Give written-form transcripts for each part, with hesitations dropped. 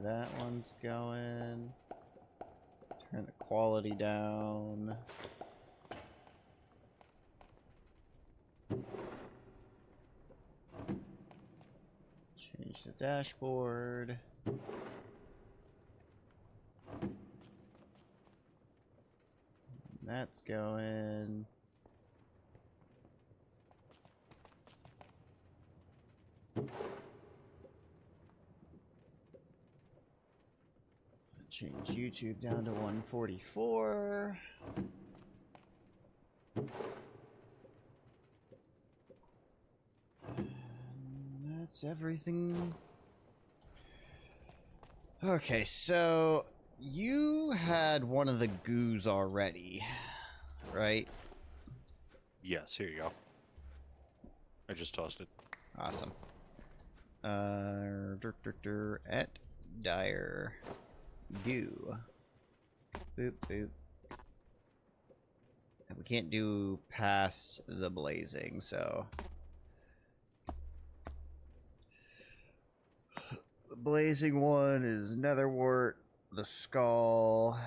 that one's going. Turn the quality down. Change the dashboard. That's going. Change YouTube down to 144. And that's everything. Okay, so you had one of the goos already, right? Yes, here you go. I just tossed it. Awesome. At Dire. Goo. Boop, boop. And we can't do past the blazing, so... The blazing one is Netherwort, the skull,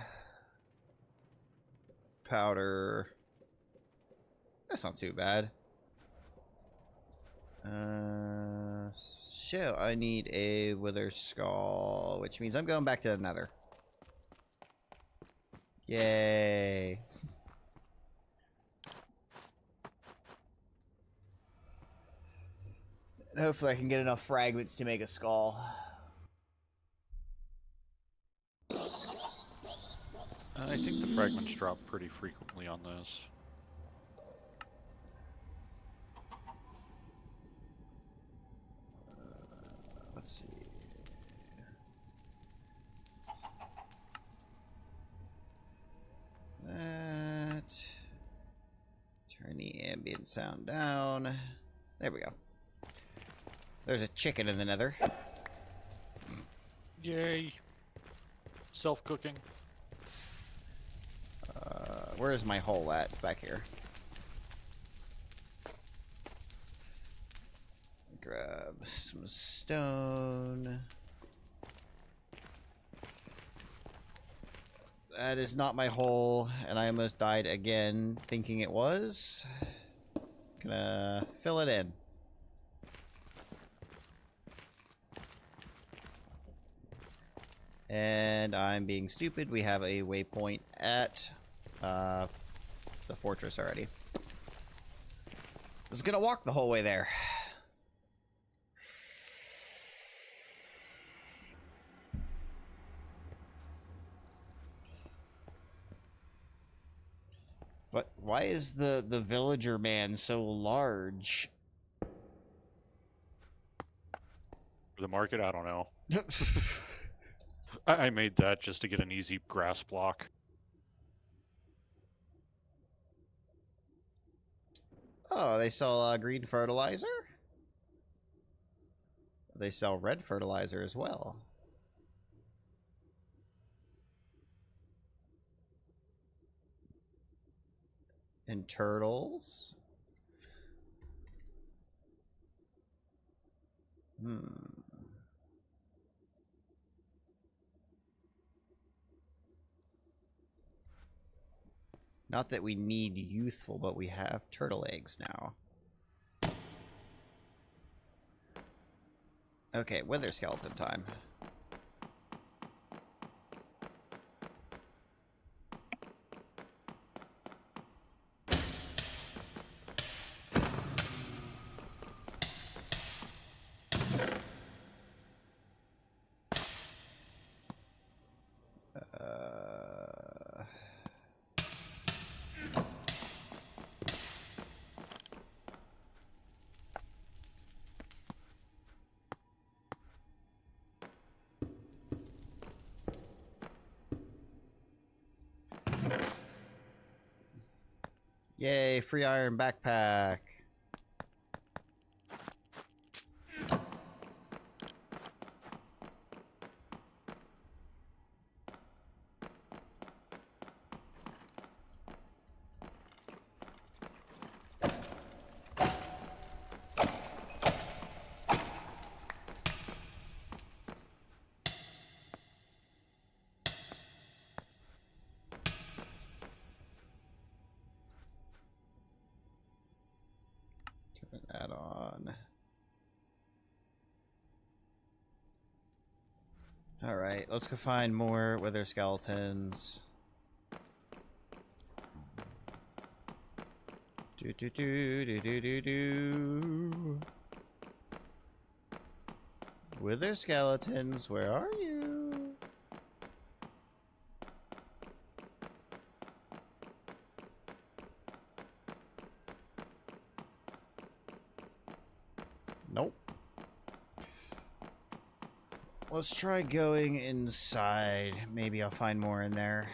powder. That's not too bad. So I need a wither skull, which means I'm going back to the Nether. Yay. And hopefully I can get enough fragments to make a skull. I think the fragments drop pretty frequently on this. Let's see. That. Turn the ambient sound down. There we go. There's a chicken in the Nether. Yay! Self-cooking. Where's my hole at? Back here. Grab some stone. That is not my hole, and I almost died again thinking it was. Gonna fill it in. And I'm being stupid. We have a waypoint at the fortress already. I was gonna walk the whole way there. But why is the villager man so large? For the market, I don't know. I made that just to get an easy grass block. Oh, they sell green fertilizer? They sell red fertilizer as well. And turtles. Not that we need youthful, but we have turtle eggs now. Okay, wither skeleton time. Yay, free iron backpack. Alright, let's go find more wither skeletons. Do do do do do do do. Wither skeletons, where are you? Nope. Let's try going inside. Maybe I'll find more in there.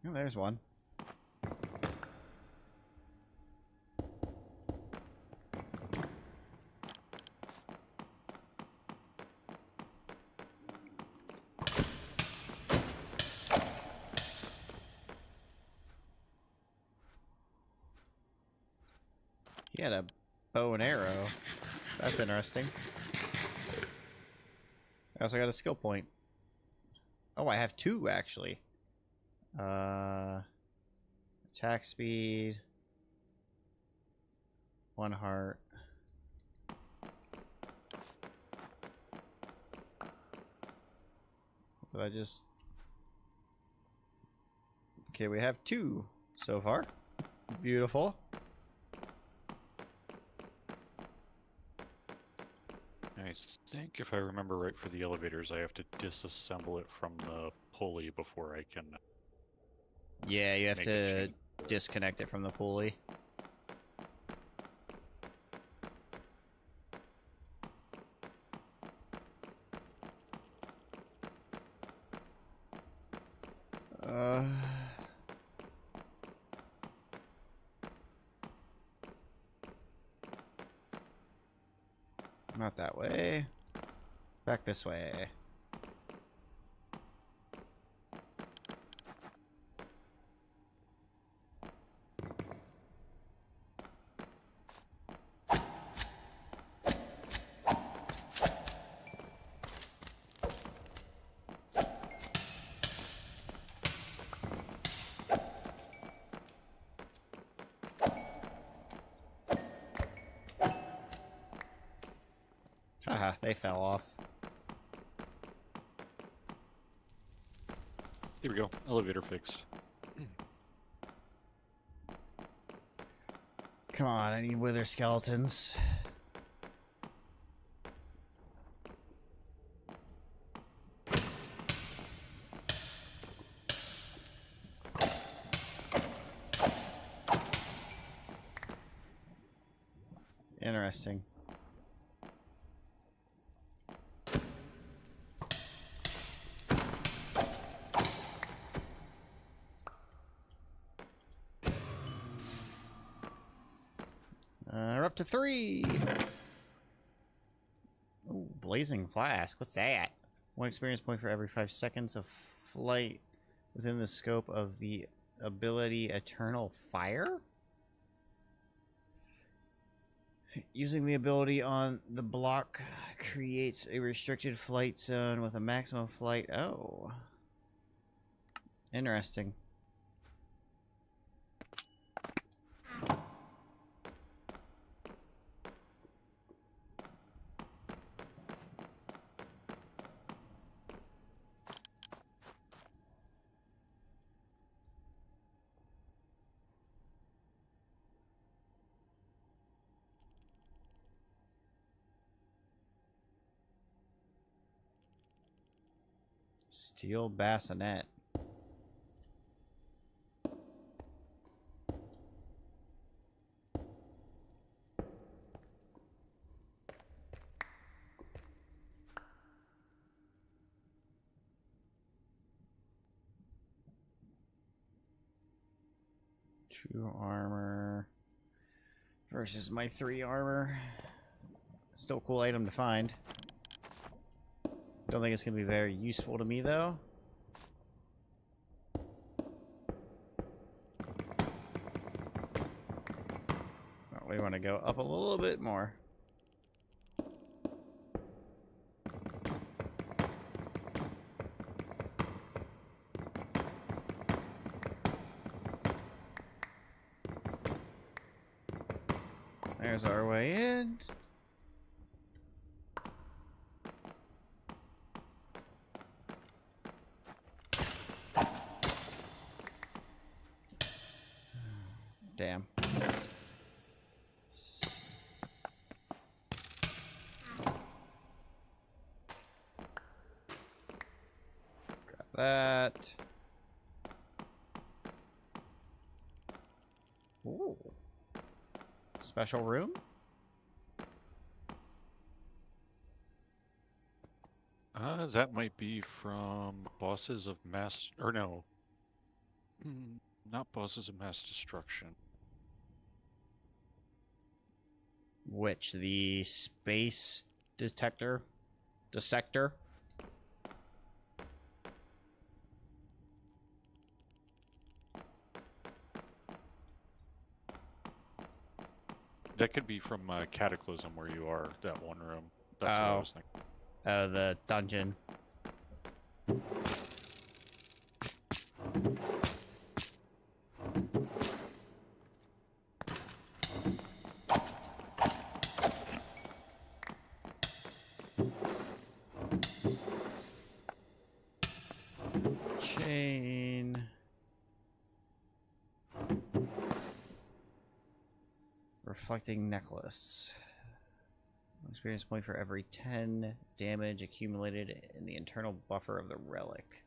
Oh, there's one. He had a bow and arrow. That's interesting. I also got a skill point. Oh, I have two, actually. Attack speed. 1 heart. Did I just... Okay, we have 2 so far. Beautiful. I think if I remember right for the elevators, I have to disassemble it from the pulley before I can Yeah, you have make to a change. disconnect it from the pulley. Not that way. Back this way. Haha, they fell off. Here we go. Elevator fixed. Come on, I need wither skeletons. Interesting. We're up to 3. Ooh, blazing flask. What's that? 1 experience point for every 5 seconds of flight within the scope of the ability Eternal Fire? Using the ability on the block creates a restricted flight zone with a maximum flight. Oh. Interesting. Steel bassinet. Two armor versus my 3 armor. Still a cool item to find. Don't think it's going to be very useful to me, though. Oh, we want to go up a little bit more. There's our way in. Damn. Grab that. Ooh. Special room? That might be from Bosses of Mass... Or no. Not Bosses of Mass Destruction. Which? The space detector? Dissector? That could be from Cataclysm where you are, that one room. That's what I was thinking. The dungeon. Chain. Reflecting necklace. Experience point for every 10 damage accumulated in the internal buffer of the relic.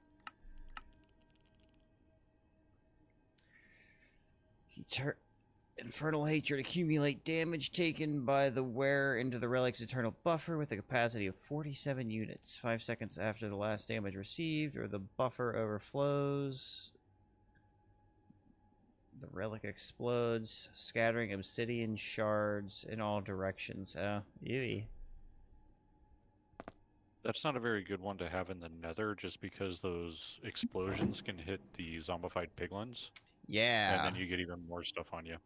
Infernal hatred. Accumulate damage taken by the wearer into the relic's internal buffer with a capacity of 47 units. 5 seconds after the last damage received or the buffer overflows. The relic explodes, scattering obsidian shards in all directions. Ewy. That's not a very good one to have in the nether, just because those explosions can hit the zombified piglins. Yeah. And then you get even more stuff on you.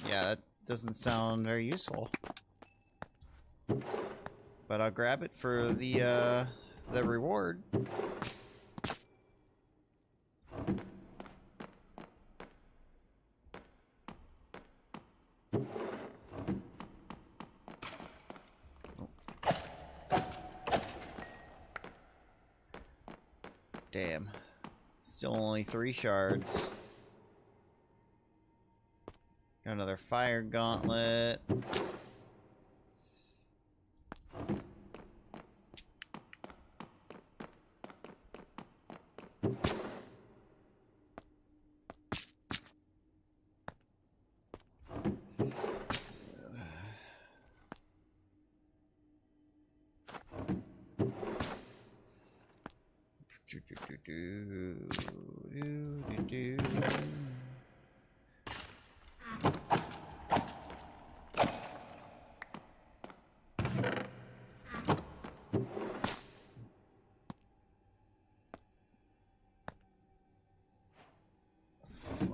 Yeah, that doesn't sound very useful. But I'll grab it for the reward. Damn. Still only 3 shards. Got another fire gauntlet.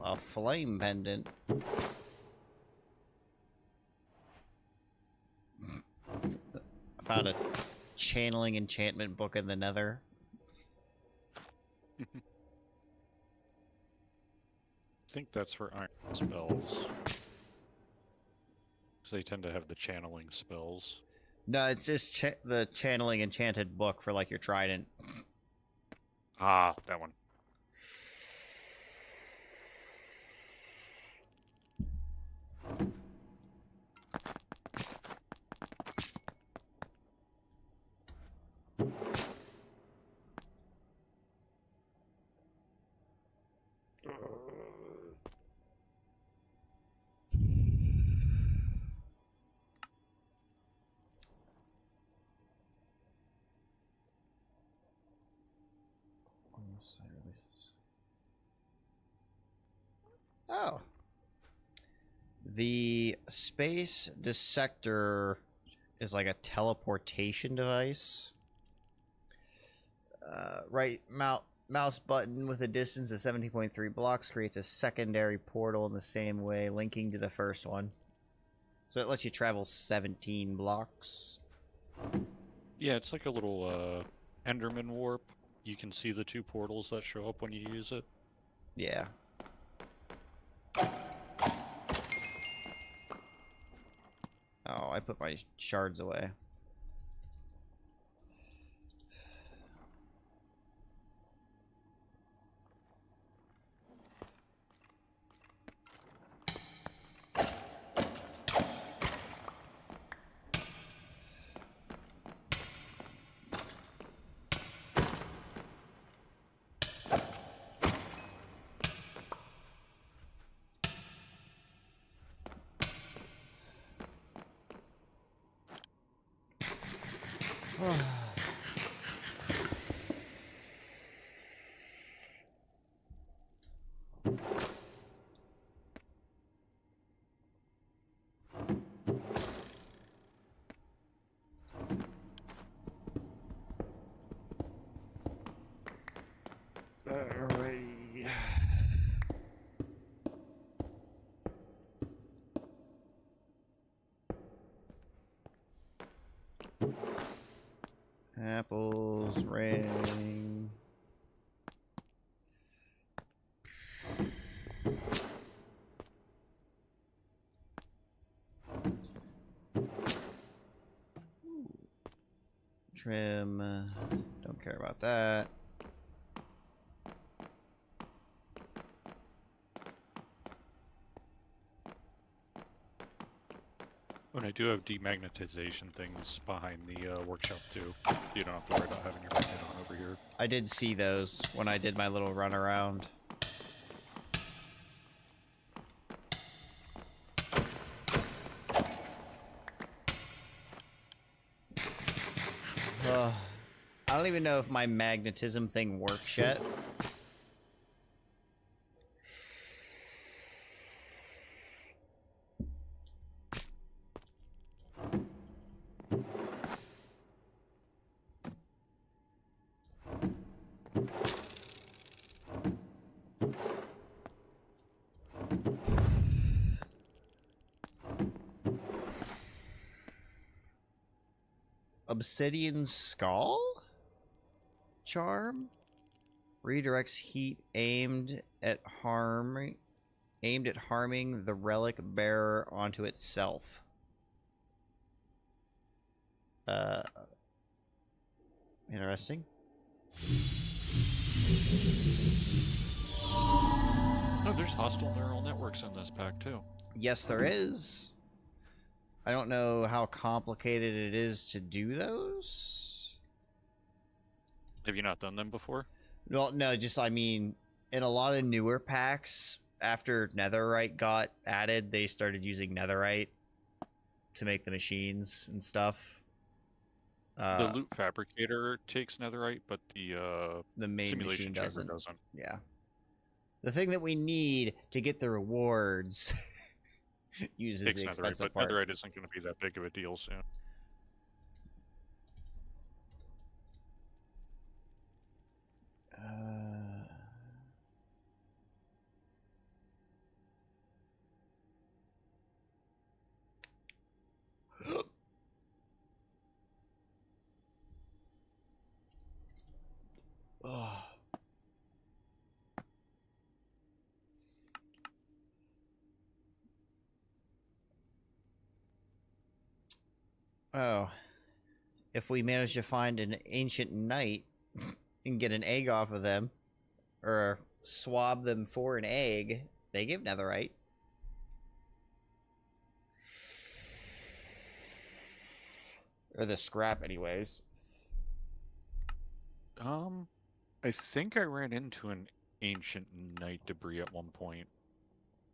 A flame pendant. I found a channeling enchantment book in the nether. I think that's for iron spells. Because they tend to have the channeling spells. No, it's just the channeling enchanted book for like your trident. Ah, that one. Oh. The space dissector is like a teleportation device. Right mouse button with a distance of 17.3 blocks creates a secondary portal in the same way, linking to the first one. So it lets you travel 17 blocks. Yeah, it's like a little Enderman warp. You can see the 2 portals that show up when you use it. Yeah. Oh, I put my shards away. Alrighty. Apples, ring. Trim. Don't care about that. And I do have demagnetization things behind the workshop too. You don't have to worry about having your magnet on over here. I did see those when I did my little run around. I don't even know if my magnetism thing works yet. Obsidian Skull? Charm? Redirects heat aimed at harming the relic bearer onto itself. Interesting. Oh, there's hostile neural networks in this pack too. Yes, there is. I don't know how complicated it is to do those. Have you not done them before? Well, no, just, I mean, in a lot of newer packs, after Netherite got added, they started using Netherite to make the machines and stuff. The loot fabricator takes Netherite, but the main simulation machine chamber doesn't. Yeah. The thing that we need to get the rewards uses Takes the Netherite, expensive but part. Netherite isn't going to be that big of a deal soon. Oh. If we manage to find an ancient knight and get an egg off of them, or swab them for an egg, they give Netherite. Or the scrap, anyways. I think I ran into an ancient knight debris at one point.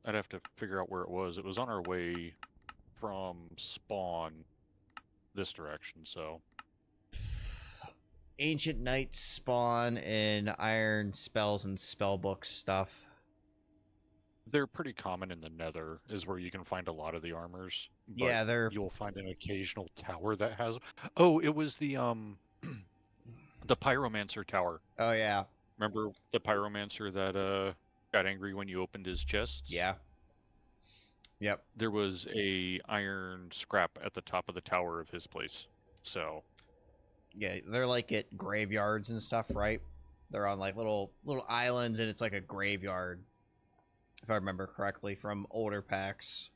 I'd have to figure out where it was. It was on our way from spawn this direction, so. Ancient knights spawn in iron spells and spellbook stuff. They're pretty common in the Nether, is where you can find a lot of the armors. But Yeah, you'll find an occasional tower that has. Oh, it was the the Pyromancer tower. Oh yeah. Remember the Pyromancer that got angry when you opened his chest? Yeah. Yep. There was a iron scrap at the top of the tower of his place. So. Yeah, they're like at graveyards and stuff, right? They're on like little islands, and it's like a graveyard, if I remember correctly from older packs.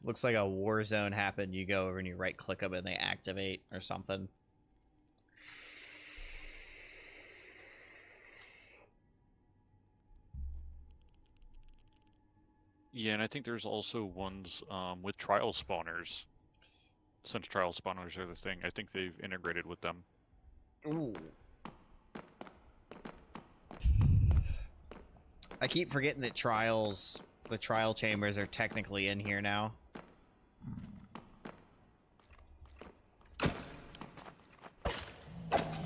Looks like a war zone happened. You go over and you right click them and they activate or something. Yeah, and I think there's also ones with trial spawners. Since trial spawners are the thing, I think they've integrated with them. Ooh. I keep forgetting that the trial chambers are technically in here now.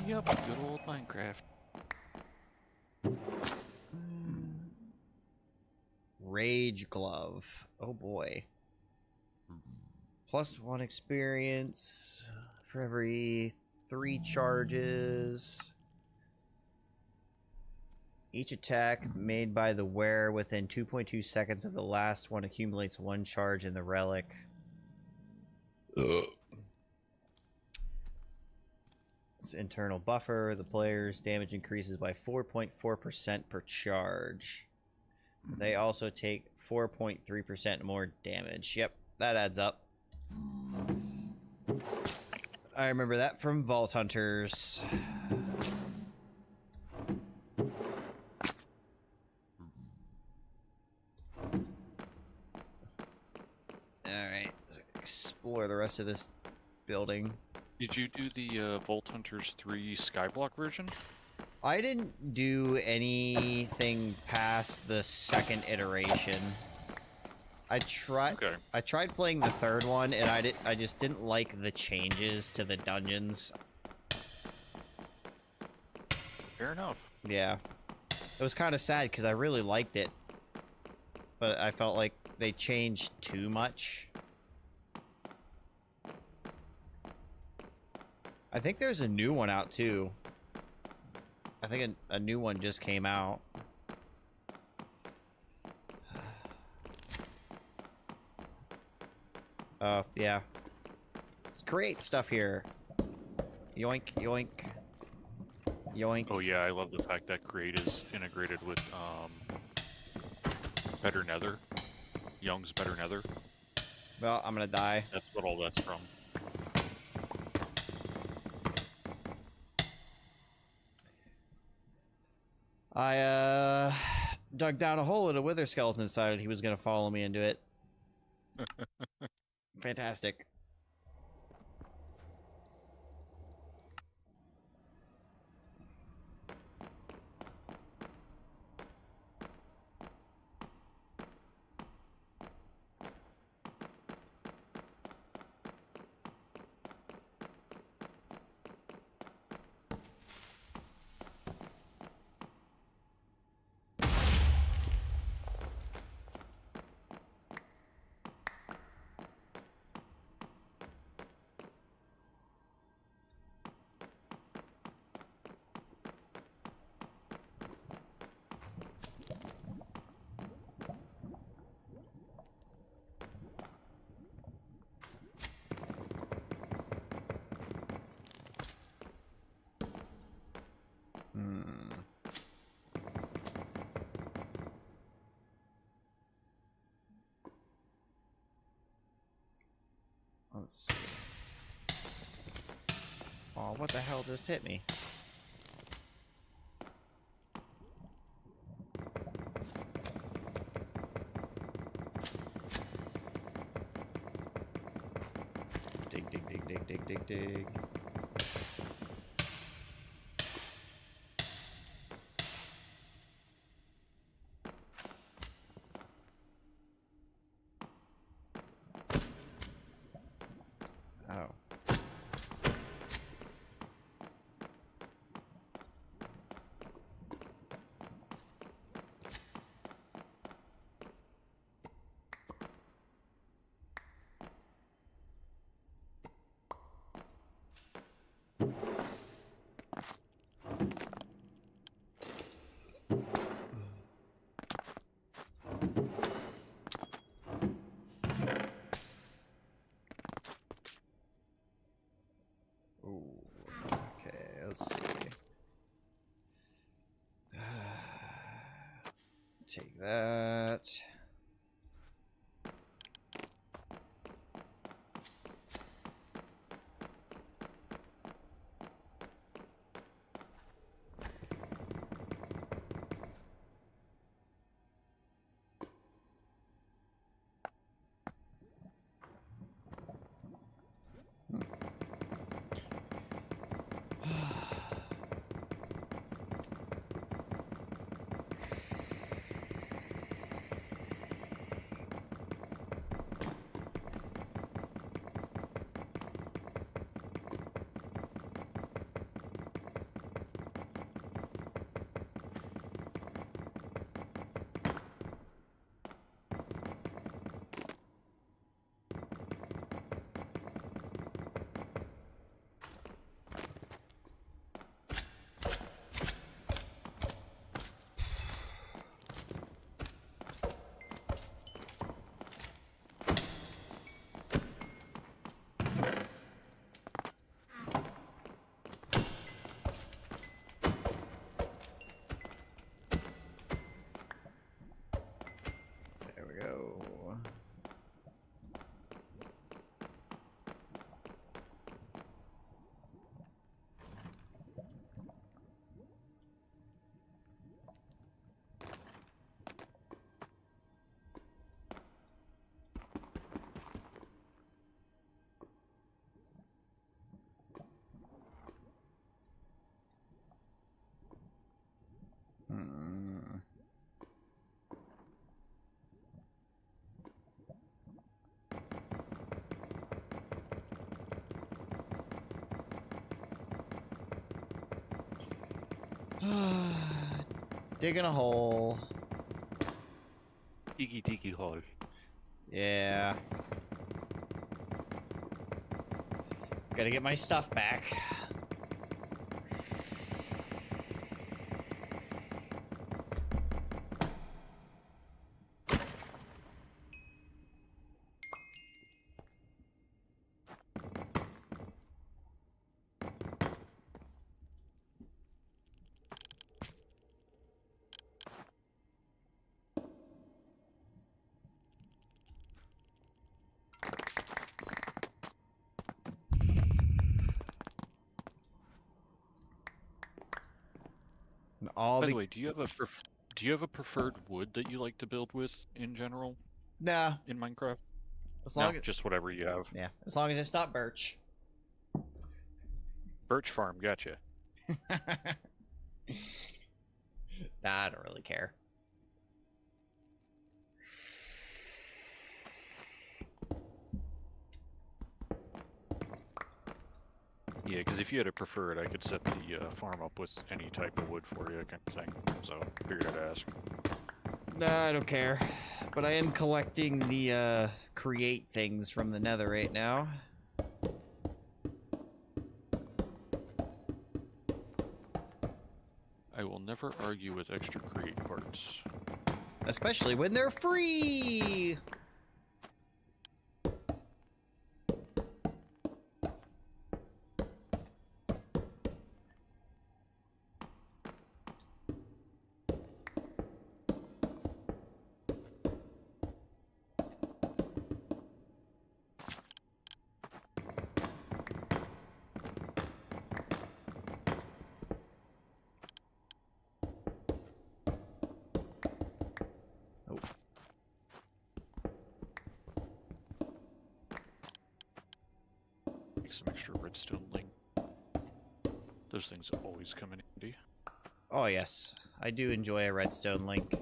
Yep, good old Minecraft. Rage Glove. Oh boy. +1 experience for every 3 charges. Each attack made by the wearer within 2.2 seconds of the last one accumulates 1 charge in the relic. It's internal buffer. The player's damage increases by 4.4% per charge. They also take 4.3% more damage. Yep, that adds up. I remember that from Vault Hunters. Alright, let's explore the rest of this building. Did you do the Vault Hunters 3 Skyblock version? I didn't do anything past the second iteration. I tried playing the third one and I just didn't like the changes to the dungeons. Fair enough. Yeah. It was kind of sad because I really liked it. But I felt like they changed too much. I think there's a new one out too. I think a new one just came out. Oh, yeah. It's great stuff here. Yoink, yoink. Yoink. Oh yeah, I love the fact that Create is integrated with Better Nether. Young's Better Nether. Well, I'm gonna die. That's what all that's from. I dug down a hole and a wither skeleton decided he was gonna follow me into it. Fantastic. Let's see. Oh, what the hell just hit me? Dig, dig, dig, dig, dig, dig, dig. Oh. Ooh, okay, let's see. Take that. Digging a hole. Diggy diggy hole. Yeah. Gotta get my stuff back. And all By be the way, do you have a preferred wood that you like to build with in general nah. in Minecraft? As No, long as just whatever you have. yeah, as long as it's not birch. Birch farm, gotcha. Nah, I don't really care. Yeah, because if you had a preferred, I could set the farm up with any type of wood for you, kind of thing. So figured I'd ask. Nah, I don't care. But I am collecting the create things from the nether right now. I will never argue with extra create parts. Especially when they're free! Make some extra redstone link. Those things always come in handy. Oh yes, I do enjoy a redstone link.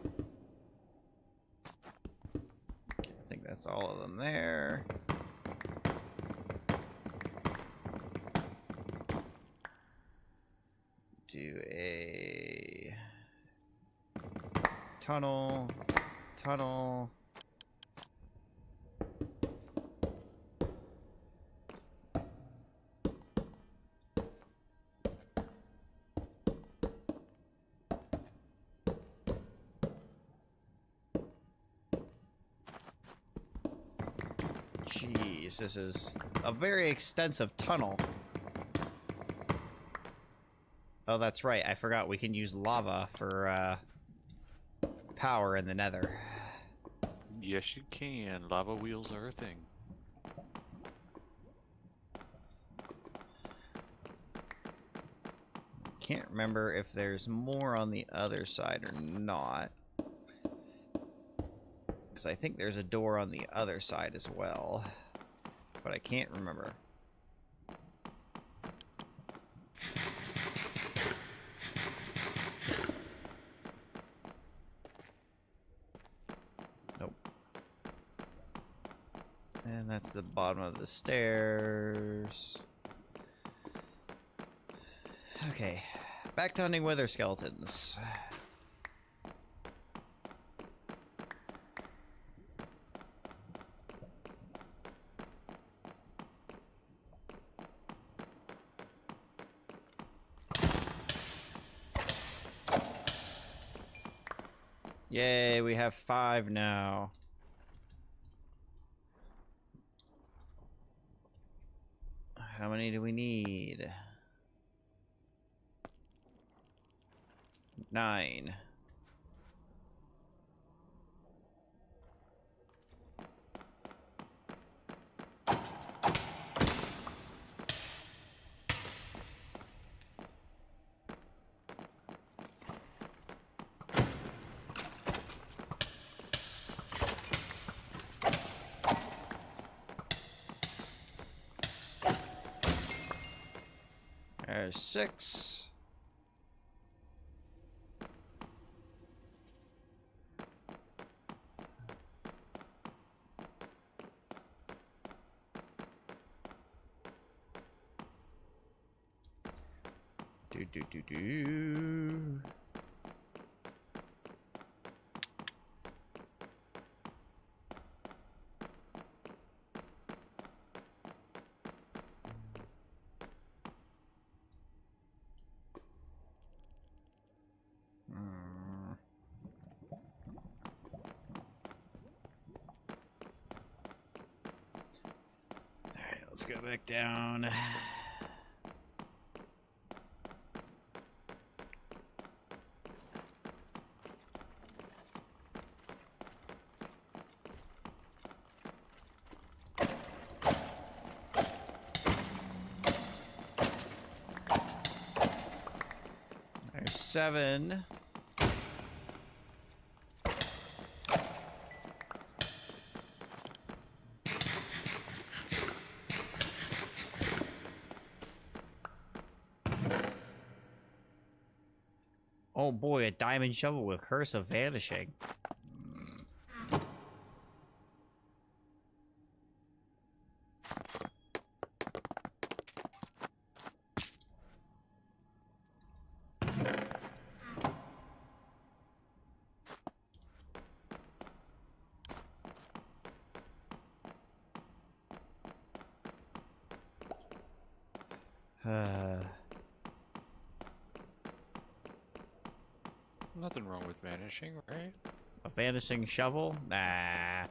Okay, I think that's all of them there. Do a tunnel, tunnel. Jeez, this is a very extensive tunnel. Oh, that's right. I forgot we can use lava for power in the nether. Yes, you can. Lava wheels are a thing. Can't remember if there's more on the other side or not. Because I think there's a door on the other side as well. But I can't remember. Nope. And that's the bottom of the stairs. Okay. Back to hunting wither skeletons. Yay, we have 5 now. How many do we need? 9. There's 6. Do. Let's go back down. There's 7. Oh boy, a diamond shovel with Curse of Vanishing. Nothing wrong with vanishing, right? A vanishing shovel? Nah.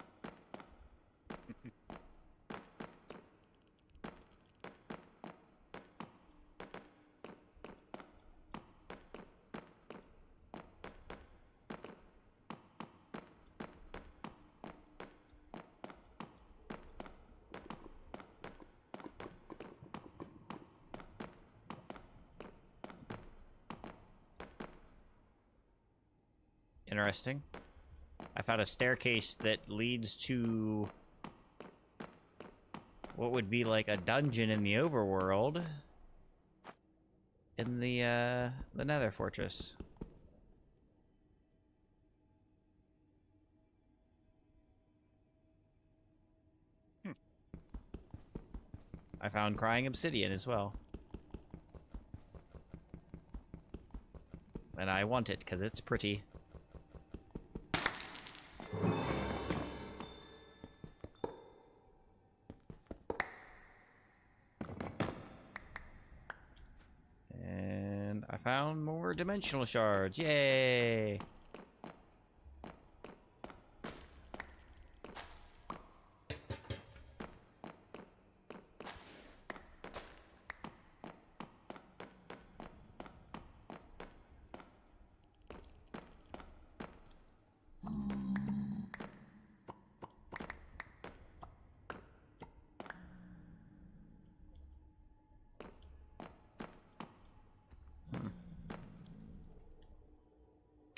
Interesting. I found a staircase that leads to what would be like a dungeon in the overworld in the Nether Fortress. I found crying obsidian as well. And I want it because it's pretty. And I found more dimensional shards. Yay!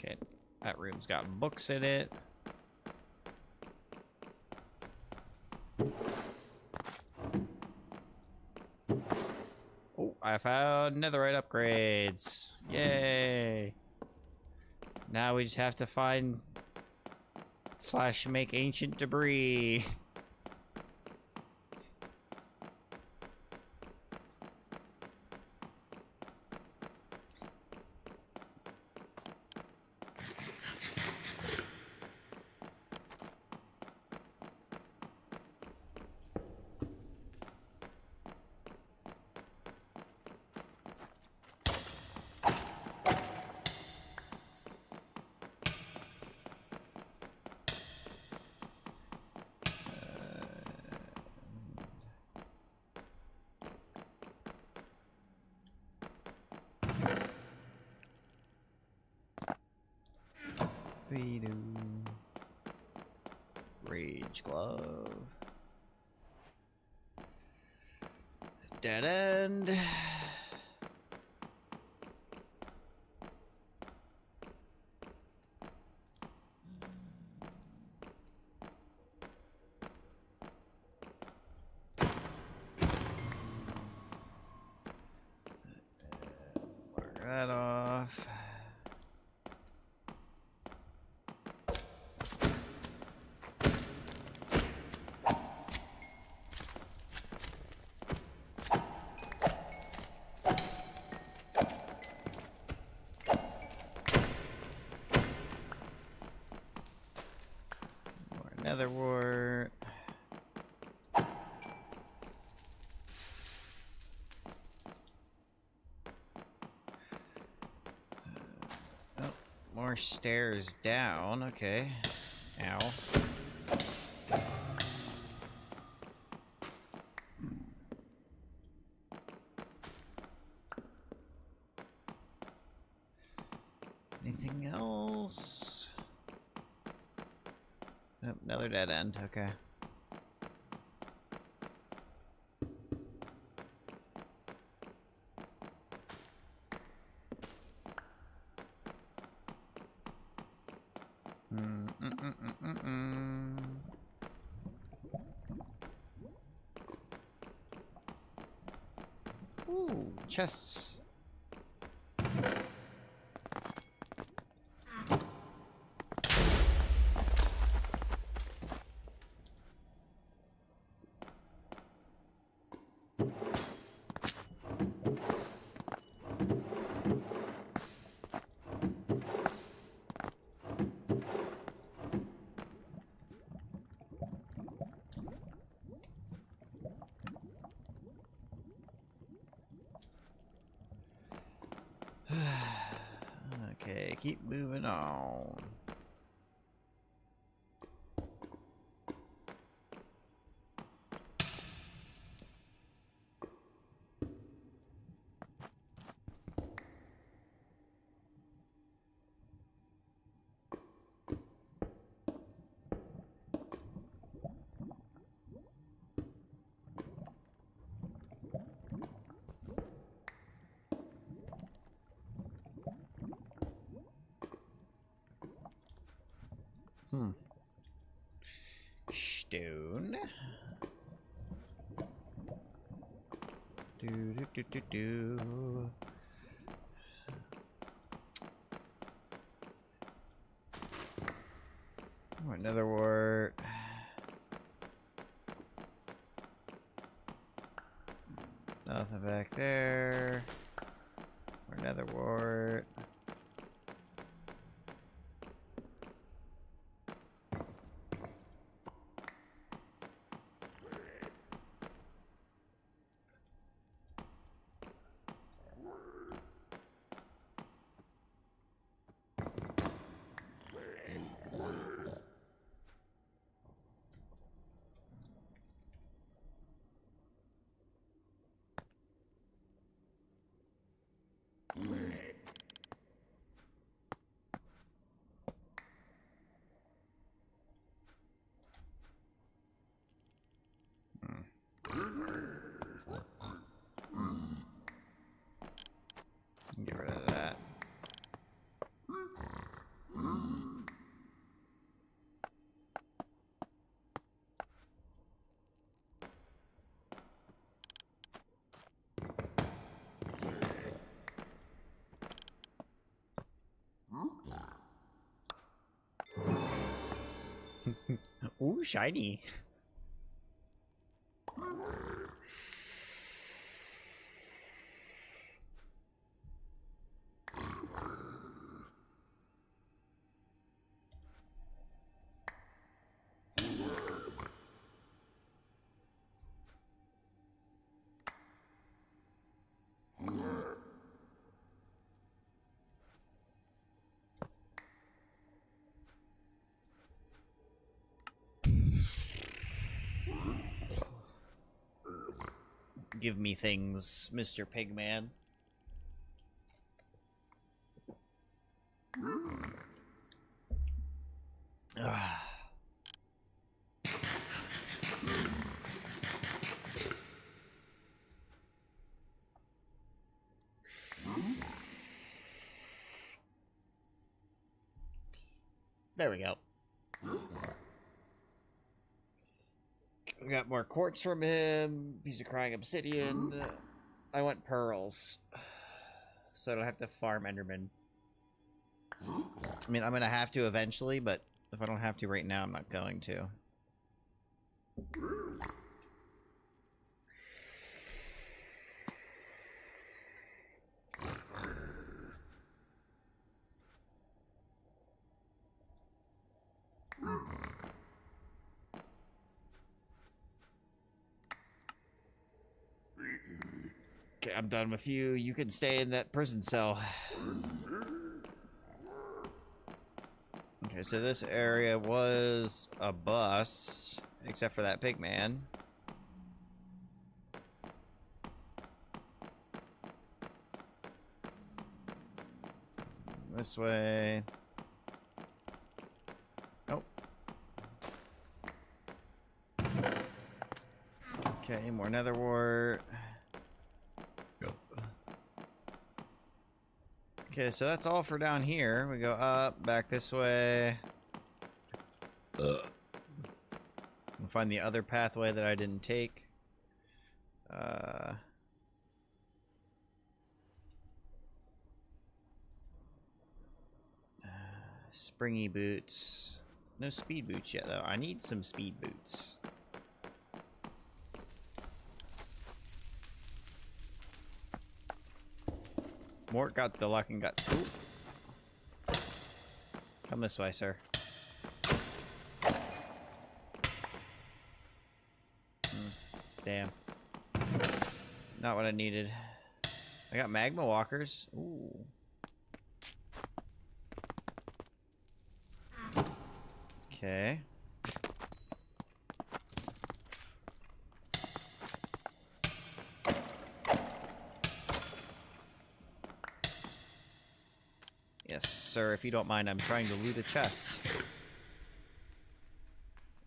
Okay, that room's got books in it. Oh, I found netherite upgrades. Yay! Now we just have to find / make ancient debris. Rage glove. Dead end. Mark that off. Nether wart. Oh, more stairs down. Okay. Ow. Another dead end, okay. Ooh, chests. Okay, keep moving on. Stone. Do. Oh, another wart. Nothing back there. Or another wart. Get rid of that. Ooh, shiny. Give me things, Mr. Pigman. There we go. We got more quartz from him. Piece of crying obsidian. I want pearls. So I don't have to farm Enderman. I mean, I'm going to have to eventually, but if I don't have to right now, I'm not going to. Okay, I'm done with you. You can stay in that prison cell. Okay, so this area was a bust, except for that pig man. This way. Nope. Okay, more nether wart. Okay, so that's all for down here. We go up, back this way. We'll find the other pathway that I didn't take. Springy boots. No speed boots yet, though. I need some speed boots. Mort got the luck and got... Ooh. Come this way, sir. Damn. Not what I needed. I got magma walkers. Ooh. Okay. Yes, sir, if you don't mind, I'm trying to loot a chest.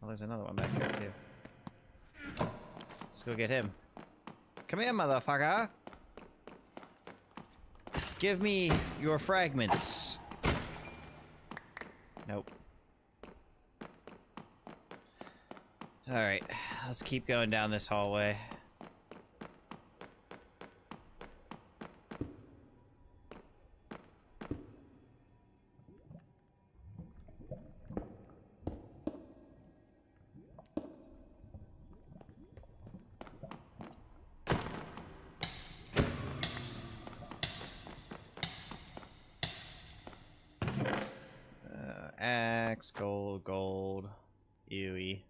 Oh, there's another one back here, too. Let's go get him. Come here, motherfucker! Give me your fragments. Nope. Alright, let's keep going down this hallway. Axe, gold, gold, Ewy.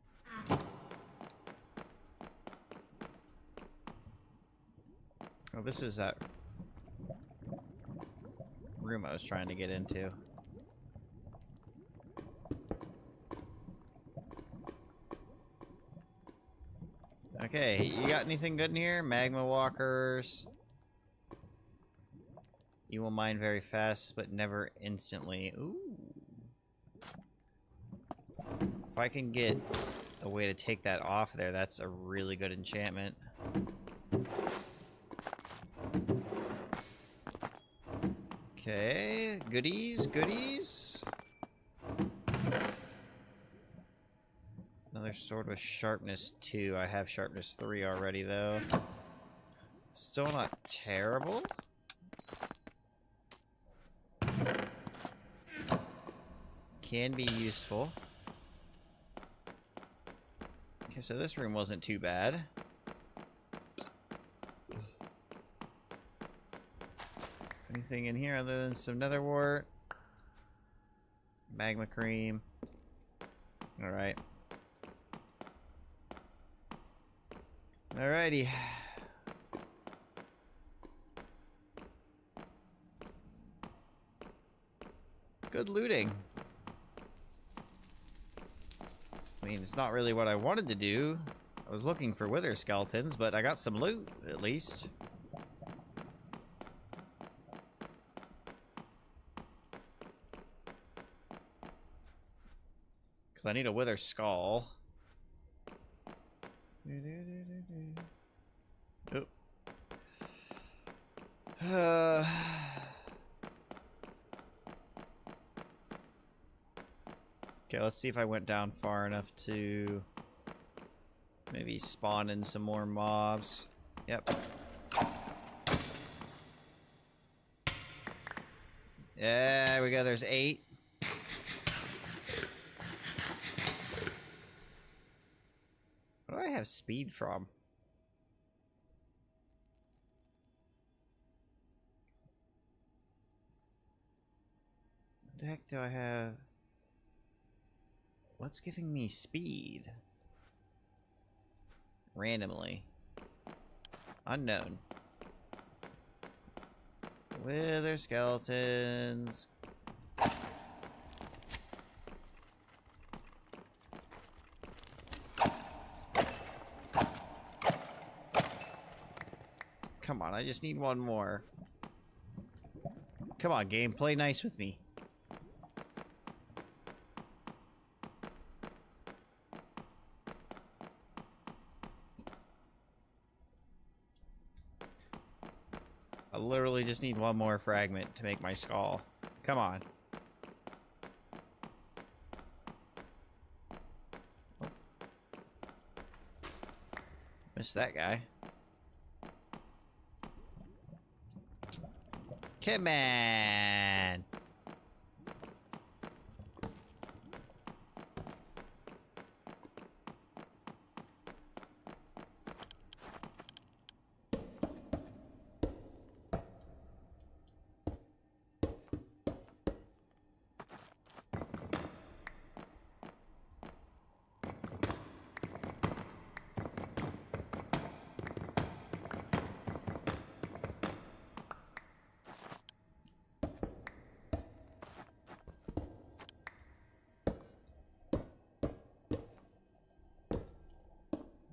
Oh, this is that room I was trying to get into. Okay, you got anything good in here? Magma walkers. You will mine very fast, but never instantly. Ooh. If I can get a way to take that off there, that's a really good enchantment. Okay, goodies, goodies. Another sword with sharpness 2. I have sharpness 3 already, though. Still not terrible. Can be useful. Okay, so this room wasn't too bad. Anything in here other than some nether wart? Magma cream. Alright. Alrighty. Good looting. I mean, it's not really what I wanted to do. I was looking for wither skeletons, but I got some loot, at least. Because I need a wither skull. Oh. Okay, let's see if I went down far enough to maybe spawn in some more mobs. Yep. Yeah, there we go. There's 8. What do I have speed from? What the heck do I have? What's giving me speed? Randomly. Unknown. Wither skeletons. Come on, I just need one more. Come on, game, play nice with me. I literally just need one more fragment to make my skull. Come on. Oh. Missed that guy. Come on.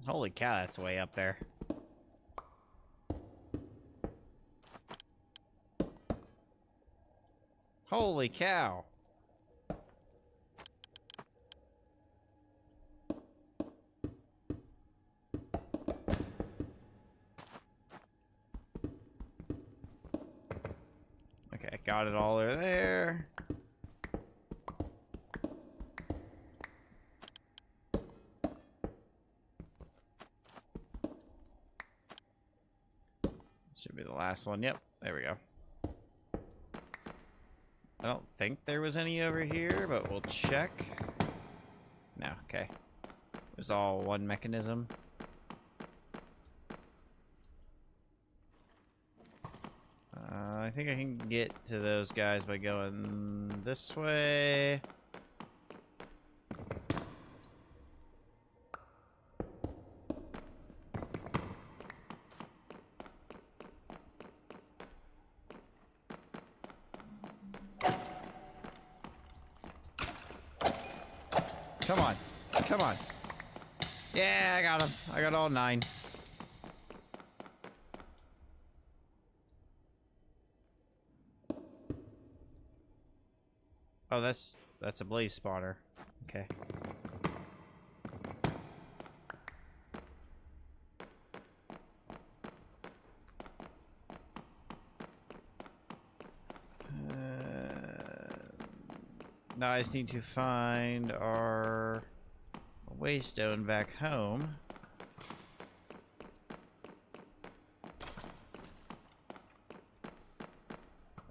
Holy cow, that's way up there. Holy cow. Okay, got it all over there. Should be the last one. Yep, there we go. I don't think there was any over here, but we'll check. No, okay. It was all one mechanism. I think I can get to those guys by going this way. Come on. Come on. Yeah, I got him. I got all 9. Oh, that's a blaze spawner. Okay. Now I just need to find our waystone back home.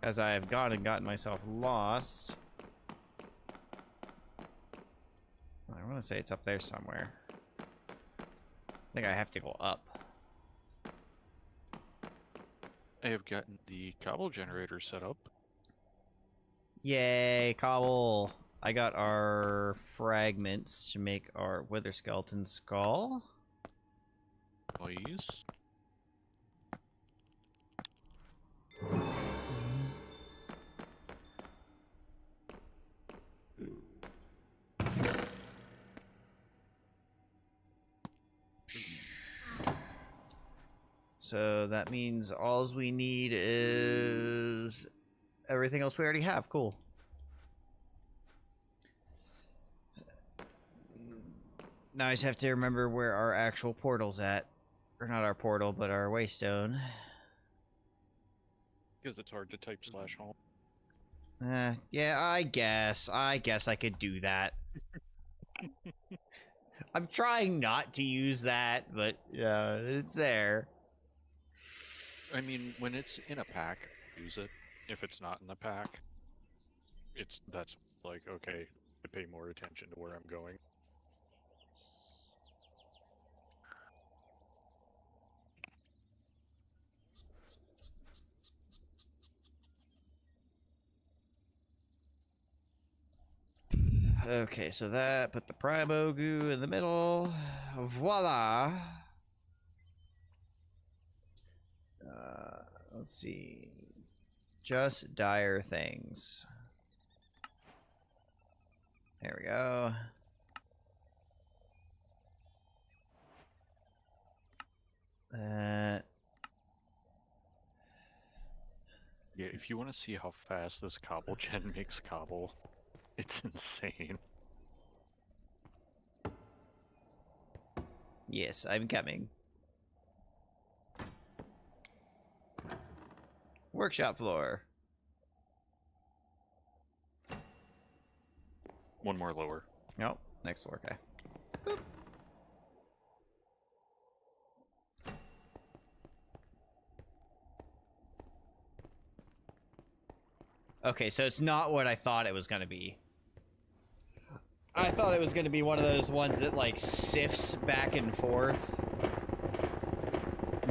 As I have gone and gotten myself lost. I want to say it's up there somewhere. I think I have to go up. I have gotten the cobble generator set up. Yay, cobble! I got our fragments to make our wither skeleton skull. Please. So that means all we need is everything else we already have. Cool. Now I just have to remember where our actual portal's at. Or not our portal, but our waystone. Because it's hard to type /home. Yeah, I guess I could do that. I'm trying not to use that, but it's there. I mean, when it's in a pack, use it. If it's not in the pack, that's like, okay, I pay more attention to where I'm going. Okay, so that, put the Primo goo in the middle. Voila! Let's see. Just dire things. There we go. That. Yeah, if you want to see how fast this cobble gen makes cobble, it's insane. Yes, I'm coming. Workshop floor. One more lower. Nope. Next floor. Okay. Boop. Okay, so it's not what I thought it was going to be. I thought it was going to be one of those ones that, like, sifts back and forth.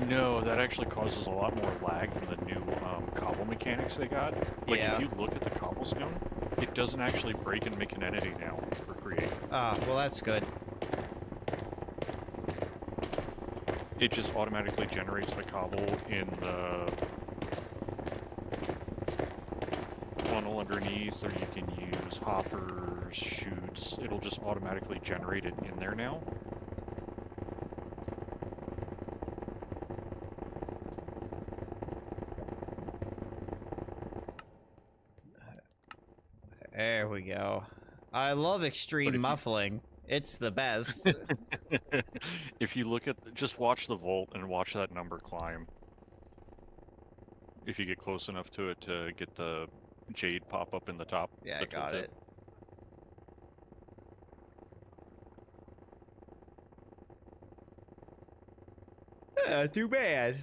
No, that actually causes a lot more lag than the new cobble mechanics they got. Like, Yeah. if you look at the cobblestone, it doesn't actually break and make an entity now for create. Ah, well, that's good. It just automatically generates the cobble in the funnel underneath, or you can use hoppers, chutes. It'll just automatically generate it in there now. There we go. I love extreme muffling. It's the best. If you look at, just watch the vault and watch that number climb. If you get close enough to it to get the jade pop up in the top. Yeah, I got it. Too bad.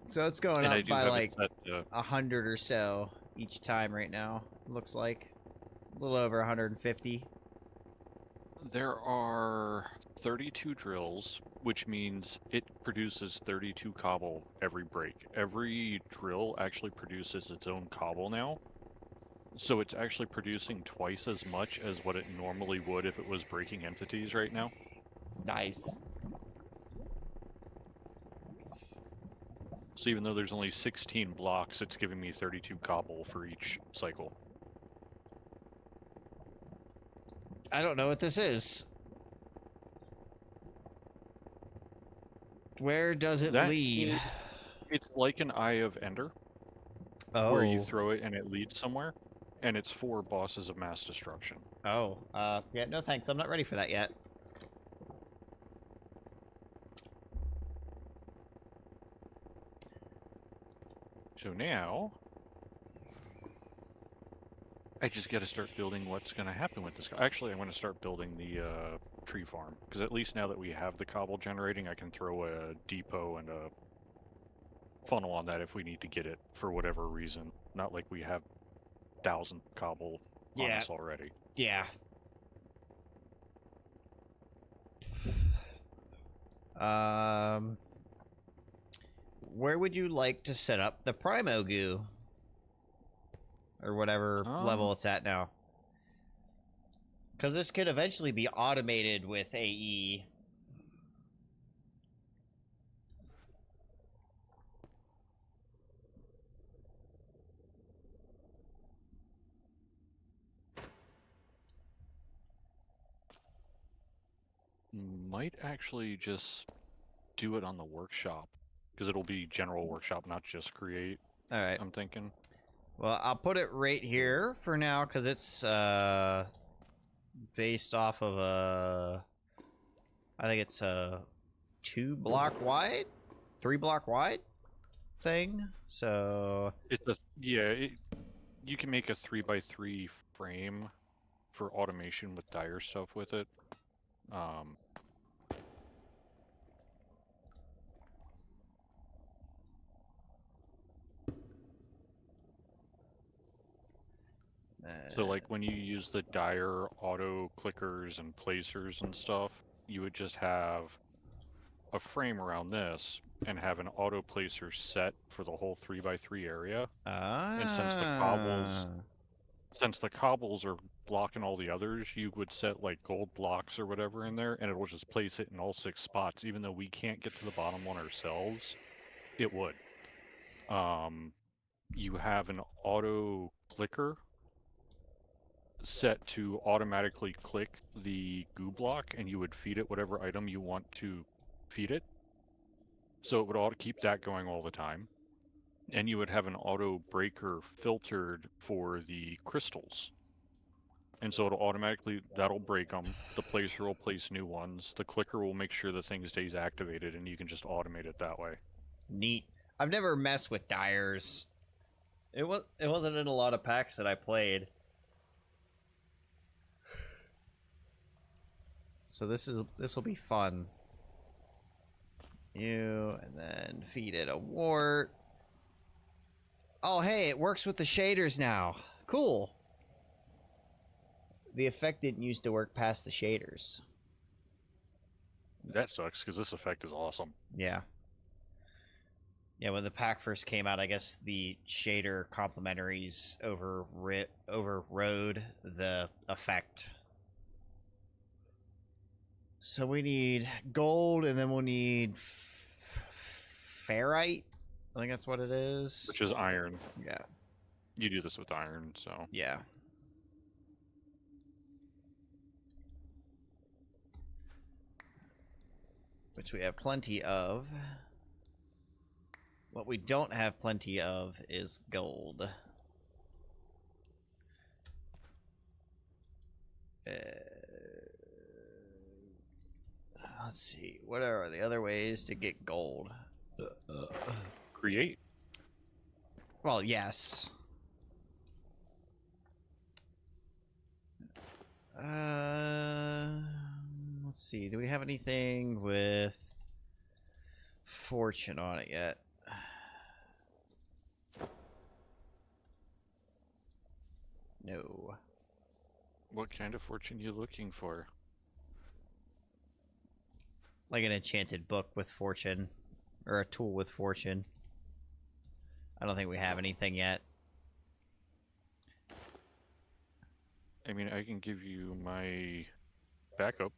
So it's going up by like 100 or so each time right now. Looks like a little over 150. There are 32 drills, which means it produces 32 cobble every break. Every drill actually produces its own cobble now. So it's actually producing twice as much as what it normally would if it was breaking entities right now. Nice. So even though there's only 16 blocks, it's giving me 32 cobble for each cycle. I don't know what this is. Where does it lead? It's like an Eye of Ender, where you throw it and it leads somewhere, and it's for bosses of mass destruction. Oh, yeah, no thanks. I'm not ready for that yet. So now, I just got to start building what's going to happen with this. Actually, I'm going to start building the tree farm, because at least now that we have the cobble generating, I can throw a depot and a funnel on that if we need to get it for whatever reason. Not like we have 1,000 cobble on us already. Yeah. Where would you like to set up the Primo Goo? Or whatever level it's at now. Because this could eventually be automated with AE. Might actually just do it on the workshop, because it'll be general workshop, not just create. All right. I'm thinking. Well, I'll put it right here for now, because it's based off of a... I think it's a 2-block wide? 3-block wide thing? So... It's a... Yeah, you can make a 3x3 frame for automation with dire stuff with it. So like when you use the dire auto clickers and placers and stuff, you would just have a frame around this and have an auto placer set for the whole 3x3 area. And since the cobbles are blocking all the others, you would set like gold blocks or whatever in there, and it will just place it in all 6 spots. Even though we can't get to the bottom one ourselves, it would. You have an auto clicker set to automatically click the goo block, and you would feed it whatever item you want to feed it. So it would keep that going all the time. And you would have an auto breaker filtered for the crystals. And so it'll automatically, that'll break them. The placer will place new ones. The clicker will make sure the thing stays activated, and you can just automate it that way. Neat. I've never messed with dyers. It wasn't in a lot of packs that I played. So this will be fun. You, and then feed it a wart. Oh, hey, it works with the shaders now. Cool. The effect didn't used to work past the shaders. That sucks, because this effect is awesome. Yeah. Yeah, when the pack first came out, I guess the shader complementaries overrode the effect. So we need gold, and then we'll need ferrite. I think that's what it is. Which is iron. Yeah. You do this with iron, so. Yeah. Which we have plenty of. What we don't have plenty of is gold. Let's see. What are the other ways to get gold? Create. Well, yes. Let's see. Do we have anything with fortune on it yet? No. What kind of fortune you looking for? Like an enchanted book with fortune. Or a tool with fortune. I don't think we have anything yet. I mean, I can give you my backup.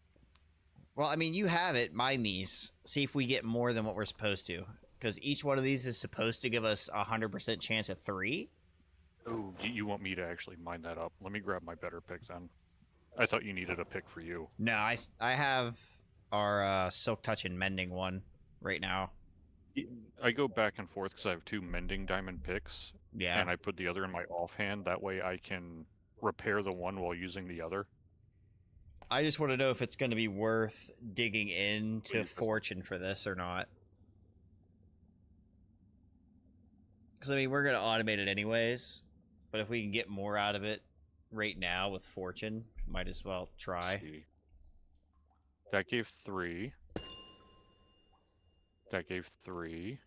Well, I mean, you have it. Mine these. See if we get more than what we're supposed to. Because each one of these is supposed to give us a 100% chance at 3. Oh, you want me to actually mine that up? Let me grab my better pick then. I thought you needed a pick for you. No, I have our Silk Touch and Mending one right now. I go back and forth because I have 2 mending diamond picks. Yeah. And I put the other in my offhand. That way I can repair the one while using the other. I just want to know if it's going to be worth digging into fortune for this or not. Because, I mean, we're going to automate it anyways. But if we can get more out of it right now with fortune, might as well try. That gave 3. That gave 3.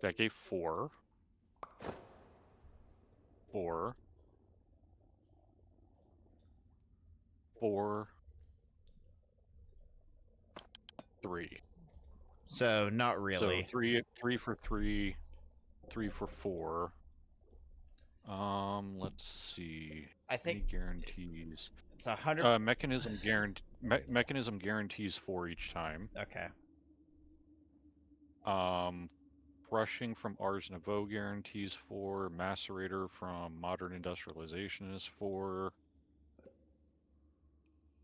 That gave 4. 4. 4. 3. So, not really. So 3 for 3. 3 for 4. Let's see. I think any guarantees. It's 100. Mechanism guarantees 4 each time. Okay. Crushing from Ars Nouveau guarantees 4. Macerator from Modern Industrialization is 4.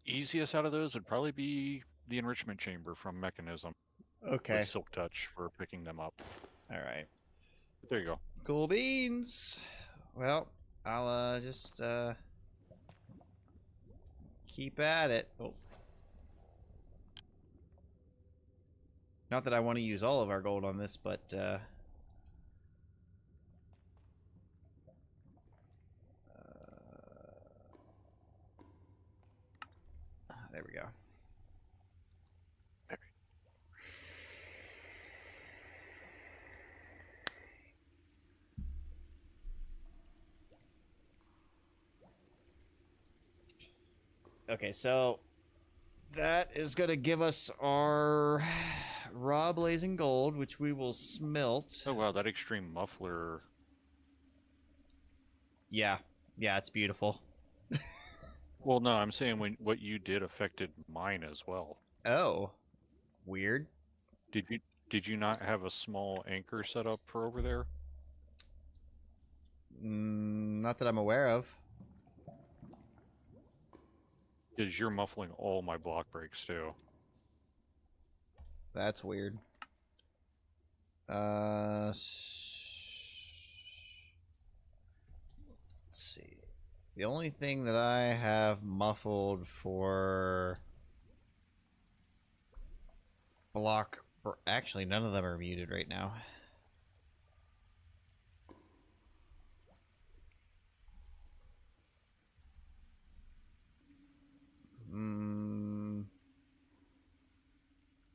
Easiest out of those would probably be the Enrichment Chamber from Mechanism. Okay. With Silk Touch for picking them up. All right. There you go. Cool beans. Well, I'll just keep at it. Oh. Not that I want to use all of our gold on this, but there we go. Okay, so that is going to give us our raw blazing gold, which we will smelt. Oh wow, that extreme muffler. Yeah, it's beautiful. Well, no, I'm saying what you did affected mine as well. Oh, weird. Did you not have a small anchor set up for over there? Not that I'm aware of. Because you're muffling all my block breaks too. That's weird. Let's see. The only thing that I have muffled for block... Actually, none of them are muted right now.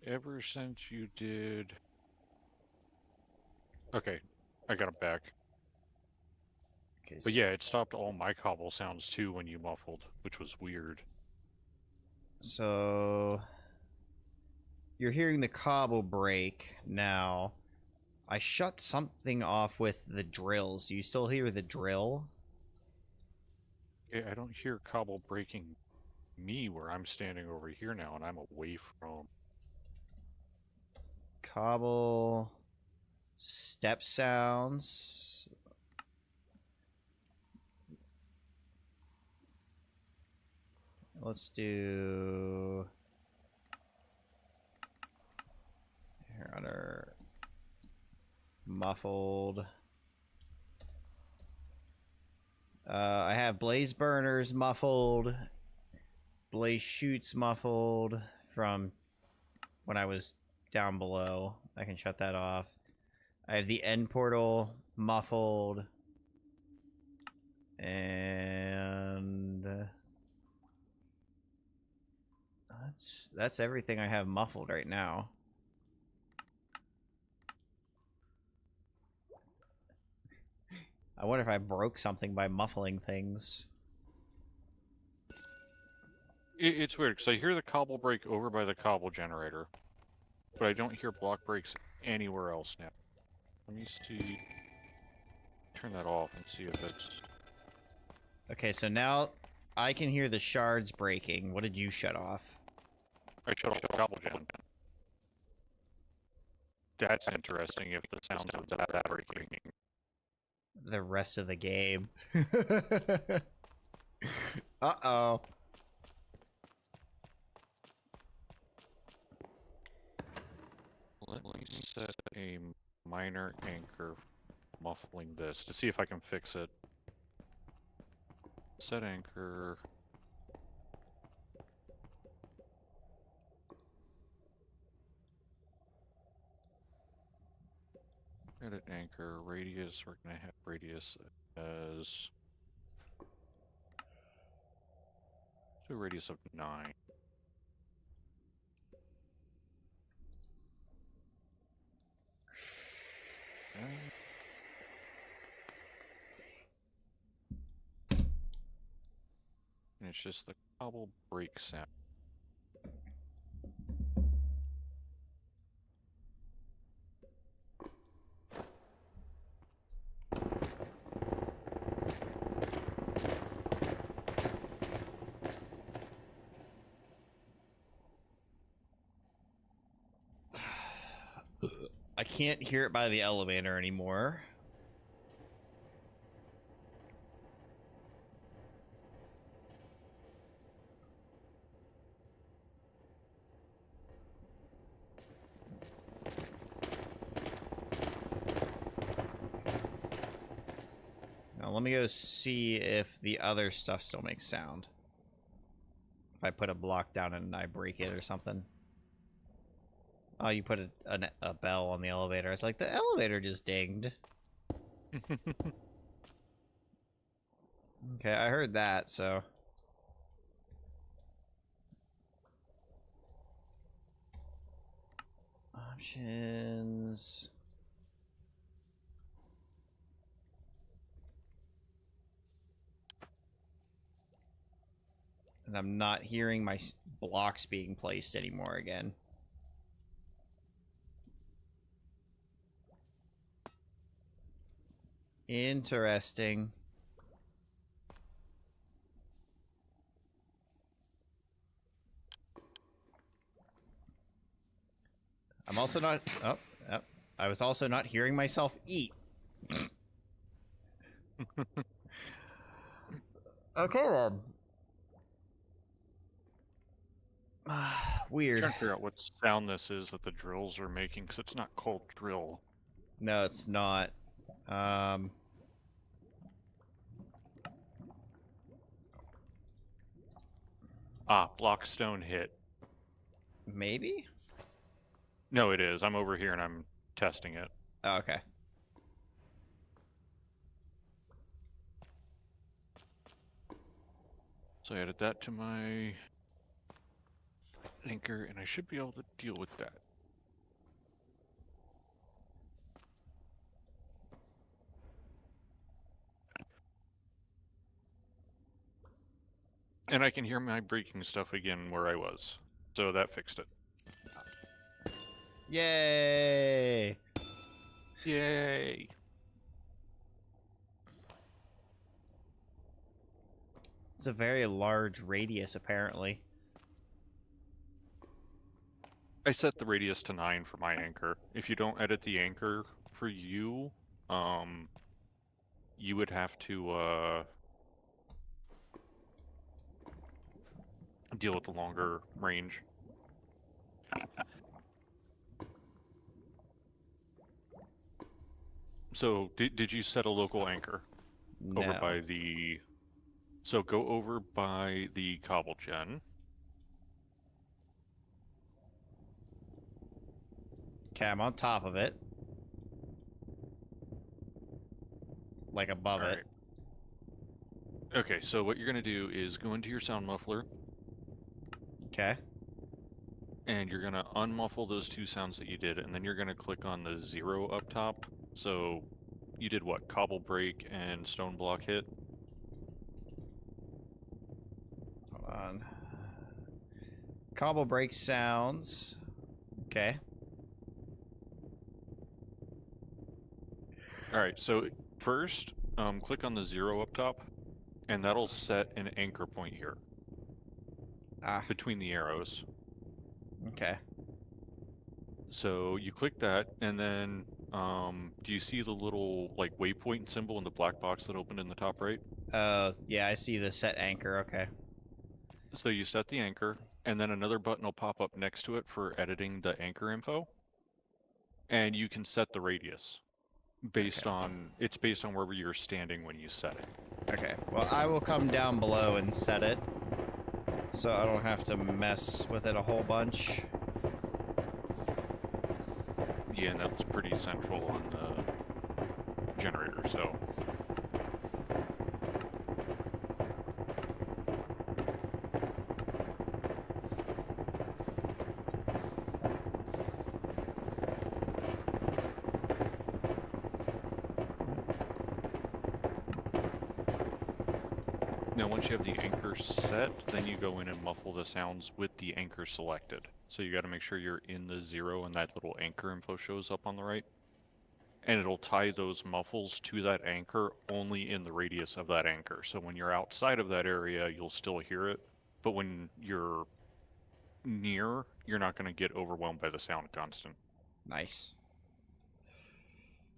Ever since you did... Okay, I got it back. Okay, But yeah, it stopped all my cobble sounds too when you muffled, which was weird. So... You're hearing the cobble break now. I shut something off with the drills. Do you still hear the drill? Yeah, I don't hear cobble breaking me where I'm standing over here now and I'm away from... Cobble... Step sounds... Let's do... Here, under... Muffled... I have Blaze Burners muffled, Blaze Shoots muffled from when I was down below. I can shut that off. I have the End Portal muffled, and that's everything I have muffled right now. I wonder if I broke something by muffling things. It's weird, because I hear the cobble break over by the cobble generator, but I don't hear block breaks anywhere else now. Let me see... Turn that off and see if it's... Okay, so now I can hear the shards breaking. What did you shut off? I shut off the cobble gen. That's interesting if the sounds of that breaking. The rest of the game. Uh-oh. Let me set a minor anchor muffling this to see if I can fix it. Set anchor. Edit anchor radius. We're gonna have radius as do a radius of 9. And it's just the cobble break sound. I can't hear it by the elevator anymore. Now let me go see if the other stuff still makes sound. If I put a block down and I break it or something. Oh, you put a bell on the elevator. I was like, the elevator just dinged. Okay, I heard that, so... Options... And I'm not hearing my blocks being placed anymore again. Interesting. I'm also not... Oh, I was also not hearing myself eat. Okay, then. Weird. Trying to figure out what sound this is that the drills are making, because it's not called drill. No, it's not. Blockstone hit. Maybe? No, it is. I'm over here and I'm testing it. Oh, okay. So I added that to my anchor, and I should be able to deal with that. And I can hear my braking stuff again where I was. So that fixed it. Yay! Yay! It's a very large radius, apparently. I set the radius to 9 for my anchor. If you don't edit the anchor for you, you would have to deal with the longer range. So, did you set a local anchor? No. Over by the... So go over by the cobble gen. Okay, I'm on top of it. Like above All it. right. Okay, so what you're going to do is go into your sound muffler. Okay. And you're going to unmuffle those two sounds that you did, and then you're going to click on the 0 up top. So you did what? Cobble break and stone block hit? Hold on. Cobble break sounds. Okay. Alright, so first, click on the 0 up top, and that'll set an anchor point here. Between the arrows. Okay. So you click that, and then, do you see the little, like, waypoint symbol in the black box that opened in the top right? Yeah, I see the set anchor, okay. So you set the anchor, and then another button will pop up next to it for editing the anchor info. And you can set the radius. Based on, it's based on wherever you're standing when you set it. Okay, well, I will come down below and set it. So I don't have to mess with it a whole bunch. Yeah, and that's pretty central on the generator, so. Now once you have the anchor set, then you go in and muffle the sounds with the anchor selected. So you got to make sure you're in the 0 and that little anchor info shows up on the right. And it'll tie those muffles to that anchor only in the radius of that anchor. So when you're outside of that area, you'll still hear it. But when you're near, you're not going to get overwhelmed by the sound constant. Nice.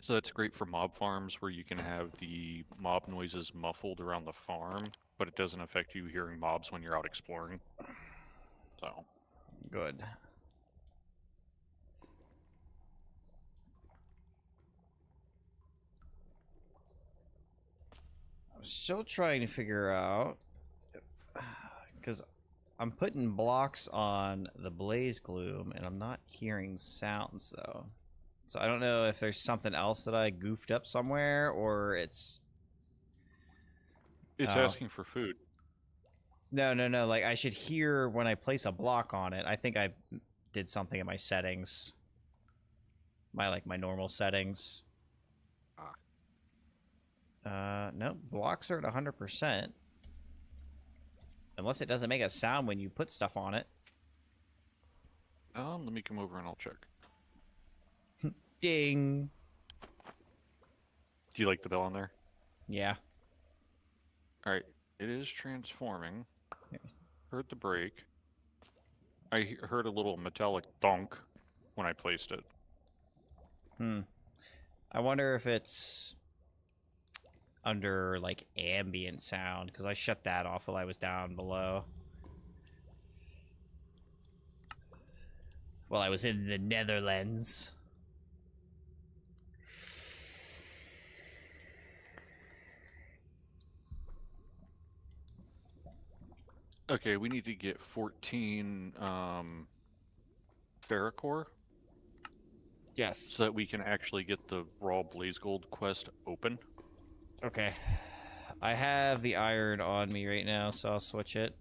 So that's great for mob farms where you can have the mob noises muffled around the farm, but it doesn't affect you hearing mobs when you're out exploring. So. Good. I'm still trying to figure out, because I'm putting blocks on the Blaze Gloom, and I'm not hearing sounds, though. So I don't know if there's something else that I goofed up somewhere, or it's... It's asking for food. No, like, I should hear when I place a block on it. I think I did something in my settings. My normal settings. No, blocks are at 100%. Unless it doesn't make a sound when you put stuff on it. Let me come over and I'll check. Ding! Do you like the bell on there? Yeah. Alright, it is transforming. Yeah. Heard the break. I heard a little metallic thunk when I placed it. I wonder if it's under, like, ambient sound, because I shut that off while I was down below. While I was in the Netherlands. Okay, we need to get 14 ferrocore Yes. so that we can actually get the raw blaze gold quest open. Okay. I have the iron on me right now, so I'll switch it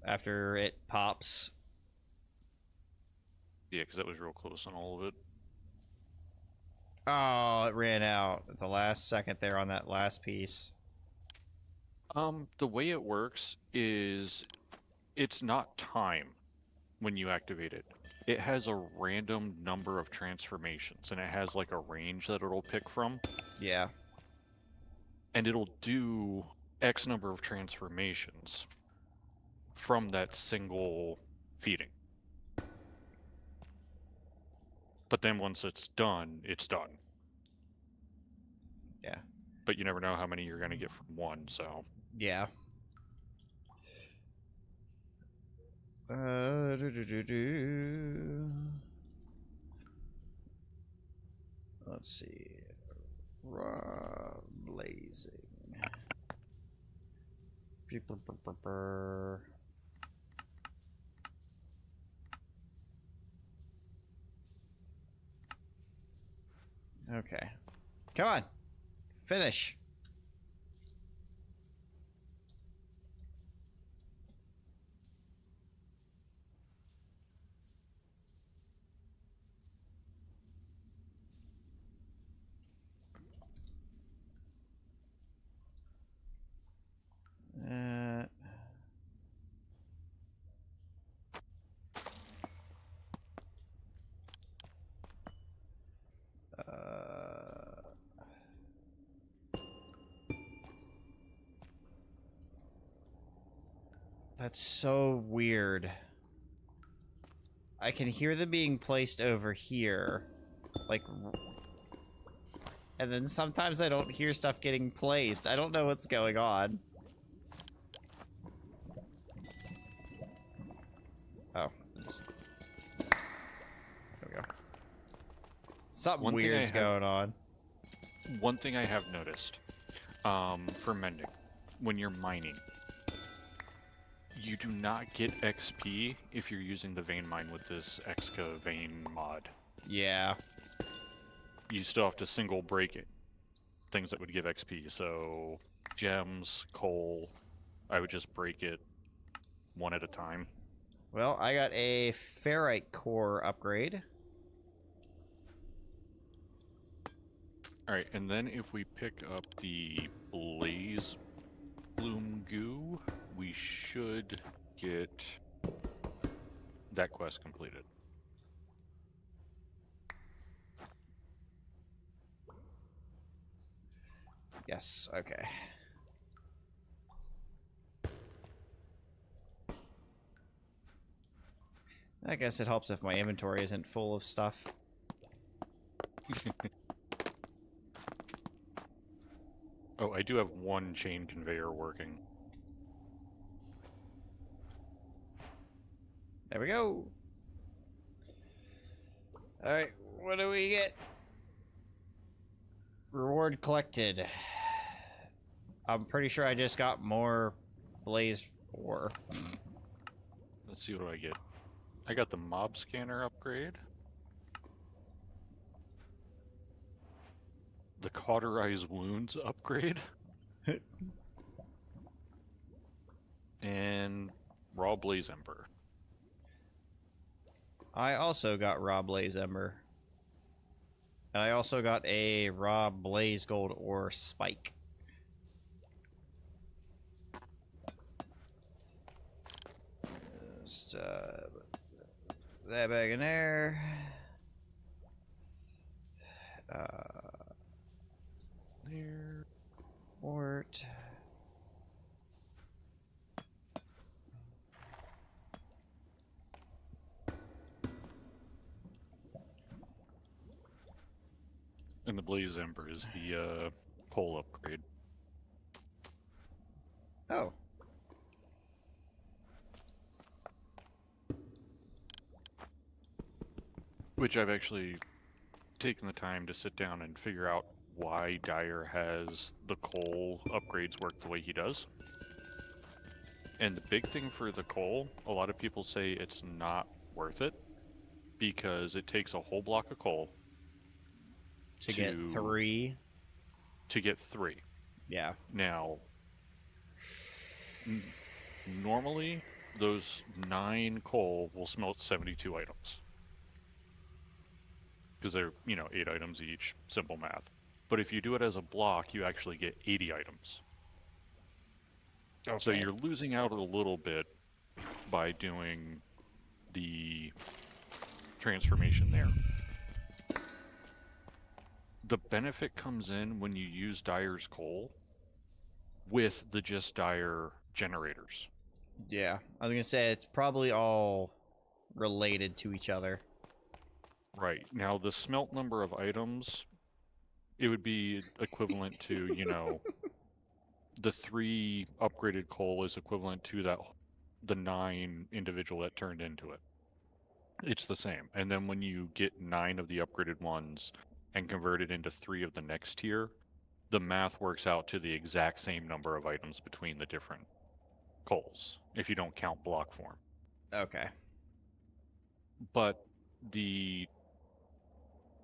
after it pops. Yeah, because that was real close on all of it. Oh, it ran out at the last second there on that last piece. The way it works is it's not time when you activate it. It has a random number of transformations, and it has like a range that it'll pick from. Yeah. And it'll do X number of transformations from that single feeding. But then once it's done, it's done. Yeah. But you never know how many you're going to get from one, so... Yeah. Let's see. Raw blazing. Okay. Come on. Finish. Uh, that's so weird. I can hear them being placed over here. Like... And then sometimes I don't hear stuff getting placed. I don't know what's going on. Oh. There we go. Something weird's going on. One thing I have noticed, for mending, when you're mining, you do not get XP if you're using the vein mine with this Exca vein mod. Yeah. You still have to single break it. Things that would give XP, so gems, coal, I would just break it one at a time. Well, I got a ferrite core upgrade. Alright, and then if we pick up the blaze bloom goo, we should get that quest completed. Yes, okay. I guess it helps if my inventory isn't full of stuff. Oh, I do have one chain conveyor working. There we go. Alright, what do we get? Reward collected. I'm pretty sure I just got more blaze ore. Let's see what I get. I got the mob scanner upgrade. The cauterized wounds upgrade. And raw blaze ember. I also got raw blaze ember. And I also got a raw blaze gold ore spike. Just, that bag in there. There. Port. And the blaze ember is the coal upgrade. Oh. Which I've actually taken the time to sit down and figure out why Dyer has the coal upgrades work the way he does. And the big thing for the coal, a lot of people say it's not worth it because it takes a whole block of coal To get 3. to get 3. Yeah. Now, normally those 9 coal will smelt 72 items because they're 8 items each. Simple math. But if you do it as a block, you actually get 80 items. Okay. So you're losing out a little bit by doing the transformation there. The benefit comes in when you use Dyer's coal with the Just Dyer generators. Yeah. I was going to say, it's probably all related to each other. Right. Now, the smelt number of items, it would be equivalent to, the 3 upgraded coal is equivalent to the 9 individual that turned into it. It's the same. And then when you get 9 of the upgraded ones and convert it into 3 of the next tier, the math works out to the exact same number of items between the different coals, if you don't count block form. Okay. But the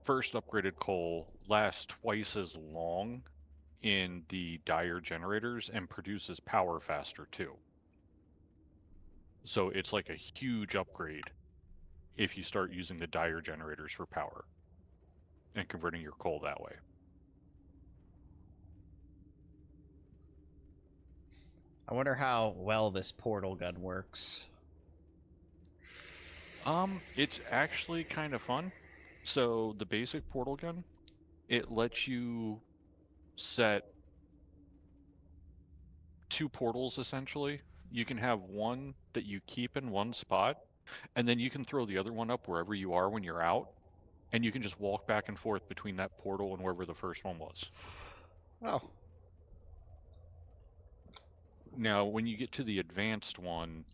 first upgraded coal lasts twice as long in the Dyer generators and produces power faster too. So it's like a huge upgrade if you start using the Dyer generators for power and converting your coal that way. I wonder how well this portal gun works. It's actually kind of fun. So the basic portal gun, it lets you set 2 portals essentially. You can have one that you keep in one spot, and then you can throw the other one up wherever you are when you're out, and you can just walk back and forth between that portal and wherever the first one was. Oh. Now, when you get to the advanced one,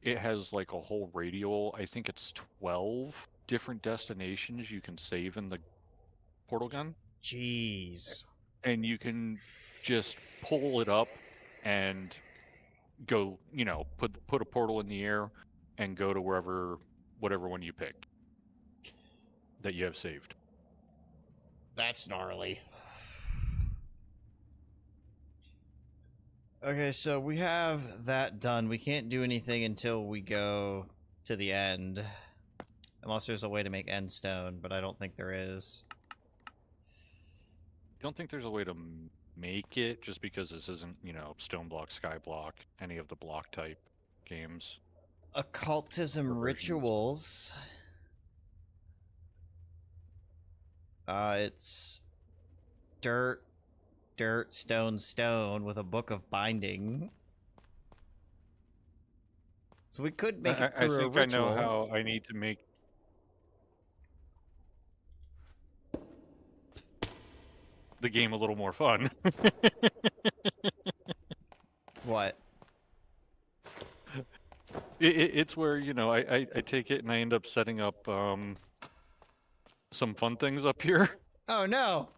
it has like a whole radial, I think it's 12 different destinations you can save in the portal gun. Jeez. And you can just pull it up and go, put a portal in the air and go to whatever one you picked that you have saved. That's gnarly. Okay, so we have that done. We can't do anything until we go to the end. Unless there's a way to make end stone, but I don't think there is. I don't think there's a way to make it just because this isn't, stone block, sky block, any of the block type games. Occultism rituals. It's dirt, stone with a book of binding. So we could make it through a ritual. I think I know how I need to make. The game a little more fun. What? It's where, I take it and I end up setting up some fun things up here. Oh no!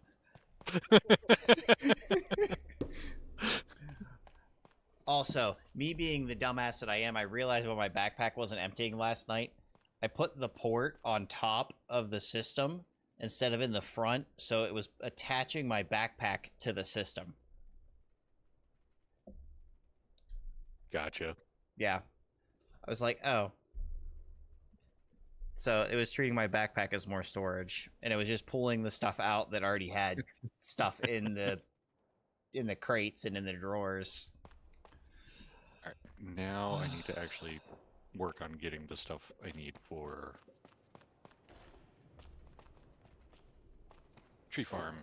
Also, me being the dumbass that I am, I realized when my backpack wasn't emptying last night, I put the port on top of the system instead of in the front, so it was attaching my backpack to the system. Gotcha. Yeah. I was like, oh. So it was treating my backpack as more storage, and it was just pulling the stuff out that already had stuff in the crates and in the drawers. All right, now I need to actually work on getting the stuff I need for tree farm.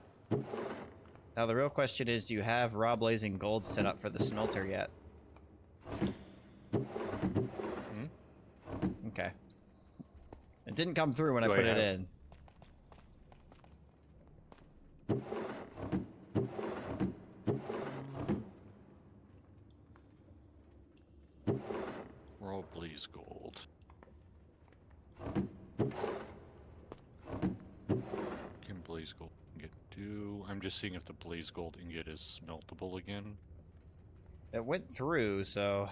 Now the real question is, do you have raw blazing gold set up for the smelter yet? Okay. It didn't come through when I put it in. Raw blaze gold. Can blaze gold ingot do? I'm just seeing if the blaze gold ingot is smeltable again. It went through, so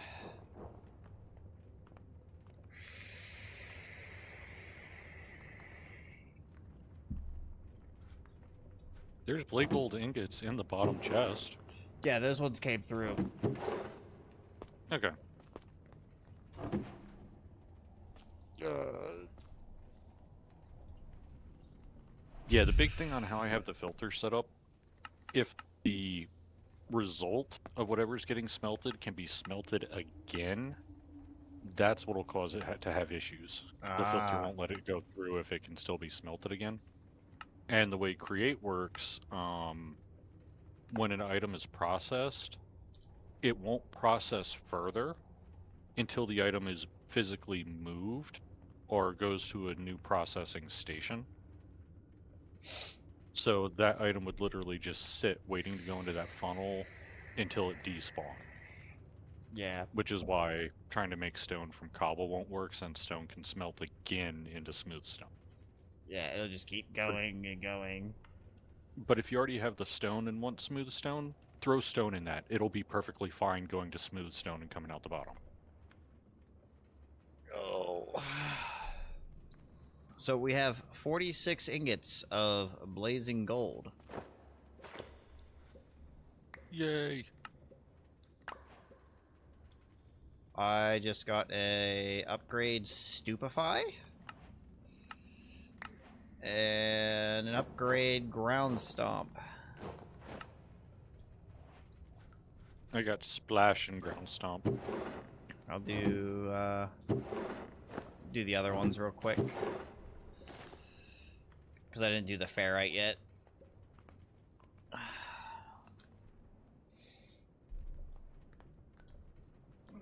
There's blade gold ingots in the bottom chest. Yeah, those ones came through. Okay. Yeah, the big thing on how I have the filter set up, if the result of whatever's getting smelted can be smelted again, that's what'll cause it to have issues. The filter won't let it go through if it can still be smelted again. And the way create works, when an item is processed, it won't process further until the item is physically moved or goes to a new processing station. So that item would literally just sit waiting to go into that funnel until it despawned. Yeah. Which is why trying to make stone from cobble won't work, since stone can smelt again into smooth stone. Yeah, it'll just keep going and going. But if you already have the stone and want smooth stone, throw stone in that. It'll be perfectly fine going to smooth stone and coming out the bottom. Oh. So we have 46 ingots of blazing gold. Yay! I just got a upgrade stupefy. And an upgrade ground stomp. I got splash and ground stomp. I'll do the other ones real quick. Because I didn't do the ferrite yet.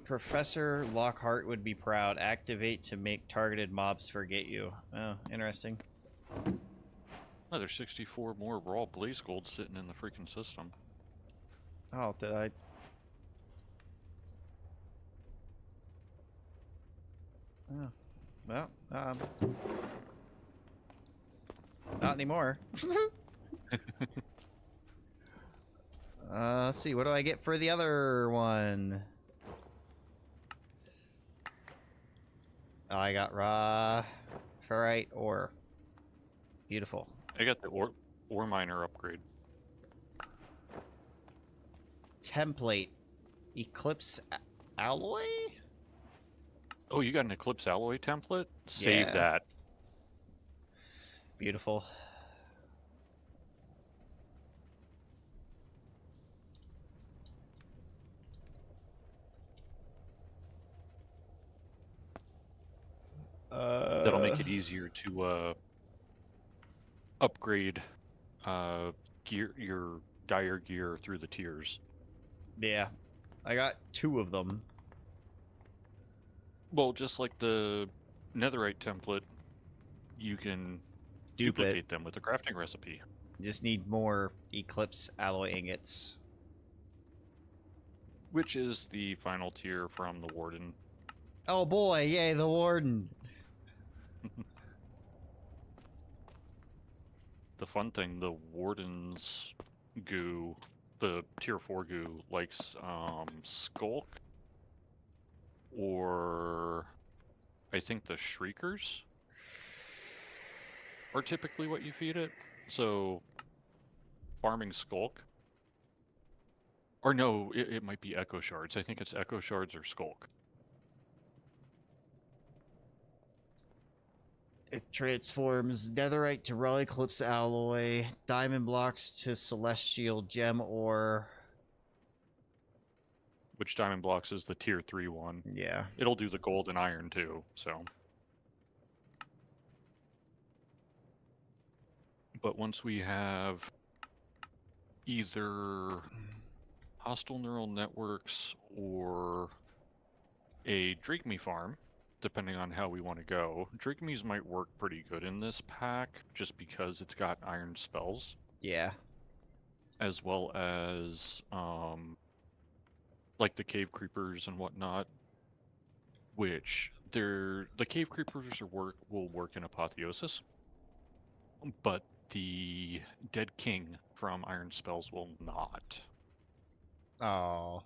Professor Lockhart would be proud. Activate to make targeted mobs forget you. Oh, interesting. Oh, there's 64 more raw blaze gold sitting in the freaking system. Oh, did I? Oh, well, not anymore. Let's see. What do I get for the other one? Oh, I got raw ferrite ore. Beautiful. I got the ore miner upgrade. Template. Eclipse alloy? Oh, you got an Eclipse alloy template? Save Yeah. that. Beautiful. That'll make it easier to upgrade your dire gear through the tiers. Yeah. I got 2 of them. Well, just like the netherite template, you can Dupe duplicate them with a crafting recipe. Just need more Eclipse alloy ingots. Which is the final tier from the Warden. Oh boy, yay, the Warden. The fun thing, the Warden's goo, the tier 4 goo, likes Skulk, or I think the Shriekers are typically what you feed it. So farming Skulk, or no, it might be Echo Shards. I think it's Echo Shards or Skulk. It transforms netherite to raw Eclipse alloy, diamond blocks to celestial gem ore. Which diamond blocks is the tier 3 one. Yeah. It'll do the gold and iron too, so. But once we have either hostile neural networks or a Drigme farm, depending on how we want to go. Drigmes might work pretty good in this pack, just because it's got iron spells. Yeah. As well as, like the cave creepers and whatnot. Which, the cave creepers will work in Apotheosis. But the Dead King from Iron Spells will not. Oh.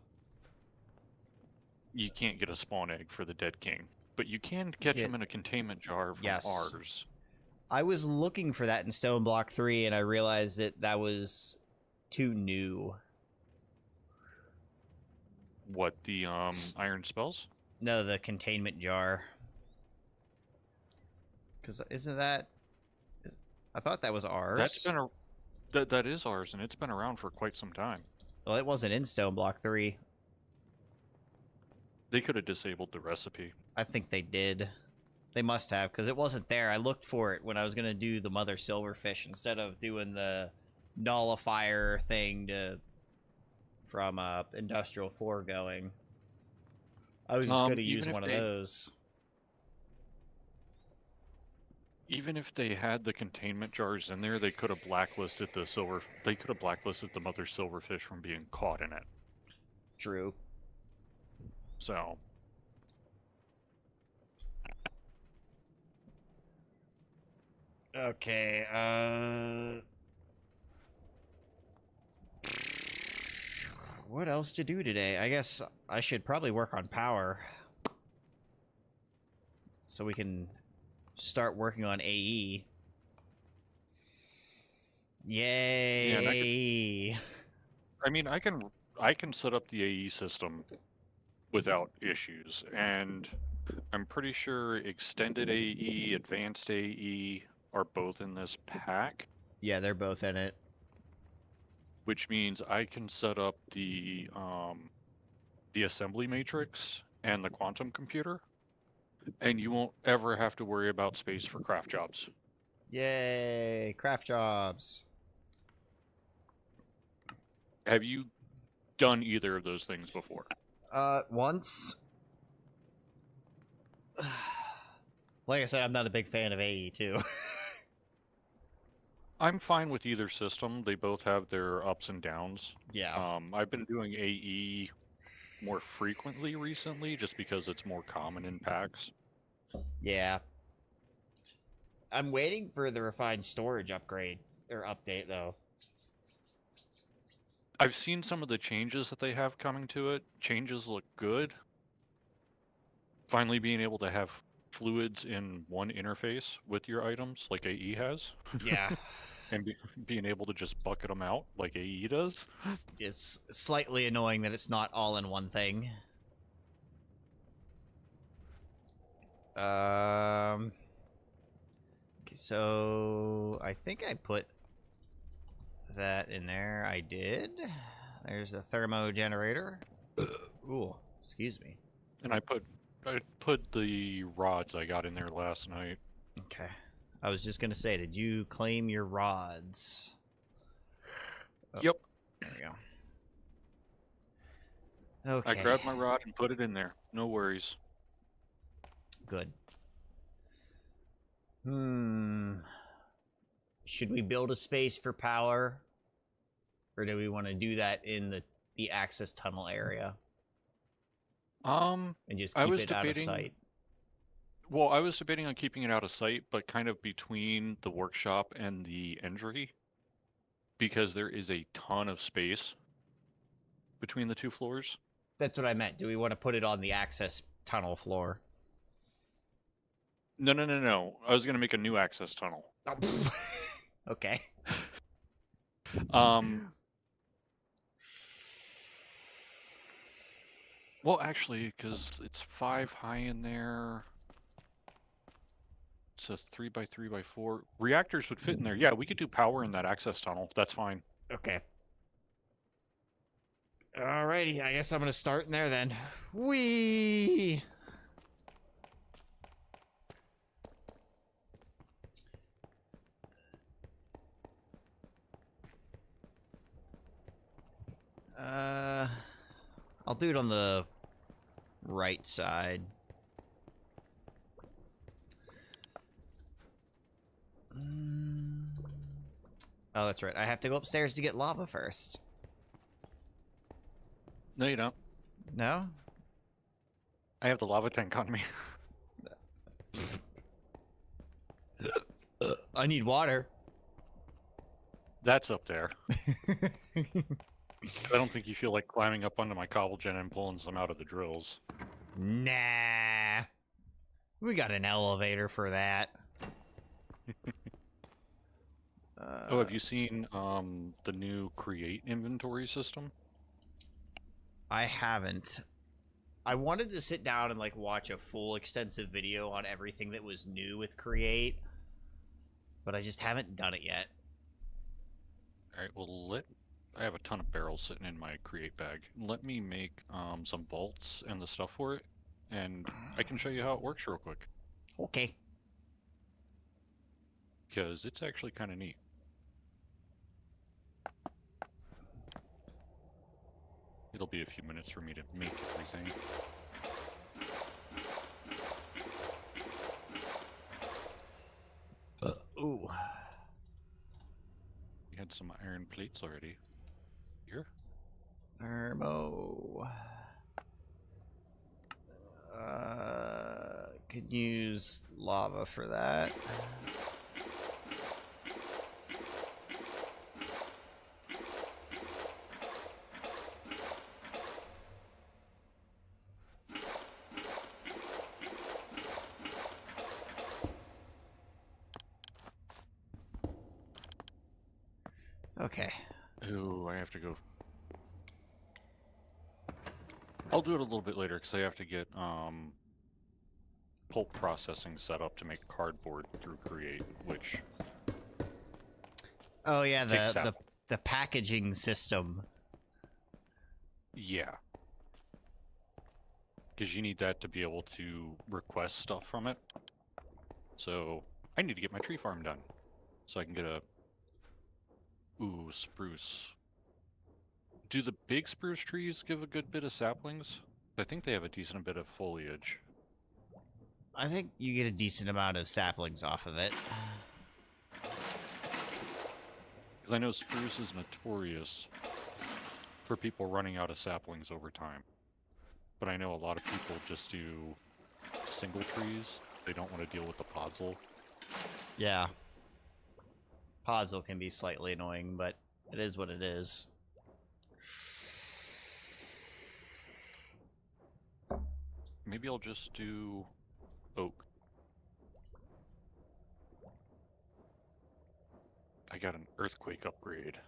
You can't get a spawn egg for the Dead King. But you can catch Yeah. him in a containment jar from Yes. ours. I was looking for that in Stone Block 3, and I realized that that was too new. What, the iron spells? No, the containment jar. Because isn't that... I thought that was ours. That's been a that is ours, and it's been around for quite some time. Well, it wasn't in Stone Block 3. They could have disabled the recipe. I think they did. They must have, because it wasn't there. I looked for it when I was going to do the Mother Silverfish instead of doing the nullifier thing from Industrial Foregoing. I was just going to use one of those. Even if they had the containment jars in there, they could have blacklisted the Mother Silverfish from being caught in it. True. So okay, what else to do today? I guess I should probably work on power. So we can start working on AE. Yay! Yeah, I mean, I can set up the AE system without issues, and I'm pretty sure extended AE, advanced AE are both in this pack, Yeah, they're both in it. which means I can set up the assembly matrix and the quantum computer, and you won't ever have to worry about space for craft jobs. Yay! Craft jobs. Have you done either of those things before? Once. Like I said, I'm not a big fan of AE too. I'm fine with either system. They both have their ups and downs. Yeah. I've been doing AE more frequently recently just because it's more common in packs. Yeah. I'm waiting for the refined storage upgrade or update though. I've seen some of the changes that they have coming to it. Changes look good. Finally being able to have fluids in one interface with your items like AE has. Yeah. And being able to just bucket them out like AE does. It's slightly annoying that it's not all in one thing. Okay, so I think I put that in there. I did. There's the thermo generator. Ooh, excuse me. And I put the rods I got in there last night. Okay. I was just gonna say, did you claim your rods? Oh, Yep. there we go. Okay. I grabbed my rod and put it in there. No worries. Good. Should we build a space for power? Or do we want to do that in the access tunnel area? And just keep it out of sight? Well, I was debating on keeping it out of sight, but kind of between the workshop and the entry, because there is a ton of space between the two floors. That's what I meant. Do we want to put it on the access tunnel floor? No. I was going to make a new access tunnel. Oh, okay. Well, actually, because it's 5 high in there. It says 3x3x4. Reactors would fit in there. Yeah, we could do power in that access tunnel. That's fine. Okay. Alrighty, I guess I'm gonna start in there then. Whee! I'll do it on the right side. Oh, that's right. I have to go upstairs to get lava first. No, you don't. No? I have the lava tank on me. I need water. That's up there. I don't think you feel like climbing up onto my cobble gen and pulling some out of the drills. Nah. We got an elevator for that. Oh, have you seen the new create inventory system? I haven't. I wanted to sit down and like watch a full extensive video on everything that was new with Create, but I just haven't done it yet. All right, well, I have a ton of barrels sitting in my create bag. Let me make some vaults and the stuff for it, and I can show you how it works real quick, Okay. because it's actually kind of neat. It'll be a few minutes for me to make everything. Ooh. We had some iron plates already. Here? Thermo. Could use lava for that. Okay. Ooh, I have to go. I'll do it a little bit later because I have to get pulp processing set up to make cardboard through Create, which Oh yeah, takes the packaging system. yeah, because you need that to be able to request stuff from it. So I need to get my tree farm done so I can get a spruce. Do the big spruce trees give a good bit of saplings? I think they have a decent bit of foliage. I think you get a decent amount of saplings off of it. Because I know spruce is notorious for people running out of saplings over time. But I know a lot of people just do single trees. They don't want to deal with the podzol. Yeah. Podzol can be slightly annoying, but it is what it is. Maybe I'll just do oak. I got an earthquake upgrade.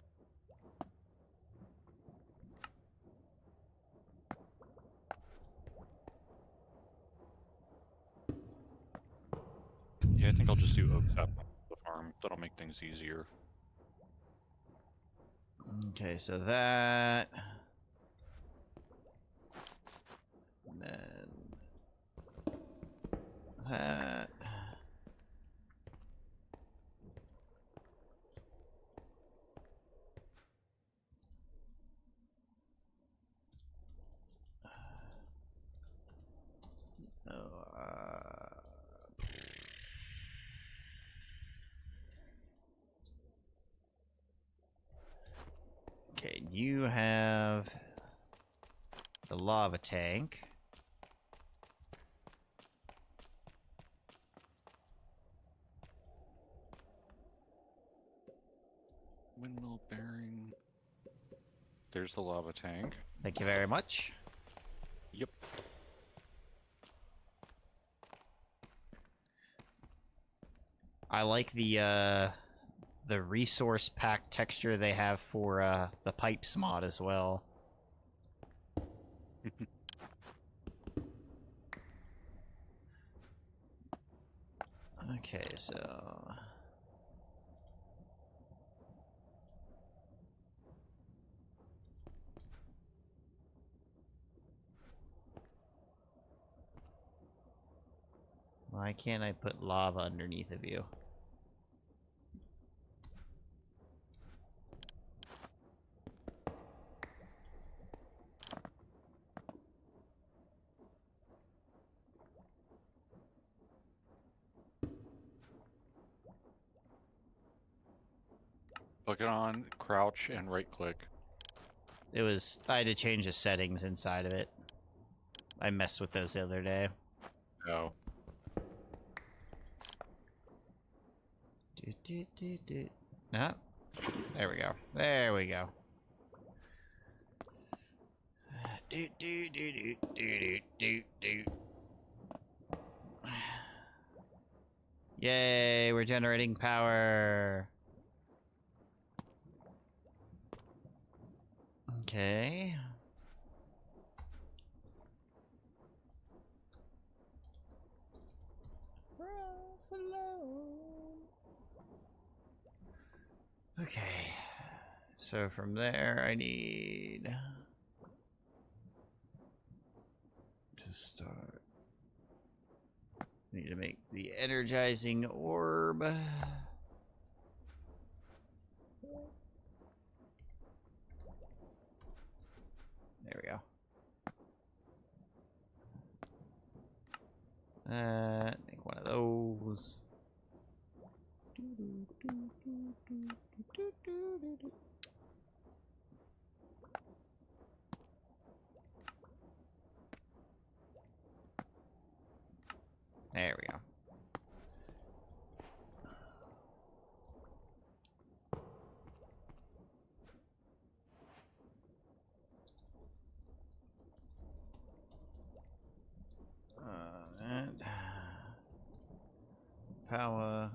Yeah, I think I'll just do oak sap on the farm. That'll make things easier. Okay, so that. And then that. Okay, you have the lava tank. Windmill bearing. There's the lava tank. Thank you very much. Yep. I like the resource pack texture they have for the pipes mod as well. Okay, so why can't I put lava underneath of you? Bucket on, crouch, and right click. It was I had to change the settings inside of it. I messed with those the other day. No. No. There we go. There we go. Yay, we're generating power. Okay. Okay. So from there, I need to start. Need to make the energizing orb. There we go. Make one of those. There we go. And power.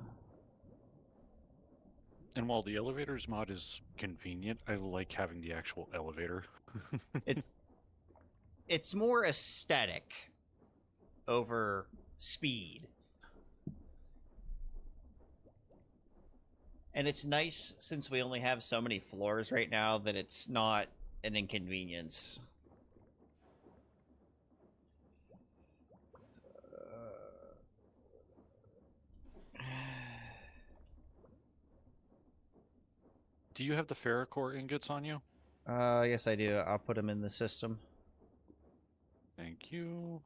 And while the elevators mod is convenient, I like having the actual elevator. It's more aesthetic over speed. And it's nice since we only have so many floors right now that it's not an inconvenience. Do you have the ferrocore ingots on you? Yes I do. I'll put them in the system. Thank you.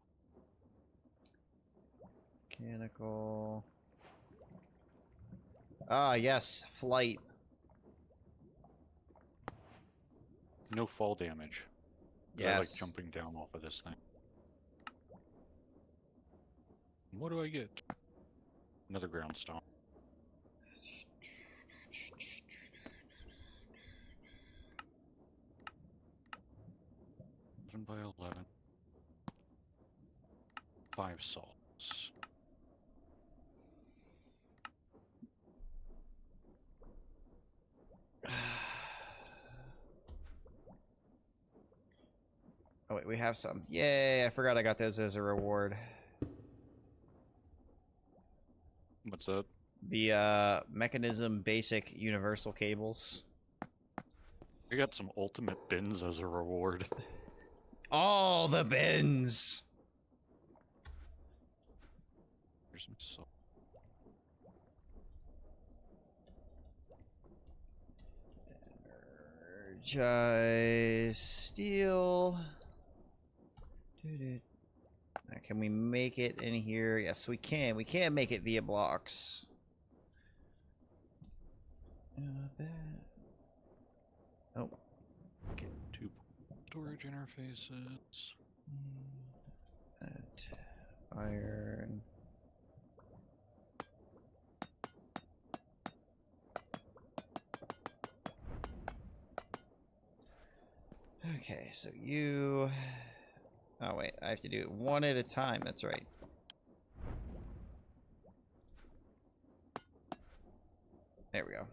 Mechanical. Ah, yes, flight. No fall damage. Yes. I like jumping down off of this thing. What do I get? Another ground stomp. 11 by 11. 5 salts. Oh wait, we have some. Yay, I forgot I got those as a reward. What's that? The mechanism basic universal cables. I got some ultimate bins as a reward. All the bins. Here's some salt. Energize steel. Can we make it in here? Yes, we can. We can make it via blocks. Oh. Okay. 2 storage interfaces. That iron. Okay, so you... Oh, wait, I have to do it one at a time. That's right. There we go.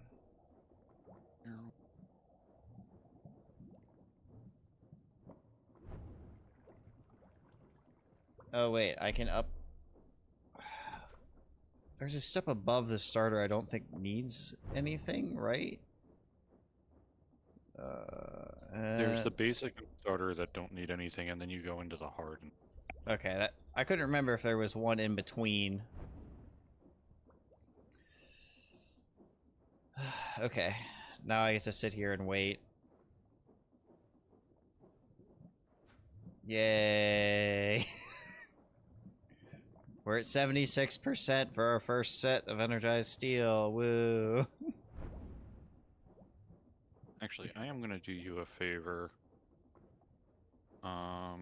Oh, wait, I can up... There's a step above the starter I don't think needs anything, right? There's the basic and starter that don't need anything, and then you go into the hardened. Okay, that I couldn't remember if there was one in between. Okay, now I get to sit here and wait. Yay! We're at 76% for our first set of energized steel. Woo! Actually, I am gonna do you a favor. I'll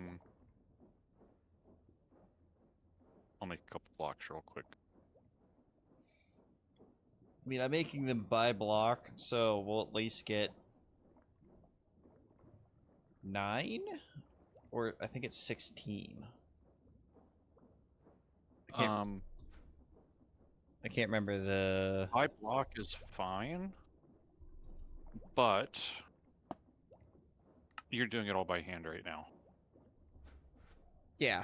make a couple blocks real quick. I mean, I'm making them by block, so we'll at least get 9? Or I think it's 16. I can't remember the... My block is fine, but You're doing it all by hand right now. Yeah.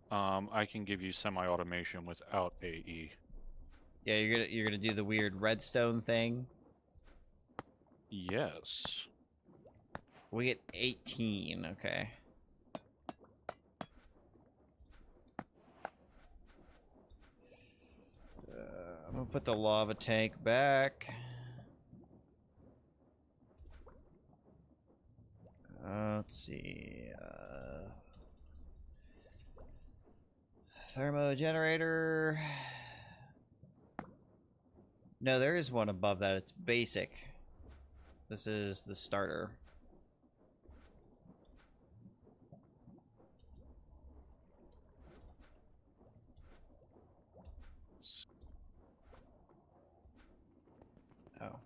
I can give you semi-automation without AE. Yeah, you're gonna do the weird redstone thing. Yes. We get 18, okay. I'm gonna put the lava tank back. Let's see. Thermo generator. No, there is one above that. It's basic. This is the starter. Oh.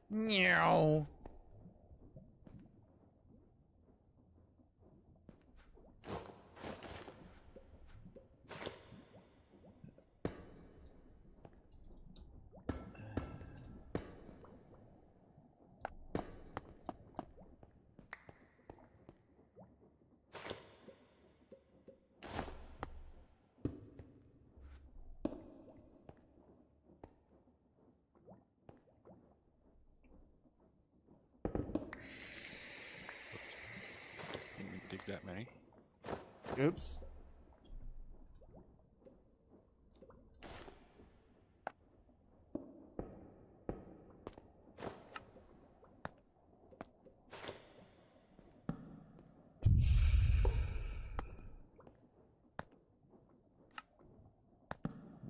Meow. Didn't dig that many. Oops.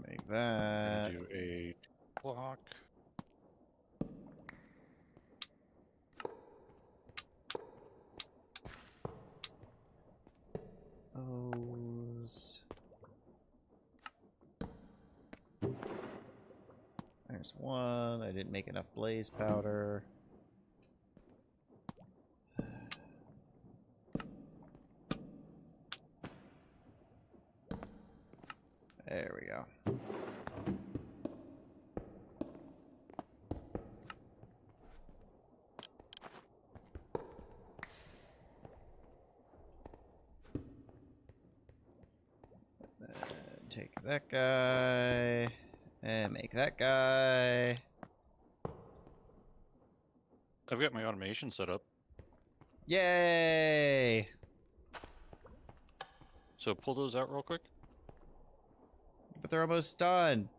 Make that. Do a block. Those. There's one. I didn't make enough blaze powder. There we go. Then take that guy and make that guy. I've got my automation set up. Yay! So pull those out real quick. But they're almost done.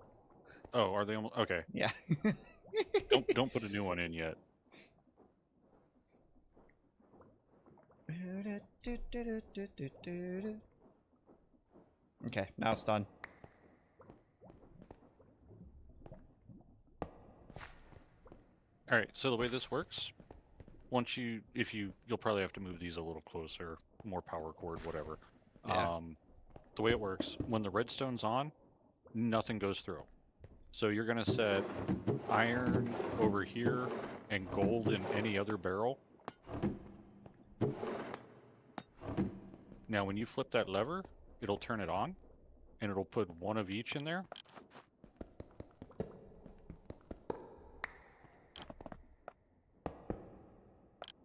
Oh, are they almost? Okay. Yeah. Don't put a new one in yet. Okay, now it's done. All right. So the way this works, you'll probably have to move these a little closer, more power cord, whatever. Yeah. The way it works, when the redstone's on, nothing goes through. So you're gonna set iron over here and gold in any other barrel. Now when you flip that lever, it'll turn it on, and it'll put one of each in there.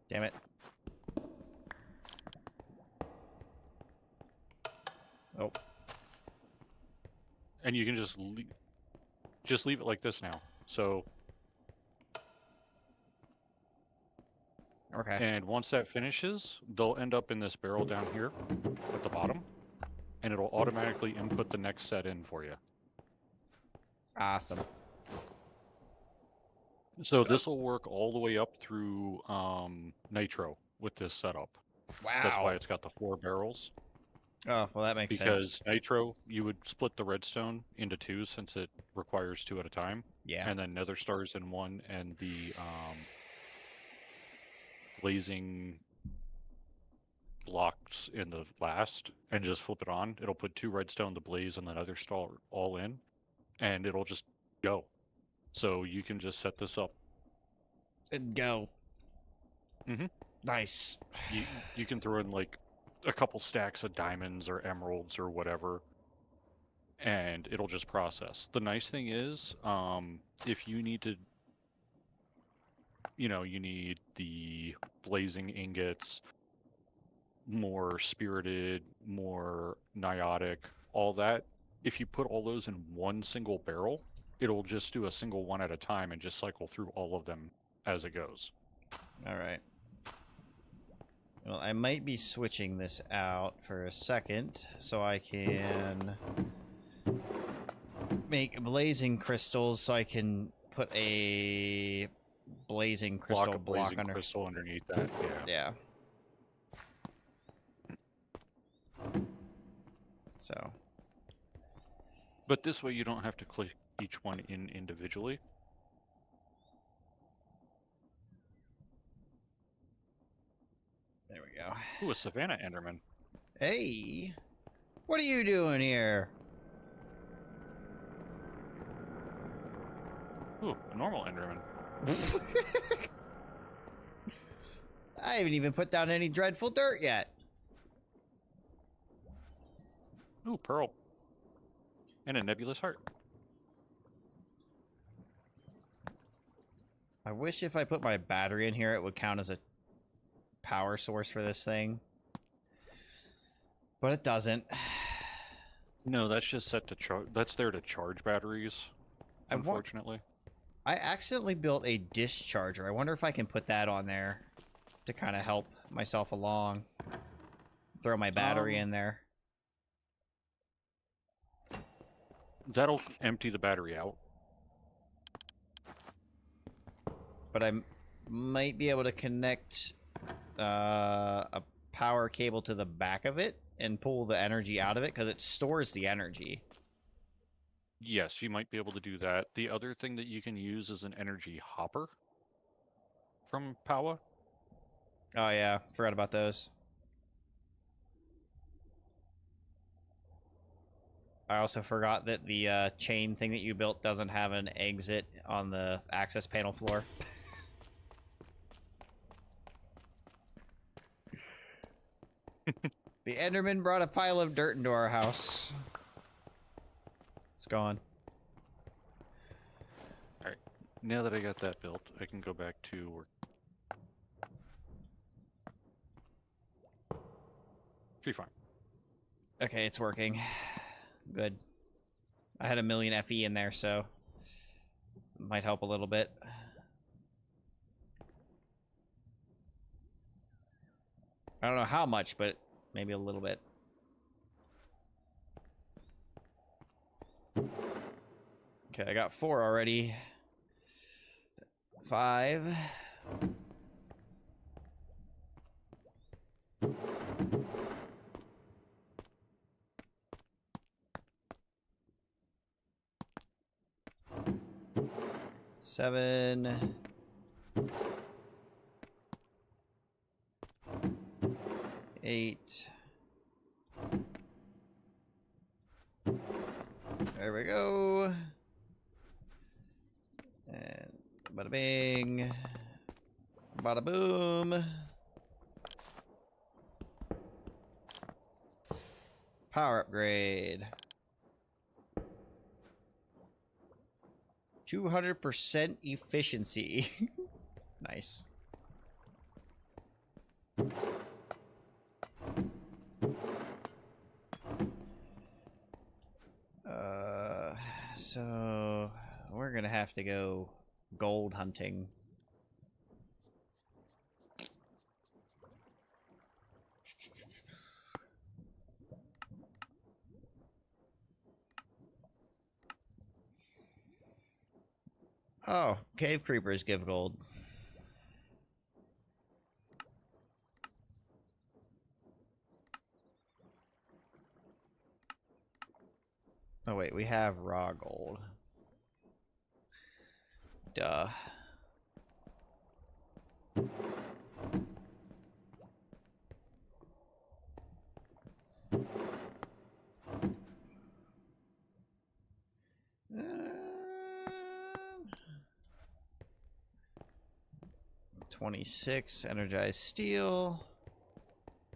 Damn it. Oh. And you can just leave it like this now. So, Okay. and once that finishes, they'll end up in this barrel down here at the bottom, and it'll automatically input the next set in for you. Awesome. So this will work all the way up through Nitro with this setup. Wow. That's why it's got the 4 barrels. Oh, well, that makes Because sense. Nitro, you would split the redstone into 2 since it requires 2 at a time. Yeah. And then Nether Stars in 1 and the blazing blocks in the last, and just flip it on. It'll put 2 redstone, the blaze, and the Nether Star all in, and it'll just go. So you can just set this up. And go. Mhm. Nice. You can throw in like a couple stacks of diamonds or emeralds or whatever, and it'll just process. The nice thing is, if you need to you know, you need the blazing ingots, more spirited, more niotic, all that. If you put all those in one single barrel, it'll just do a single one at a time and just cycle through all of them as it goes. Alright. Well, I might be switching this out for a second so I can make blazing crystals so I can put a blazing crystal block blazing under. crystal underneath that. Yeah. Yeah. So. But this way you don't have to click each one in individually. There we go. Ooh, a Savannah Enderman. Hey! What are you doing here? Ooh, a normal Enderman. I haven't even put down any dreadful dirt yet. Ooh, Pearl. And a Nebulous Heart. I wish if I put my battery in here, it would count as a power source for this thing. But it doesn't. No, that's just set to charge. That's there to charge batteries, unfortunately. I accidentally built a discharger. I wonder if I can put that on there to kind of help myself along. Throw my battery in there. That'll empty the battery out. But I might be able to connect a power cable to the back of it and pull the energy out of it because it stores the energy. Yes, you might be able to do that. The other thing that you can use is an energy hopper from Powa. Oh yeah, forgot about those. I also forgot that the chain thing that you built doesn't have an exit on the access panel floor. The Enderman brought a pile of dirt into our house. It's gone. Alright, now that I got that built, I can go back to work. Be fine. Okay, it's working. Good. I had 1,000,000 FE in there, so might help a little bit. I don't know how much, but maybe a little bit. Okay, I got 4 already. 5. Seven. 8. There we go. And bada bing. Bada boom. Power upgrade. 200% efficiency. Nice. So we're gonna have to go gold hunting. Oh, cave creepers give gold. Oh wait, we have raw gold. Duh. Uh, 26 energized steel.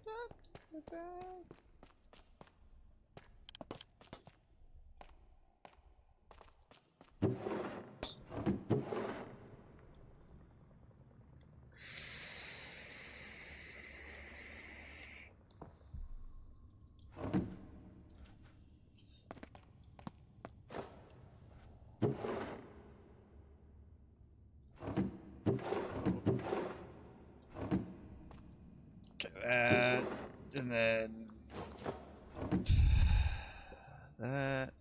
Not bad. That, and then that.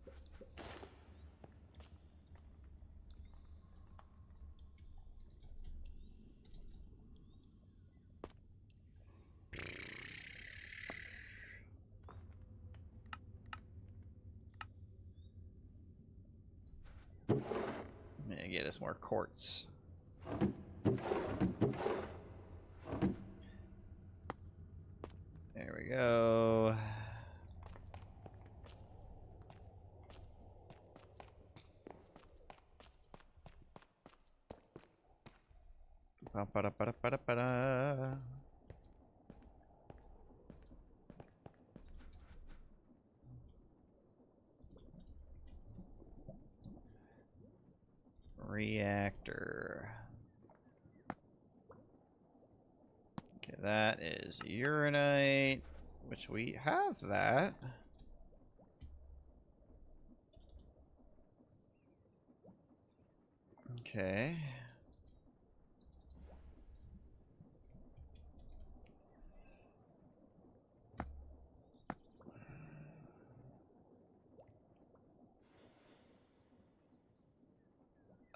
And get us more quartz. There we go. Ba-ba-da-ba-da-ba-da-ba-da. Reactor. Okay, that is uranite, which we have that. Okay.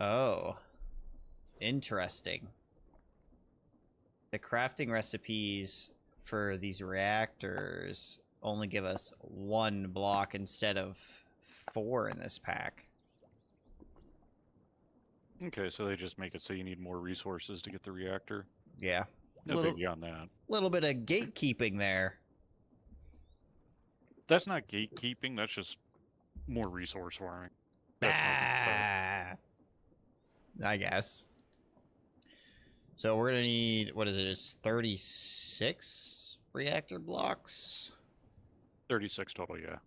Oh. Interesting. The crafting recipes for these reactors only give us 1 block instead of 4 in this pack. Okay, so they just make it so you need more resources to get the reactor. Yeah. No little, biggie on that. Little bit of gatekeeping there. That's not gatekeeping, that's just more resource farming. That's I guess. So we're gonna need, what is it? It's 36 reactor blocks? 36 total, yeah.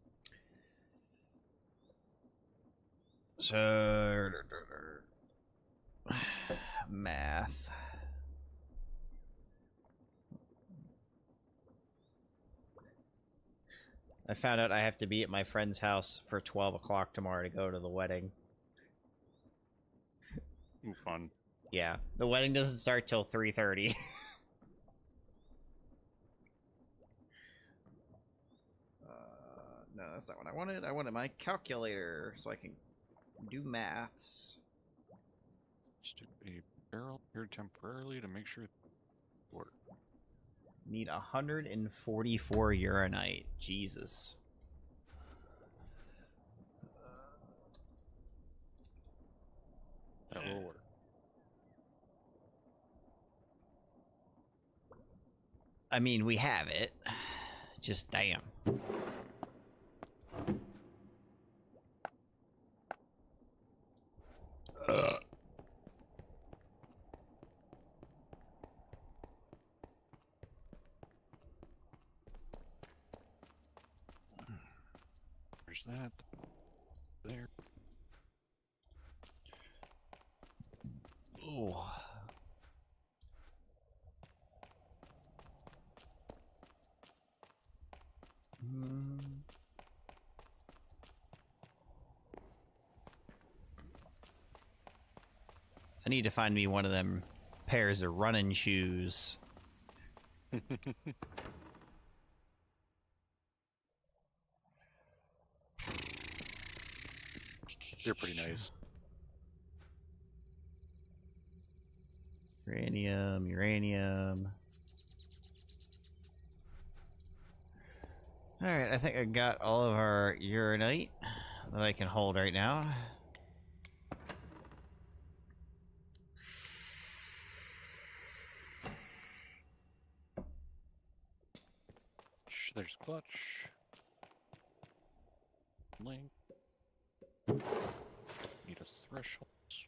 So math. I found out I have to be at my friend's house for 12 o'clock tomorrow to go to the wedding. Ooh, fun. Yeah, the wedding doesn't start till 3:30. No, that's not what I wanted. I wanted my calculator so I can do maths. Just do a barrel here temporarily to make sure it works. Need 144 uranite. Jesus. That will work. I mean, we have it. Just damn. There's that. There. Ooh. I need to find me one of them pairs of running shoes. They're pretty nice. Uranium, uranium. Alright, I think I got all of our uranite that I can hold right now. There's clutch. Link. Need a threshold switch.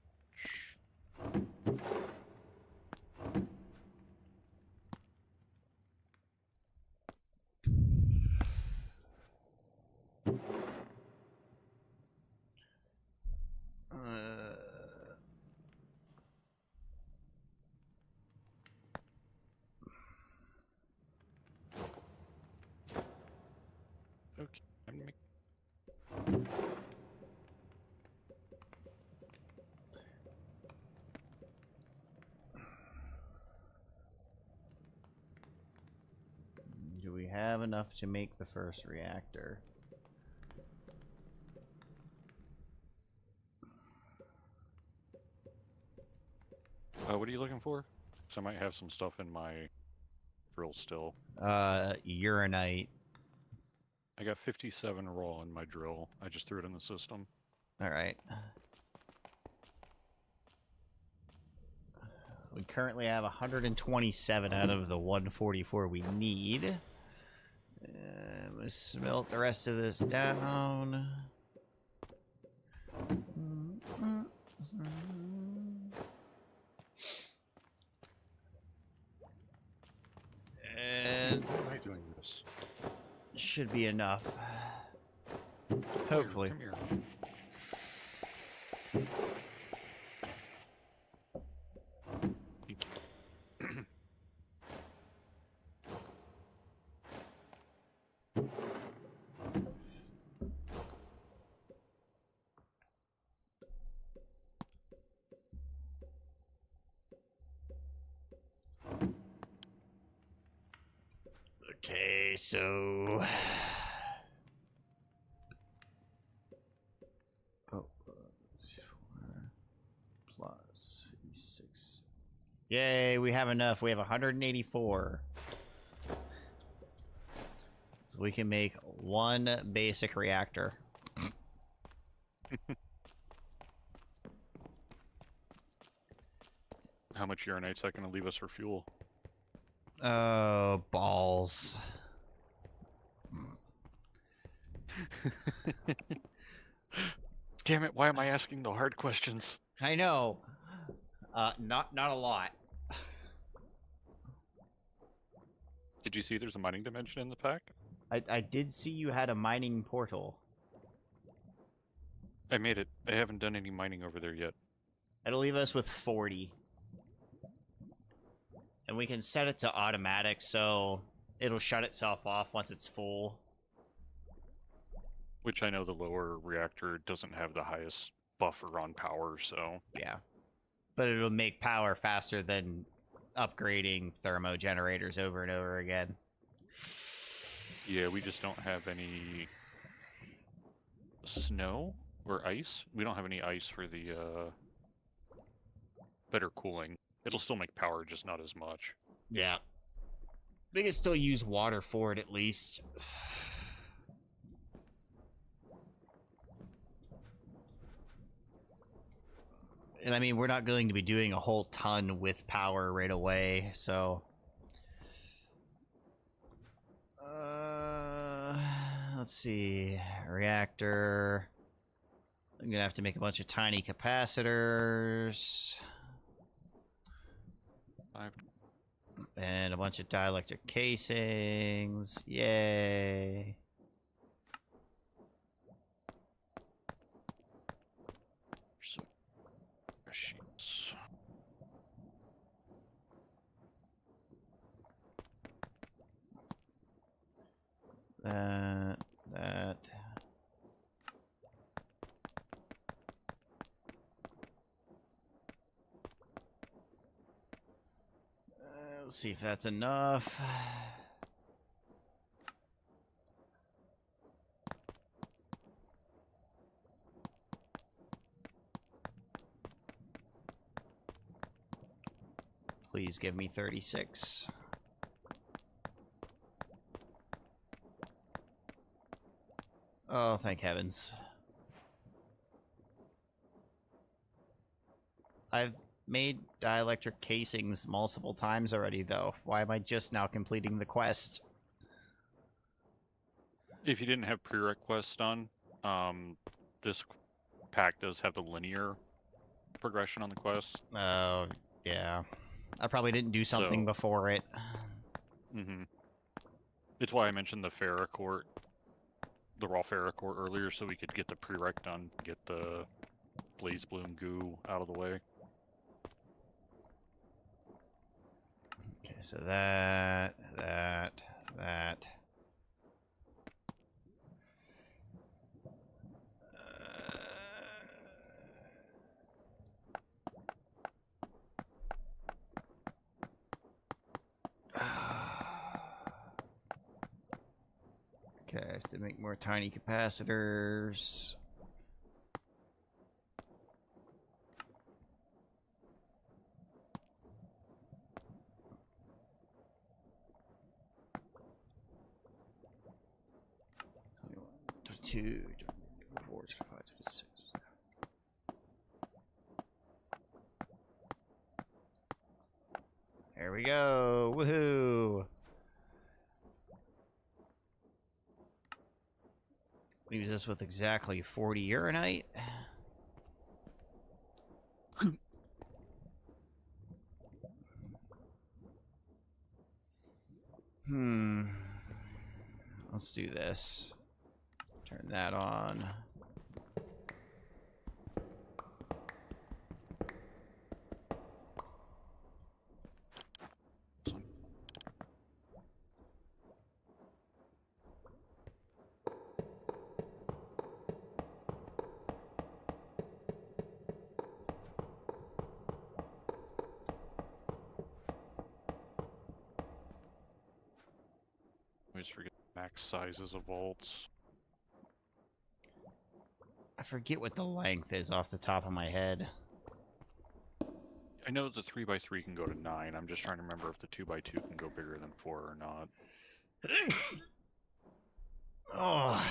Okay, I'm gonna make... have enough to make the first reactor. What are you looking for? So I might have some stuff in my drill still. Uranite. I got 57 raw in my drill. I just threw it in the system. Alright. We currently have 127 out of the 144 we need. Let's smelt the rest of this down. And Why am I doing this? should be enough. Come Hopefully. here. Thank you. Okay, so... Oh, plus 56. Yay, we have enough. We have 184. So we can make one basic reactor. How much uranite's that going to leave us for fuel? Oh, balls. Damn it, why am I asking the hard questions? I know. Not a lot. Did you see there's a mining dimension in the pack? I did see you had a mining portal. I made it. I haven't done any mining over there yet. It'll leave us with 40. And we can set it to automatic, so it'll shut itself off once it's full. Which I know the lower reactor doesn't have the highest buffer on power, so... Yeah. But it'll make power faster than upgrading thermo generators over and over again. Yeah, we just don't have any... snow? Or ice? We don't have any ice for the, better cooling. It'll still make power, just not as much. Yeah. We can still use water for it, at least. And I mean, we're not going to be doing a whole ton with power right away, so... let's see. Reactor. I'm gonna have to make a bunch of tiny capacitors. 5. And a bunch of dielectric casings. Yay. So, sheets. That. Let's see if that's enough. Please give me 36. Oh, thank heavens. I've made dielectric casings multiple times already, though. Why am I just now completing the quest? If you didn't have prereq quests done, this pack does have the linear progression on the quest. Oh, yeah. I probably didn't do something before it. Mm-hmm. It's why I mentioned the ferrocort, the raw ferrocort earlier, so we could get the prereq done, get the blaze bloom goo out of the way. Okay, so that. have to make more tiny capacitors. Two, 4, 5, 6. There we go. Woohoo! Leaves us with exactly 40 uranite. Let's do this. Turn that on. I just forget max sizes of vaults. I forget what the length is off the top of my head. I know the 3x3 can go to 9. I'm just trying to remember if the 2x2 can go bigger than 4 or not. Oh.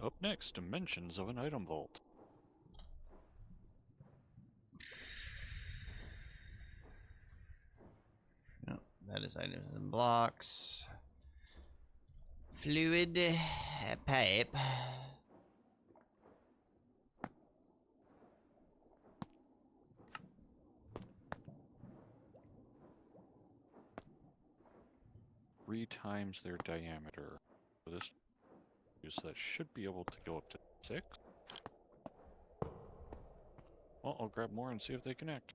Up next, dimensions of an item vault. No, that is items and blocks. Fluid pipe. Three times their diameter. So this that should be able to go up to 6. Well, I'll grab more and see if they connect.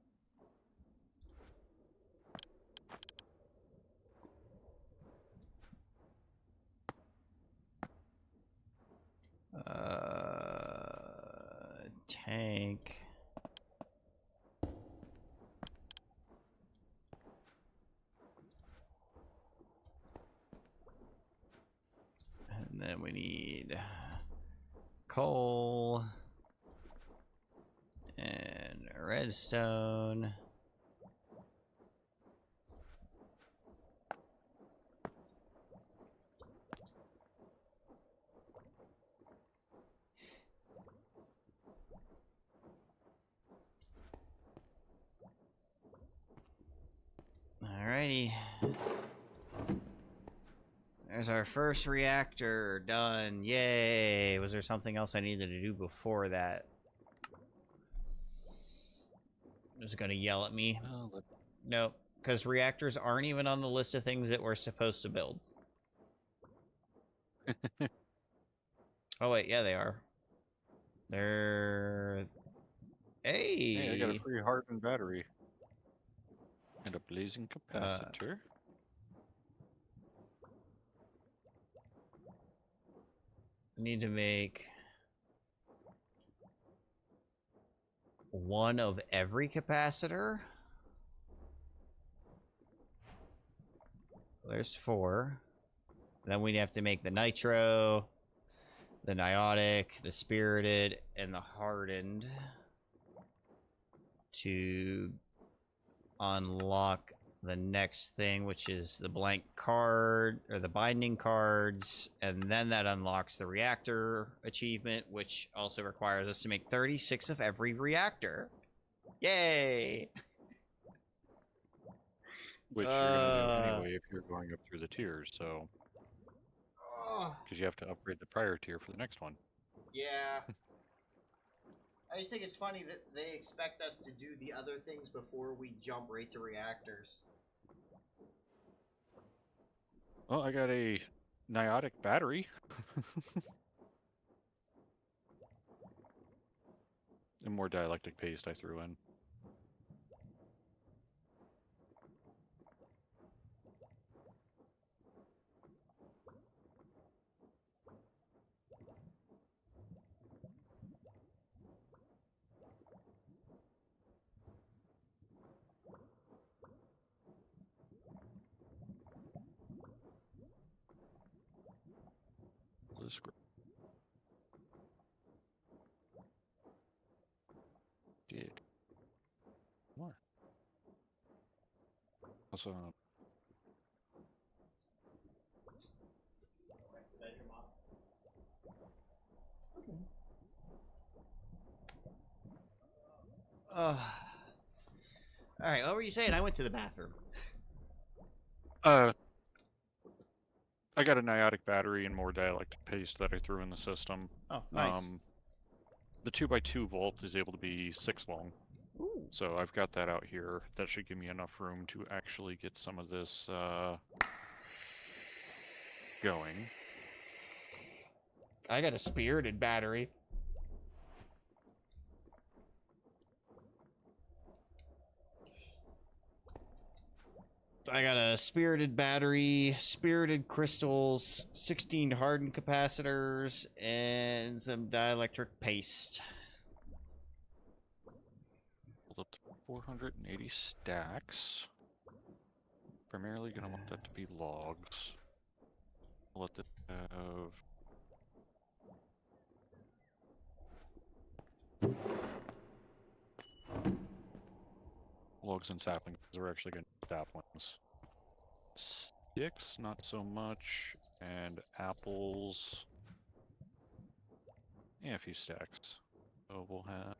Tank. And then we need coal and redstone. Alrighty. There's our first reactor done. Yay! Was there something else I needed to do before that? Just gonna yell at me. Nope. Because reactors aren't even on the list of things that we're supposed to build. Oh wait, yeah, they are. They're... Hey, I got a Hey! free hardened battery. And a blazing capacitor. Need to make one of every capacitor. There's 4. Then we'd have to make the nitro, the niotic, the spirited, and the hardened to unlock the next thing, which is the blank card, or the binding cards, and then that unlocks the reactor achievement, which also requires us to make 36 of every reactor. Yay! Which you're gonna do anyway if you're going up through the tiers, so... Because you have to upgrade the prior tier for the next one. Yeah. I just think it's funny that they expect us to do the other things before we jump right to reactors. Well, I got a niotic battery. And more dielectric paste I threw in. this group. Did. What? Also, All right, what were you saying? I went to the bathroom. I got a Niotic battery and more dielectric paste that I threw in the system. Oh, nice. The 2x2 volt is able to be 6 long. Ooh. So I've got that out here. That should give me enough room to actually get some of this going. I got a spirited battery. I got a spirited battery, spirited crystals, 16 hardened capacitors, and some dielectric paste. Hold up to 480 stacks. Primarily gonna want that to be logs. I'll let that have. Logs and saplings are actually going to be saplings. Sticks, not so much. And apples. Yeah, a few stacks. So we'll have.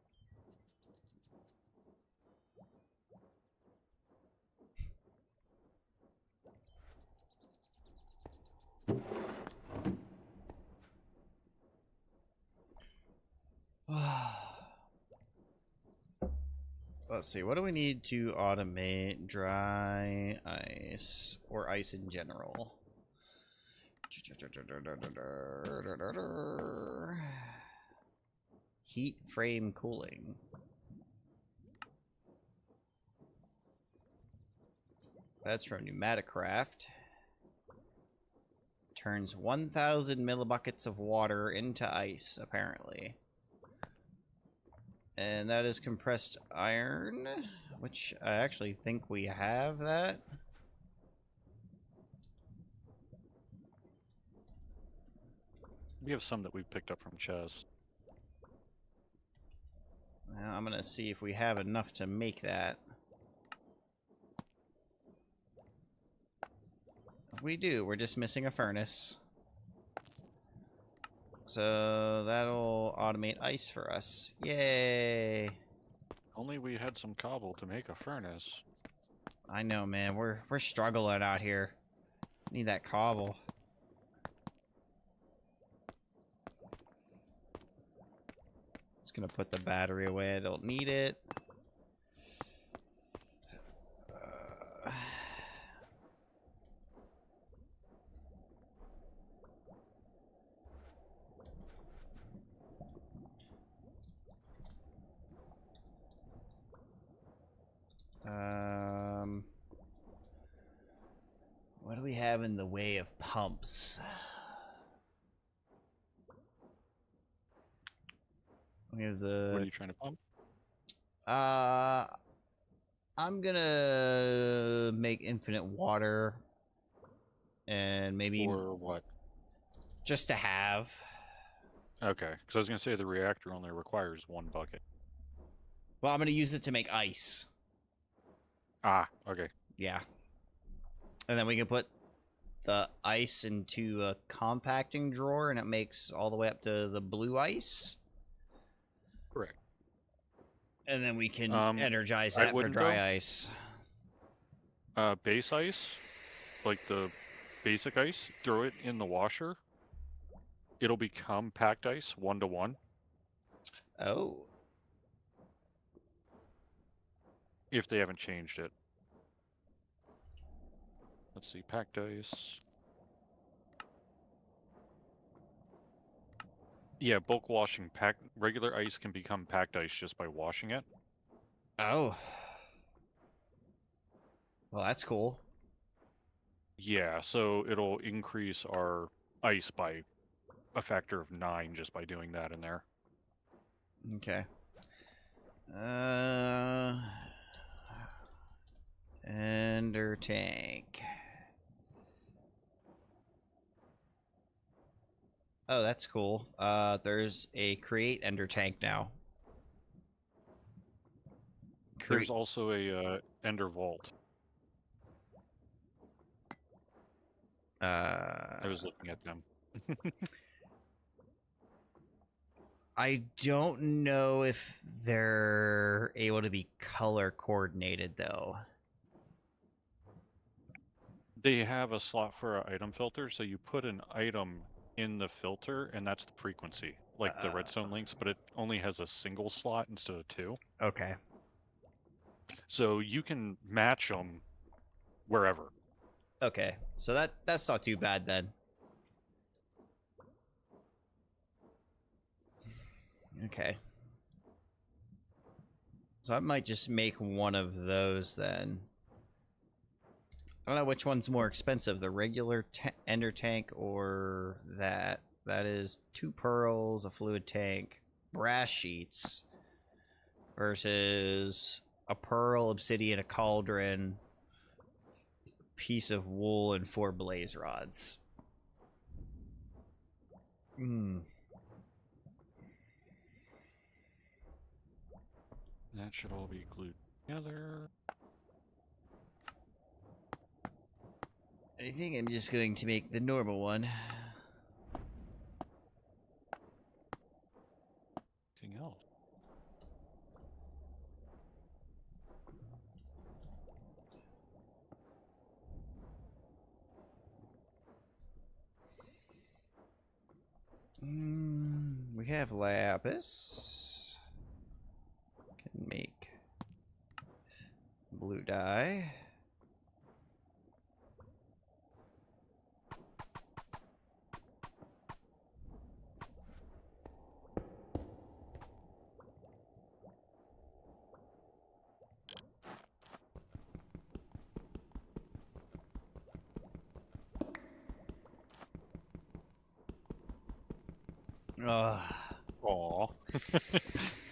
Let's see, what do we need to automate dry ice or ice in general? Heat frame cooling. That's from Pneumaticraft. Turns 1,000 millibuckets of water into ice, apparently. And that is compressed iron, which I actually think we have that. We have some that we've picked up from chests. Now I'm gonna see if we have enough to make that. We do, we're just missing a furnace. So that'll automate ice for us. Yay! Only we had some cobble to make a furnace. I know, man. We're struggling out here. Need that cobble. Just gonna put the battery away. I don't need it. What do we have in the way of pumps? We have the. What are you trying to pump? I'm gonna make infinite water, and maybe Or what? just to have. Okay, because I was gonna say the reactor only requires 1 bucket. Well, I'm gonna use it to make ice. Ah, okay. Yeah. And then we can put the ice into a compacting drawer, and it makes all the way up to the blue ice. Correct. And then we can energize I that for wouldn't, dry though. ice. Base ice, like the basic ice, throw it in the washer. It'll become packed ice 1-to-1. Oh. If they haven't changed it. Let's see, packed ice. Yeah, bulk washing. Regular ice can become packed ice just by washing it. Oh. Well, that's cool. Yeah, so it'll increase our ice by a factor of 9 just by doing that in there. Okay. Ender tank. Oh, that's cool. There's a create ender tank now. There's also a Ender Vault. I was looking at them. I don't know if they're able to be color coordinated though. They have a slot for an item filter, so you put an item in the filter, and that's the frequency, like the redstone links, but it only has a single slot instead of two. Okay. So you can match them wherever. Okay. So that's not too bad then. Okay. So I might just make one of those then. I don't know which one's more expensive, the regular ender tank or that. That is 2 pearls, a fluid tank, brass sheets versus a pearl, obsidian, a cauldron, piece of wool, and 4 blaze rods. That should all be glued together. I think I'm just going to make the normal one. Anything else? We have lapis. Can make blue dye. Aw.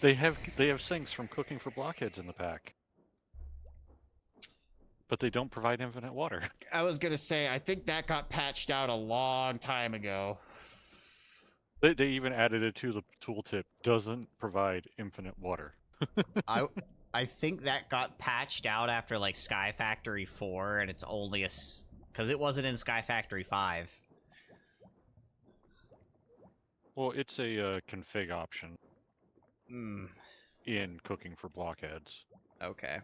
they have sinks from cooking for blockheads in the pack. But they don't provide infinite water. I was gonna say, I think that got patched out a long time ago. They even added it to the tooltip. Doesn't provide infinite water. I think that got patched out after like Sky Factory 4, and it's only because it wasn't in Sky Factory 5. Well, it's a config option Hmm. in cooking for blockheads. Okay.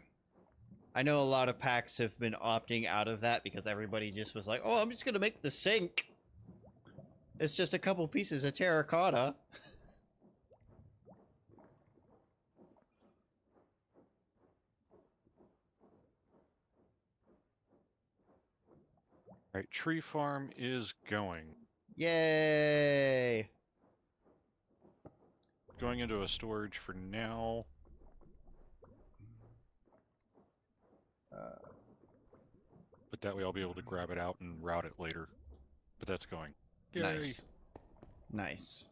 I know a lot of packs have been opting out of that because everybody just was like, oh, I'm just gonna make the sink. It's just a couple pieces of terracotta. Right, tree farm is going. Yay! Going into a storage for now. But that way I'll be able to grab it out and route it later. But that's going. Yay. Nice. Nice.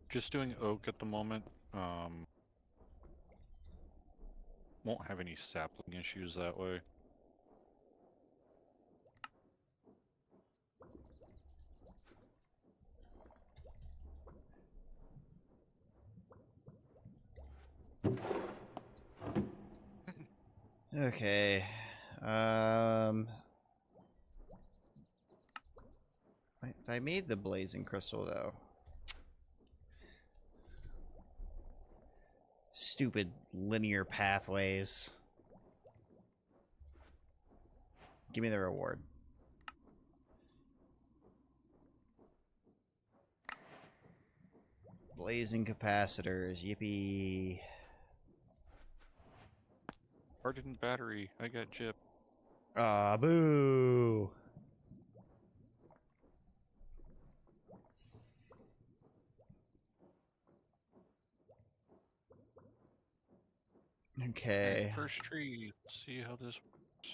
Just doing oak at the moment. Won't have any sapling issues that way. Okay. I made the blazing crystal though. Stupid linear pathways. Give me the reward. Blazing capacitors, yippee. Hardened battery, I got gypped. Ah, boo. Okay. Right, first tree, let's see how this works.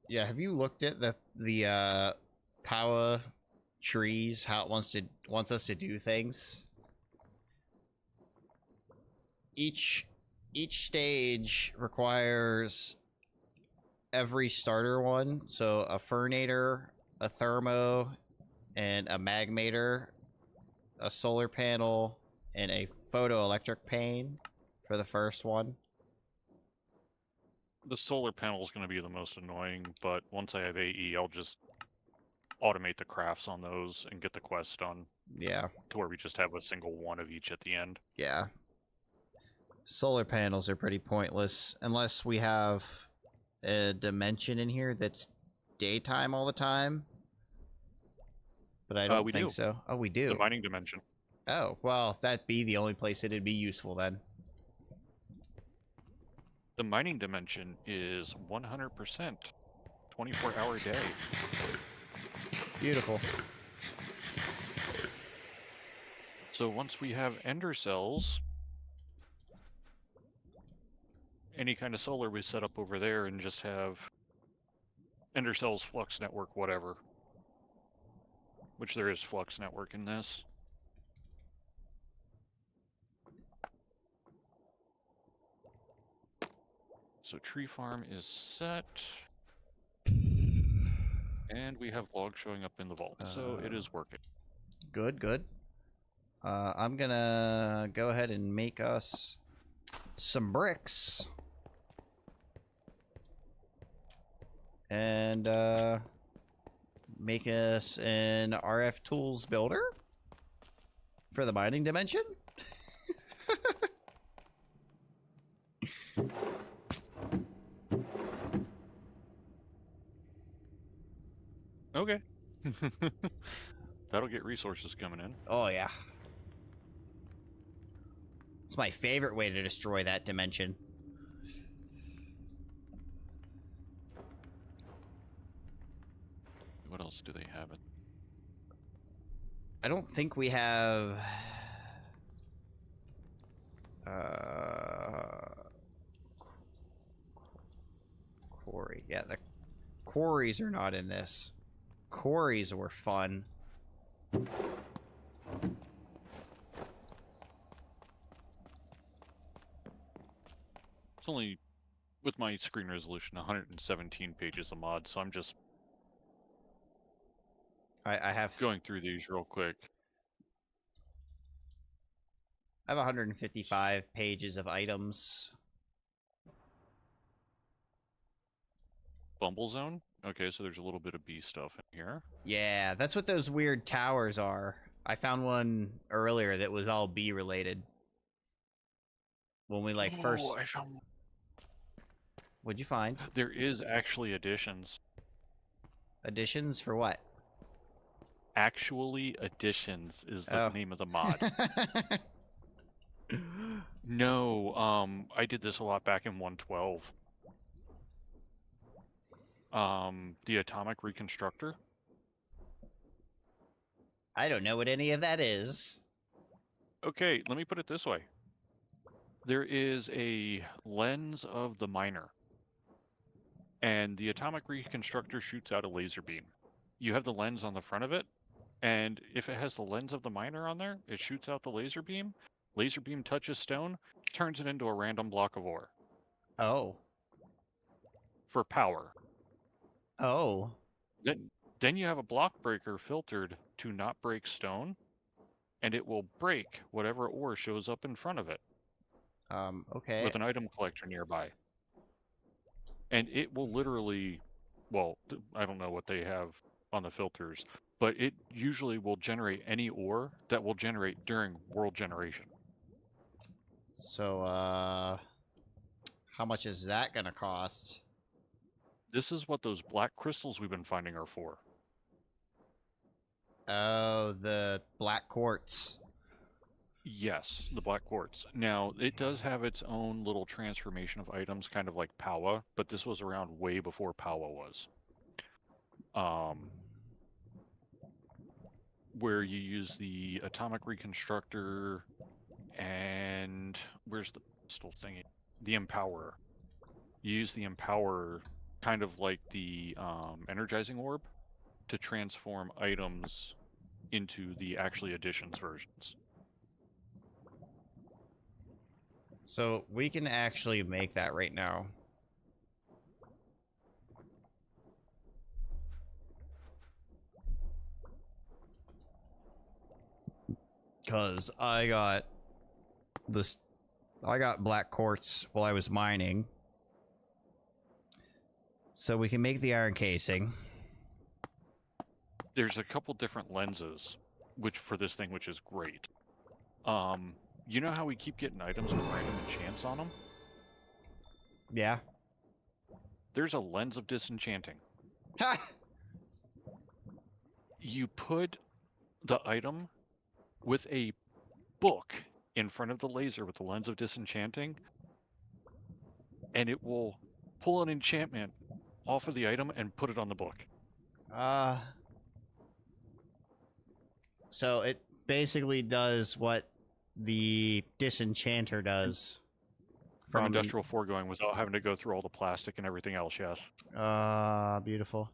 Yeah, have you looked at the power trees, how it wants us to do things? Each each stage requires every starter one. So a Fernator, a Thermo, and a Magmator, a solar panel, and a photoelectric pane for the first one. The solar panel is going to be the most annoying, but once I have AE, I'll just automate the crafts on those and get the quest done Yeah, to where we just have a single one of each at the end. yeah. Solar panels are pretty pointless unless we have a dimension in here that's daytime all the time. But I don't We think do. so. Oh, we do. The mining dimension. Oh, well, that'd be the only place it'd be useful then. The mining dimension is 100%, 24-hour day. Beautiful. So once we have ender cells, any kind of solar we set up over there and just have ender cells, flux network, whatever. Which there is flux network in this. So tree farm is set. And we have logs showing up in the vault, so it is working. Good, good. I'm gonna go ahead and make us some bricks. And make us an RF tools builder for the mining dimension. Okay. That'll get resources coming in. Oh yeah. It's my favorite way to destroy that dimension. What else do they have? I don't think we have quarry. Yeah, the quarries are not in this. Quarries were fun. It's only, with my screen resolution, 117 pages of mod, so I'm just I have going through these real quick. I have 155 pages of items. Bumble Zone? Okay, so there's a little bit of bee stuff in here. Yeah, that's what those weird towers are. I found one earlier that was all bee related. When we first... I found... What'd you find? There is actually additions. Additions for what? Actually additions is the name of the mod. Oh. No, I did this a lot back in 112. The Atomic Reconstructor. I don't know what any of that is. Okay, let me put it this way. There is a lens of the miner. And the Atomic Reconstructor shoots out a laser beam. You have the lens on the front of it, and if it has the lens of the miner on there, it shoots out the laser beam. Laser beam touches stone, turns it into a random block of ore. Oh. For power. Oh. Then you have a block breaker filtered to not break stone, and it will break whatever ore shows up in front of it. Okay. With an item collector nearby. And it will literally, well, I don't know what they have on the filters, but it usually will generate any ore that will generate during world generation. So, how much is that gonna cost? This is what those black crystals we've been finding are for. Oh, the black quartz. Yes, the black quartz. Now, it does have its own little transformation of items, kind of like Powa, but this was around way before Powa was. Where you use the Atomic Reconstructor and where's the pistol thingy? The Empowerer. You use the Empowerer kind of like the Energizing Orb to transform items into the actually additions versions. So we can actually make that right now. Cause I got this, I got black quartz while I was mining. So we can make the iron casing. There's a couple different lenses, which for this thing, which is great. You know how we keep getting items with random enchants on them? Yeah. There's a lens of disenchanting. Ha! You put the item with a book in front of the laser with the lens of disenchanting, and it will pull an enchantment off of the item and put it on the book. So it basically does what the disenchanter does From Industrial Foregoing without having to go through all the plastic and everything else, yes. Beautiful.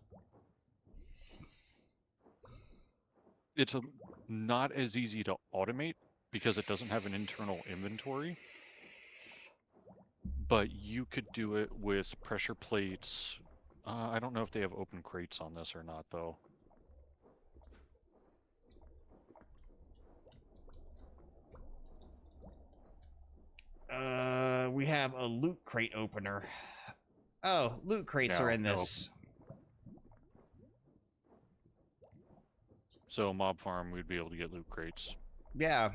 It's not as easy to automate because it doesn't have an internal inventory. But you could do it with pressure plates. I don't know if they have open crates on this or not, though. We have a loot crate opener. Oh, loot crates are in this. So Mob Farm, we'd be able to get loot crates. Yeah.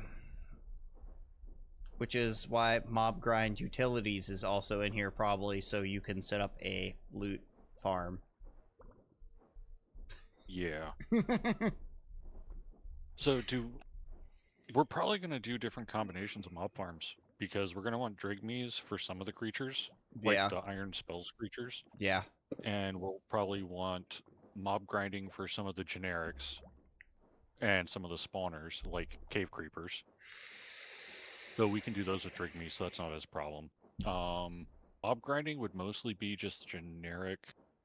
Which is why Mob Grind Utilities is also in here probably, so you can set up a loot farm. Yeah. So we're probably going to do different combinations of mob farms because we're going to want Drigmies for some of the creatures, like Yeah. the Iron Spells creatures, Yeah. and we'll probably want mob grinding for some of the generics and some of the spawners, like cave creepers. So we can do those with Drigmies, so that's not as a problem. Mob grinding would mostly be just generic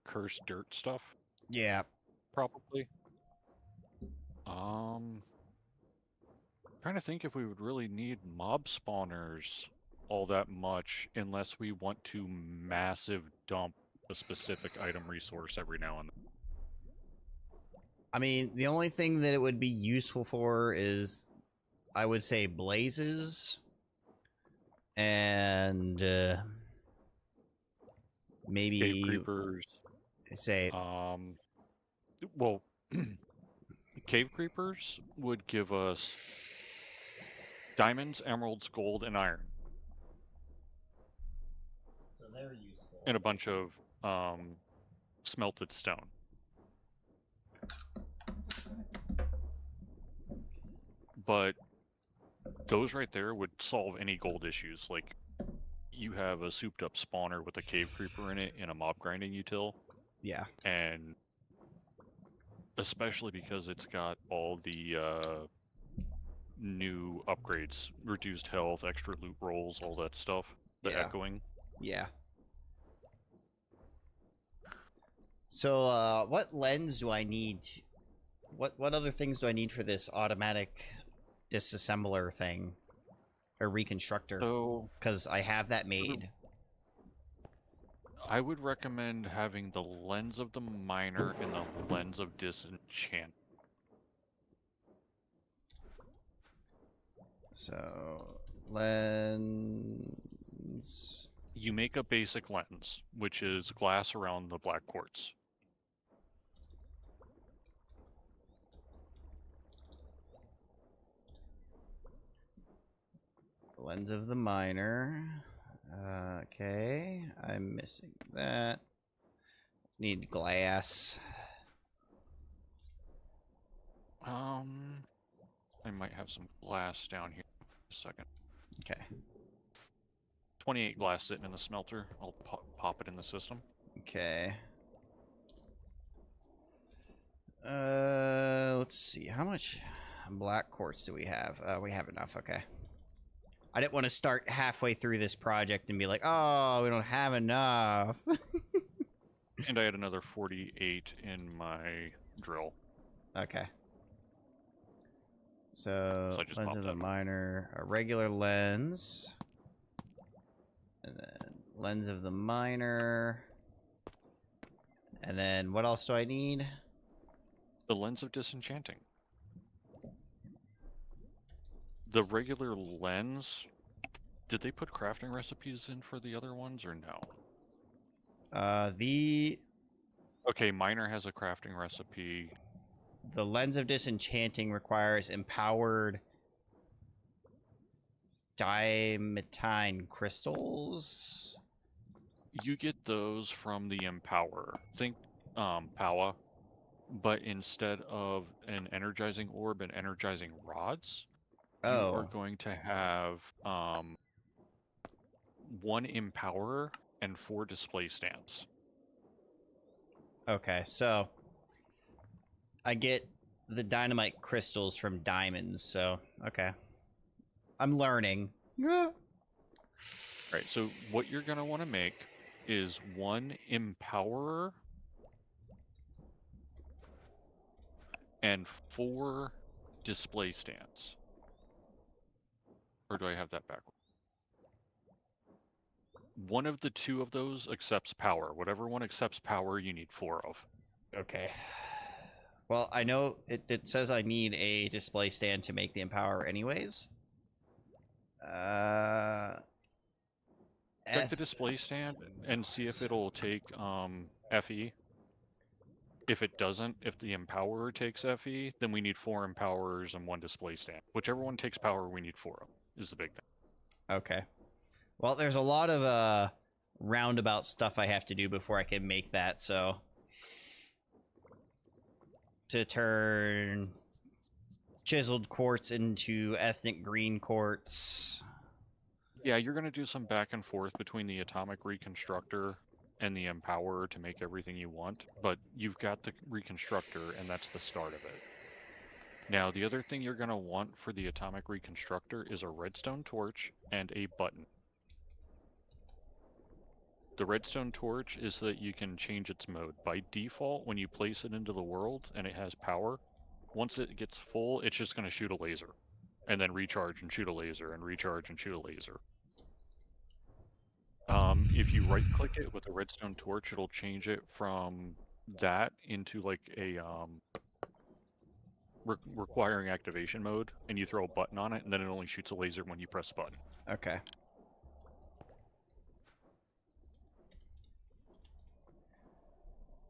cursed dirt stuff, Yeah. probably. Trying to think if we would really need mob spawners all that much unless we want to massive dump a specific item resource every now and then. I mean, the only thing that it would be useful for is, I would say, blazes. And, maybe... Cave creepers. Say... Well, cave creepers would give us diamonds, emeralds, gold, and iron. So they're useful. And a bunch of smelted stone. But those right there would solve any gold issues. Like, you have a souped up spawner with a cave creeper in it and a mob grinding util. Yeah. And especially because it's got all the new upgrades, reduced health, extra loot rolls, all that stuff. The Yeah. echoing. Yeah. So, what lens do I need? What other things do I need for this automatic disassembler thing? Or reconstructor? So Because I have that made. I would recommend having the lens of the miner and the lens of disenchant. So, lens... You make a basic lens, which is glass around the black quartz. Lens of the miner. Okay, I'm missing that. Need glass. I might have some glass down here. A second. Okay. 28 glass sitting in the smelter. I'll pop it in the system. Okay. Let's see. How much black quartz do we have? We have enough. Okay. I didn't want to start halfway through this project and be like, oh, we don't have enough. And I had another 48 in my drill. Okay. So I just lens popped of the that. miner, a regular lens. Lens of the Miner. And then what else do I need? The Lens of Disenchanting. The regular lens, did they put crafting recipes in for the other ones or no? The Okay, Miner has a crafting recipe. Lens of Disenchanting requires empowered dimetine crystals. You get those from the Empower. Think Powa, but instead of an energizing orb and energizing rods, you are Oh, going to have 1 Empower and 4 display stands. okay. So I get the dynamite crystals from diamonds. So okay, I'm learning. Yeah. Right, so what you're going to want to make is 1 Empowerer and 4 display stands. Or do I have that backward? One of the 2 of those accepts power. Whatever one accepts power, you need 4 of. Okay. Well, I know it says I need a display stand to make the Empower anyways. Check the display stand and see if it'll take FE. If it doesn't, if the Empowerer takes FE, then we need 4 Empowerers and 1 display stand. Whichever one takes power, we need 4 of, is the big thing. Okay. Well, there's a lot of roundabout stuff I have to do before I can make that, so to turn chiseled quartz into ethnic green quartz. Yeah, you're going to do some back and forth between the Atomic Reconstructor and the Empowerer to make everything you want, but you've got the Reconstructor, and that's the start of it. Now, the other thing you're going to want for the Atomic Reconstructor is a redstone torch and a button. The redstone torch is so that you can change its mode. By default, when you place it into the world and it has power, once it gets full, it's just going to shoot a laser. And then recharge and shoot a laser, and recharge and shoot a laser. If you right-click it with a redstone torch, it'll change it from that into like a requiring activation mode, and you throw a button on it, and then it only shoots a laser when you press a button. Okay.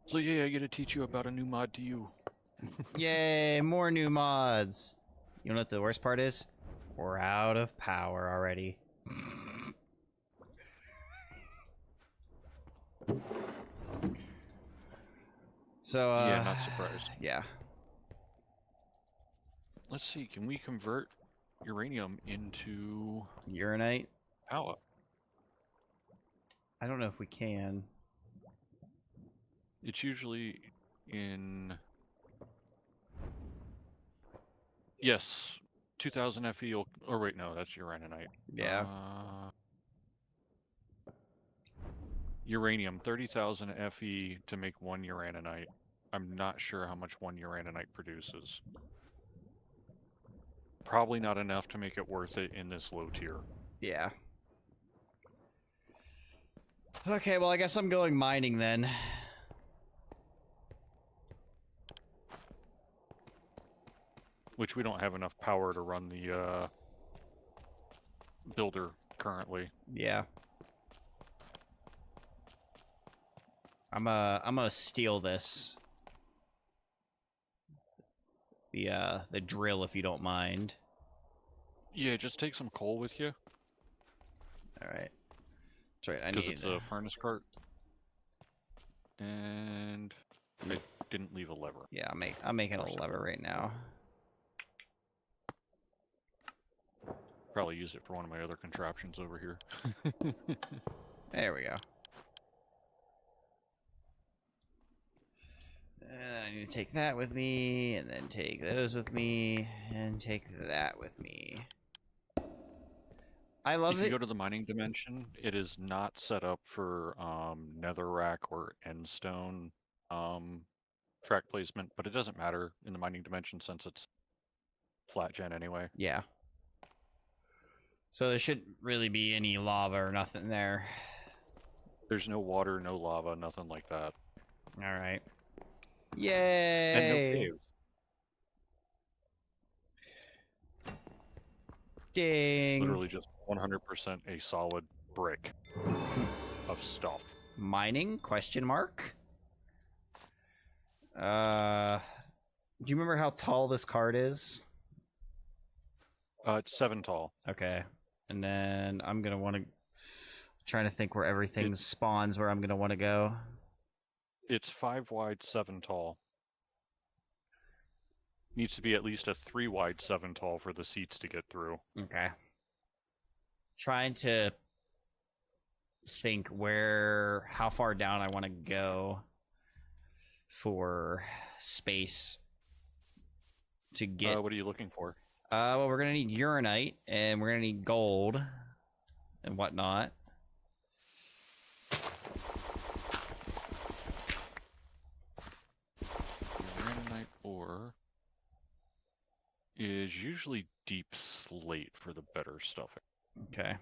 So yeah, I get to teach you about a new mod to you. Yay, more new mods. You know what the worst part is? We're out of power already. So, Yeah, not surprised. Yeah. Let's see, can we convert uranium into Uranite? power? I don't know if we can. It's usually in... Yes, 2000 FE, or wait, no, that's uraninite. Yeah. Uranium, 30,000 FE to make 1 uraninite. I'm not sure how much 1 uraninite produces. Probably not enough to make it worth it in this low tier. Yeah. Okay, well, I guess I'm going mining then. Which we don't have enough power to run the builder currently. Yeah. I'm gonna steal this. The drill, if you don't mind. Yeah, just take some coal with you. Alright. That's right, I Because need... it's a furnace cart. And I didn't leave a lever. Yeah, I'm making a lever right now. Probably use it for one of my other contraptions over here. There we go. And I need to take that with me, and then take those with me, and take that with me. I love If it. you go to the mining dimension, it is not set up for netherrack or endstone track placement, but it doesn't matter in the mining dimension since it's flat gen anyway. Yeah. So there shouldn't really be any lava or nothing there. There's no water, no lava, nothing like that. All right. And no Yay! caves. Ding! Literally just 100% a solid brick of stuff. Mining? Question mark. Do you remember how tall this card is? It's 7 tall. Okay. And then I'm gonna want to trying to think where everything spawns. Where I'm gonna want to go. It's 5 wide, 7 tall. Needs to be at least a 3 wide, 7 tall for the seats to get through. Okay. Trying to think how far down I want to go for space to get. What are you looking for? Well, we're gonna need uranite, and we're gonna need gold, and whatnot. Granite ore is usually deep slate for the better stuff. Okay.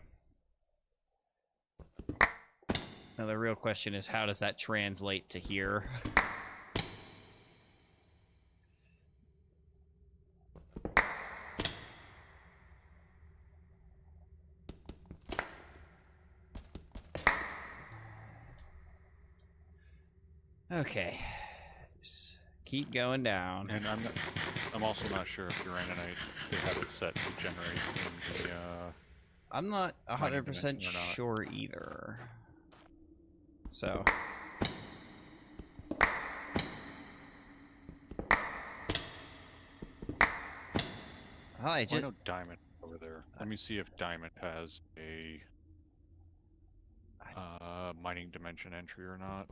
Now the real question is, how does that translate to here? Okay. Just keep going down. And I'm also not sure if Uranite they have it set to generate in the I'm not 100% dimension or not. sure either. So. Hi, I know Diamond over there. Let me see if Diamond has a mining dimension entry or not.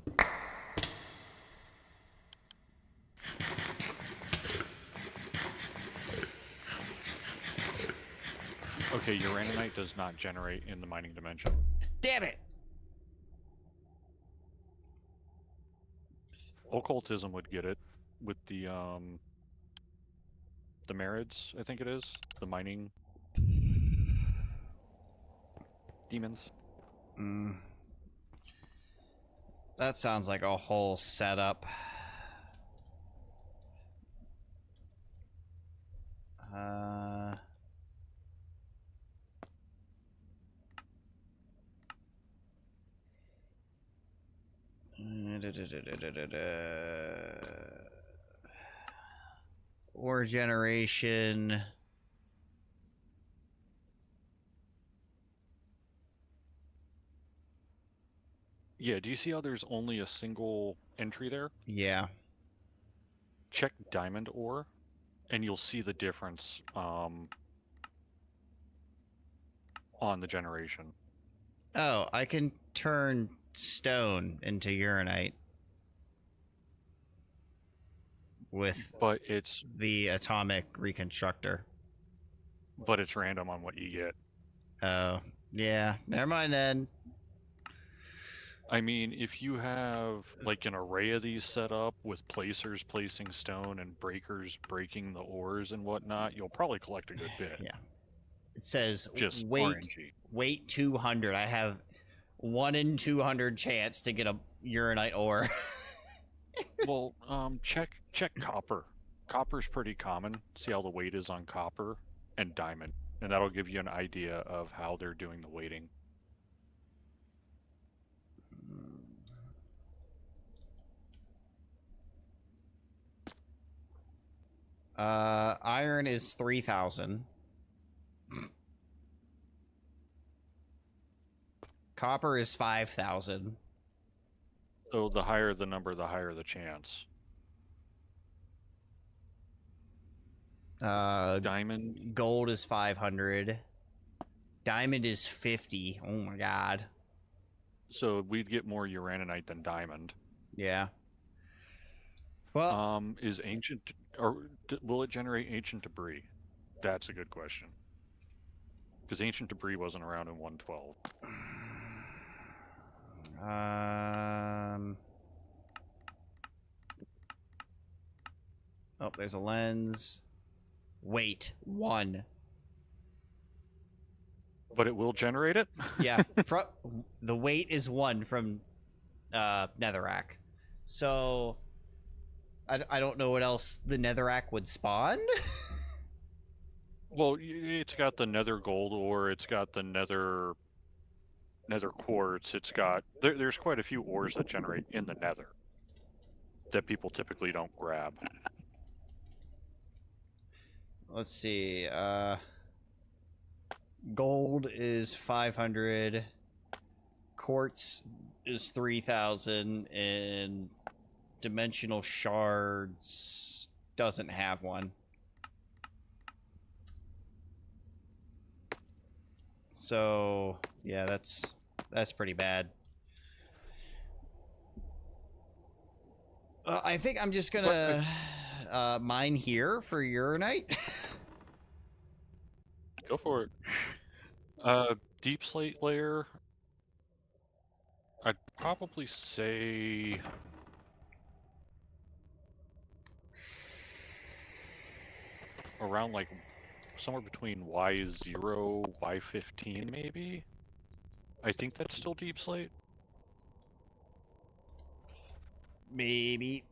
Okay, Uraninite does not generate in the mining dimension. Damn it! Occultism would get it with the Marids, I think it is. The mining demons. That sounds like a whole setup. Ore generation. Yeah, do you see how there's only a single entry there? Yeah. Check diamond ore, and you'll see the difference on the generation. Oh, I can turn stone into uranite with But it's the atomic reconstructor. random on what you get. Oh, yeah. Never mind then. I mean, if you have like an array of these set up with placers placing stone and breakers breaking the ores and whatnot, you'll probably collect a good bit. Yeah. It says Just weight RNG. weight 200. I have 1 in 200 chance to get a uranite ore. Well, check copper. Copper's pretty common. See how the weight is on copper and diamond, and that'll give you an idea of how they're doing the weighting. Iron is 3,000. Copper is 5,000. So the higher the number, the higher the chance. Diamond, Gold is 500. Diamond is 50. Oh my god. so we'd get more uraninite than diamond. Yeah. Well, Is ancient, or will it generate ancient debris? That's a good question. Because ancient debris wasn't around in 112. Oh, there's a lens. Weight 1. But it will generate it? Yeah, the weight is 1 from netherrack. So I don't know what else the netherrack would spawn. Well, it's got the nether gold ore, it's got the nether quartz, it's got there's quite a few ores that generate in the nether that people typically don't grab. Let's see. Gold is 500. Quartz is 3,000, and dimensional shards doesn't have one. So yeah, that's pretty bad. I think I'm just gonna mine here for Uranite. Go for it. Deep slate layer. I'd probably say around like somewhere between Y0, Y15 maybe. I think that's still deep slate. Maybe.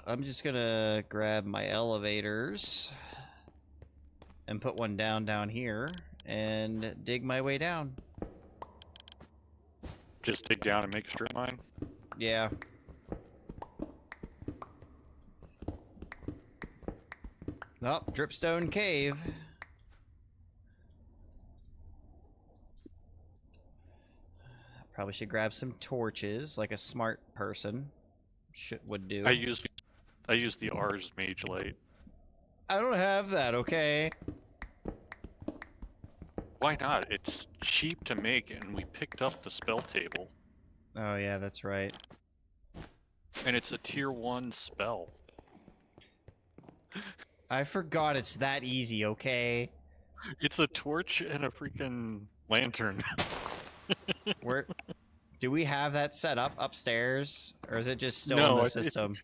I'm just gonna grab my elevators and put one down here and dig my way down. Just dig down and make a strip mine. Yeah. Oh, Dripstone Cave. Probably should grab some torches, like a smart person would do. I use the Ars Mage Light. I don't have that, okay? Why not? It's cheap to make, and we picked up the spell table. Oh yeah, that's right. And it's a tier 1 spell. I forgot it's that easy, okay? It's a torch and a freaking lantern. Where do we have that set up upstairs, or is it just still in the system?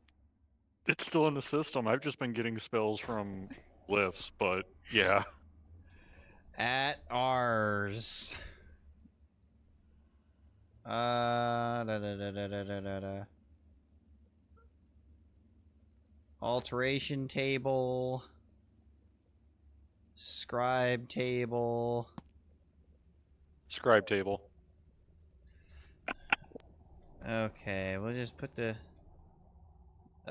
It's still in the system. I've just been getting spells from glyphs, but yeah. At ours. Alteration table. Scribe table. Scribe table. Okay, we'll just put a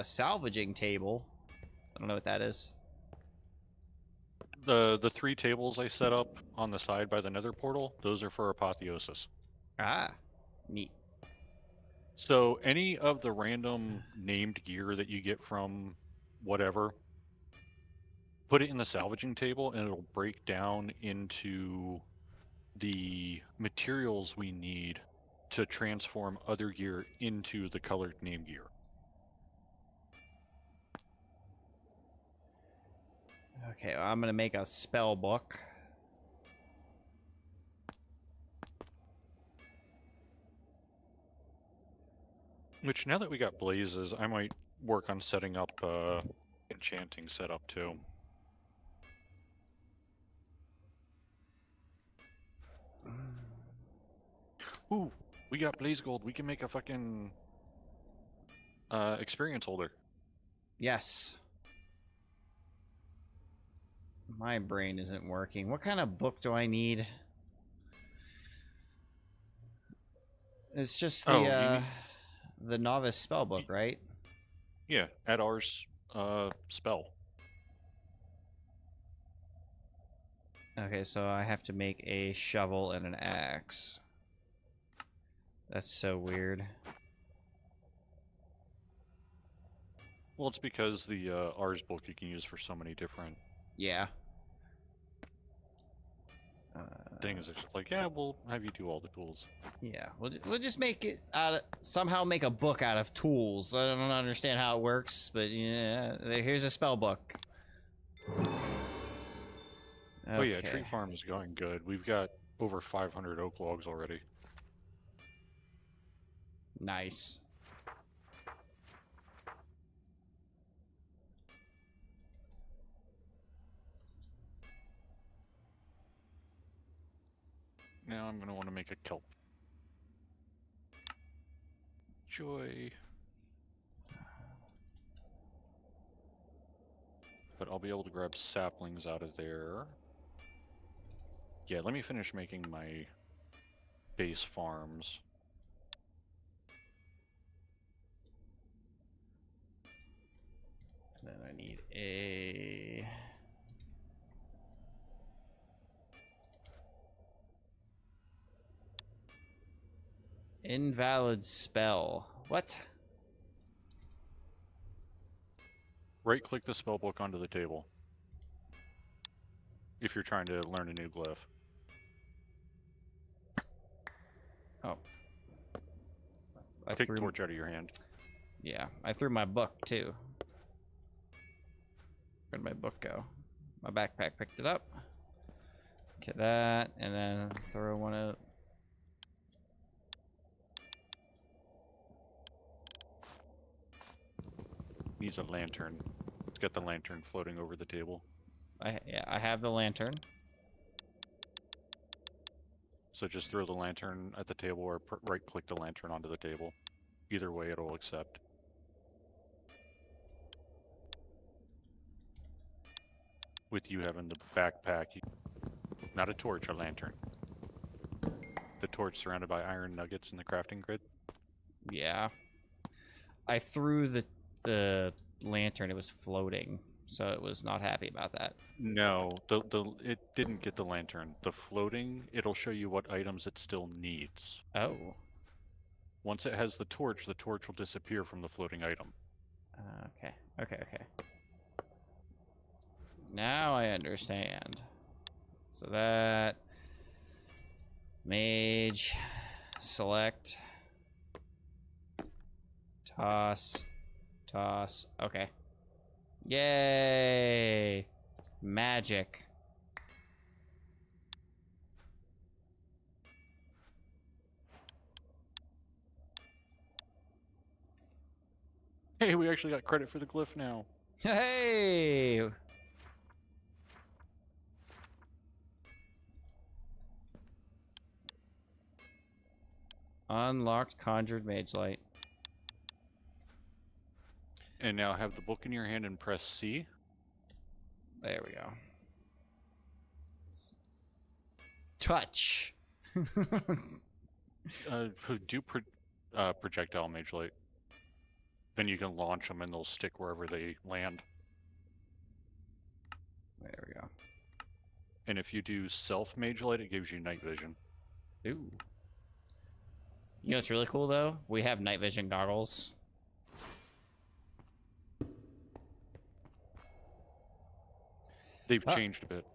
salvaging table. I don't know what that is. The 3 tables I set up on the side by the nether portal, those are for apotheosis. Ah, neat. So any of the random named gear that you get from whatever, put it in the salvaging table and it'll break down into the materials we need to transform other gear into the colored name gear. Okay, well, I'm gonna make a spell book. Which, now that we got blazes, I might work on setting up enchanting setup too. Ooh, we got blaze gold. We can make a fucking experience holder. Yes. My brain isn't working. What kind of book do I need? It's just the novice spell book, right? Yeah, at ours spell. Okay, so I have to make a shovel and an axe. That's so weird. Well, it's because the ours book you can use for so many different Yeah. things. It's just like, yeah, we'll have you do all the tools. Yeah, we'll just make it somehow make a book out of tools. I don't understand how it works, but yeah, here's a spell book. Okay. Oh yeah, tree farm is going good. We've got over 500 oak logs already. Nice. Now I'm gonna want to make a kelp. Joy. But I'll be able to grab saplings out of there. Yeah, let me finish making my base farms. And then I need a... invalid spell. What? Right-click the spellbook onto the table. If you're trying to learn a new glyph. Oh. I Take threw... torch out of your hand. Yeah, I threw my book too. Where'd my book go? My backpack picked it up. Okay, that, and then throw one out. Needs a lantern. Let's get the lantern floating over the table. Yeah, I have the lantern. So just throw the lantern at the table or right-click the lantern onto the table. Either way, it'll accept. With you having the backpack, not a torch, a lantern. The torch surrounded by iron nuggets in the crafting grid. Yeah. I threw the lantern, it was floating, so it was not happy about that. No, it didn't get the lantern. The floating, it'll show you what items it still needs. Oh. Once it has the torch will disappear from the floating item. Okay. Now I understand. So that... mage... select... toss... okay. Yay! Magic. Hey, we actually got credit for the glyph now. Hey! Unlocked conjured mage light. And now have the book in your hand and press C. There we go. Touch. Projectile mage light. Then you can launch them and they'll stick wherever they land. There we go. And if you do self mage light, it gives you night vision. Ooh. You know what's really cool though? We have night vision goggles. They've changed a bit.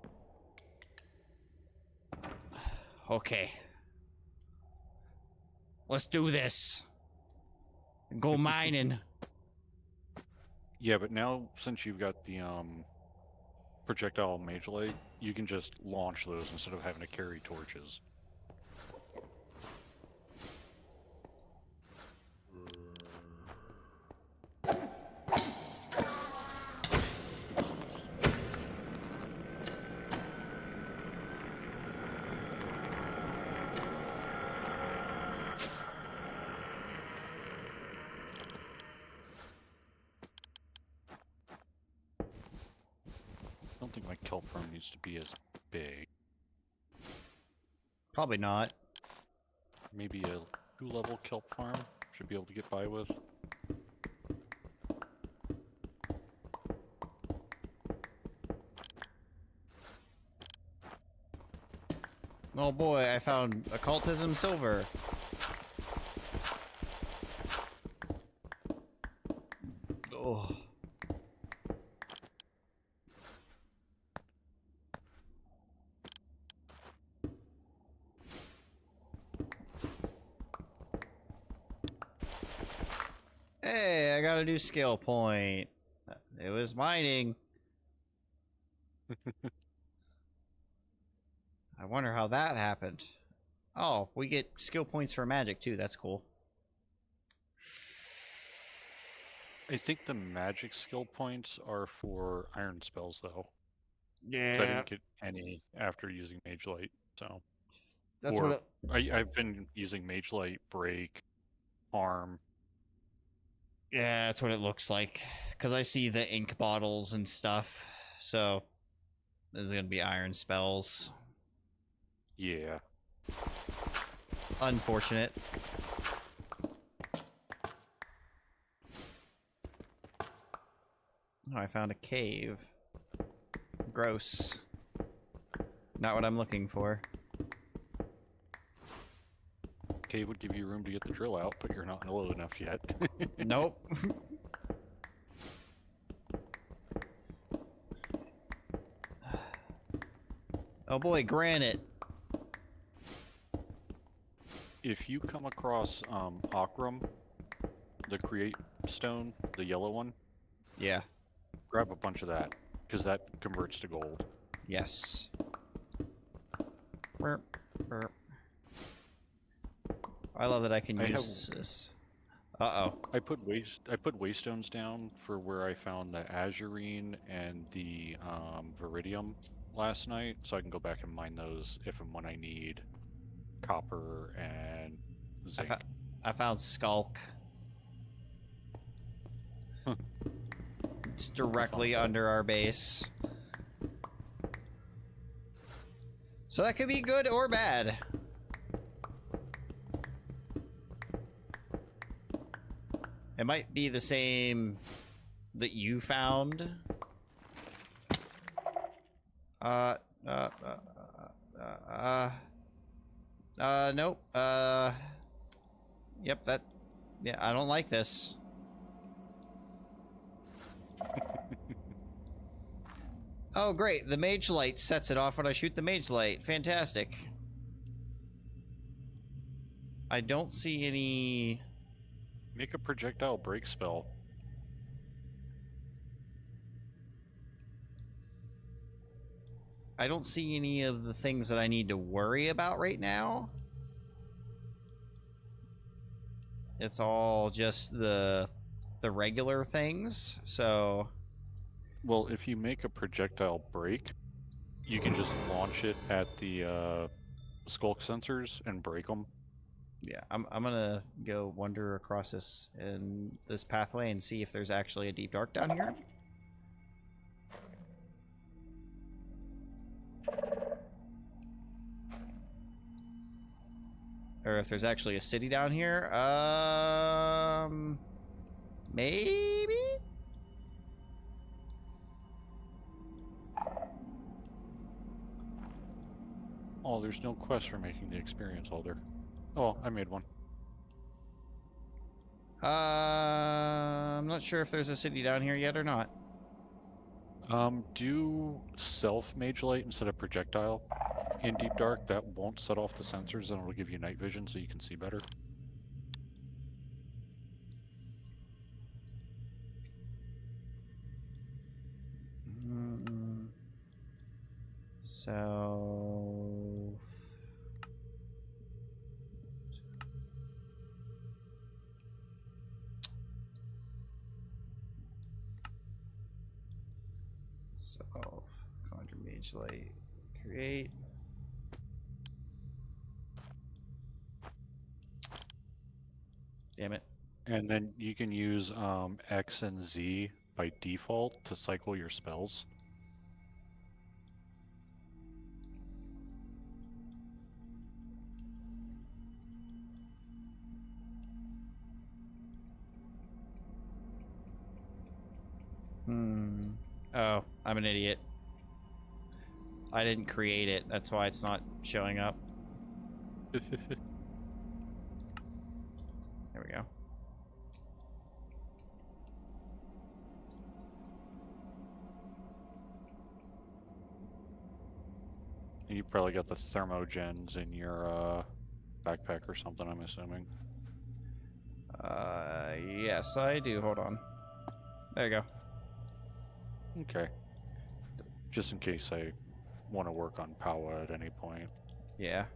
Okay. Let's do this. Go mining. Yeah, but now since you've got the projectile mage light, you can just launch those instead of having to carry torches. I don't think my kelp farm needs to be as big. Probably not. Maybe a 2-level kelp farm should be able to get by with. Oh boy, I found occultism silver. Oh. Hey, I got a new skill point. It was mining. I wonder how that happened. Oh, we get skill points for magic too. That's cool. I think the magic skill points are for iron spells, though. Yeah. So I didn't get any after using Mage Light, so. That's Or what. I've been using Mage Light, Break, Harm. Yeah, that's what it looks like. Because I see the ink bottles and stuff. So there's gonna be iron spells. Yeah. Unfortunate. Oh, I found a cave. Gross. Not what I'm looking for. Cave would give you room to get the drill out, but you're not low enough yet. Nope. Oh boy, granite. If you come across Akram, the create stone, the yellow one, Yeah. grab a bunch of that, because that converts to gold. Yes. Burp, burp. I love that I can use this. Uh-oh. I put waystones down for where I found the azurine and the viridium last night, so I can go back and mine those if and when I need copper and zinc. I found Skulk. Huh. It's directly under our base. So that could be good or bad. It might be the same that you found. Nope. Yep, that... Yeah, I don't like this. Oh, great. The mage light sets it off when I shoot the mage light. Fantastic. I don't see any... Make a projectile break spell. I don't see any of the things that I need to worry about right now. It's all just the regular things, so... Well, if you make a projectile break, you can just launch it at the skulk sensors and break them. Yeah, I'm gonna go wander across this pathway and see if there's actually a deep dark down here. Or if there's actually a city down here. Maybe? Oh, there's no quest for making the experience holder. Oh, I made one. I'm not sure if there's a city down here yet or not. Do self mage light instead of projectile in deep dark. That won't set off the sensors and it'll give you night vision so you can see better. So... conjure mage light, create. Damn it. And then you can use X and Z by default to cycle your spells. Oh, I'm an idiot. I didn't create it. That's why it's not showing up. There we go. You probably got the thermogens in your backpack or something, I'm assuming. Yes, I do. Hold on. There you go. Okay. Just in case I want to work on power at any point. Yeah.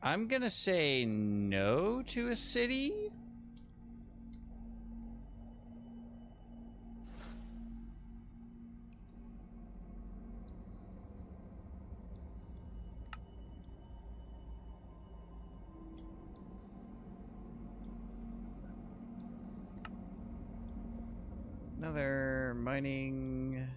I'm gonna say no to a city. Another mining.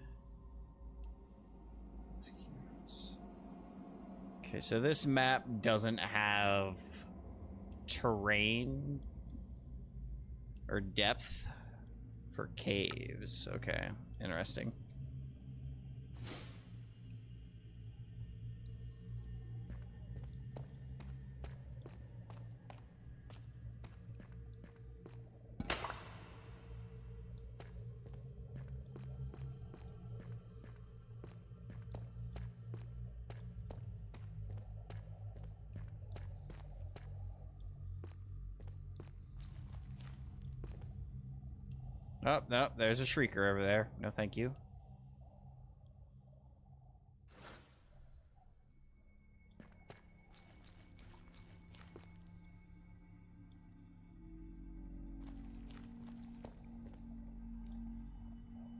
Okay, so this map doesn't have terrain or depth for caves. Okay, interesting. Oh, no, there's a shrieker over there. No, thank you.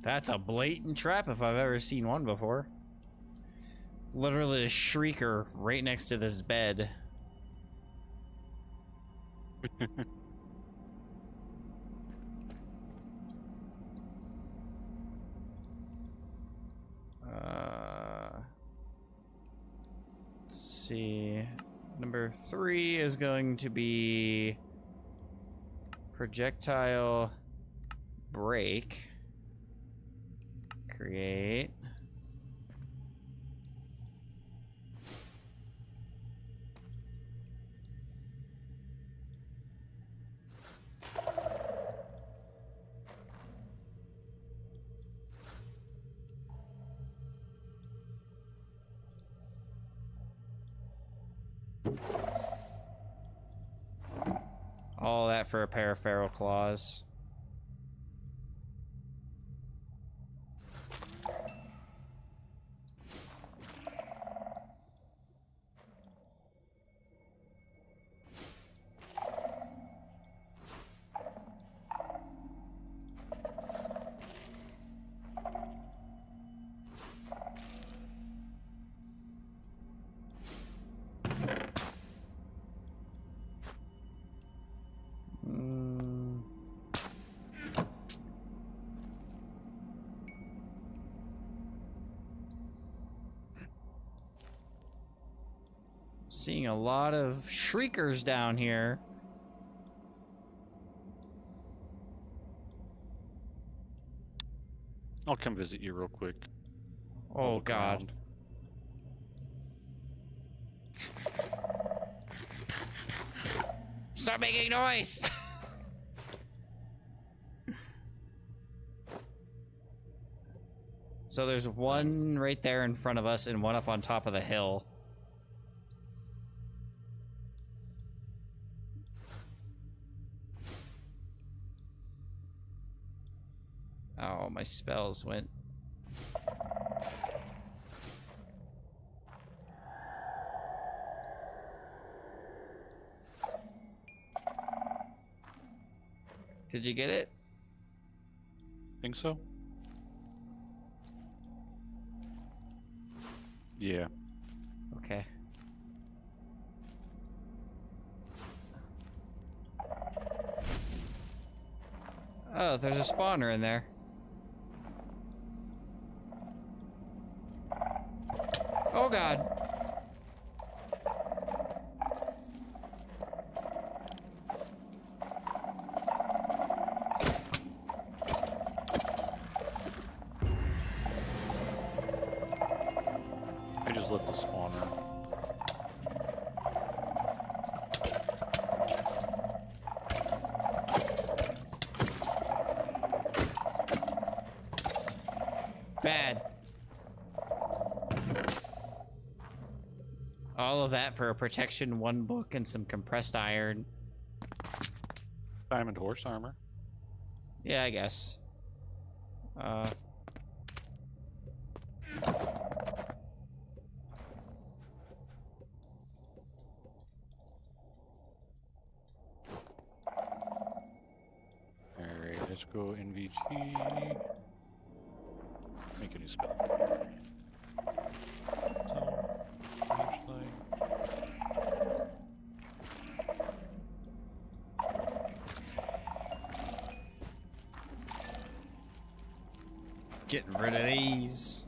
That's a blatant trap if I've ever seen one before. Literally a shrieker right next to this bed. Let's see. Number 3 is going to be projectile break. Create. All that for a pair of feral claws. Seeing a lot of shriekers down here. I'll come visit you real quick. Oh I'll look god. around. Stop making noise! So there's one right there in front of us and one up on top of the hill. Oh, my spells went. Did you get it? Think so? Yeah. Okay. Oh, there's a spawner in there. Oh god. I just lit the spawner. Bad. All of that for a protection 1 book and some compressed iron. Diamond horse armor. Yeah, I guess. Go NVG. Make a new spell. So, Getting rid of these.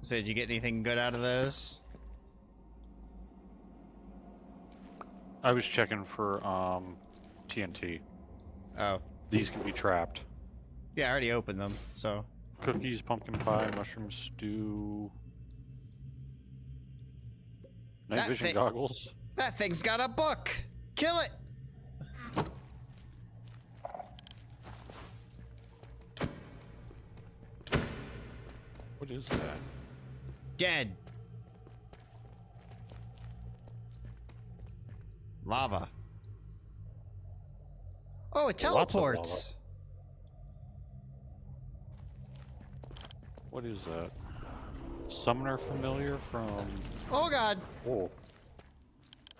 So did you get anything good out of those? I was checking for TNT. Oh. These can be trapped. Yeah, I already opened them, so. Cookies, pumpkin pie, mushroom stew. Night That vision thing- goggles. That thing's got a book! Kill it! What is that? Dead. Lava. Oh, it Lots of lava. teleports. What is that? Summoner familiar from... Oh god. Oh,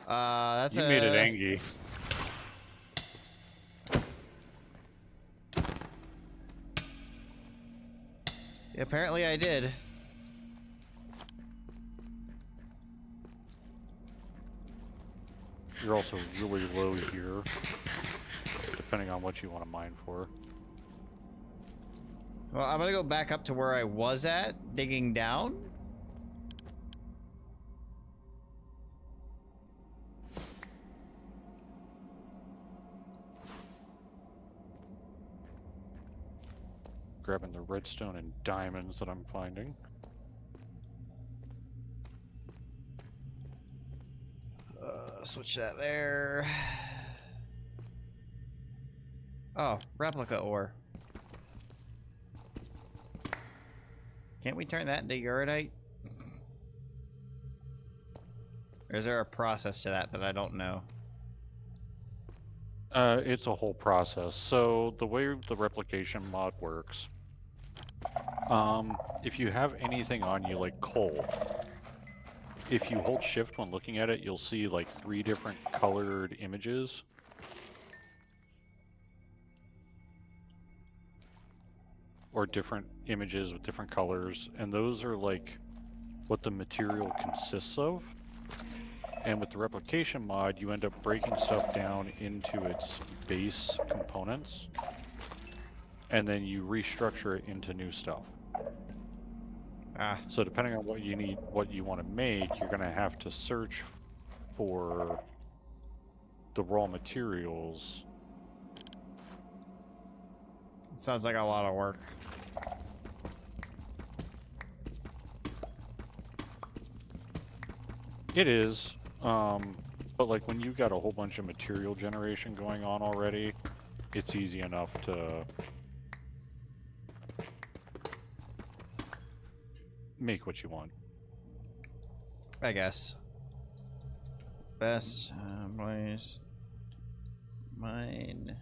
That's you made it Angie. Apparently I did. You're also really low here, depending on what you want to mine for. Well, I'm gonna go back up to where I was at, digging down. Grabbing the redstone and diamonds that I'm finding. Switch that there. Oh, replica ore. Can't we turn that into uranite? Or is there a process to that that I don't know? It's a whole process. So the way the replication mod works, if you have anything on you like coal, if you hold shift when looking at it, you'll see like 3 different colored images. Or different images with different colors, and those are like what the material consists of. And with the replication mod, you end up breaking stuff down into its base components, and then you restructure it into new stuff. Ah, So depending on what you need, what you want to make, you're going to have to search for the raw materials. it sounds like a lot of work. It is, but like when you've got a whole bunch of material generation going on already, it's easy enough to make what you want. I guess. Best place. Mine.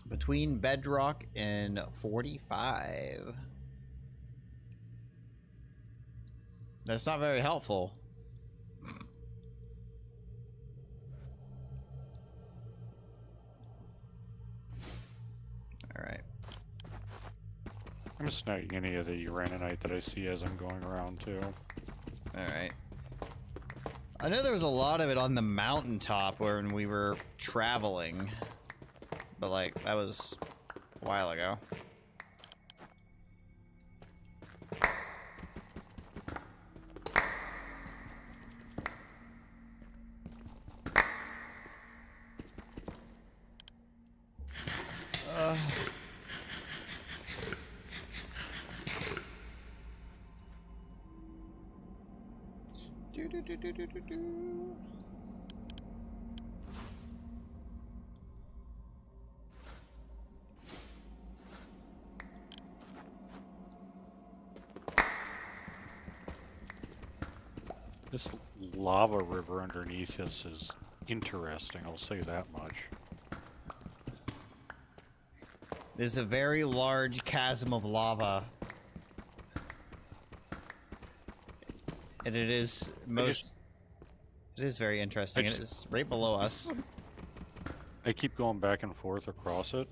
Between bedrock and 45. That's not very helpful. All right. I'm just snagging any of the uraninite that I see as I'm going around too. All right. I know there was a lot of it on the mountaintop when we were traveling. But, like, that was a while ago. Do. This lava river underneath us is interesting, I'll say that much. There's a very large chasm of lava. And it is it is very interesting. It is right below us. I keep going back and forth across it.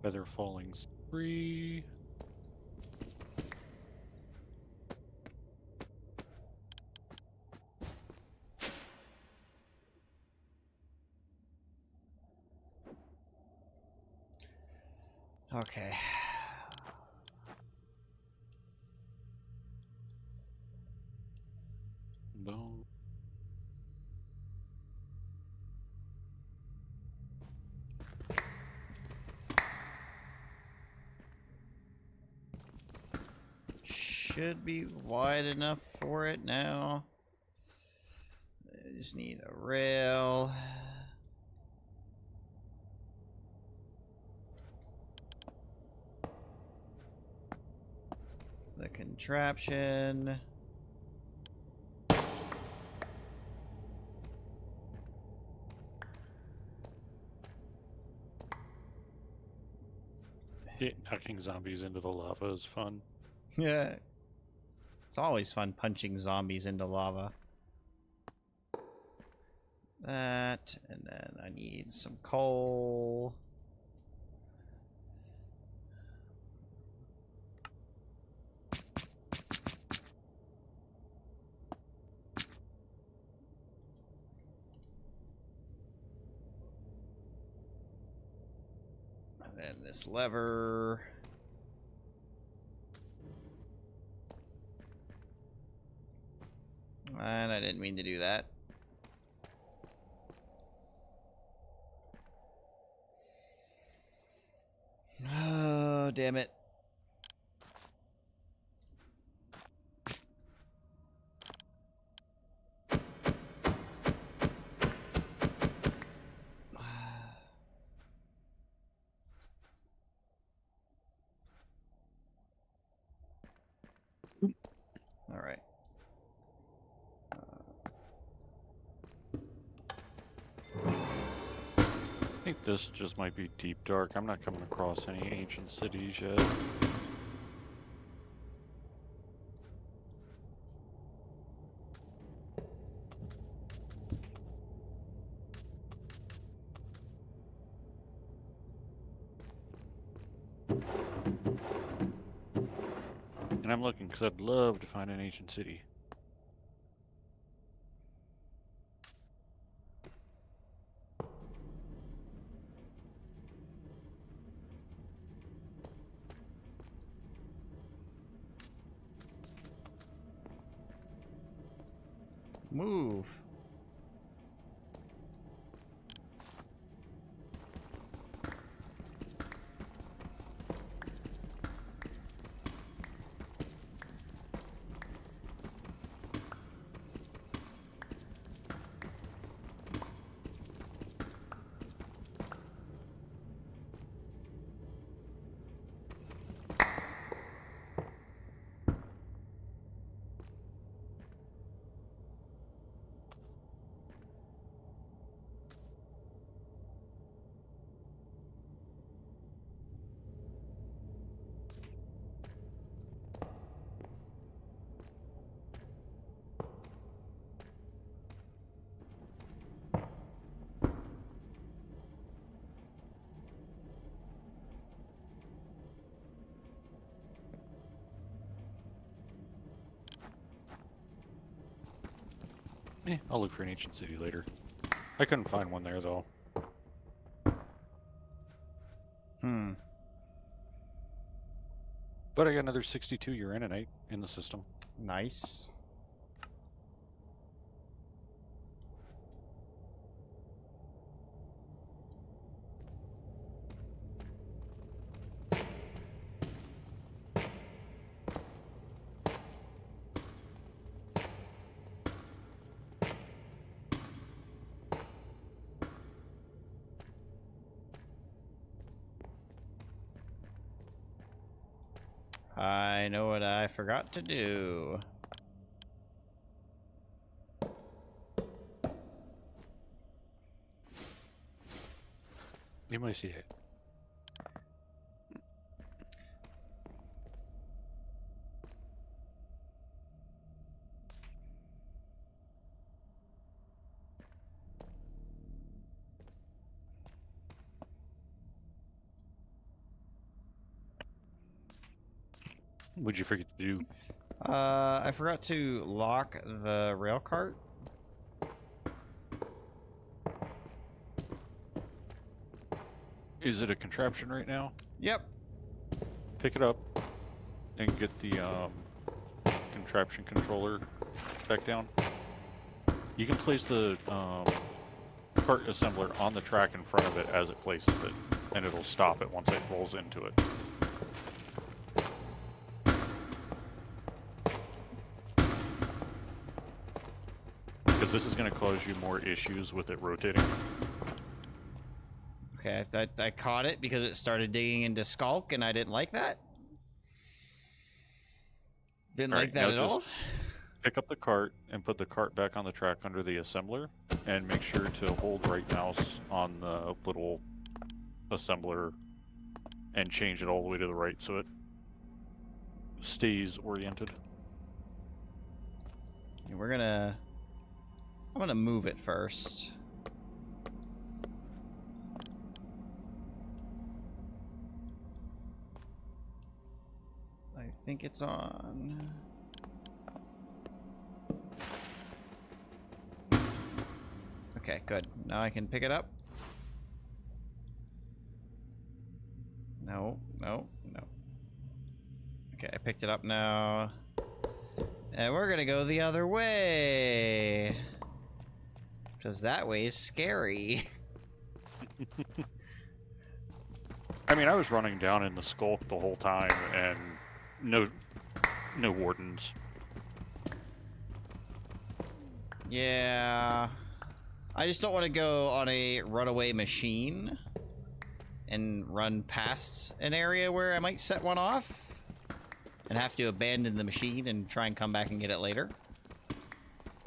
Feather falling spree. Okay. No. Should be wide enough for it now. I just need a rail. The contraption. Knocking zombies into the lava is fun. Yeah. It's always fun punching zombies into lava. That, and then I need some coal. And then this lever. And I didn't mean to do that. Oh, damn it. All right. I think this just might be deep dark. I'm not coming across any ancient cities yet. And I'm looking because I'd love to find an ancient city. Move. I'll look for an ancient city later. I couldn't find one there though. But I got another 62 uraninite in the system. Nice. I know what I forgot to do. You might see it. What'd you forget to do? I forgot to lock the rail cart. Is it a contraption right now? Yep. Pick it up and get the contraption controller back down. You can place the cart assembler on the track in front of it as it places it, and it'll stop it once it rolls into it. Because this is going to cause you more issues with it rotating. Okay, I caught it because it started digging into Skulk, and I didn't like that. Didn't All like right, that now at all. Pick up the cart and put the cart back on the track under the assembler, and make sure to hold right mouse on the little assembler and change it all the way to the right so it stays oriented. And I'm gonna move it first. I think it's on. Okay, good. Now I can pick it up. No. Okay, I picked it up now. And we're gonna go the other way. Because that way is scary. I mean, I was running down in the Skulk the whole time, and no wardens. Yeah. I just don't want to go on a runaway machine and run past an area where I might set one off and have to abandon the machine and try and come back and get it later.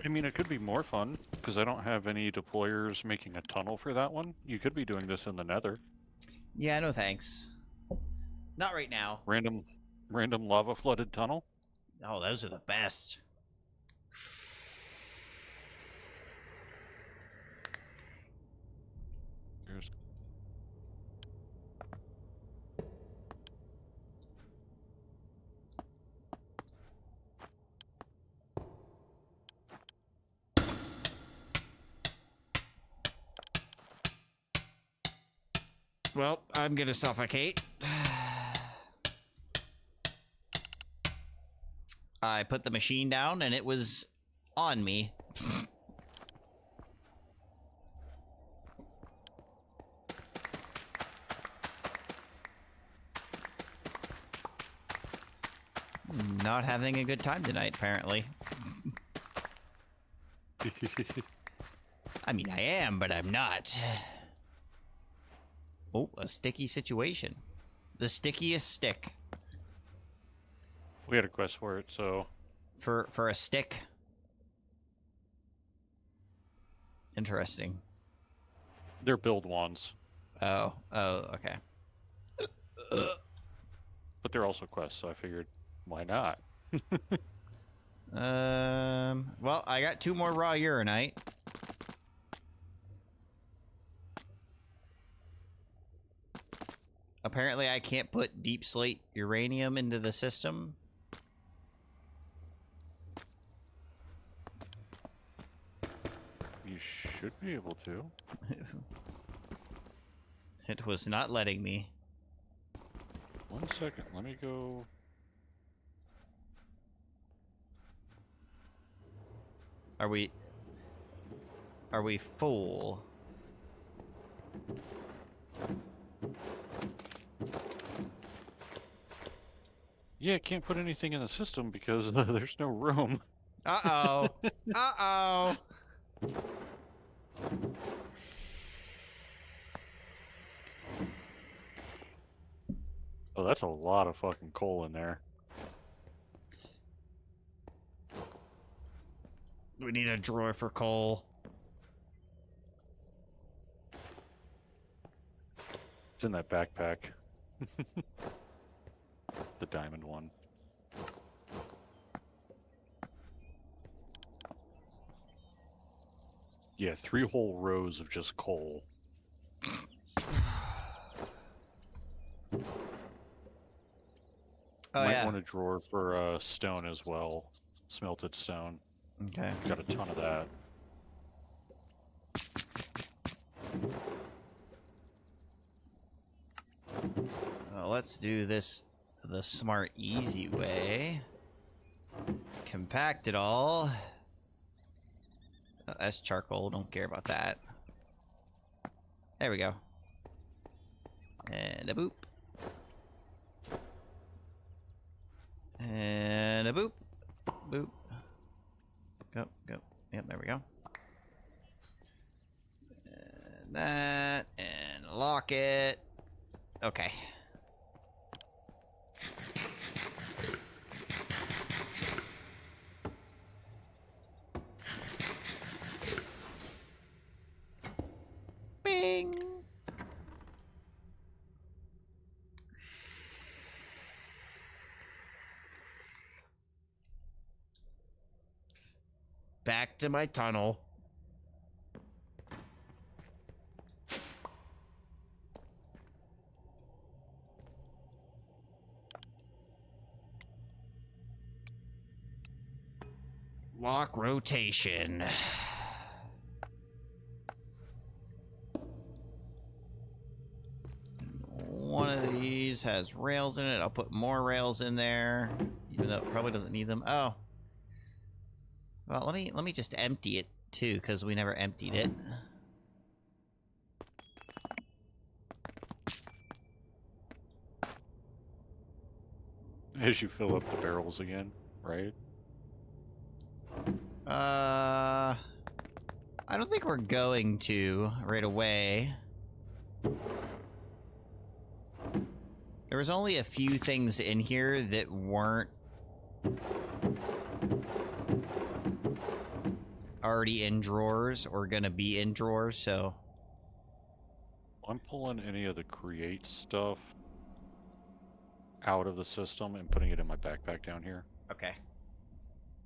I mean, it could be more fun, because I don't have any deployers making a tunnel for that one. You could be doing this in the Nether. Yeah, no thanks. Not right now. Random lava flooded tunnel. Oh, those are the best. Here's... Well, I'm gonna suffocate. I put the machine down and it was on me. Not having a good time tonight, apparently. I mean, I am, but I'm not. Oh, a sticky situation. The stickiest stick. We had a quest for it, so... For a stick. Interesting. They're build wands. Oh, okay. But they're also quests, so I figured, why not? Well, I got 2 more raw uranite. Apparently, I can't put deep slate uranium into the system. You should be able to. It was not letting me. 1 second, let me go. Are we full? Yeah, can't put anything in the system because there's no room. Uh-oh. Uh-oh. Oh, that's a lot of fucking coal in there. We need a drawer for coal. It's in that backpack. The diamond one. Yeah, 3 whole rows of just coal. Oh, Might yeah. want a drawer for stone as well. Smelted stone. Okay. Got a ton of that. Well, let's do this the smart, easy way. Compact it all. Oh, that's charcoal. Don't care about that. There we go. And a boop. And a boop. Boop. Go, go. Yep, there we go. And that. And lock it. Okay. Bing. Back to my tunnel. Lock rotation. One of these has rails in it. I'll put more rails in there, even though it probably doesn't need them. Oh. Well, let me just empty it too, because we never emptied it. As you fill up the barrels again, right? I don't think we're going to right away. There was only a few things in here that weren't already in drawers or gonna be in drawers, so... I'm pulling any of the create stuff out of the system and putting it in my backpack down here. Okay.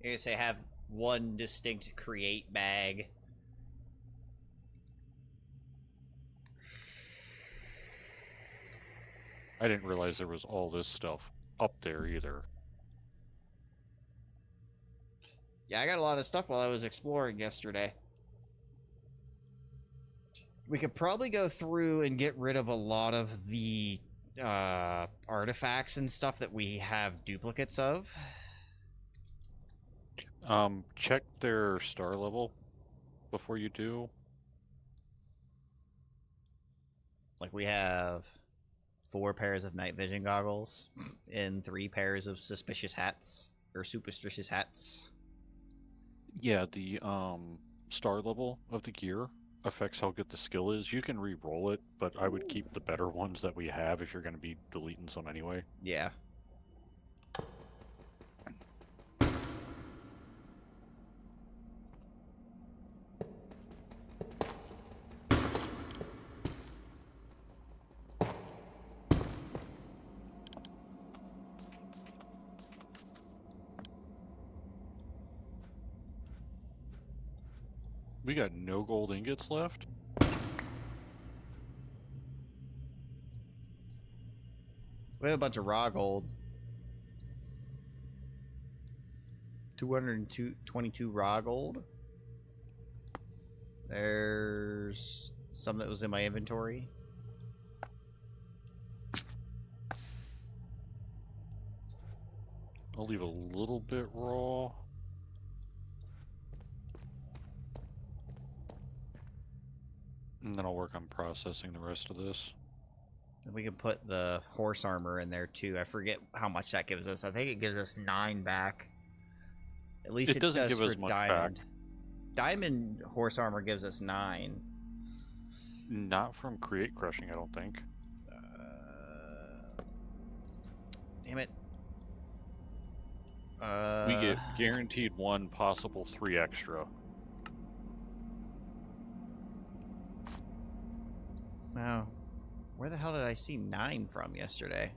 You're gonna say have one distinct create bag. I didn't realize there was all this stuff up there either. Yeah, I got a lot of stuff while I was exploring yesterday. We could probably go through and get rid of a lot of the artifacts and stuff that we have duplicates of. Check their star level before you do. Like, we have 4 pairs of night vision goggles and 3 pairs of suspicious hats, or superstitious hats. Yeah, the star level of the gear affects how good the skill is. You can re-roll it, but I would keep the better ones that we have if you're going to be deleting some anyway. Yeah. We got no gold ingots left. We have a bunch of raw gold. 222 raw gold. There's some that was in my inventory. I'll leave a little bit raw. And then I'll work on processing the rest of this. And we can put the horse armor in there too. I forget how much that gives us. I think it gives us 9 back. At least It it doesn't does give us for much diamond. back. Diamond horse armor gives us 9. Not from create crushing, I don't think. Damn it. We get guaranteed 1, possible 3 extra. Wow. Where the hell did I see 9 from yesterday?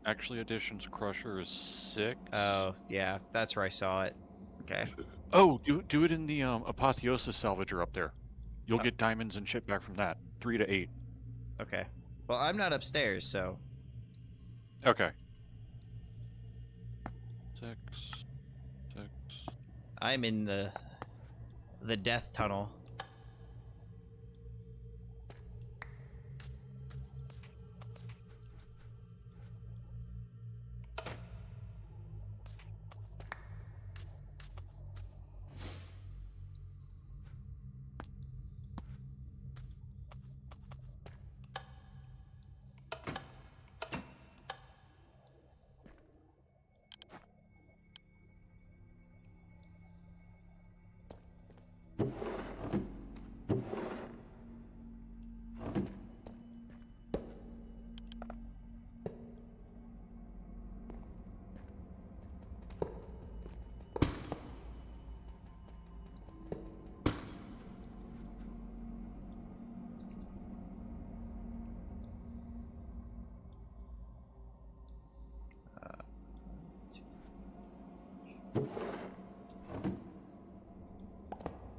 Actually, Additions Crusher is 6. Oh, yeah, that's where I saw it. Okay. Oh, do it in the Apotheosis Salvager up there. You'll Oh. get diamonds and shit back from that. 3 to 8. Okay. Well, I'm not upstairs, so. Okay. 6. I'm in the death tunnel.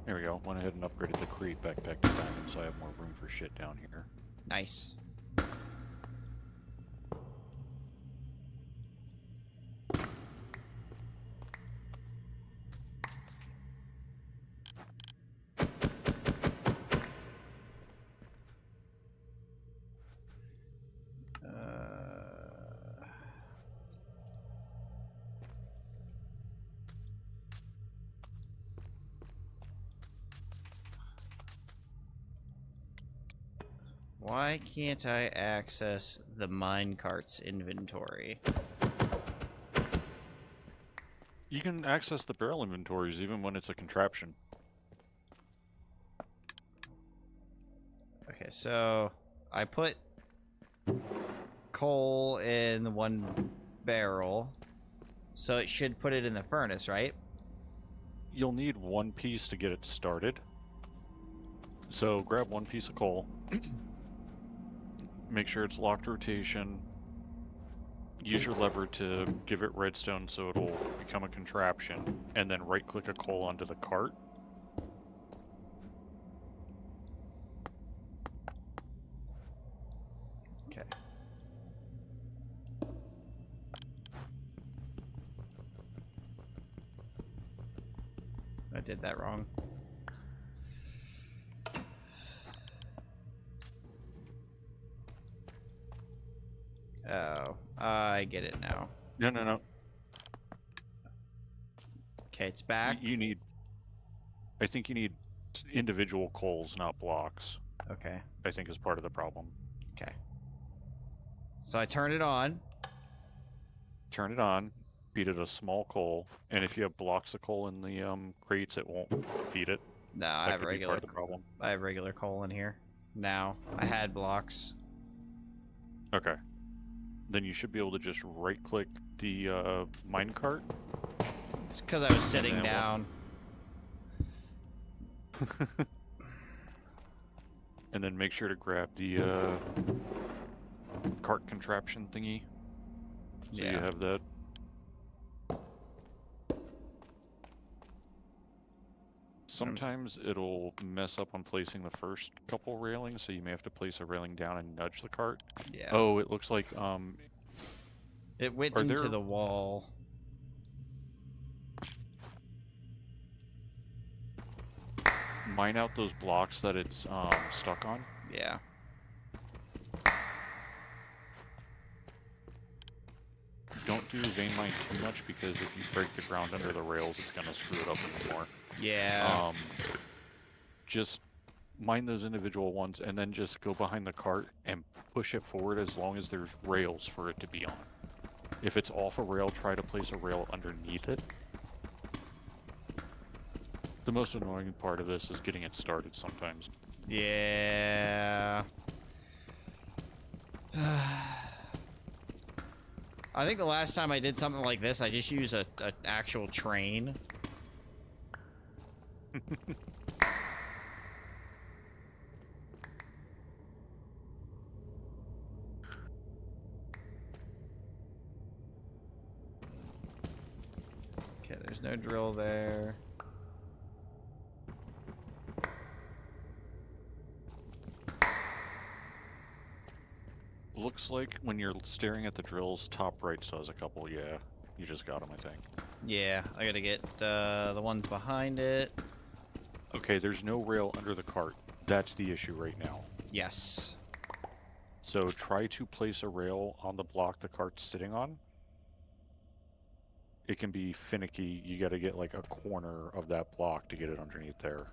There we go. Went ahead and upgraded the crate back to diamond, so I have more room for shit down here. Nice. Why can't I access the minecart's inventory? You can access the barrel inventories even when it's a contraption. Okay, so I put coal in the one barrel, so it should put it in the furnace, right? You'll need 1 piece to get it started. So grab 1 piece of coal. Make sure it's locked rotation. Use your lever to give it redstone so it'll become a contraption. And then right click a coal onto the cart. Okay. I did that wrong. Oh, I get it now. No. Okay, it's back. You need... I think you need individual coals, not blocks. Okay, I think is part of the problem. okay. So I turn it on. Turn it on. Feed it a small coal. And if you have blocks of coal in the crates, it won't feed it. No, I That have could be regular. part of the problem. I have regular coal in here. Now I had blocks. Okay. Then you should be able to just right-click the minecart. It's because I was sitting then what? down. And then make sure to grab the cart contraption thingy. So you Yeah. have that. Sometimes it'll mess up on placing the first couple railings, so you may have to place a railing down and nudge the cart. Yeah. Oh, it looks like It went are into there- the wall. mine out those blocks that it's stuck on. Yeah. Don't do vein mine too much, because if you break the ground under the rails, it's gonna screw it up even more. Yeah. Just mine those individual ones, and then just go behind the cart and push it forward as long as there's rails for it to be on. If it's off a rail, try to place a rail underneath it. The most annoying part of this is getting it started sometimes. Yeah. I think the last time I did something like this, I just used an actual train. Okay, there's no drill there. Looks like when you're staring at the drills, top right still has a couple. Yeah, you just got them, I think. Yeah, I gotta get the ones behind it. Okay, there's no rail under the cart. That's the issue right now. Yes. So try to place a rail on the block the cart's sitting on. It can be finicky. You gotta get like a corner of that block to get it underneath there.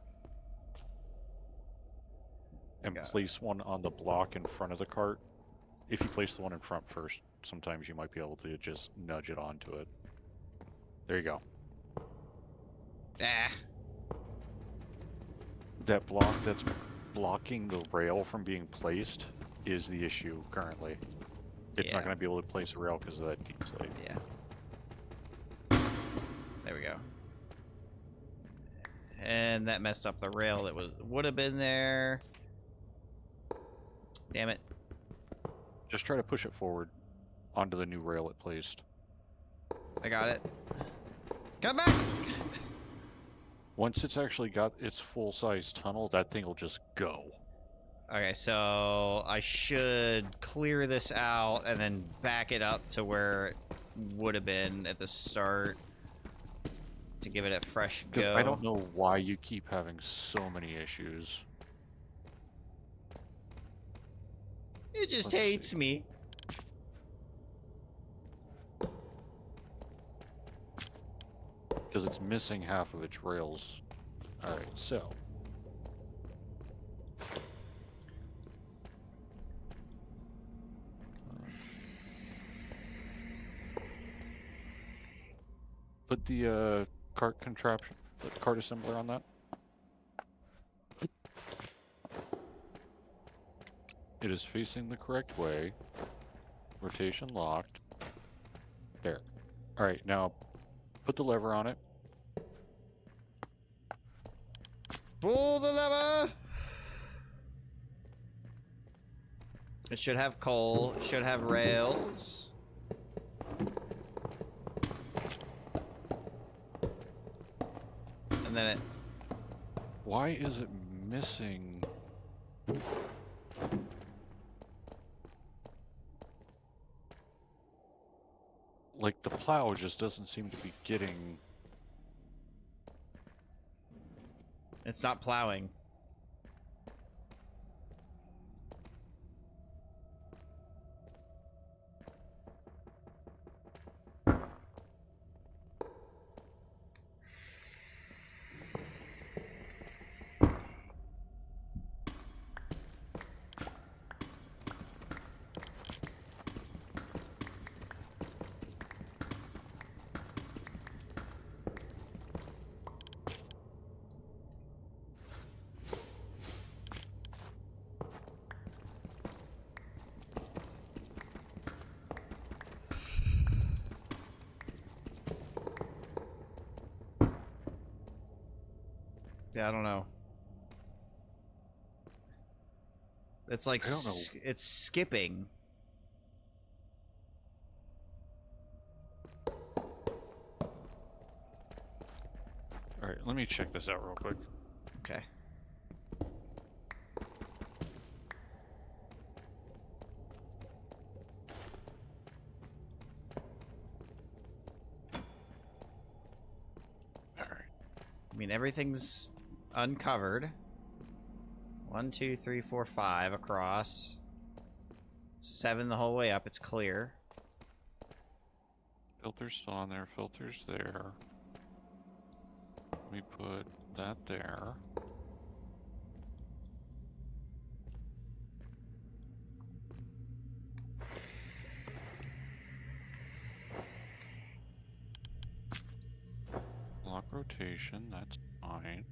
And place one on the block in front of the cart. If you place the one in front first, sometimes you might be able to just nudge it onto it. There you go. Ah. That block that's blocking the rail from being placed is the issue currently. It's not going to be able to place a rail because of that deep slate. Yeah. There we go. And that messed up the rail that would have been there. Damn it. Just try to push it forward onto the new rail it placed. I got it. Come back! Once it's actually got its full-size tunnel, that thing will just go. Okay, so I should clear this out and then back it up to where it would have been at the start to give it a fresh go. I don't know why you keep having so many issues. It just hates me. Because it's missing half of its rails. Alright, so. Put the cart contraption, the cart assembler on that. It is facing the correct way. Rotation locked. There. Alright, now put the lever on it. Pull the lever! It should have coal. It should have rails. And then it... Why is it missing? Like, the plow just doesn't seem to be getting... It's not plowing. Yeah, I don't know. It's like I don't know. It's skipping. Alright, let me check this out real quick. Okay. Alright. I mean, everything's uncovered. 1, 2, 3, 4, 5 across. 7 the whole way up. It's clear. Filter's still on there. Filter's there. Let me put that there. Lock rotation, that's fine.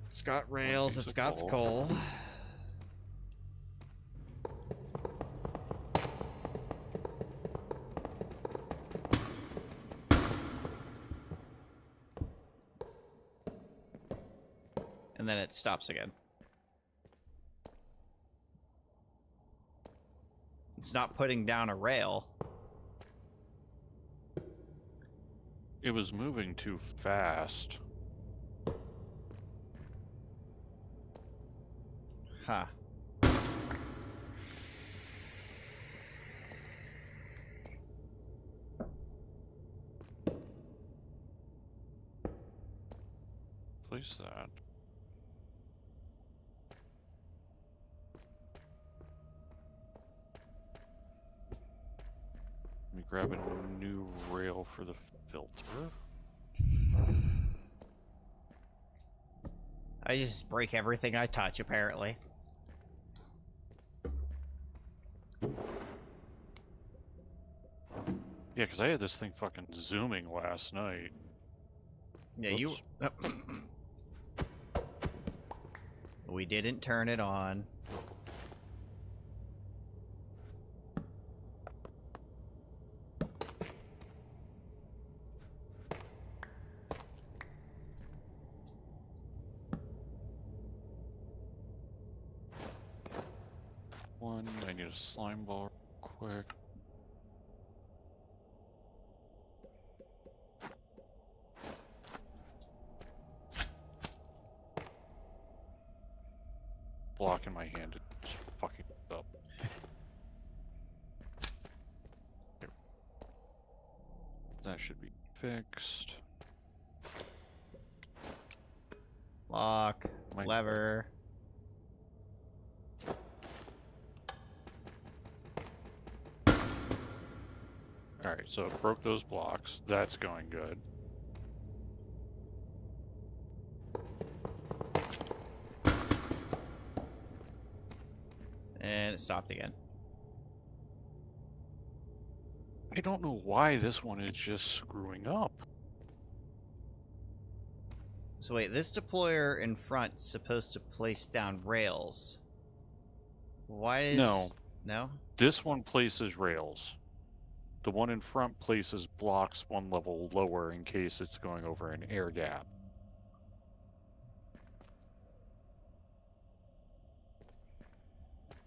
It's got rails, Piece it's of got coal. skull. And then it stops again. It's not putting down a rail. It was moving too fast. Huh. Place that. Let me grab a new rail for the filter. I just break everything I touch, apparently. Yeah, because I had this thing fucking zooming last night. Yeah, you... We didn't turn it on. I need a slime ball real quick. Block in my hand, it's fucking up. Here. That should be fixed. Lock, lever. Alright, so it broke those blocks. That's going good. And it stopped again. I don't know why this one is just screwing up. So wait, this deployer in front is supposed to place down rails. Why is... No. No? This one places rails. The one in front places blocks one level lower in case it's going over an air gap.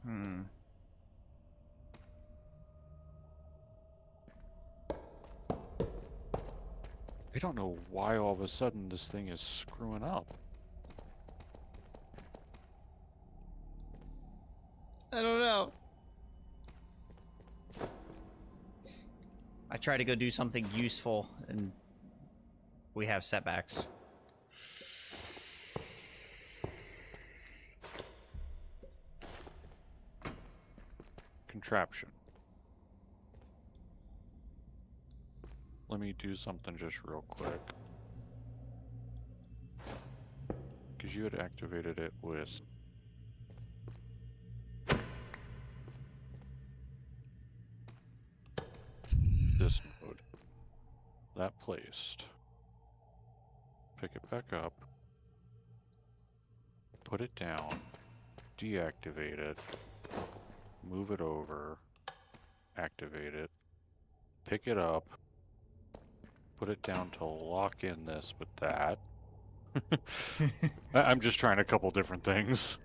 Hmm. I don't know why all of a sudden this thing is screwing up. I don't know. I try to go do something useful, and we have setbacks. Contraption. Let me do something just real quick. Because you had activated it with... this mode. That placed. Pick it back up. Put it down. Deactivate it. Move it over. Activate it. Pick it up. Put it down to lock in this with that. I'm just trying a couple different things.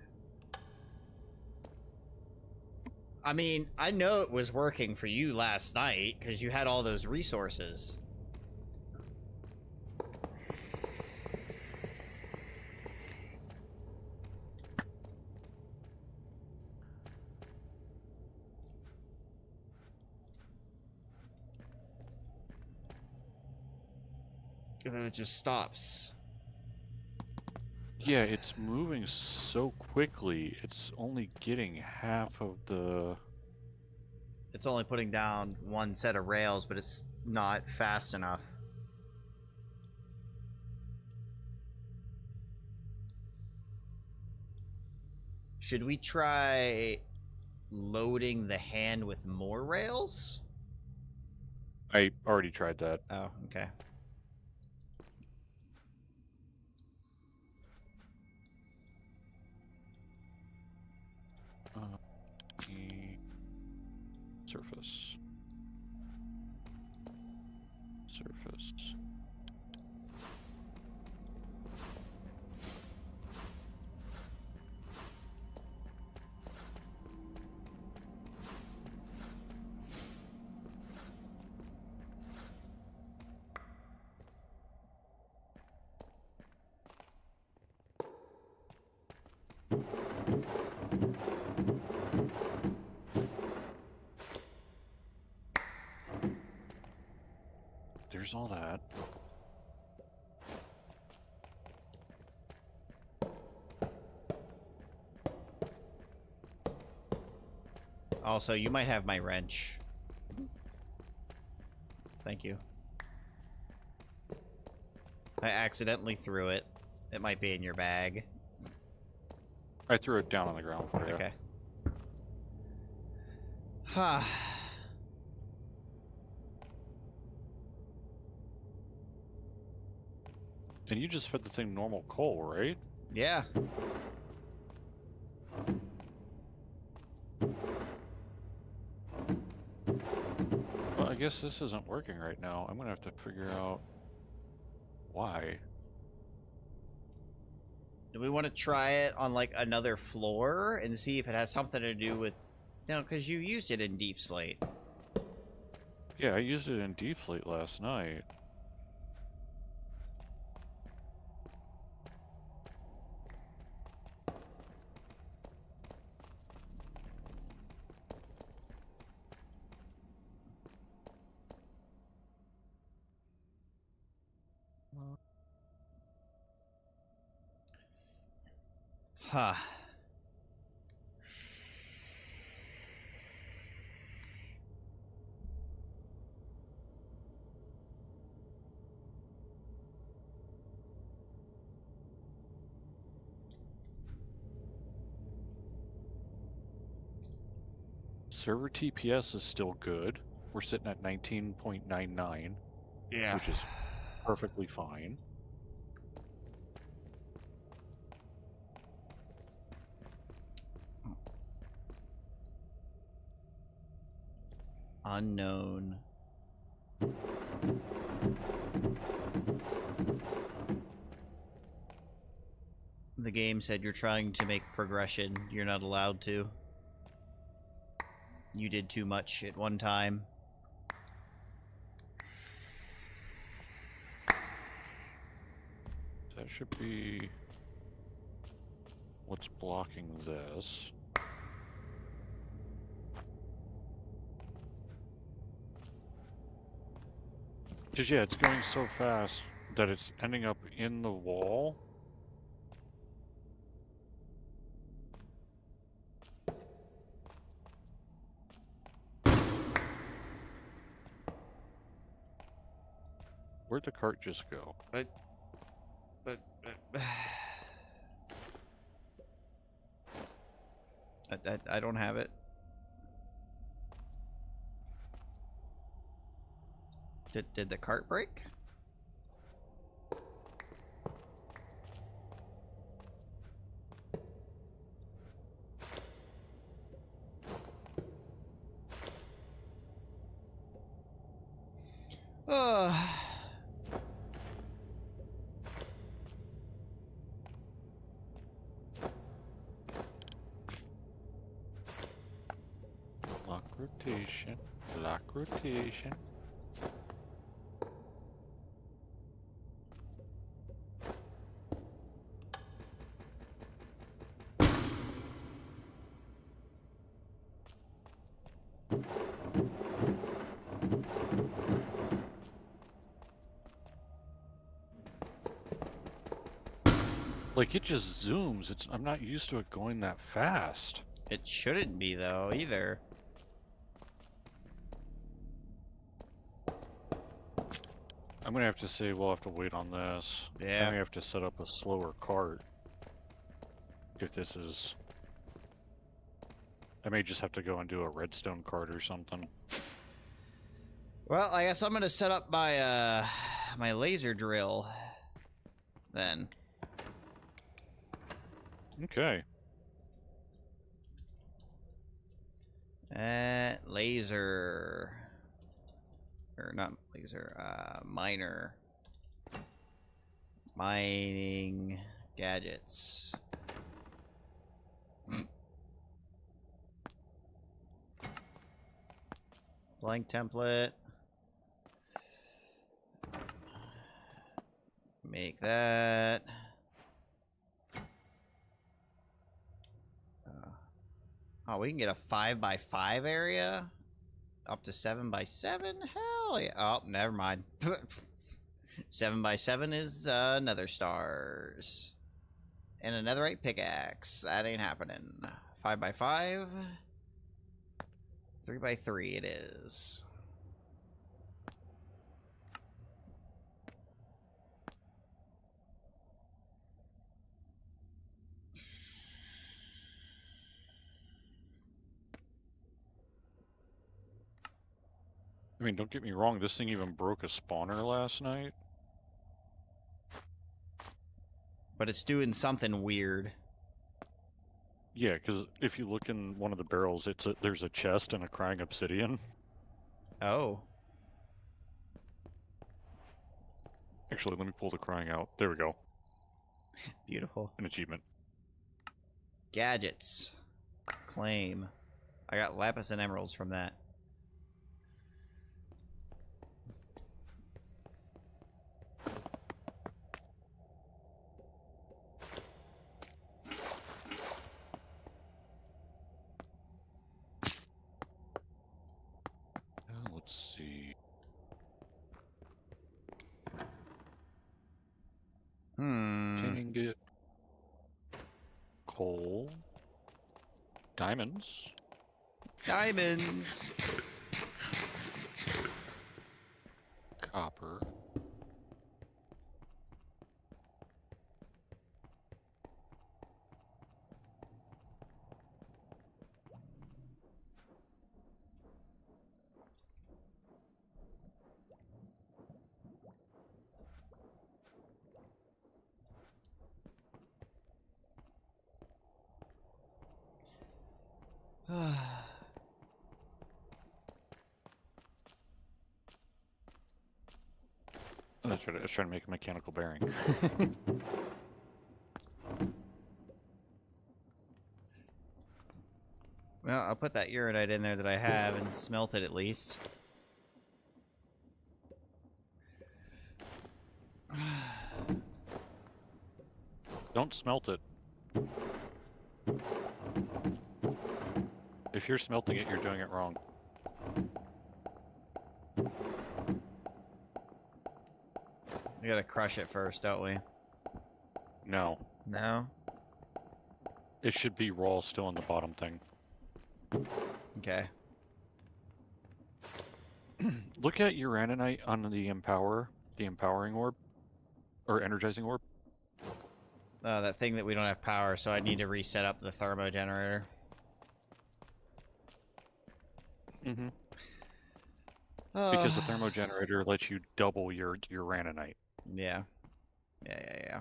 I mean, I know it was working for you last night, because you had all those resources. And then it just stops. Yeah, it's moving so quickly. It's only getting half of the... It's only putting down one set of rails, but it's not fast enough. Should we try loading the hand with more rails? I already tried that. Oh, okay. The surface. Surface. There's all that. Also, you might have my wrench. Thank you. I accidentally threw it. It might be in your bag. I threw it down on the ground for you. Okay. Ha. And you just fed the thing normal coal, right? Yeah. Well, I guess this isn't working right now. I'm gonna have to figure out why. Do we want to try it on like another floor and see if it has something to do with, you know, because you used it in Deep Slate. Yeah, I used it in Deflate last night. Huh. Server TPS is still good. We're sitting at 19.99, Yeah. which is perfectly fine. Unknown. The game said you're trying to make progression. You're not allowed to. You did too much at one time. That should be what's blocking this. Because, yeah, it's going so fast that it's ending up in the wall. Where'd the cart just go? But I don't have it. Did the cart break? Lock rotation. Lock rotation. Like, it just zooms. I'm not used to it going that fast. It shouldn't be, though, either. I'm gonna have to say we'll have to wait on this. Yeah. I may have to set up a slower cart. If this is... I may just have to go and do a redstone cart or something. Well, I guess I'm gonna set up my, my laser drill, then. Okay. Laser. Or not laser, miner. Mining gadgets. Blank template. Make that. Oh, we can get a 5x5 area? Up to 7x7? Hell yeah. Oh, never mind. 7x7 is nether stars. And a netherite pickaxe. That ain't happening. 5x5. 3x3 it is. I mean, don't get me wrong, this thing even broke a spawner last night. But it's doing something weird. Yeah, because if you look in one of the barrels, there's a chest and a crying obsidian. Oh. Actually, let me pull the crying out. There we go. Beautiful. An achievement. Gadgets. Claim. I got lapis and emeralds from that. Let's see. Tin ingot. Coal. Diamonds. Diamonds. Copper. That's right. I was trying to make a mechanical bearing. Well, I'll put that uranite in there that I have and smelt it at least. Don't smelt it. If you're smelting it, you're doing it wrong. We gotta crush it first, don't we? No. No? It should be raw still in the bottom thing. Okay. Look at uraninite on the empowering orb. Or energizing orb. That thing that we don't have power, so I need to reset up the thermo generator. Mm-hmm. Because the thermo generator lets you double your uraninite. Yeah. Yeah.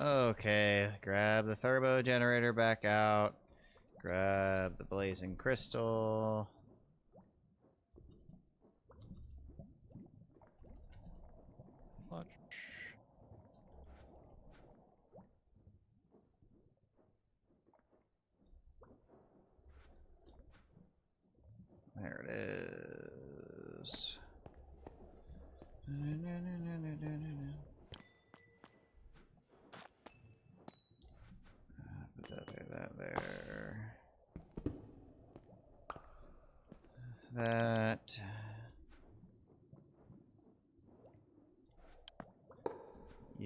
Okay, grab the thermo generator back out. Grab the blazing crystal. There it is. Put that there. That.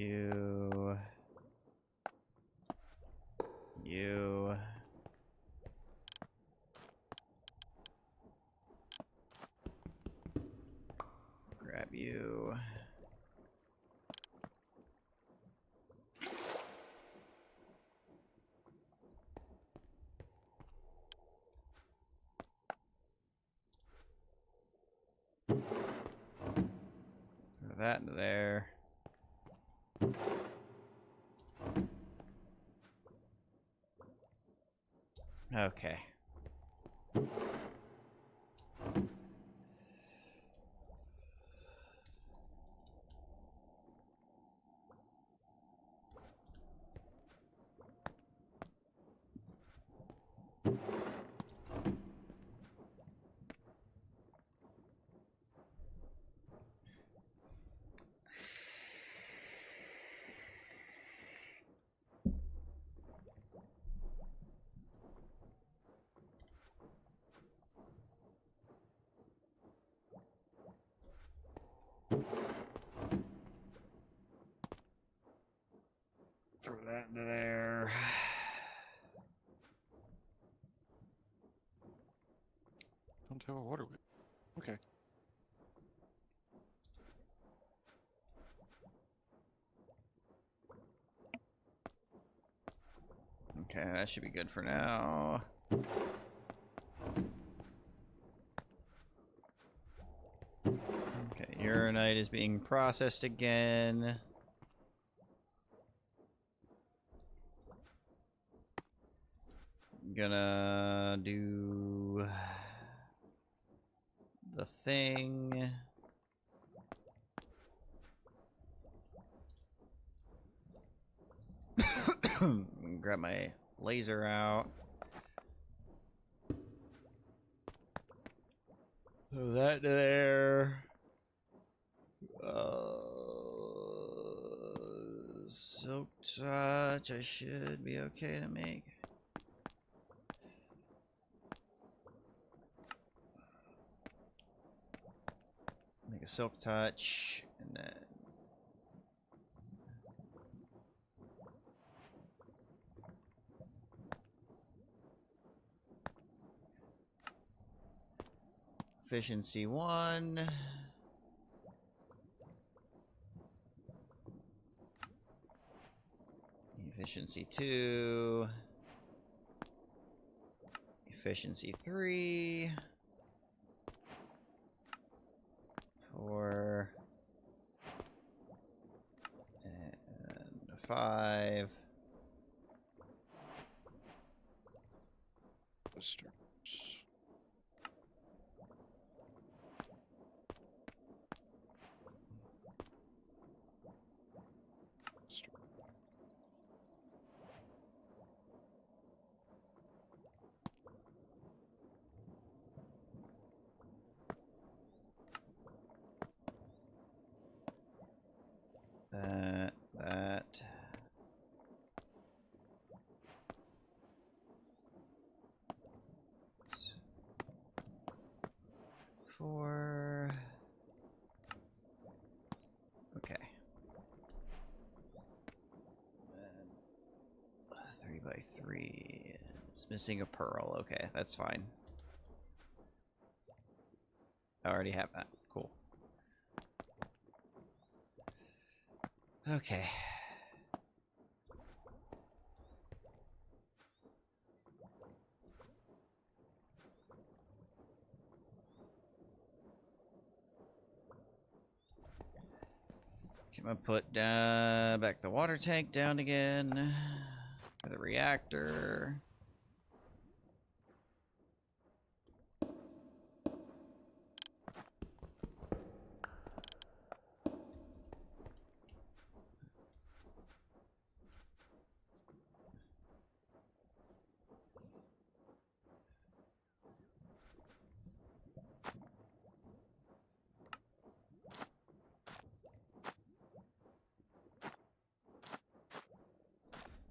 You. You. Grab you. Throw that into there. Okay. Throw that into there. Don't have a water whip. Okay. Okay, that should be good for now. Okay, uranite is being processed again. Gonna do the thing. Grab my laser out. Throw that there. Silk touch, I should be okay to make. Make a silk touch, and then efficiency 1. Efficiency 2. Efficiency 3. 4. And 5. Mr. That. 4. Okay. And 3 by 3. It's missing a pearl. Okay, that's fine. I already have that. Cool. Okay. I'm gonna put back the water tank down again. For the reactor.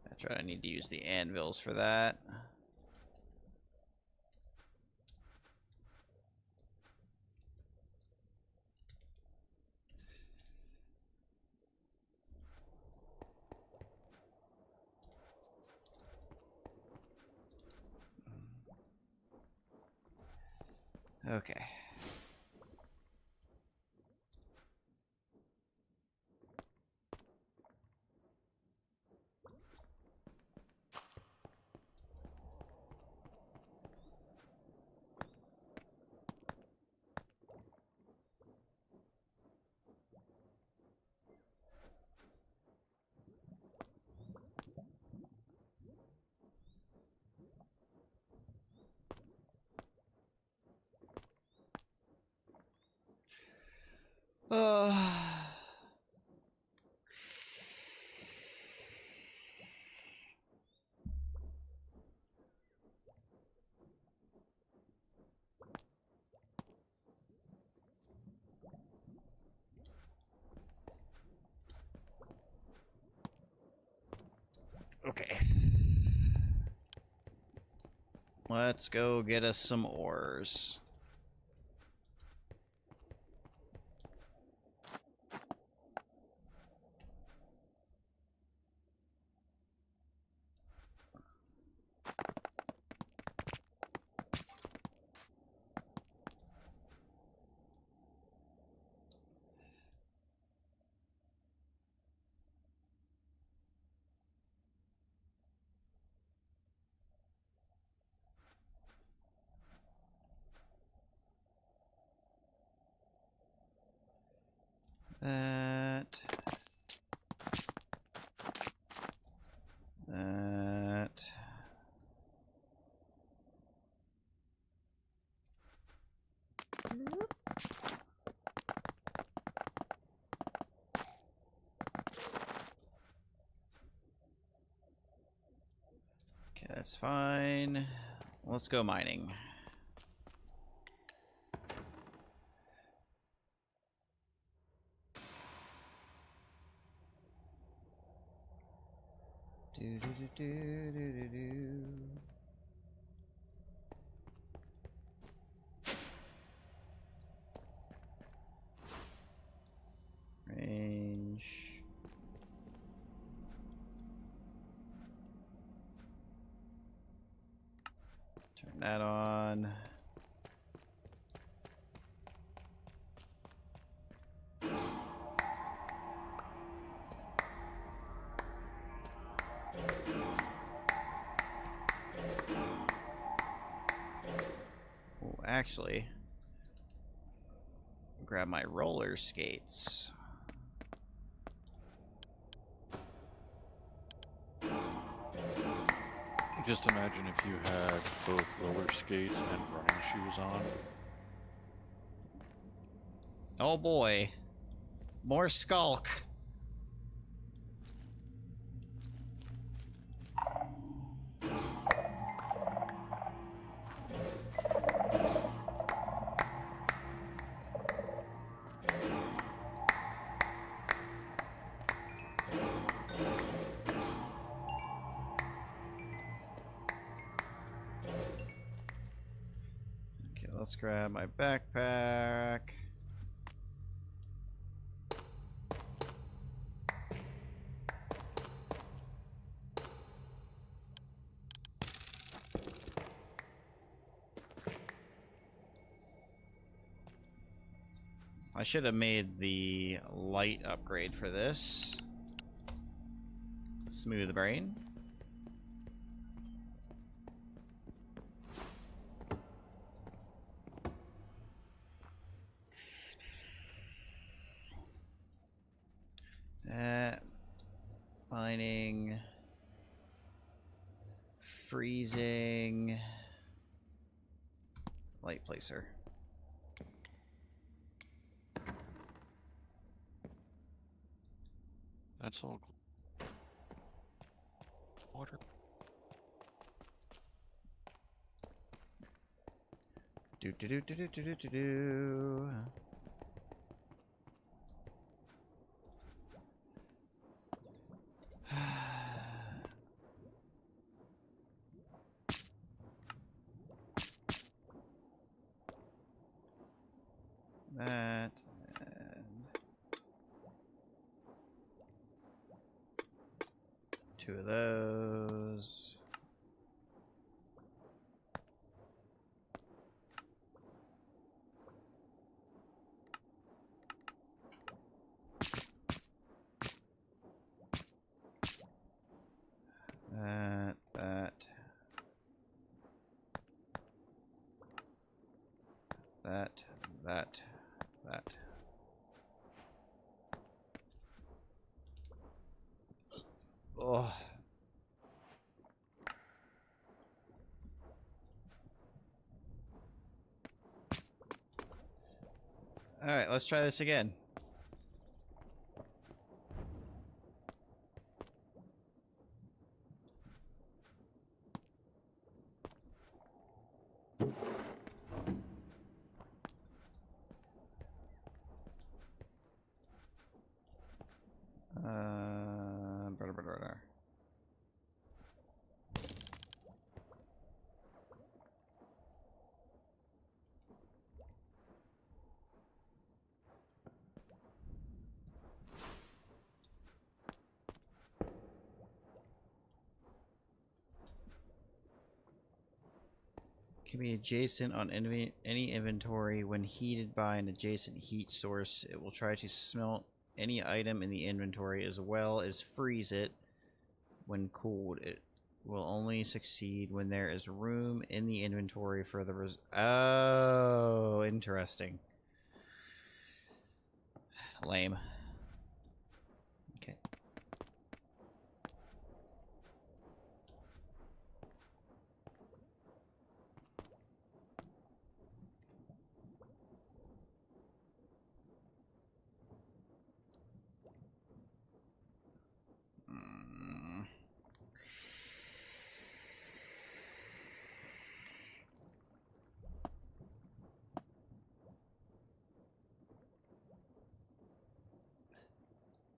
That's right, I need to use the anvils for that. Okay. Uh, okay. Let's go get us some ores. That. Okay, that's fine. Let's go mining. Do do do do do do do. Range. Turn that on. Oh, actually, grab my roller skates. Just imagine if you had both roller skates and running shoes on. Oh boy. More skulk. Okay, let's grab my backpack. I should have made the light upgrade for this. Smooth brain. Mining. Freezing. Light placer. That's all. Water. Do do do do do do do do. That and two of those. that. Oh. Alright, let's try this again. Can be adjacent on any inventory. When heated by an adjacent heat source, it will try to smelt any item in the inventory as well as freeze it. When cooled, it will only succeed when there is room in the inventory for the Oh, interesting. Lame. Okay.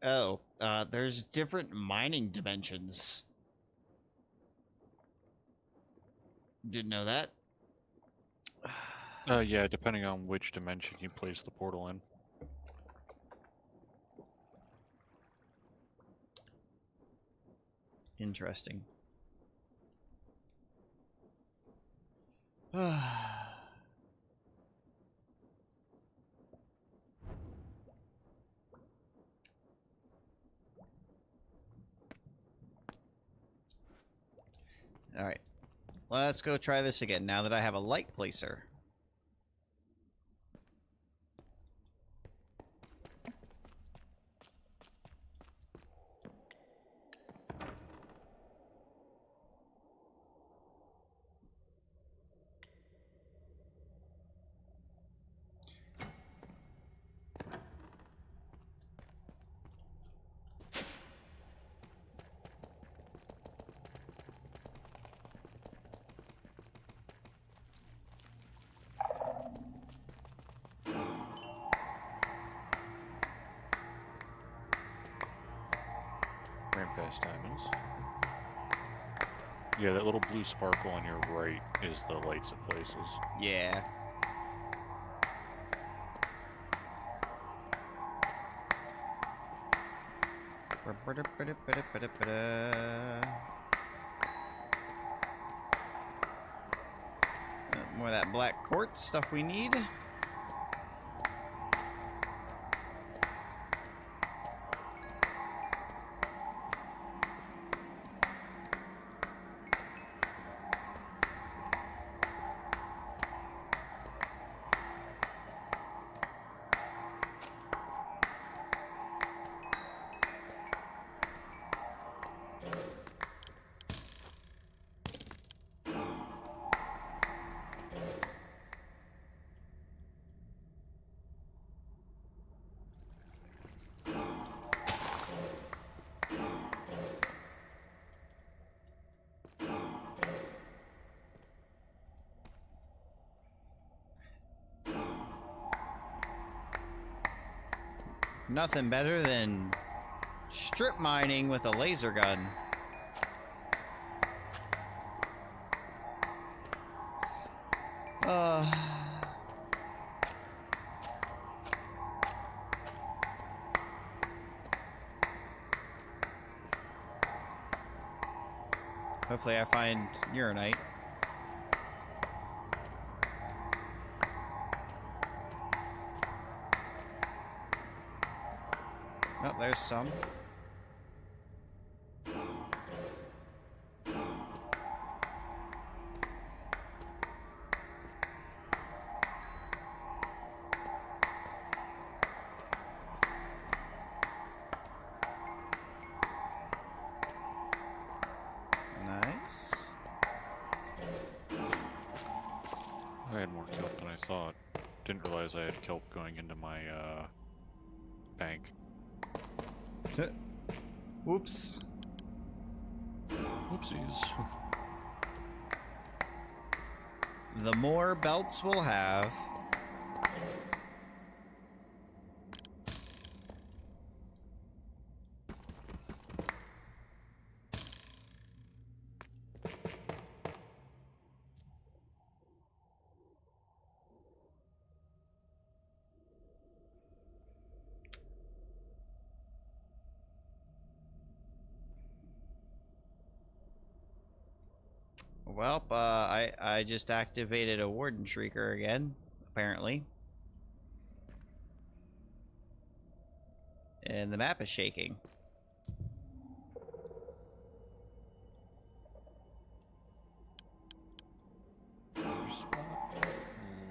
Oh, there's different mining dimensions. Didn't know that. Yeah, depending on which dimension you place the portal in. Interesting. Alright. Let's go try this again now that I have a light placer. Ran past diamonds. Yeah, that little blue sparkle on your right is the lights it places. Yeah. More of that black quartz stuff we need. Nothing better than strip mining with a laser gun. Hopefully I find uranite. Oh, there's some. Nice. I had more kelp than I thought. Didn't realize I had kelp going into my bank. Whoops. Whoopsies. The more belts we'll have, well, I just activated a Warden Shrieker again, apparently. And the map is shaking.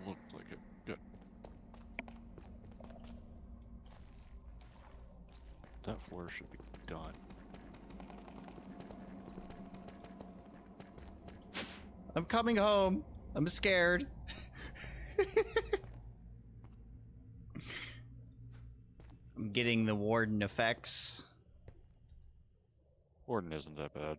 Looks like it. Good. That floor should be done. I'm coming home. I'm scared. I'm getting the Warden effects. Warden isn't that bad.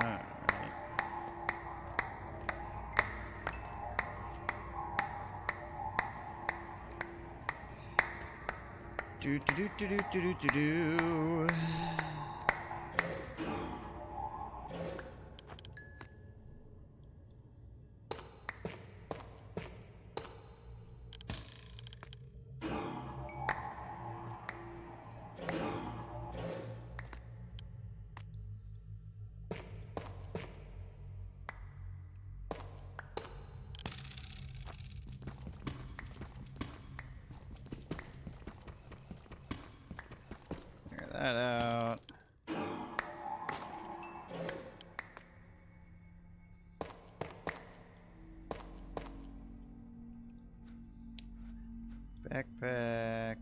Alright. Do do do do do do do do. Clear that out. Backpack.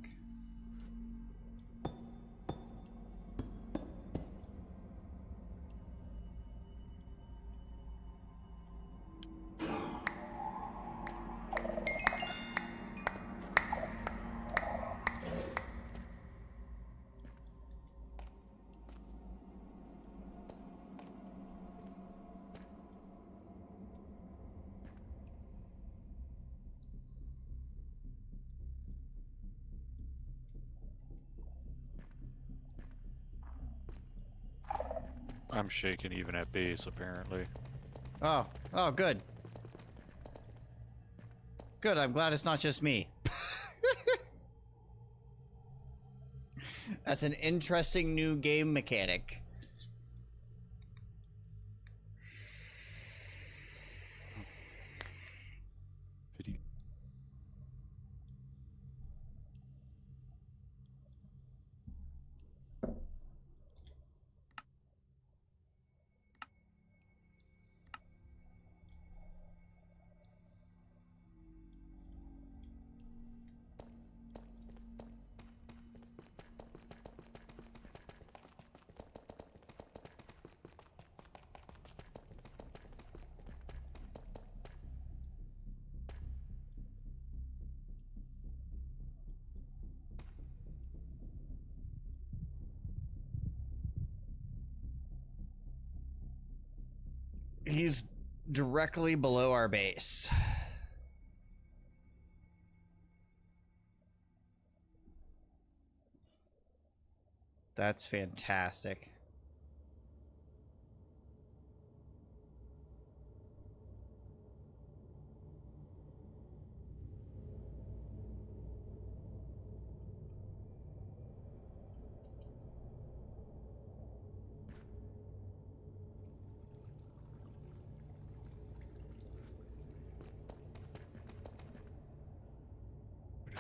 I'm shaking even at base, apparently. Oh, oh, good. Good, I'm glad it's not just me. That's an interesting new game mechanic. Pity. He's directly below our base. That's fantastic.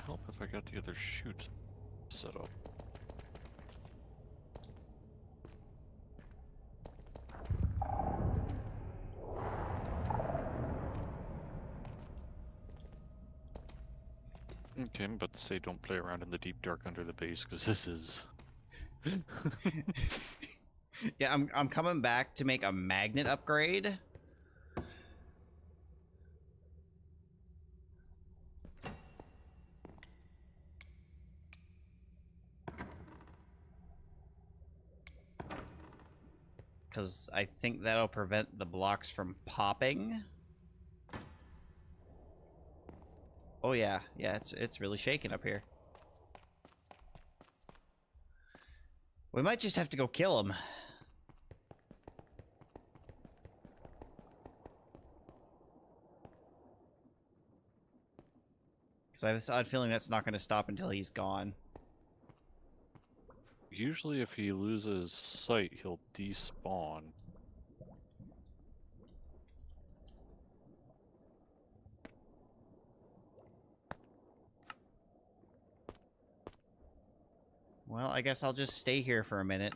help if I got the other chutes set up. Okay, I'm about to say don't play around in the deep dark under the base, because this is... Yeah, I'm coming back to make a magnet upgrade. Because I think that'll prevent the blocks from popping. Oh yeah, yeah, it's really shaking up here. We might just have to go kill him. Because I have this odd feeling that's not going to stop until he's gone. Usually if he loses sight, he'll despawn. Well, I guess I'll just stay here for a minute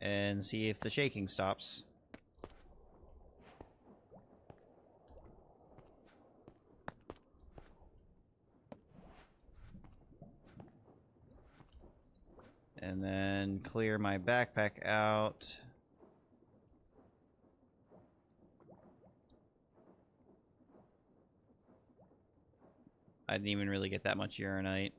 and see if the shaking stops. And then clear my backpack out. I didn't even really get that much uranite.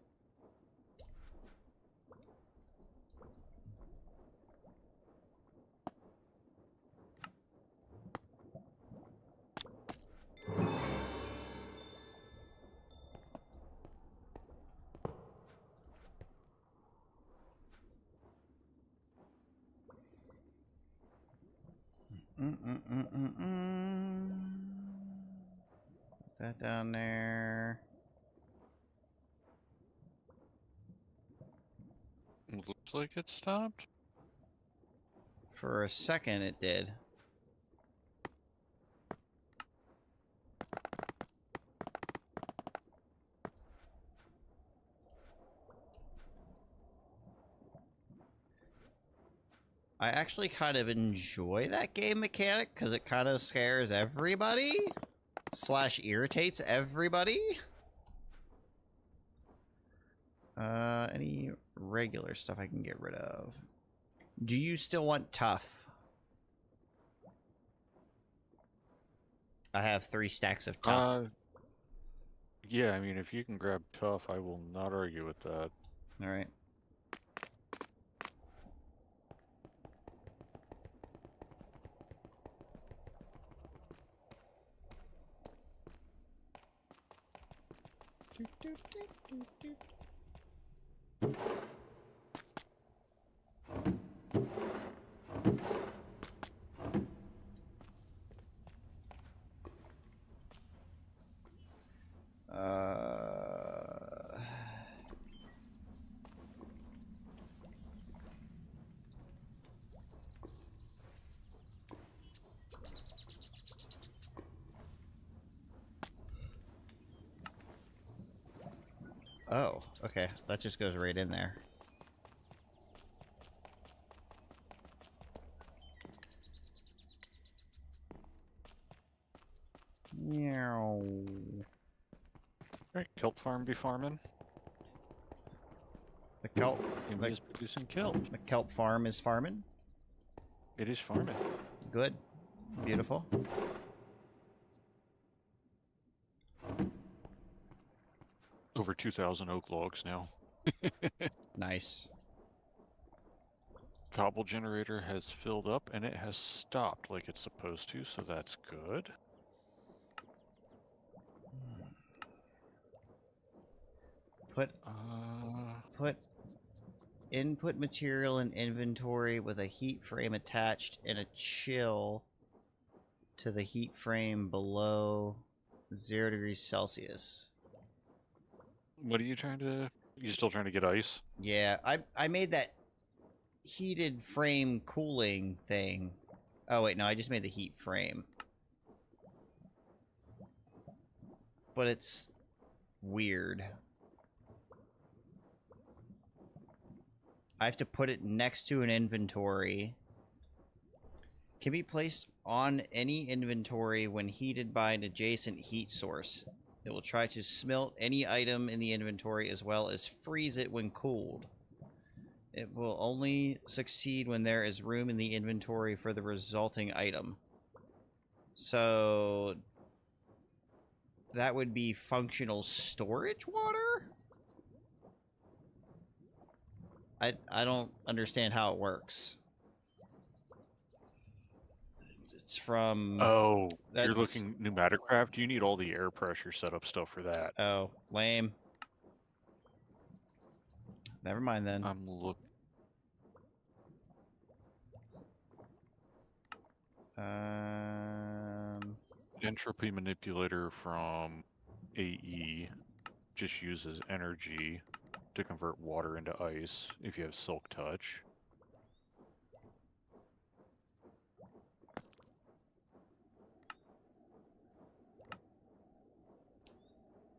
Put that down there. Looks like it stopped. For a second, it did. I actually kind of enjoy that game mechanic because it kind of scares everybody / irritates everybody. Any regular stuff I can get rid of? Do you still want tough? I have 3 stacks of tough. Yeah, I mean, if you can grab tough, I will not argue with that. All right. Oh, okay. That just goes right in there. Meow. Alright, kelp farm be farming. The kelp. Amy is producing kelp. The kelp farm is farming. It is farming. Good. Beautiful. Over 2,000 oak logs now. Nice. Cobble generator has filled up and it has stopped like it's supposed to, so that's good. Put input material in inventory with a heat frame attached and a chill to the heat frame below 0 degrees Celsius. What are you trying to... You still trying to get ice? Yeah, I made that heated frame cooling thing. Oh wait, no, I just made the heat frame. But it's weird. I have to put it next to an inventory. Can be placed on any inventory when heated by an adjacent heat source. It will try to smelt any item in the inventory as well as freeze it when cooled. It will only succeed when there is room in the inventory for the resulting item. So that would be functional storage water? I don't understand how it works. It's from... Oh, you're that's- looking pneumatic craft. You need all the air pressure setup stuff for that. Oh, lame. Never mind then. I'm look. Entropy manipulator from AE just uses energy to convert water into ice if you have silk touch.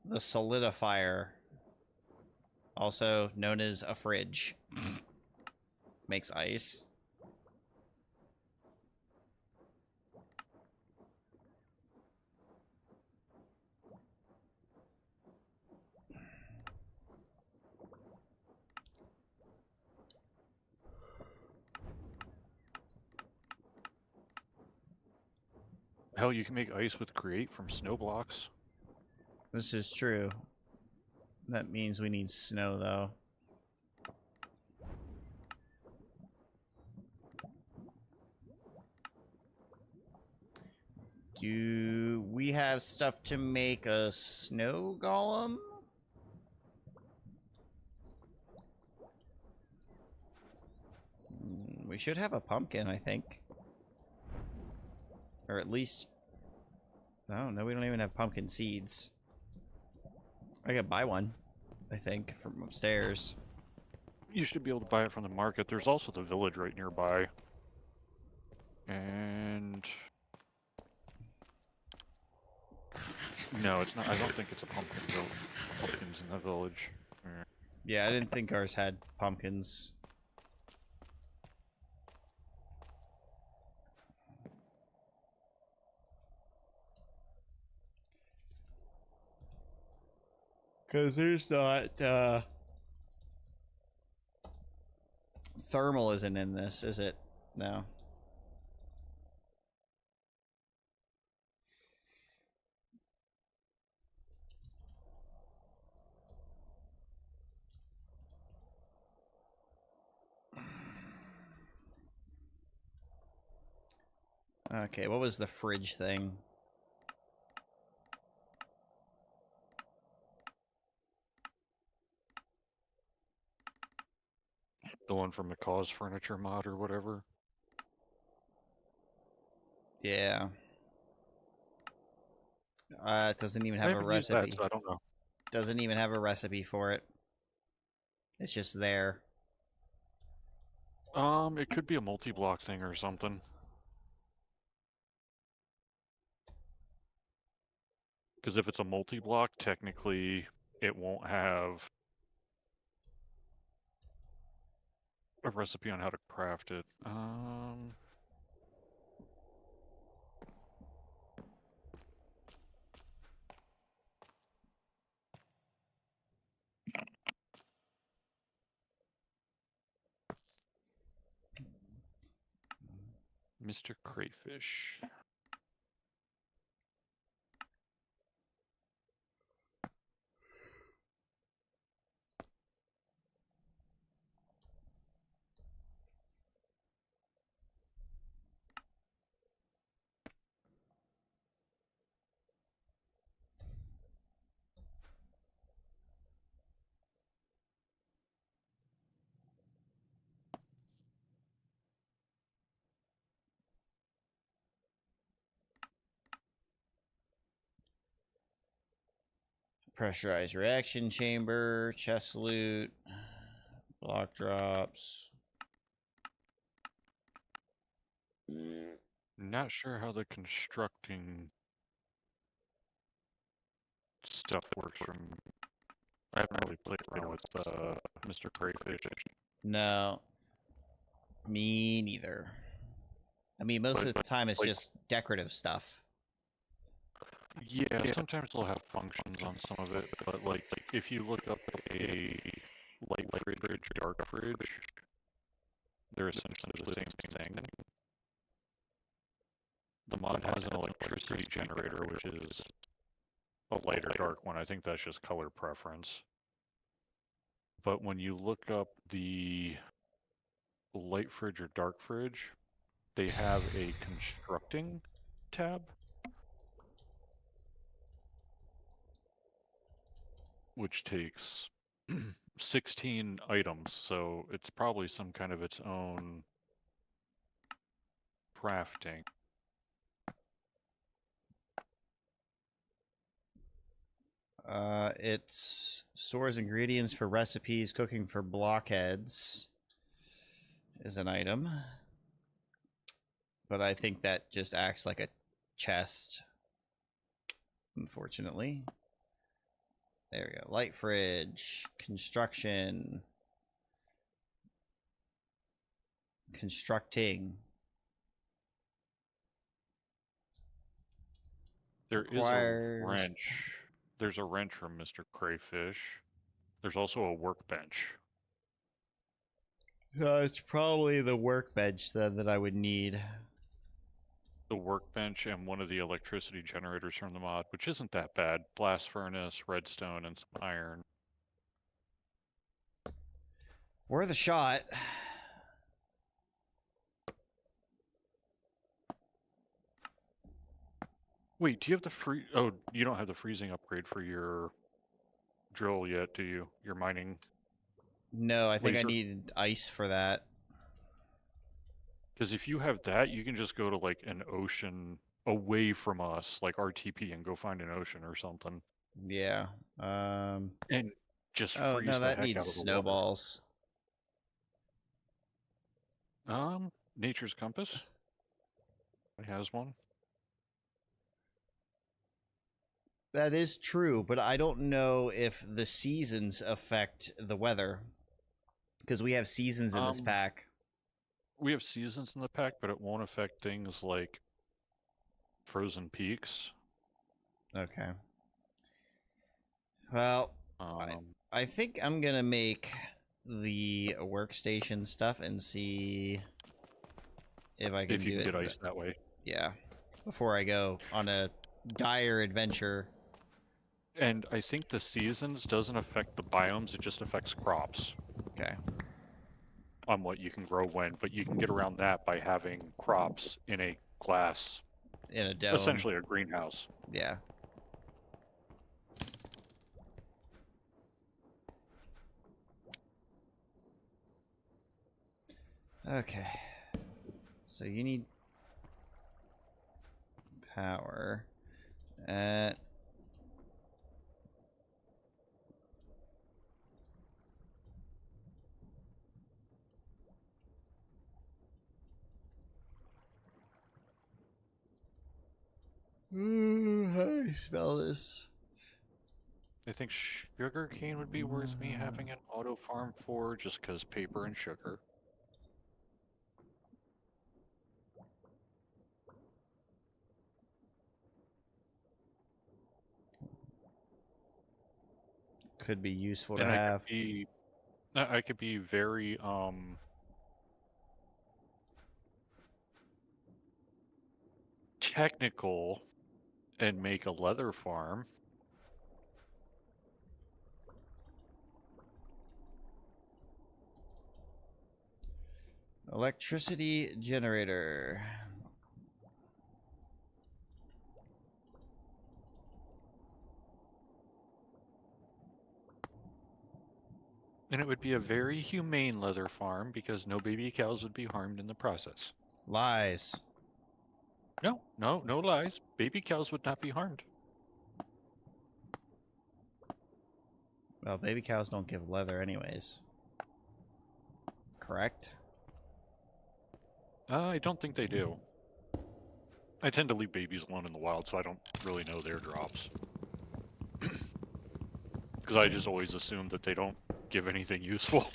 The solidifier, also known as a fridge, makes ice. Hell, you can make ice with create from snow blocks. This is true. That means we need snow, though. Do we have stuff to make a snow golem? We should have a pumpkin, I think. Or at least... Oh, no, we don't even have pumpkin seeds. I could buy one, I think, from upstairs. You should be able to buy it from the market. There's also the village right nearby. And... No, it's not. I don't think it's a pumpkins in the village. Yeah, I didn't think ours had pumpkins. Because there's not, thermal isn't in this, is it? No. Okay, what was the fridge thing? The one from McCaw's Furniture Mod or whatever. Yeah. It doesn't even I have a haven't used recipe. that, so I don't know. Doesn't even have a recipe for it. It's just there. It could be a multi-block thing or something. Because if it's a multi-block, technically it won't have a recipe on how to craft it. Mr. Crayfish. Pressurized reaction chamber, chest loot, block drops. Not sure how the constructing stuff works from... I haven't really played around with Mr. Crayfish. No. Me neither. I mean, most of the time it's like- just decorative stuff. Yeah, sometimes they'll have functions on some of it, but like if you look up a light fridge, dark fridge, they're essentially the same thing. The mod has an electricity generator, which is a light or dark one. I think that's just color preference. But when you look up the light fridge or dark fridge, they have a constructing tab, which takes 16 items, so it's probably some kind of its own crafting. It's stores ingredients for recipes, cooking for blockheads is an item. But I think that just acts like a chest, unfortunately. There we go. Light fridge, construction, constructing. There is Requires- a wrench. There's a wrench from Mr. Crayfish. There's also a workbench. It's probably the workbench then that I would need. The workbench and one of the electricity generators from the mod, which isn't that bad. Blast furnace, redstone, and some iron. Worth a shot. Wait, do you have the oh, you don't have the freezing upgrade for your drill yet, do you? Your mining? No, I think I Laser. need ice for that. Because if you have that, you can just go to like an ocean away from us, like RTP, and go find an ocean or something. Yeah. And just Oh freeze no, the that heck needs out of the snowballs. water. Nature's Compass. It has one. That is true, but I don't know if the seasons affect the weather. Because we have seasons in this pack. We have seasons in the pack, but it won't affect things like frozen peaks. Okay. Well, I think I'm gonna make the workstation stuff and see if I can if you do can it. get ice that way. Yeah. Before I go on a dire adventure. And I think the seasons doesn't affect the biomes, it just affects crops Okay. on what you can grow when, but you can get around that by having crops in a glass, In a dome. essentially a greenhouse. Yeah. Okay. So you need power at how do I spell this? I think sugarcane would be worth me having an auto farm for, just because paper and sugar. Could be useful to And have. I could be very technical and make a leather farm. Electricity generator. And it would be a very humane leather farm because no baby cows would be harmed in the process. Lies. No lies. Baby cows would not be harmed. Well, baby cows don't give leather anyways. Correct? I don't think they do. I tend to leave babies alone in the wild, so I don't really know their drops. Because I just always assume that they don't give anything useful.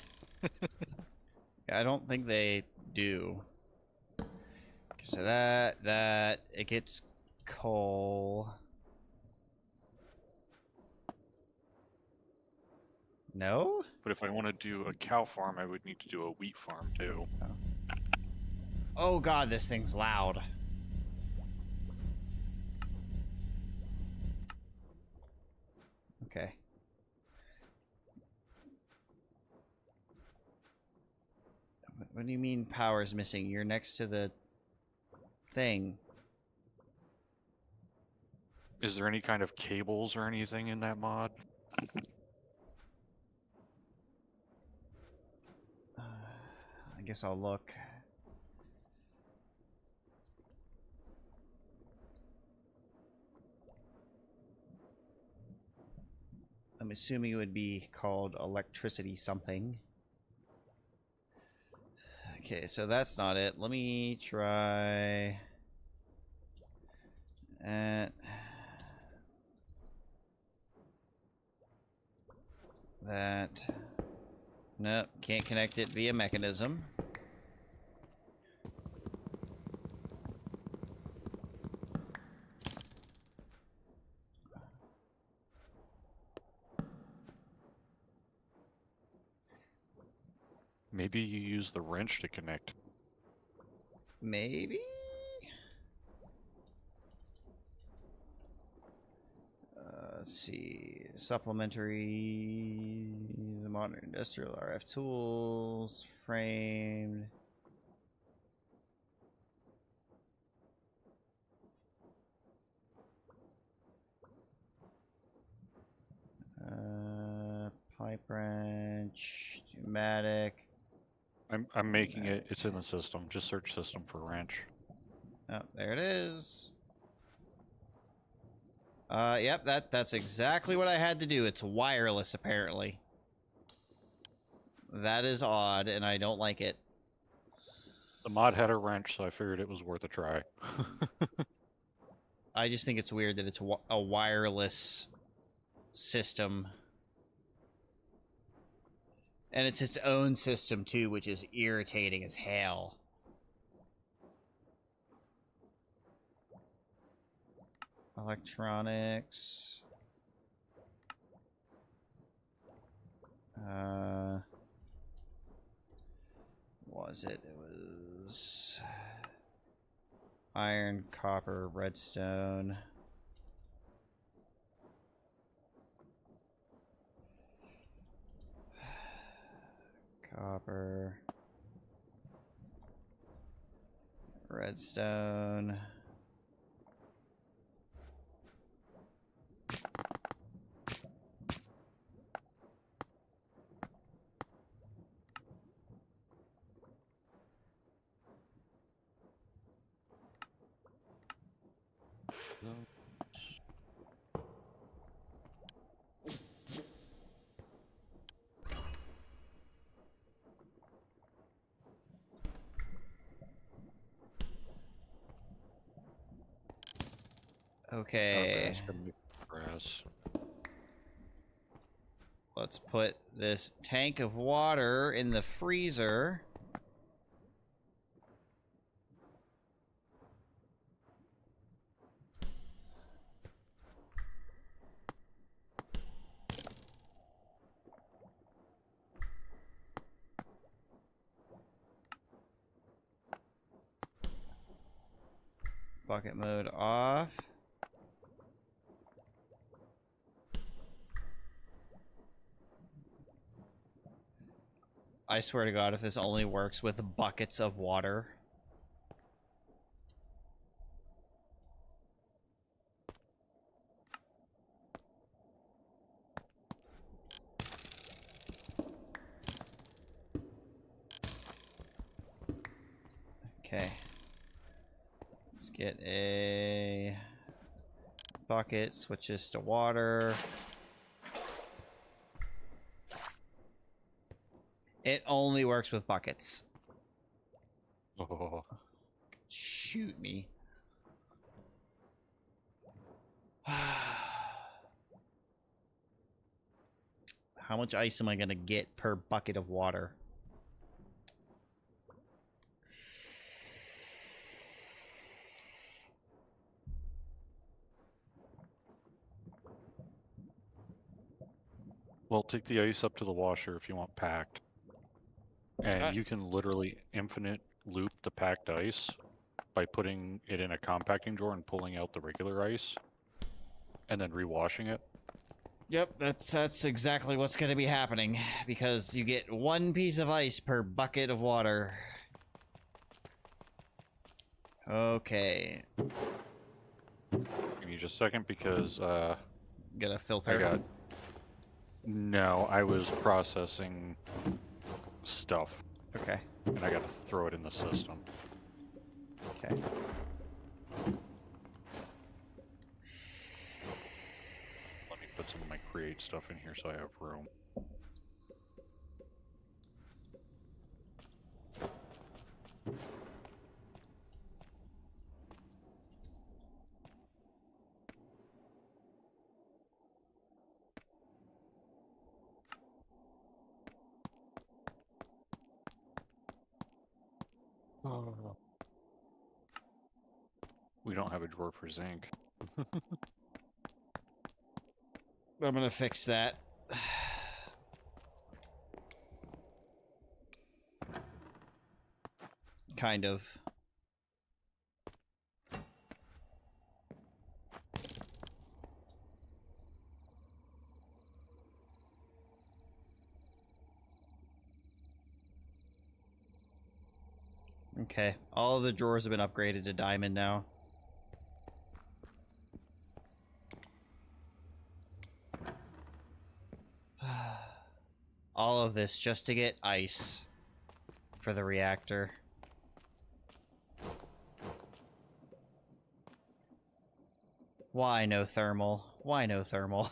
Yeah, I don't think they do. Okay, so it gets coal. No? But if I want to do a cow farm, I would need to do a wheat farm too. Oh god, this thing's loud. Okay. What do you mean power's missing? You're next to the thing. Is there any kind of cables or anything in that mod? I guess I'll look. I'm assuming it would be called electricity something. Okay, so that's not it. Let me try... that. Nope, can't connect it via mechanism. Maybe you use the wrench to connect. Maybe? Let's see. Supplementary. The modern industrial RF tools. Framed. Pipe wrench. Pneumatic. I'm making it. It's in the system. Just search system for wrench. Oh, there it is. Yep, that's exactly what I had to do. It's wireless, apparently. That is odd, and I don't like it. The mod had a wrench, so I figured it was worth a try. I just think it's weird that it's a wireless system. And it's its own system, too, which is irritating as hell. Electronics. What was it? It was iron, copper, redstone. Copper. Redstone. Okay. Grass. Let's put this tank of water in the freezer. Bucket mode off. I swear to God, if this only works with buckets of water. Okay. Let's get a bucket, switch this to water. It only works with buckets. Oh. Shoot me. How much ice am I gonna get per bucket of water? Well, take the ice up to the washer if you want packed. And you can literally infinite loop the packed ice by putting it in a compacting drawer and pulling out the regular ice. And then rewashing it. Yep, that's exactly what's going to be happening, because you get 1 piece of ice per bucket of water. Okay. Give me just a second because Get a filter. I got... No, I was processing stuff. Okay. And I gotta throw it in the system. Okay. Let me put some of my create stuff in here so I have room. We don't have a drawer for zinc. I'm gonna fix that. Kind of. Okay, all of the drawers have been upgraded to diamond now. All of this just to get ice for the reactor. Why no thermal? Why no thermal?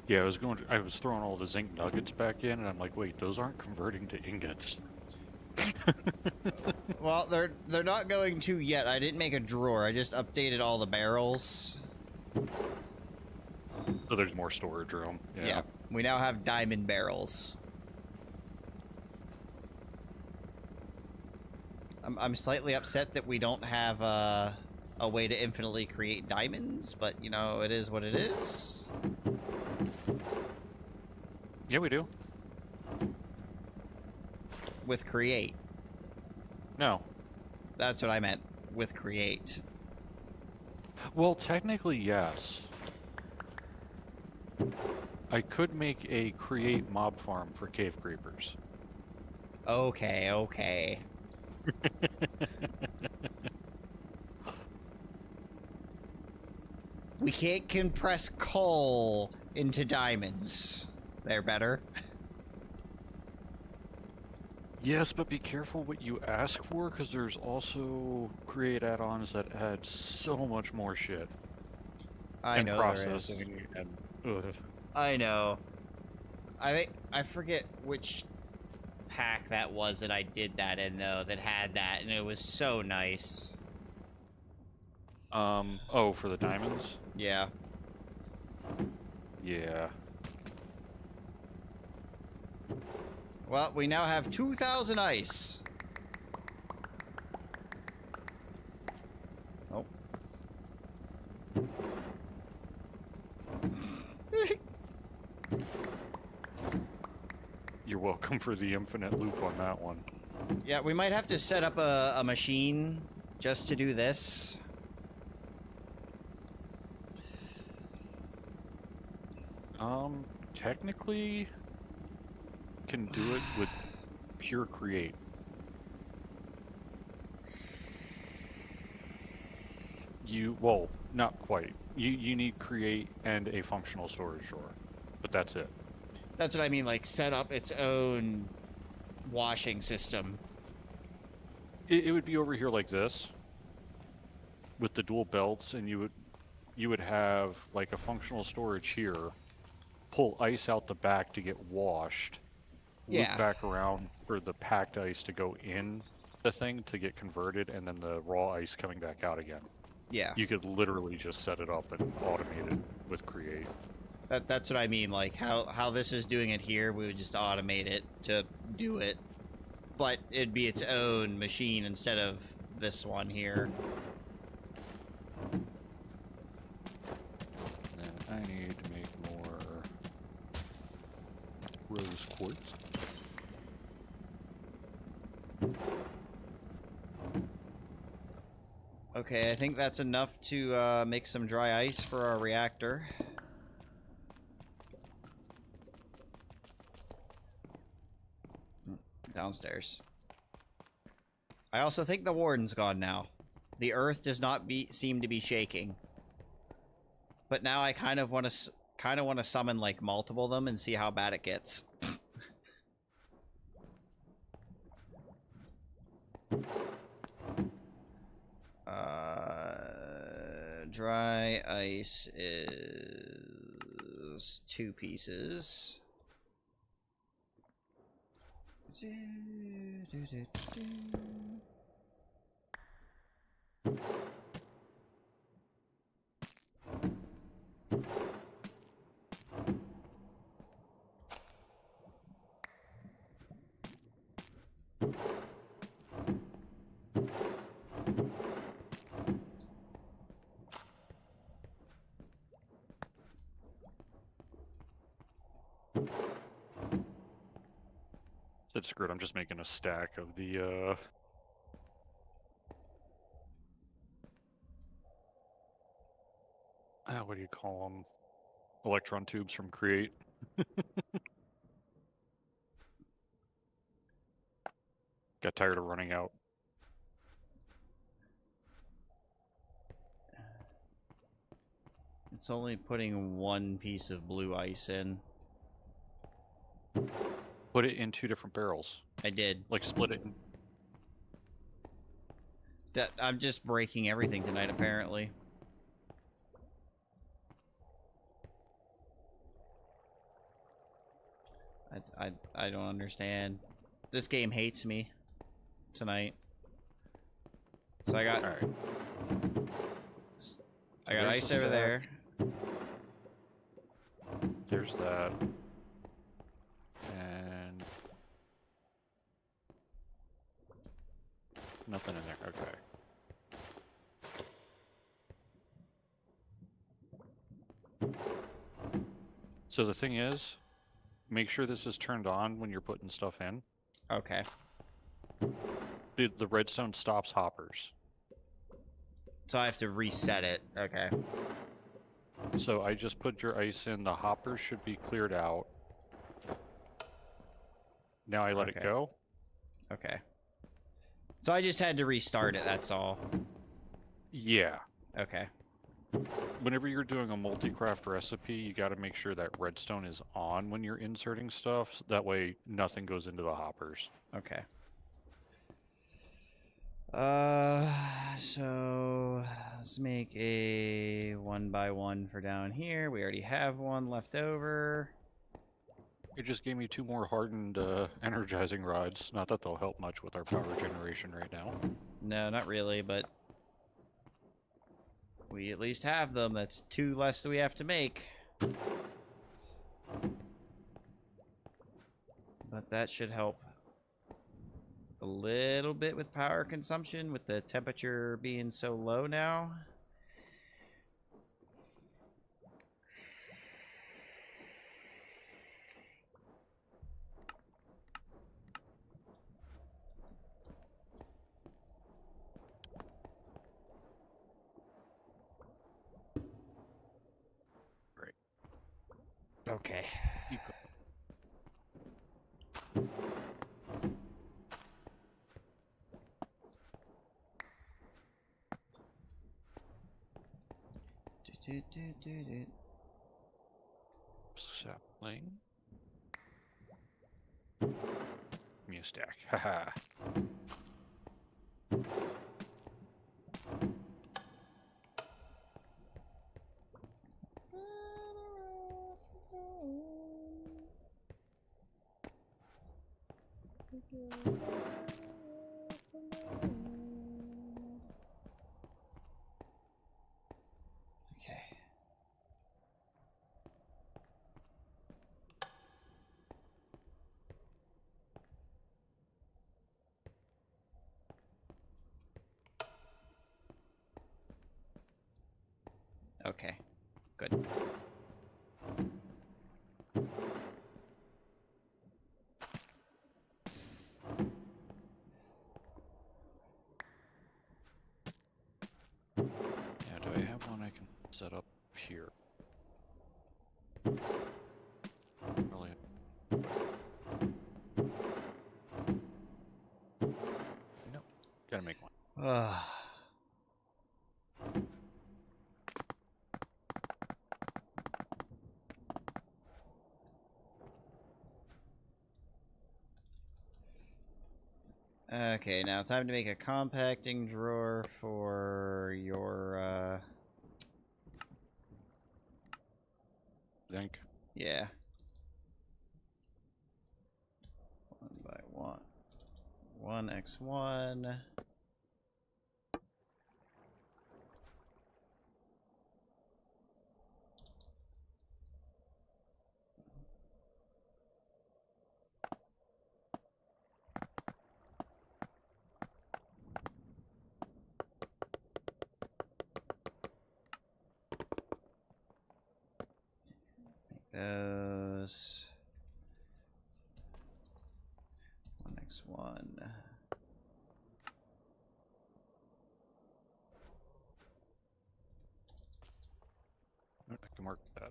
Yeah, I was throwing all the zinc nuggets back in, and I'm like, wait, those aren't converting to ingots. Well, they're not going to yet. I didn't make a drawer. I just updated all the barrels. So there's more storage room. Yeah, we now have diamond barrels. I'm slightly upset that we don't have a way to infinitely create diamonds, but you know, it is what it is. Yeah, we do. With create. No. That's what I meant. With create. Well, technically, yes. I could make a create mob farm for cave creepers. Okay, okay. We can't compress coal into diamonds. They're better. Yes, but be careful what you ask for, because there's also create add-ons that add so much more shit. I know there is. Processing and ugh. I know. I forget which pack that was that I did that in, though, that had that, and it was so nice. Oh, for the diamonds? Yeah. Yeah. Well, we now have 2,000 ice. Oh. You're welcome for the infinite loop on that one. Yeah, we might have to set up a machine just to do this. Technically, can do it with pure create. Well, not quite. You need create and a functional storage drawer, but that's it. That's what I mean, like set up its own washing system. It would be over here like this, with the dual belts, and you would have like a functional storage here, pull ice out the back to get washed, loop Yeah. back around for the packed ice to go in the thing to get converted, and then the raw ice coming back out again. Yeah. You could literally just set it up and automate it with Create. That's what I mean, like how this is doing it here, we would just automate it to do it. But it'd be its own machine instead of this one here. And then I need to make more rose quartz. Okay, I think that's enough to make some dry ice for our reactor. Downstairs. I also think the warden's gone now. The earth does not seem to be shaking. But now I kind of want to summon like multiple of them and see how bad it gets. Dry ice is 2 pieces. Said screw it, I'm just making a stack of the what do you call them? Electron tubes from Create. Got tired of running out. It's only putting 1 piece of blue ice in. Put it in 2 different barrels. I did. Like split it in. I'm just breaking everything tonight, apparently. I don't understand. This game hates me tonight. So I got Alright. I got There's ice the over stack. there. There's that. And nothing in there. Okay. So the thing is, make sure this is turned on when you're putting stuff in. Okay. Dude, the redstone stops hoppers. So I have to reset it. Okay. So I just put your ice in, the hoppers should be cleared out. Now I let it Okay. go. Okay. So I just had to restart it, that's all. Yeah. Okay. Whenever you're doing a multi-craft recipe, you got to make sure that redstone is on when you're inserting stuff. So that way nothing goes into the hoppers. Okay. So let's make a 1x1 for down here. We already have one left over. It just gave me 2 more hardened energizing rods. Not that they'll help much with our power generation right now. No, not really, but we at least have them. That's 2 less that we have to make. But that should help a little bit with power consumption, with the temperature being so low now. Great. Okay. Keep sapling. Give me a stack. Haha. Okay. Okay. Good. Yeah, do I have one I can set up here? Really? Nope. Gotta make one. Okay, now time to make a compacting drawer for your, Zinc. yeah. 1 by 1. 1x1. Those 1x1. I can mark that.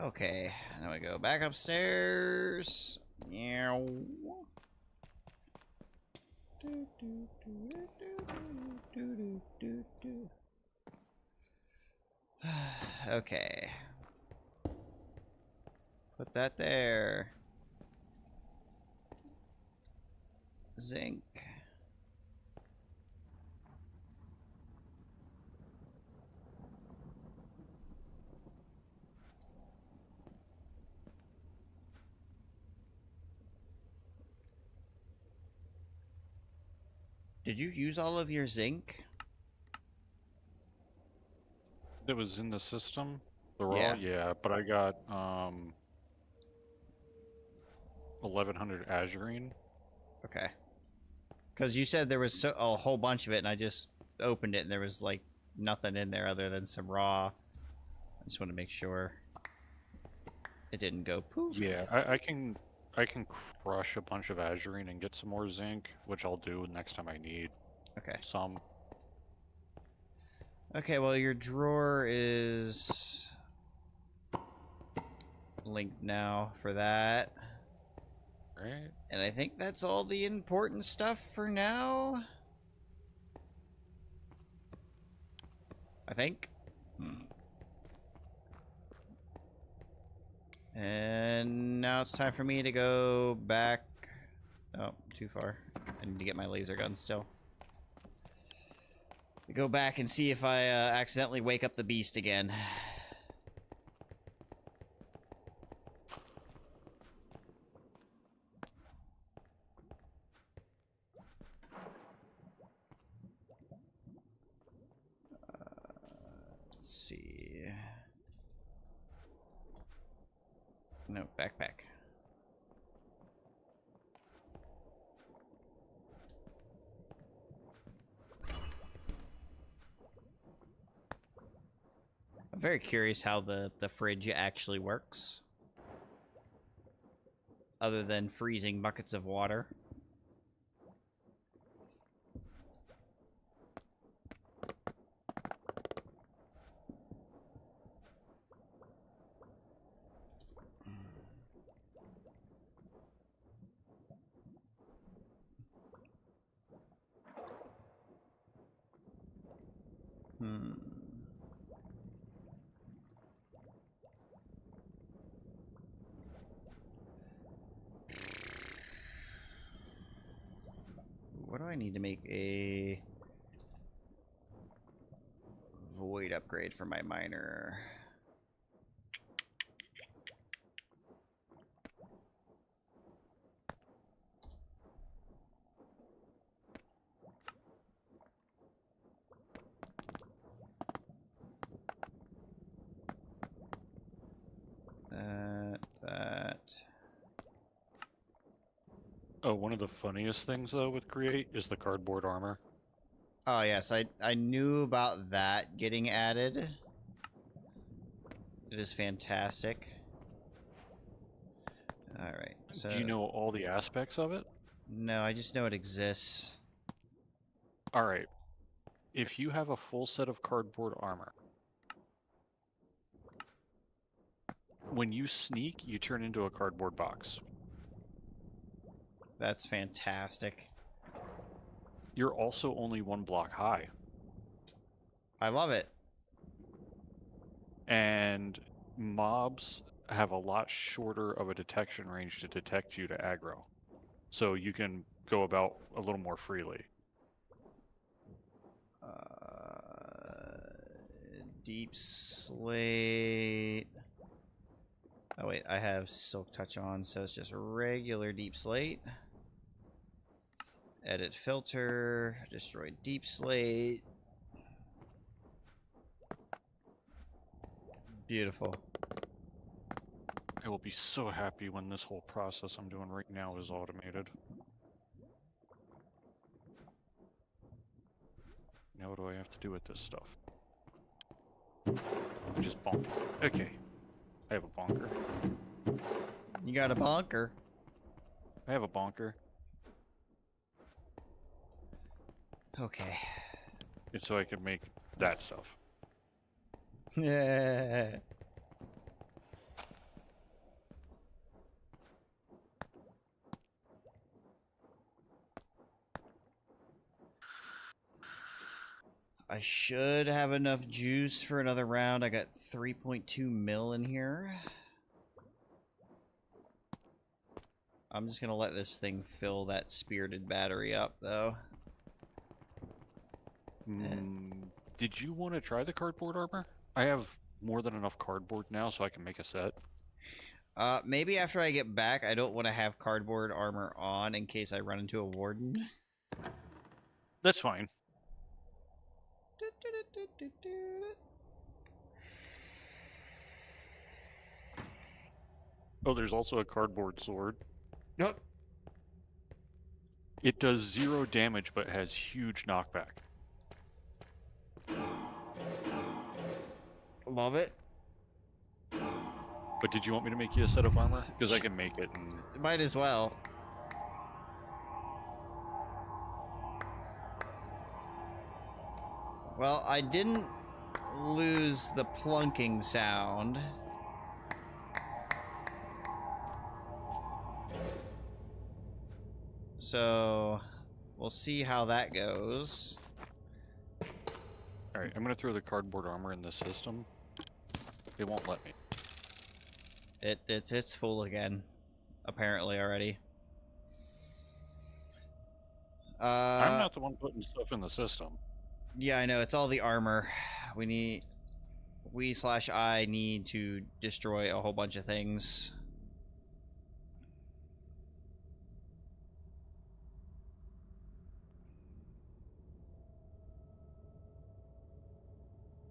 Okay, now we go back upstairs. Meow. Okay. Put that there. Zinc. Did you use all of your zinc? That was in the system? The raw? Yeah. Yeah, but I got 1100 azurine. Okay. Because you said there was a whole bunch of it, and I just opened it, and there was, like, nothing in there other than some raw. I just want to make sure it didn't go poof. Yeah, I can crush a bunch of azurine and get some more zinc, which I'll do next time I need Okay. some. Okay, well, your drawer is linked now for that. Right? And I think that's all the important stuff for now. I think. And now it's time for me to go back. Oh, too far. I need to get my laser gun still. Go back and see if I accidentally wake up the beast again. Let's see. No, backpack. I'm very curious how the fridge actually works. Other than freezing buckets of water. Hmm. What do I need to make a void upgrade for my miner? That. Oh, one of the funniest things though with Create is the cardboard armor. Oh yes, I knew about that getting added. It is fantastic. All right. So Do you know all the aspects of it? no, I just know it exists. All right. If you have a full set of cardboard armor, when you sneak, you turn into a cardboard box. That's fantastic. You're also only 1 block high. I love it. And mobs have a lot shorter of a detection range to detect you to aggro. So you can go about a little more freely. Deep slate. Oh wait, I have silk touch on, so it's just regular deep slate. Edit filter, destroy deep slate. Beautiful. I will be so happy when this whole process I'm doing right now is automated. Now what do I have to do with this stuff? I just bonk it. Okay. I have a bonker. You got a bonker. I have a bonker. Okay. It's so I can make that stuff. Yeah. I should have enough juice for another round. I got 3.2 mil in here. I'm just gonna let this thing fill that spirited battery up, though. Did you want to try the cardboard armor? I have more than enough cardboard now so I can make a set. Maybe after I get back, I don't want to have cardboard armor on in case I run into a warden. That's fine. Oh, there's also a cardboard sword. Nope. It does 0 damage but has huge knockback. Love it. But did you want me to make you a set of armor? Because I can make it and... Might as well. Well, I didn't lose the plunking sound. So, we'll see how that goes. Alright, I'm gonna throw the cardboard armor in the system. It won't let me. It's full again, apparently already. I'm not the one putting stuff in the system. Yeah, I know. It's all the armor. We/I need to destroy a whole bunch of things.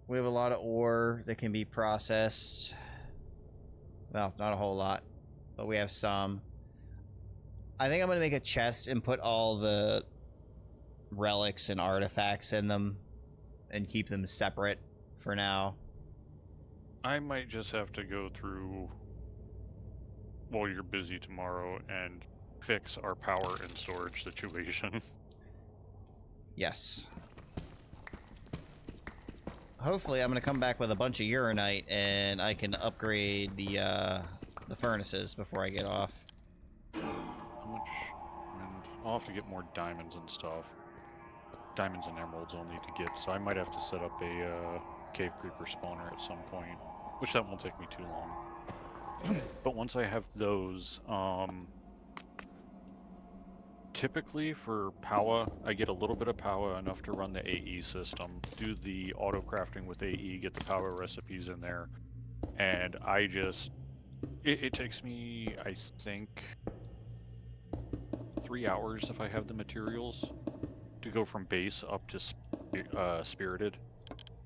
We have a lot of ore that can be processed. Well, not a whole lot, but we have some. I think I'm going to make a chest and put all the relics and artifacts in them and keep them separate for now. I might just have to go through while you're busy tomorrow and fix our power and storage situation. Yes. Hopefully, I'm going to come back with a bunch of uranite and I can upgrade the furnaces before I get off. How much? And I'll have to get more diamonds and stuff. diamonds and emeralds I'll need to get, so I might have to set up a cave creeper spawner at some point, which that won't take me too long. But once I have those, typically for Powa, I get a little bit of Powa, enough to run the AE system, do the auto crafting with AE, get the Powa recipes in there, and I just, it takes me, I think, 3 hours if I have the materials to go from base up to spirited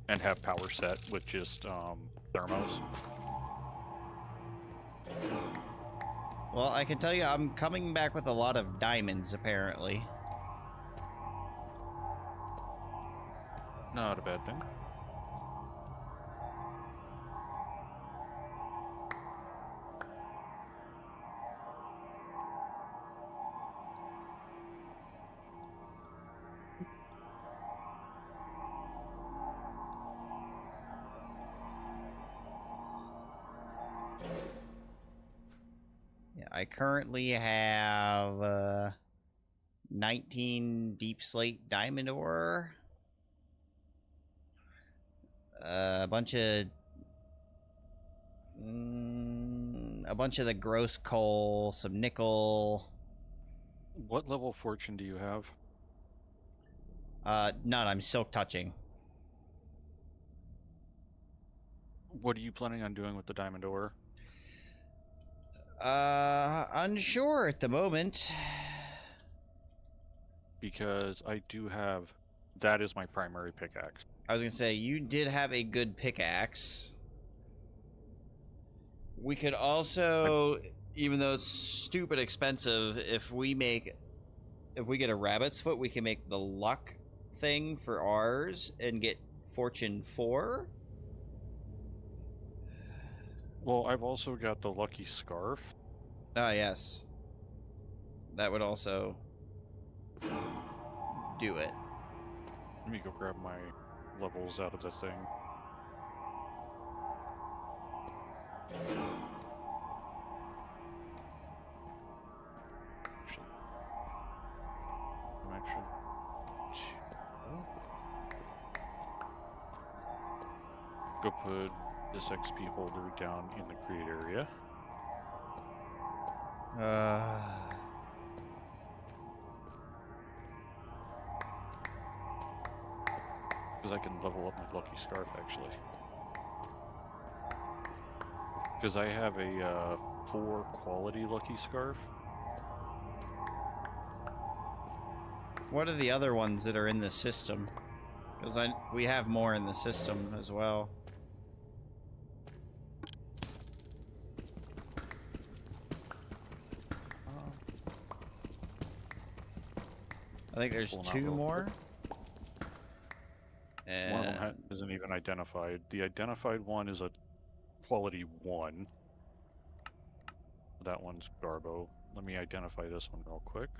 and have power set with just thermos. Well, I can tell you I'm coming back with a lot of diamonds, apparently. Not a bad thing. Yeah, I currently have 19 deep slate diamond ore, a bunch of the gross coal, some nickel. What level of fortune do you have? None. I'm silk touching. What are you planning on doing with the diamond ore? Unsure at the moment. Because I do have, that is my primary pickaxe. I was gonna say, you did have a good pickaxe. We could also, even though it's stupid expensive, if we get a rabbit's foot, we can make the luck thing for ours and get fortune 4. Well, I've also got the lucky scarf. Ah, yes. That would also do it. Let me go grab my levels out of the thing. Actually, go put this XP holder down in the crate area. Because I can level up my lucky scarf, actually. Because I have a 4 quality lucky scarf. What are the other ones that are in the system? Because we have more in the system as well. I think there's Pulling out 2 real more. One of them isn't even identified. The identified one is a quality 1. That one's Garbo. Let me identify this one real quick.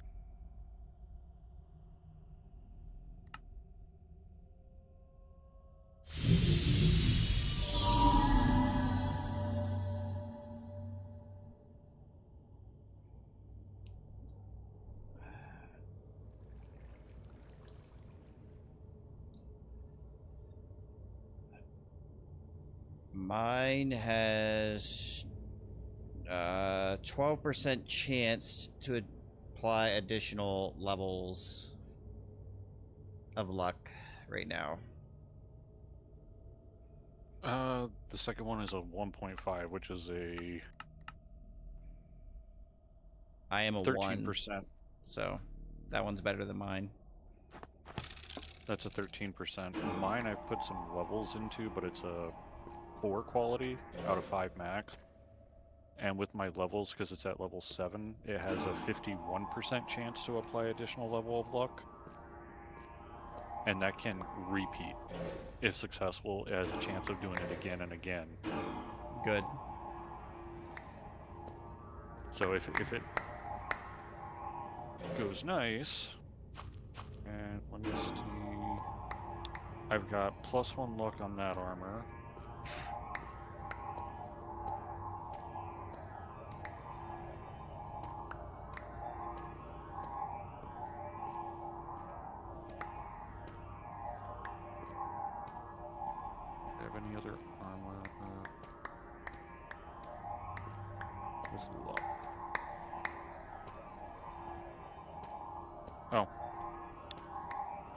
Mine has 12% chance to apply additional levels of luck right now. The second one is a 1.5, which is a I am a 13%. 1, so that one's better than mine. That's a 13%. Mine I've put some levels into, but it's a 4 quality out of 5 max. And with my levels, because it's at level 7, it has a 51% chance to apply additional level of luck. And that can repeat. If successful, it has a chance of doing it again and again. Good. So if it goes nice, and let me see, I've got +1 luck on that armor.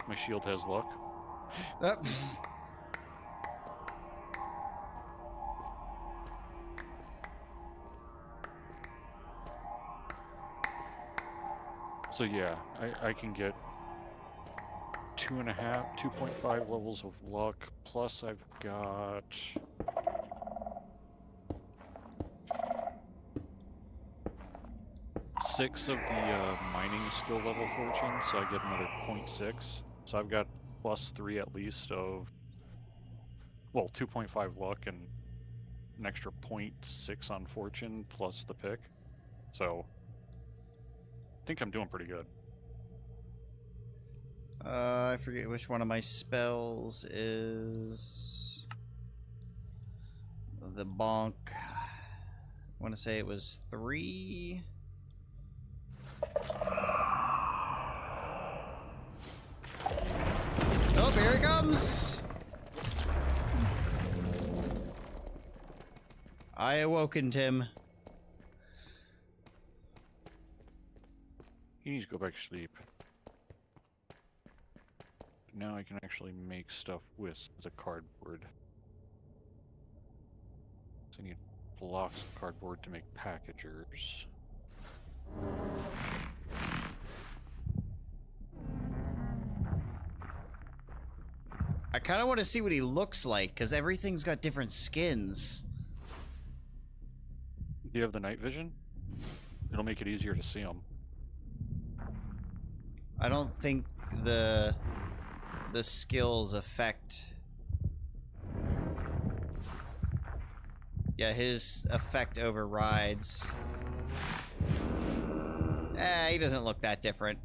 My shield has luck. Oh. So yeah, I can get 2.5 levels of luck, plus I've got 6 of the mining skill level fortune, so I get another 0.6. So I've got +3 at least of, well, 2.5 luck and an extra 0.6 on fortune plus the pick. So I think I'm doing pretty good. I forget which one of my spells is the bonk. I want to say it was 3. Oh, here it comes! I awoken Tim. He needs to go back to sleep. But now I can actually make stuff with the cardboard. So I need blocks of cardboard to make packagers. I kind of want to see what he looks like, because everything's got different skins. Do you have the night vision? It'll make it easier to see them. I don't think the skills affect... Yeah, his effect overrides. He doesn't look that different.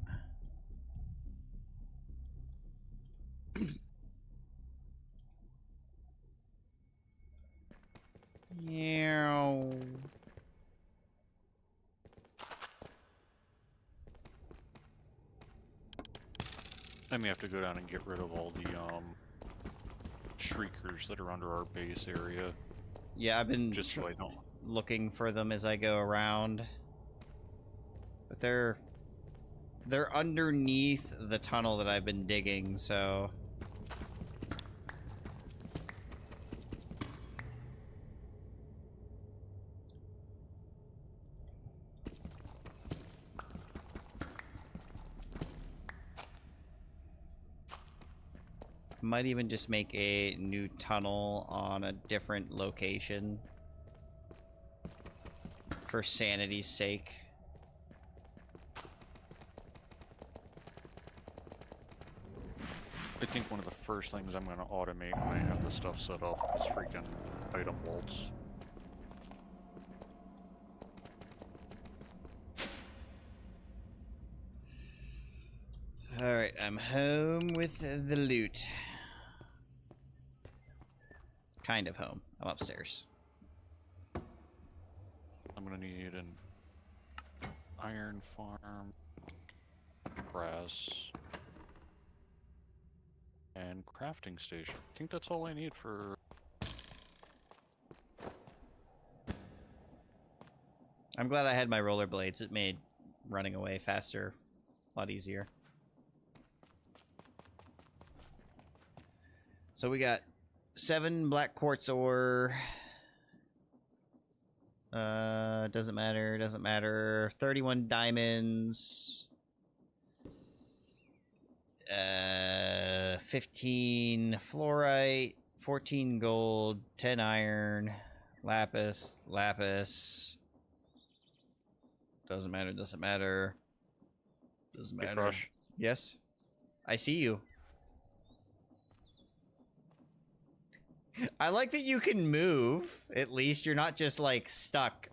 Yeah. I may have to go down and get rid of all the shriekers that are under our base area. Yeah, I've been Just so I don't. looking for them as I go around. But they're underneath the tunnel that I've been digging, so... Might even just make a new tunnel on a different location. For sanity's sake. I think one of the first things I'm going to automate when I have this stuff set up is freaking item vaults. Alright, I'm home with the loot. Kind of home. I'm upstairs. I'm going to need an iron farm, brass, and crafting station. I think that's all I need for... I'm glad I had my rollerblades. It made running away faster. A lot easier. So we got 7 black quartz ore. Doesn't matter, doesn't matter. 31 diamonds. 15 fluorite, 14 gold, 10 iron, lapis, lapis. Doesn't matter, doesn't matter. Doesn't Hey, matter. Crush. Yes? I see you. I like that you can move. At least you're not just, like, stuck.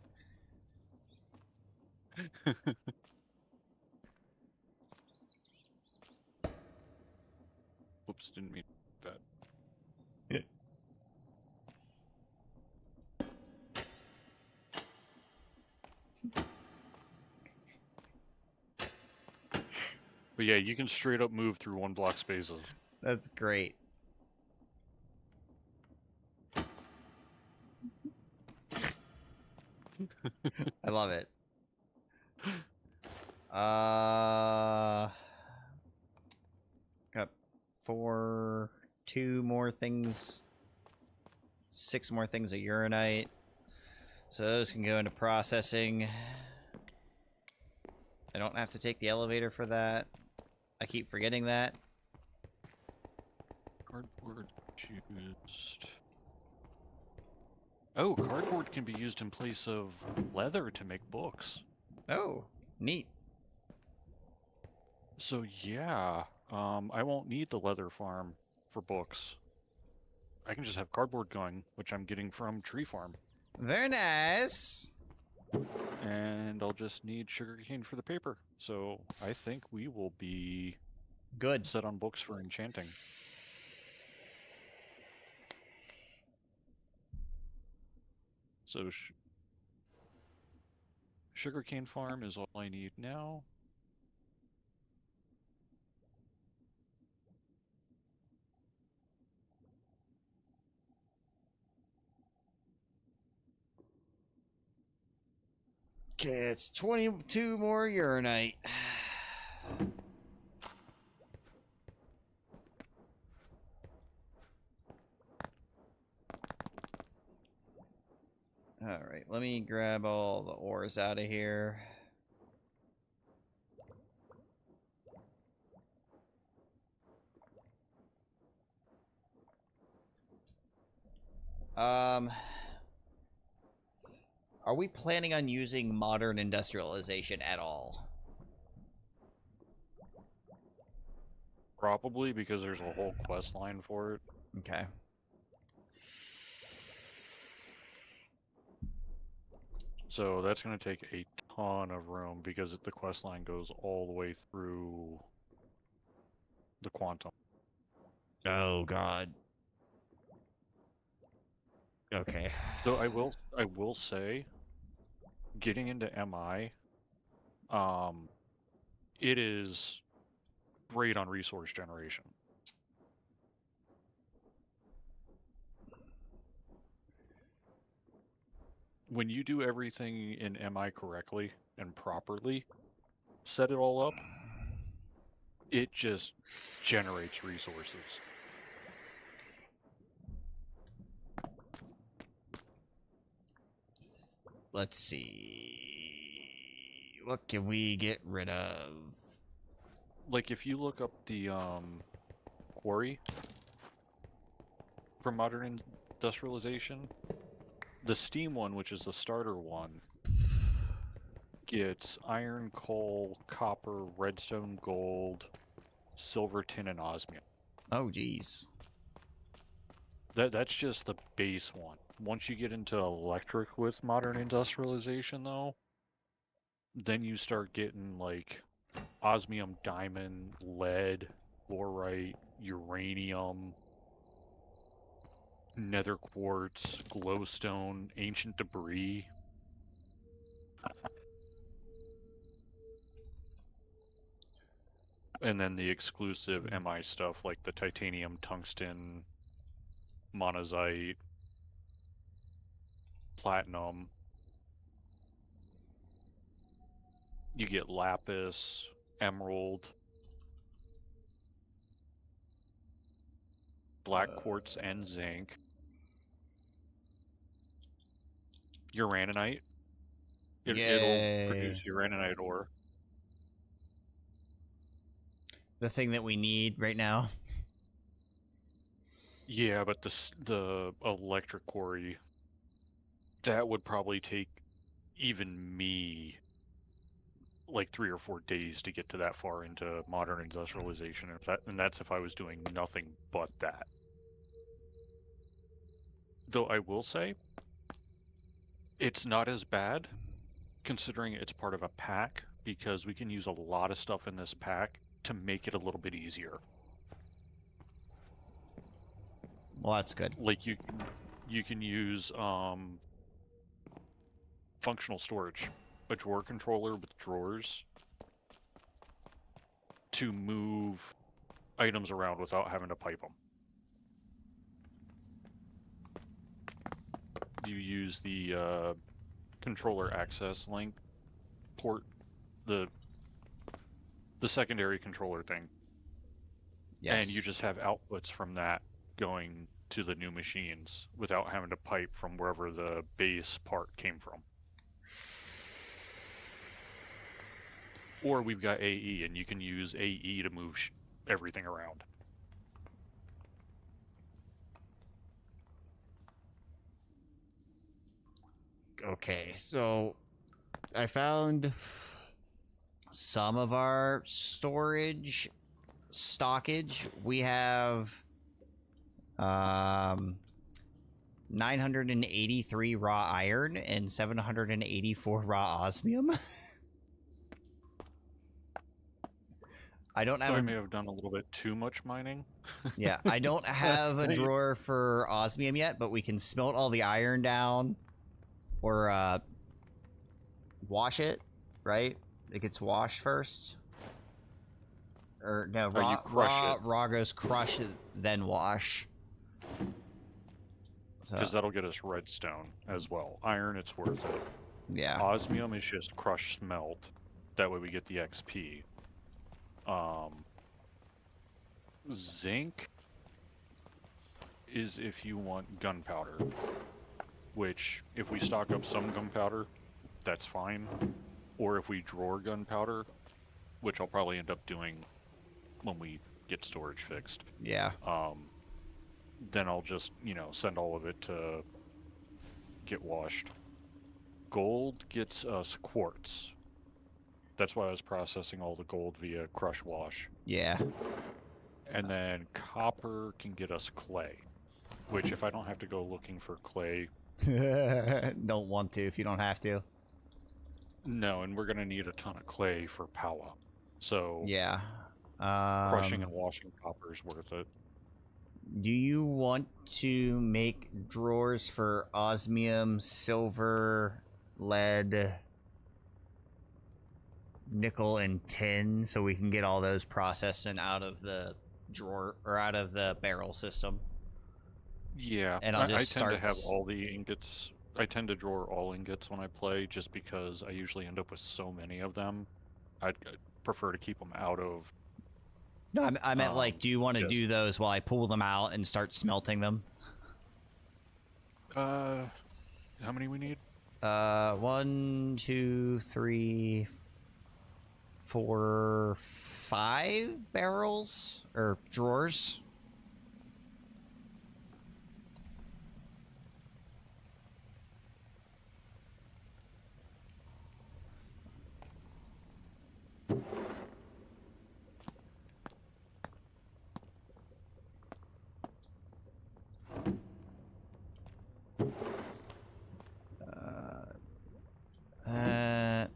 Whoops, didn't mean that. But yeah, you can straight up move through 1 block spaces. That's great. I love it. Got for 2 more things, 6 more things of uranite. So those can go into processing. I don't have to take the elevator for that. I keep forgetting that. Cardboard used. Oh, cardboard can be used in place of leather to make books. Oh, neat. So yeah, I won't need the leather farm for books. I can just have cardboard going, which I'm getting from Tree Farm. Very nice. And I'll just need sugarcane for the paper. So I think we will be Good. set on books for enchanting. So sugarcane farm is all I need now. Okay, it's 22 more uranite. Alright, let me grab all the ores out of here. Are we planning on using modern industrialization at all? Probably because there's a whole quest line for it. Okay. So that's going to take a ton of room because the quest line goes all the way through the quantum. Oh god. Okay. So I will say, getting into MI, it is great on resource generation. When you do everything in MI correctly and properly, set it all up, it just generates resources. Let's see. What can we get rid of? Like if you look up the quarry for modern industrialization, the steam one, which is the starter one, gets iron, coal, copper, redstone, gold, silver, tin, and osmium. Oh, geez. That's just the base one. Once you get into electric with modern industrialization, though, then you start getting like osmium, diamond, lead, fluorite, uranium, nether quartz, glowstone, ancient debris. And then the exclusive MI stuff like the titanium, tungsten, monazite, platinum. You get lapis, emerald, black quartz, and zinc. Uraninite. It'll produce uraninite ore. The thing that we need right now. Yeah, but the electric quarry, that would probably take even me like 3 or 4 days to get to that far into modern industrialization, and that's if I was doing nothing but that. Though I will say, it's not as bad considering it's part of a pack, because we can use a lot of stuff in this pack to make it a little bit easier. Well, that's good. Like you can use functional storage, a drawer controller with drawers to move items around without having to pipe them. You use the controller access link port, the secondary controller thing. Yes. And you just have outputs from that going to the new machines without having to pipe from wherever the base part came from. Or we've got AE, and you can use AE to move everything around. Okay, so I found some of our stockage. We have 983 raw iron and 784 raw osmium. I don't have So I may have done a little bit too much mining. Yeah, I don't have a drawer for osmium yet, but we can smelt all the iron down or wash it, right? It gets washed first. Or no, you crush it. raw goes crush, then wash. Because So, that'll get us redstone as well. Iron, it's worth it. yeah. Osmium is just crush smelt. That way we get the XP. Zinc is if you want gunpowder. Which, if we stock up some gunpowder, that's fine. Or if we drawer gunpowder, which I'll probably end up doing when we get storage fixed. Yeah. Then I'll just, send all of it to get washed. Gold gets us quartz. That's why I was processing all the gold via crush wash. Yeah. And then copper can get us clay, which if I don't have to go looking for clay... Don't want to if you don't have to. No, and we're going to need a ton of clay for power. So Yeah. crushing and washing copper is worth it. Do you want to make drawers for osmium, silver, lead, nickel, and tin so we can get all those processed and out of the drawer or out of the barrel system? Yeah, And I'll just I tend start to have all the ingots. I tend to draw all ingots when I play just because I usually end up with so many of them. I'd prefer to keep them out of... No, I meant like, do you want to yes. do those while I pull them out and start smelting them? How many we need? 1, 2, 3, 4, 5 barrels or drawers. That.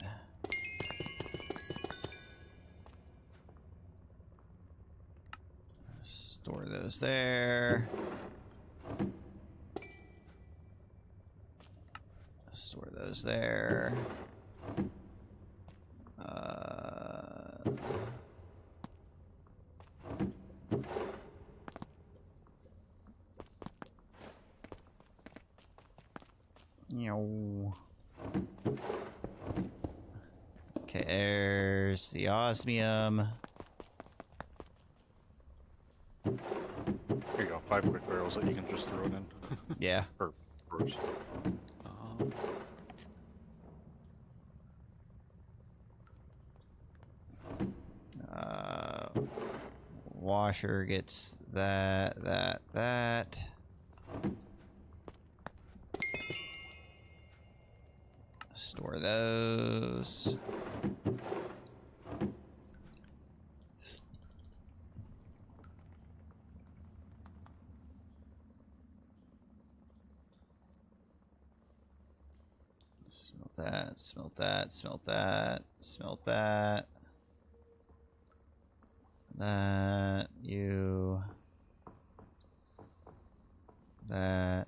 Store those there. Store those there. Okay, there's the osmium. Here you go, 5 quick barrels that you can just throw it in. Yeah. Or drawers. Washer gets that. Store those. Smelt that, smelt that, smelt that, smelt that. That, you. That.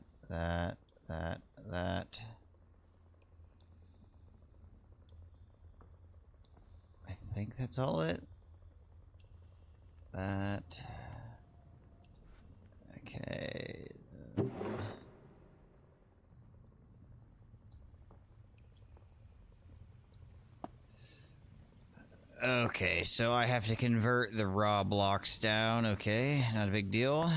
I think that's all it. That. Okay. Okay, so I have to convert the raw blocks down. Okay, not a big deal.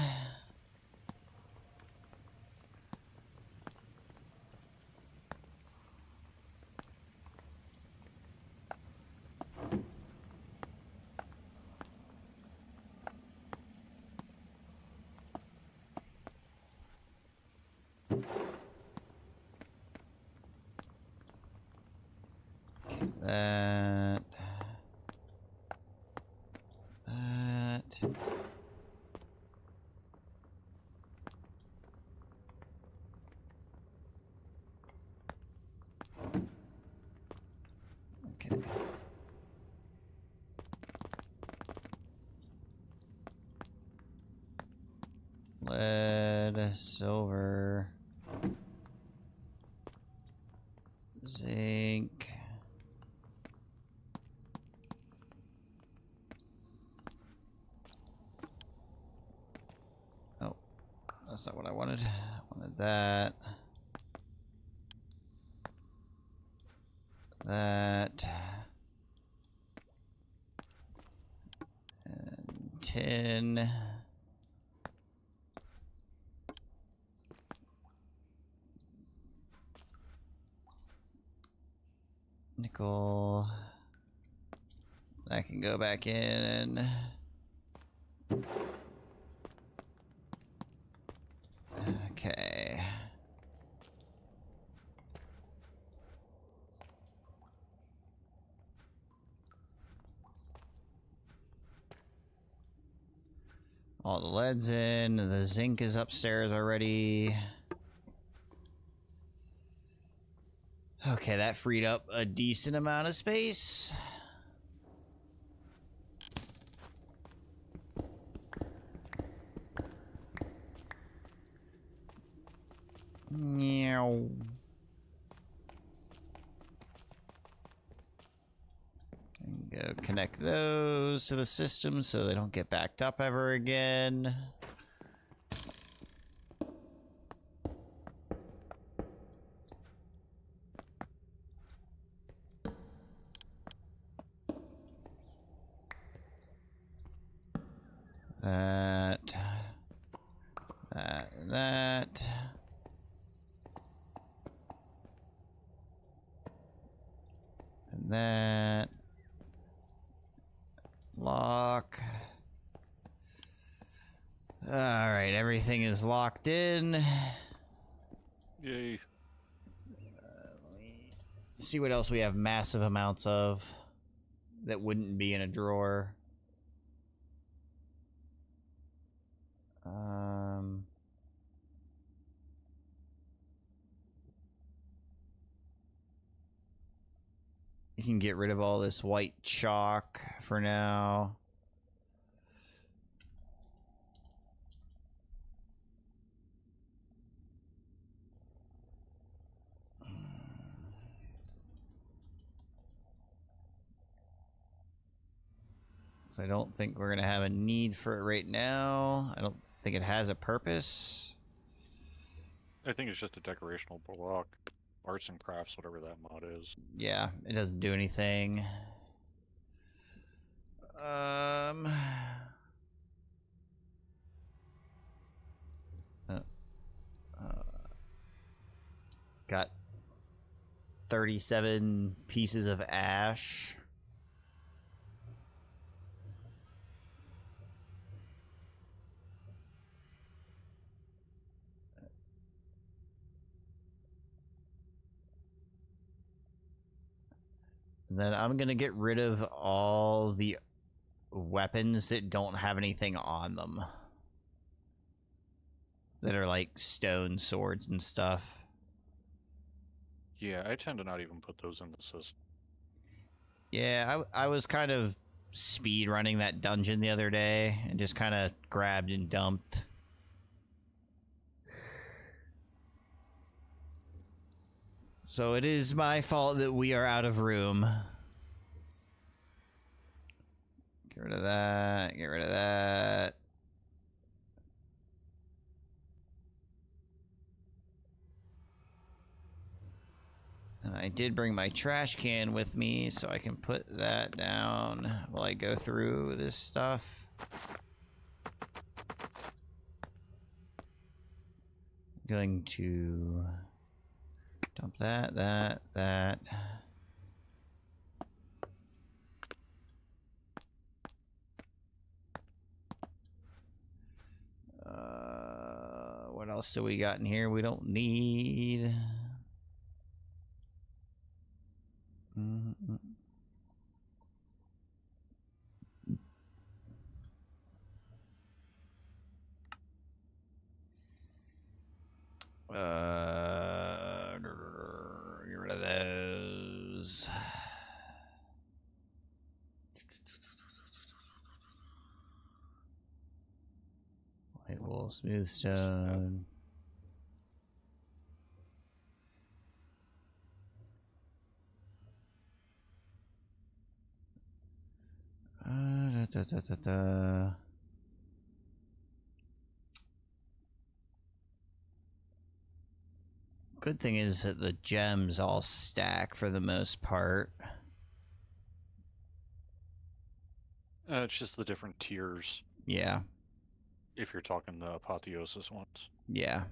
Okay, that. Okay. Lead, silver, zinc. Oh, that's not what I wanted. I wanted that. That. And tin. Nickel. That can go back in. Okay. All the lead's in. The zinc is upstairs already. Okay, that freed up a decent amount of space. Meow. Go connect those to the system so they don't get backed up ever again. That. And that. Lock. Alright, everything is locked in. Yay. See what else we have massive amounts of that wouldn't be in a drawer. You can get rid of all this white chalk for now. So I don't think we're going to have a need for it right now. I don't think it has a purpose. I think it's just a decorational block. Arts and crafts, whatever that mod is. Yeah, it doesn't do anything. Got 37 pieces of ash. Then I'm gonna get rid of all the weapons that don't have anything on them. That are like stone swords and stuff. Yeah, I tend to not even put those in the system. Yeah, I was kind of speed running that dungeon the other day and just kind of grabbed and dumped. So it is my fault that we are out of room. Get rid of that. Get rid of that. And I I did bring my trash can with me, so I can put that down while I go through this stuff. Going to dump that. What else do we got in here we don't need? Get rid of those. White wool, smooth stone. Good thing is that the gems all stack for the most part. It's just the different tiers. Yeah. If you're talking the apotheosis ones. Yeah.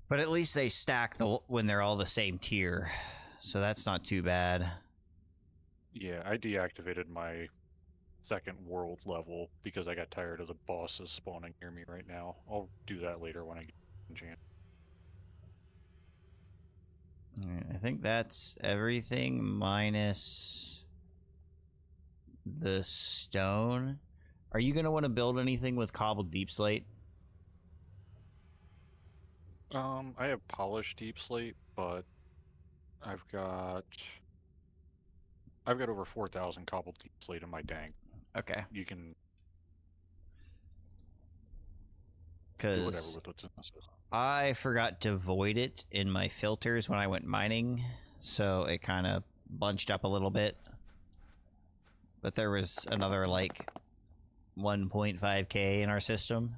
But at least they stack when they're all the same tier. So that's not too bad. Yeah, I deactivated my second world level because I got tired of the bosses spawning near me right now. I'll do that later when I get enchant. Alright, I think that's everything minus the stone. Are you going to want to build anything with cobbled deep slate? I have polished deep slate, but I've got over 4,000 cobbled deep slate in my tank. Okay. You can do whatever Because with what's in this. I forgot to void it in my filters when I went mining, so it kind of bunched up a little bit. But there was another, like, 1.5k in our system.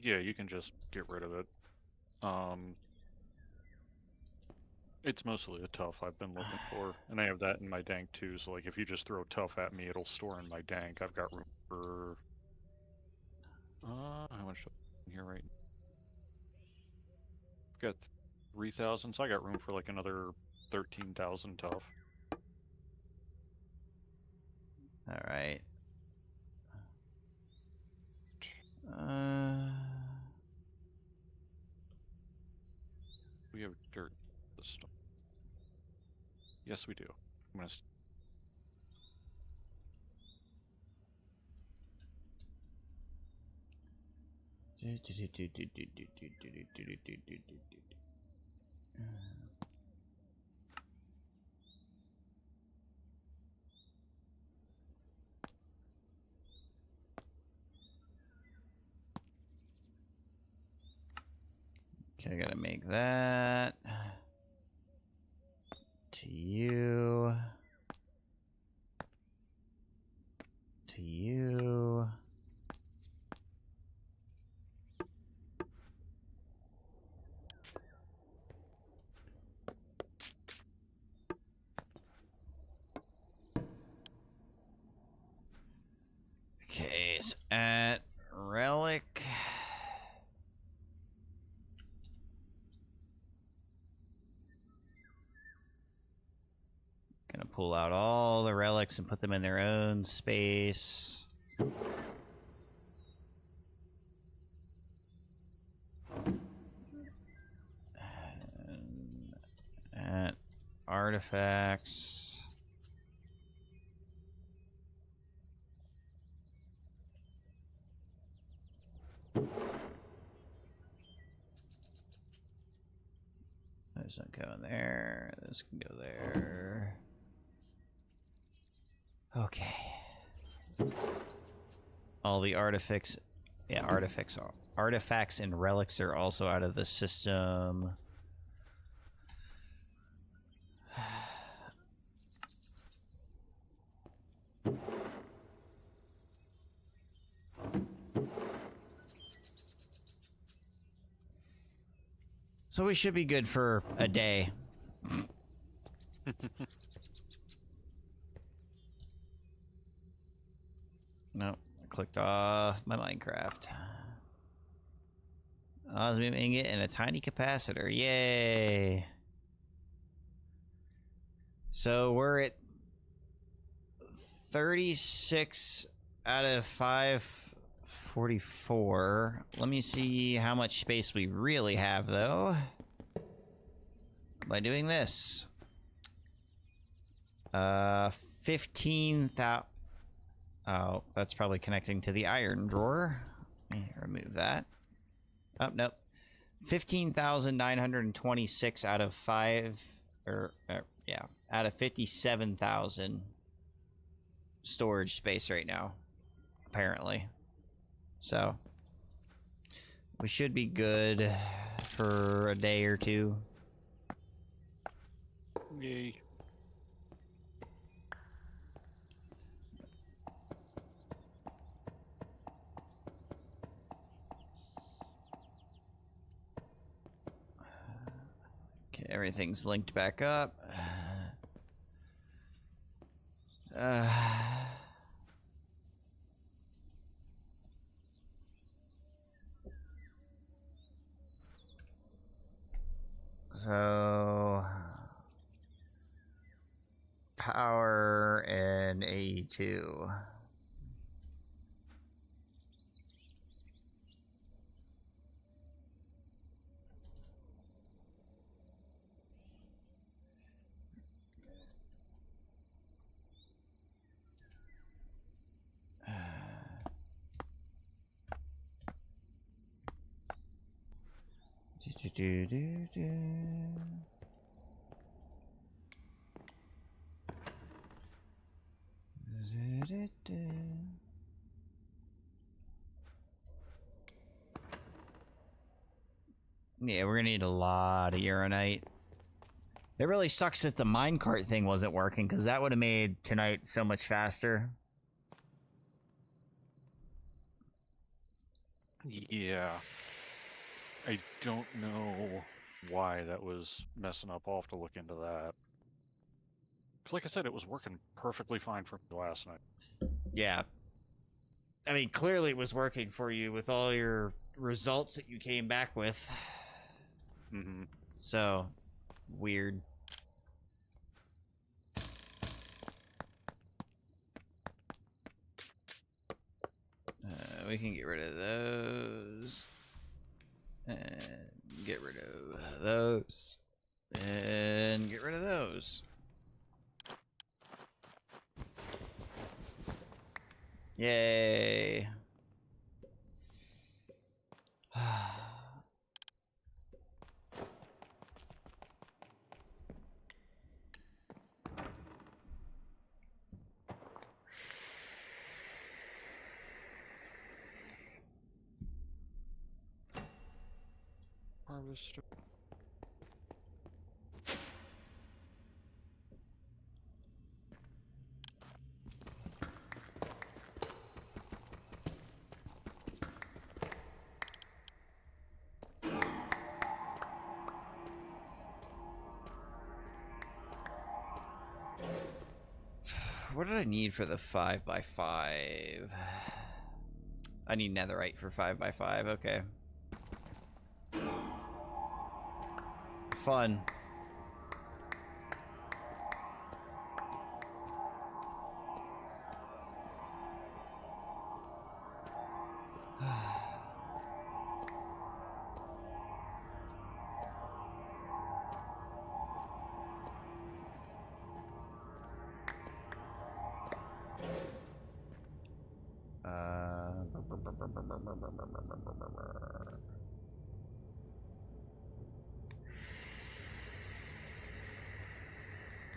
Yeah, you can just get rid of it. It's mostly the tough I've been looking for, and I have that in my dank too, so like if you just throw tough at me, it'll store in my dank. I've got room for... how much in here right now? I've got 3,000, so I got room for like another 13,000 tough. Alright. We have dirt this stuff. Yes, we do. I'm gonna... Okay, I gotta make that. To you. To you. Okay, so at relic. Gonna pull out all the relics and put them in their own space. And at artifacts. Those don't go in there. Those can go there. Okay. All the artifacts, yeah, artifacts and relics are also out of the system. So we should be good for a day. No, I clicked off my Minecraft. Osming it in a tiny capacitor. Yay! So we're at 36 out of 544. Let me see how much space we really have, though. By doing this. 15,000. Oh, that's probably connecting to the iron drawer. Let me remove that. Oh, nope. 15,926 out of 5, yeah, out of 57,000 storage space right now, apparently. So, we should be good for a day or two. Yay. Okay, everything's linked back up. So power and AE2. Yeah, we're gonna need a lot of uranite. It really sucks that the minecart thing wasn't working, because that would have made tonight so much faster. Yeah. I don't know why that was messing up. I'll have to look into that. 'Cause like I said, it was working perfectly fine for me last night. Yeah. I mean, clearly it was working for you with all your results that you came back with. Mm-hmm. So, weird. We can get rid of those. And get rid of those. And get rid of those. Yay. Harvester. What did I need for the 5x5? I need netherite for 5x5, okay. Fun.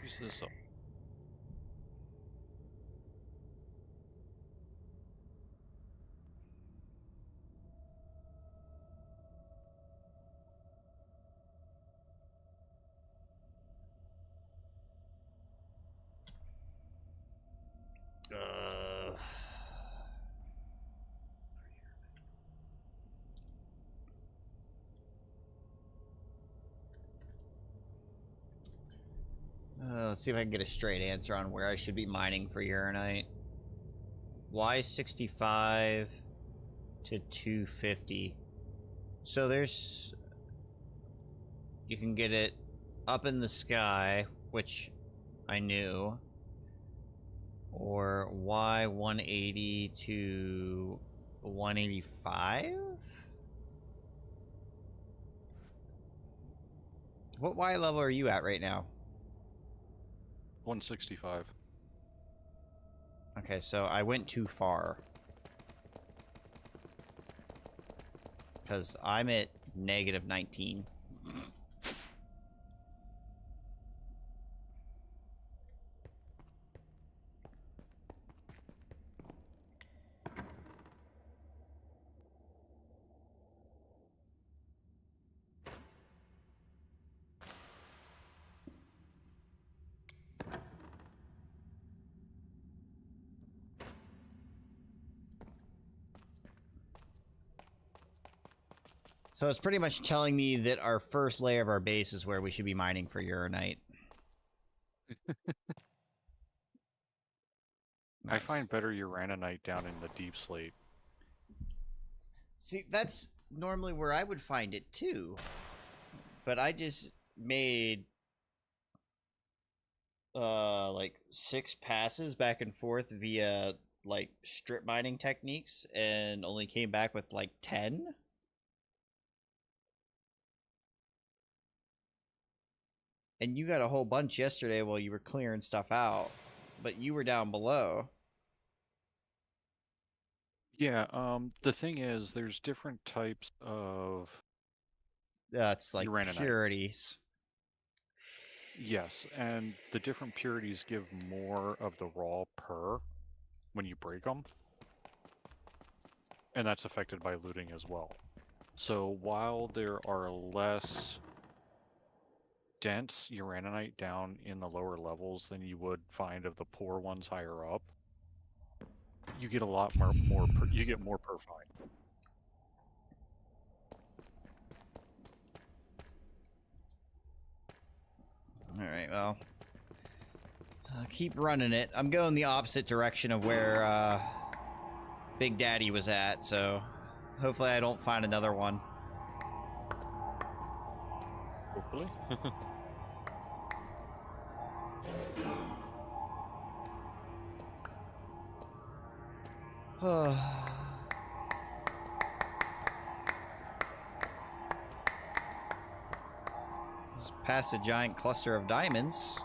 Use this up. Let's see if I can get a straight answer on where I should be mining for Uranite. Why 65 to 250? So there's... You can get it up in the sky, which I knew. Or why 180 to 185? What Y level are you at right now? 165. Okay, so I went too far. Because I'm at negative 19. So it's pretty much telling me that our first layer of our base is where we should be mining for Uranite. I find better Uraninite down in the deep slate. See, that's normally where I would find it too. But I just made like 6 passes back and forth via like strip mining techniques and only came back with like 10. And you got a whole bunch yesterday while you were clearing stuff out, but you were down below. Yeah, the thing is, there's different types of That's like Uraninite. purities. Yes, and the different purities give more of the raw per when you break them. And that's affected by looting as well. So while there are less dense Uraninite down in the lower levels than you would find of the poor ones higher up, you get a lot more you get more per find. Alright, well. I'll keep running it. I'm going the opposite direction of where Big Daddy was at, so hopefully I don't find another one. Hopefully. Just past a giant cluster of diamonds.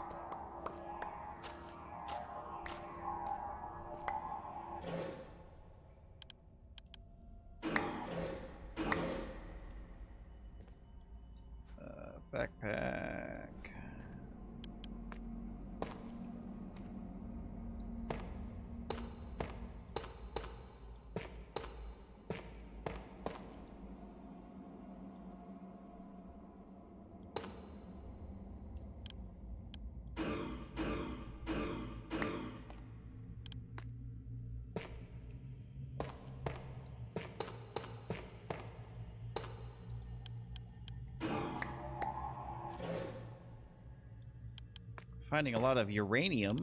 Backpack. Finding a lot of uranium.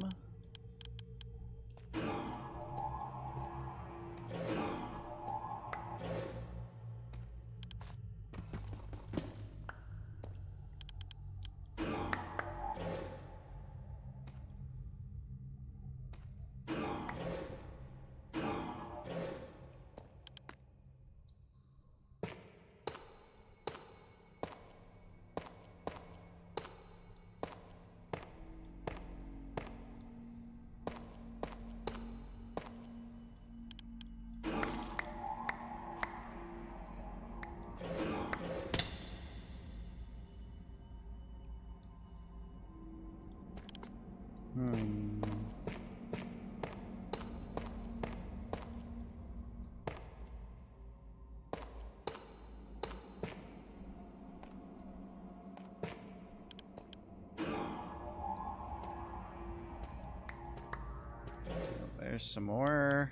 There's some more.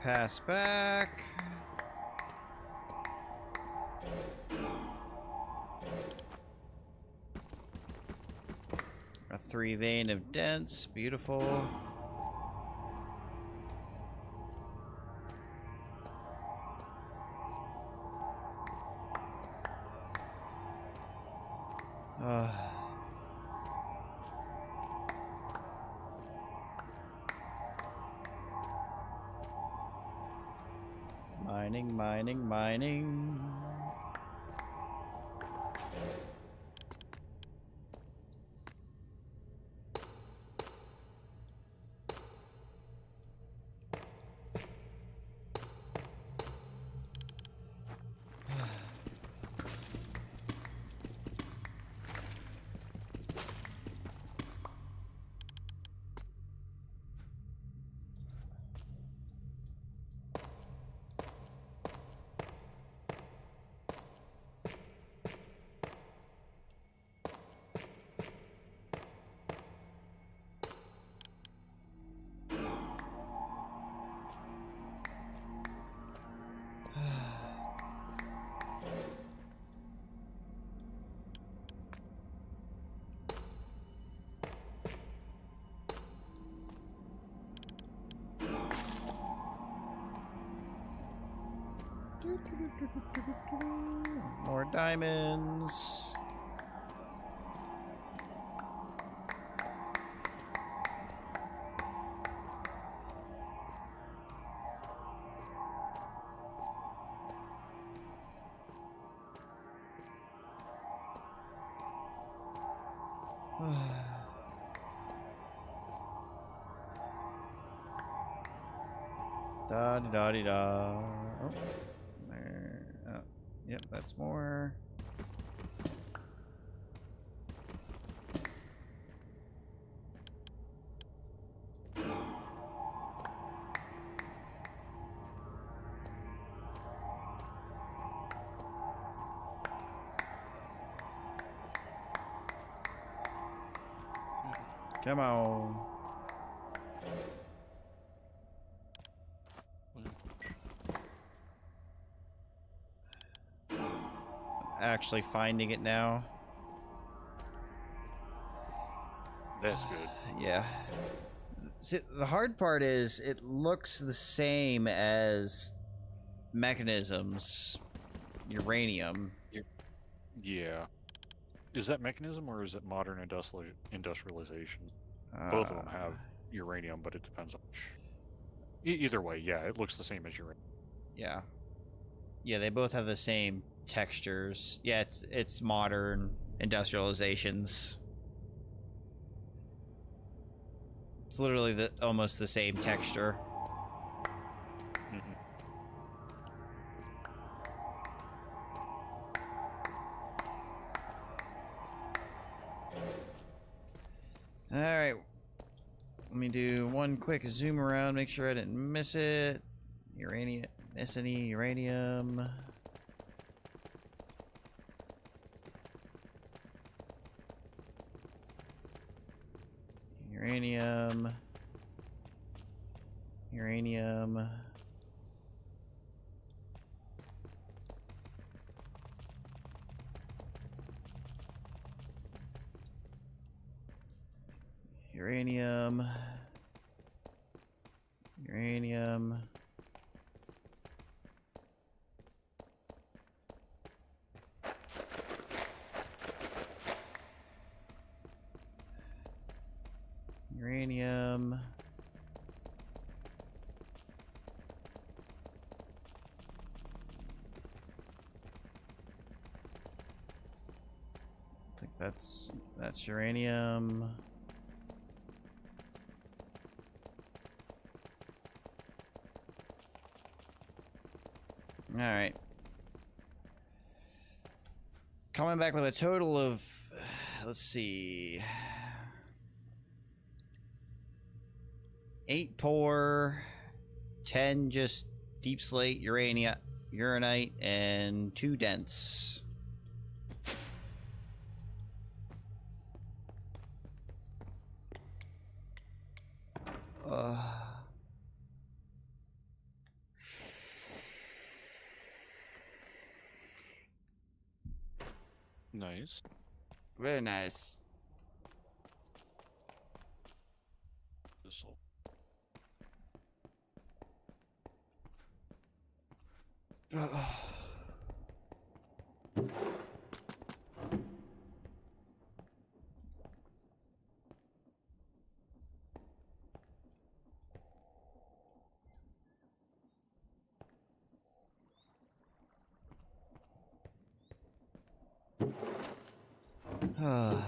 Pass back. A 3 vein of dense, beautiful. Mining, mining, mining. More diamonds. Da da da da. Oh, there. Oh, yep, that's more. Come on. Actually finding it now. That's good. Yeah. See, the hard part is it looks the same as mechanisms, uranium. Yeah. Is that mechanism or is it modern industrialization? Both of them have uranium, but it depends on which. Either way, yeah, it looks the same as uranium. Yeah. Yeah, they both have the same textures. Yeah, it's modern industrializations. It's literally almost the same texture. All right. Let me do one quick zoom around, make sure I didn't miss it. Uranium, miss any uranium? Uranium. Uranium. Uranium. Uranium. Uranium. I think that's uranium. All right. Coming back with a total of, let's see, 8 pour, 10 just deep slate, uranite, and 2 dense. Nice. Very nice. This'll. Oh. Oh.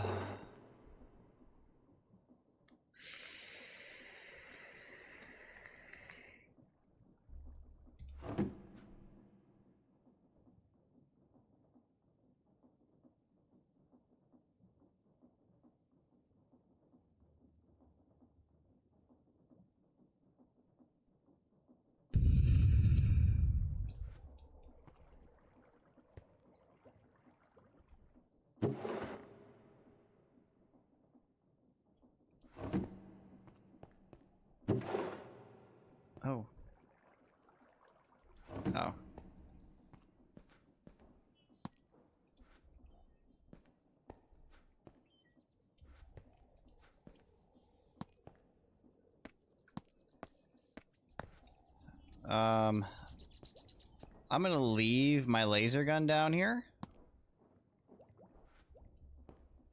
I'm gonna leave my laser gun down here,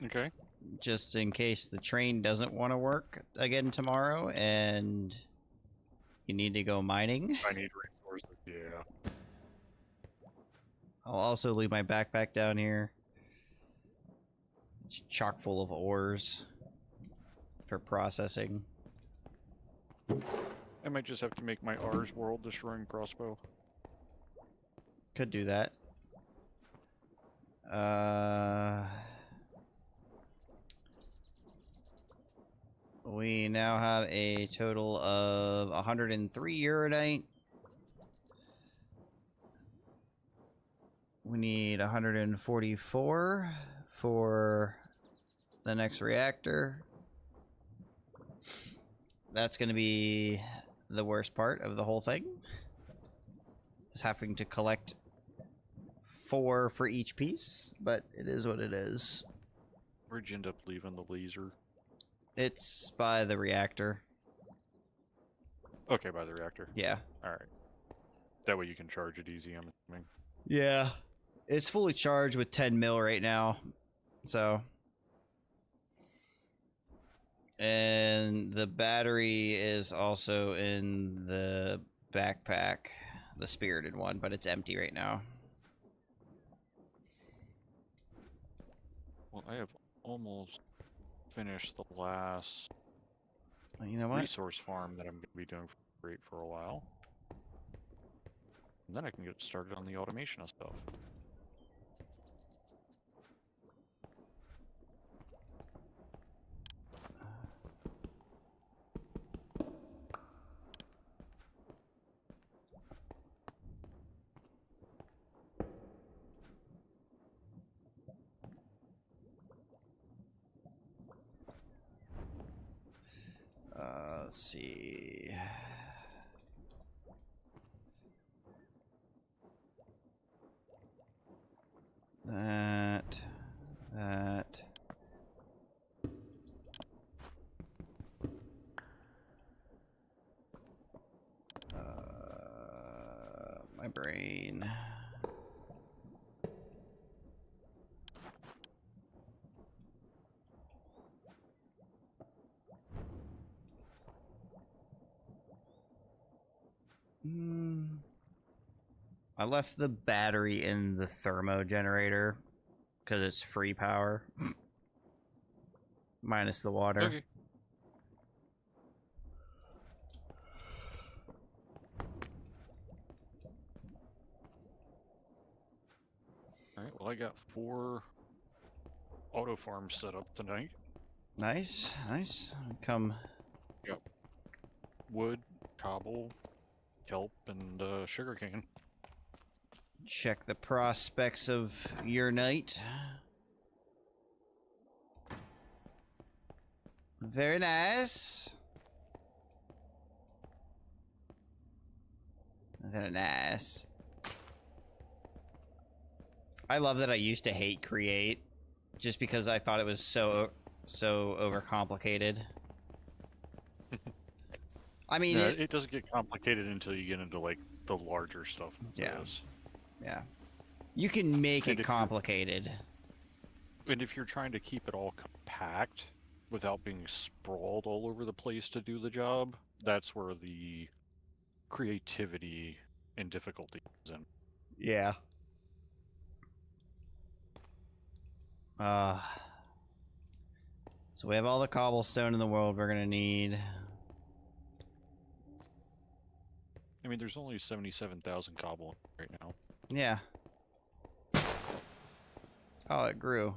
Okay. just in case the train doesn't want to work again tomorrow and you need to go mining. I need resources. Yeah. I'll also leave my backpack down here. It's chock full of ores for processing. I might just have to make my Ars world destroying crossbow. Could do that. We now have a total of 103 uranite. We need 144 for the next reactor. That's going to be the worst part of the whole thing. Is having to collect 4 for each piece, but it is what it is. Where'd you end up leaving the laser? It's by the reactor. Okay, by the reactor. Yeah. Alright. That way you can charge it easy, I'm assuming. Yeah. It's fully charged with 10 mil right now. So. And the battery is also in the backpack, the spirited one, but it's empty right now. Well, I have almost finished the last Well, you know what? resource farm that I'm going to be doing for free for a while. And then I can get started on the automation of stuff. Let's see. That. My brain. I left the battery in the thermo generator because it's free power. Minus the water. Okay. Alright, well I got 4 auto farms set up tonight. Nice, nice. Come. Wood, cobble, kelp, and sugarcane. Check the prospects of your night. Very nice. Very nice. I love that I used to hate create just because I thought it was so overcomplicated. I mean, Yeah, it doesn't get complicated until you get into like the larger stuff. Yeah. This. yeah, you can make And it if you're- complicated. And if you're trying to keep it all compact without being sprawled all over the place to do the job, that's where the creativity and difficulty is in. Yeah. So we have all the cobblestone in the world we're gonna need. I mean, there's only 77,000 cobble right now. Yeah. Oh, it grew.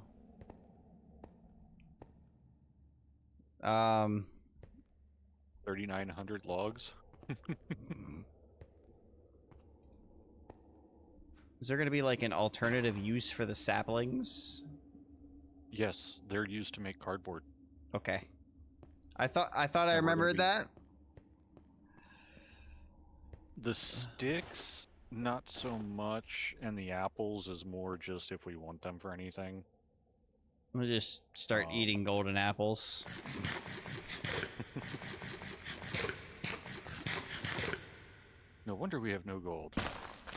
3,900 logs. Is there gonna be like an alternative use for the saplings? Yes, they're used to make cardboard. Okay. I thought I we're gonna remembered be- that. The sticks, not so much, and the apples is more just if we want them for anything. We'll just start eating golden apples. No wonder we have no gold.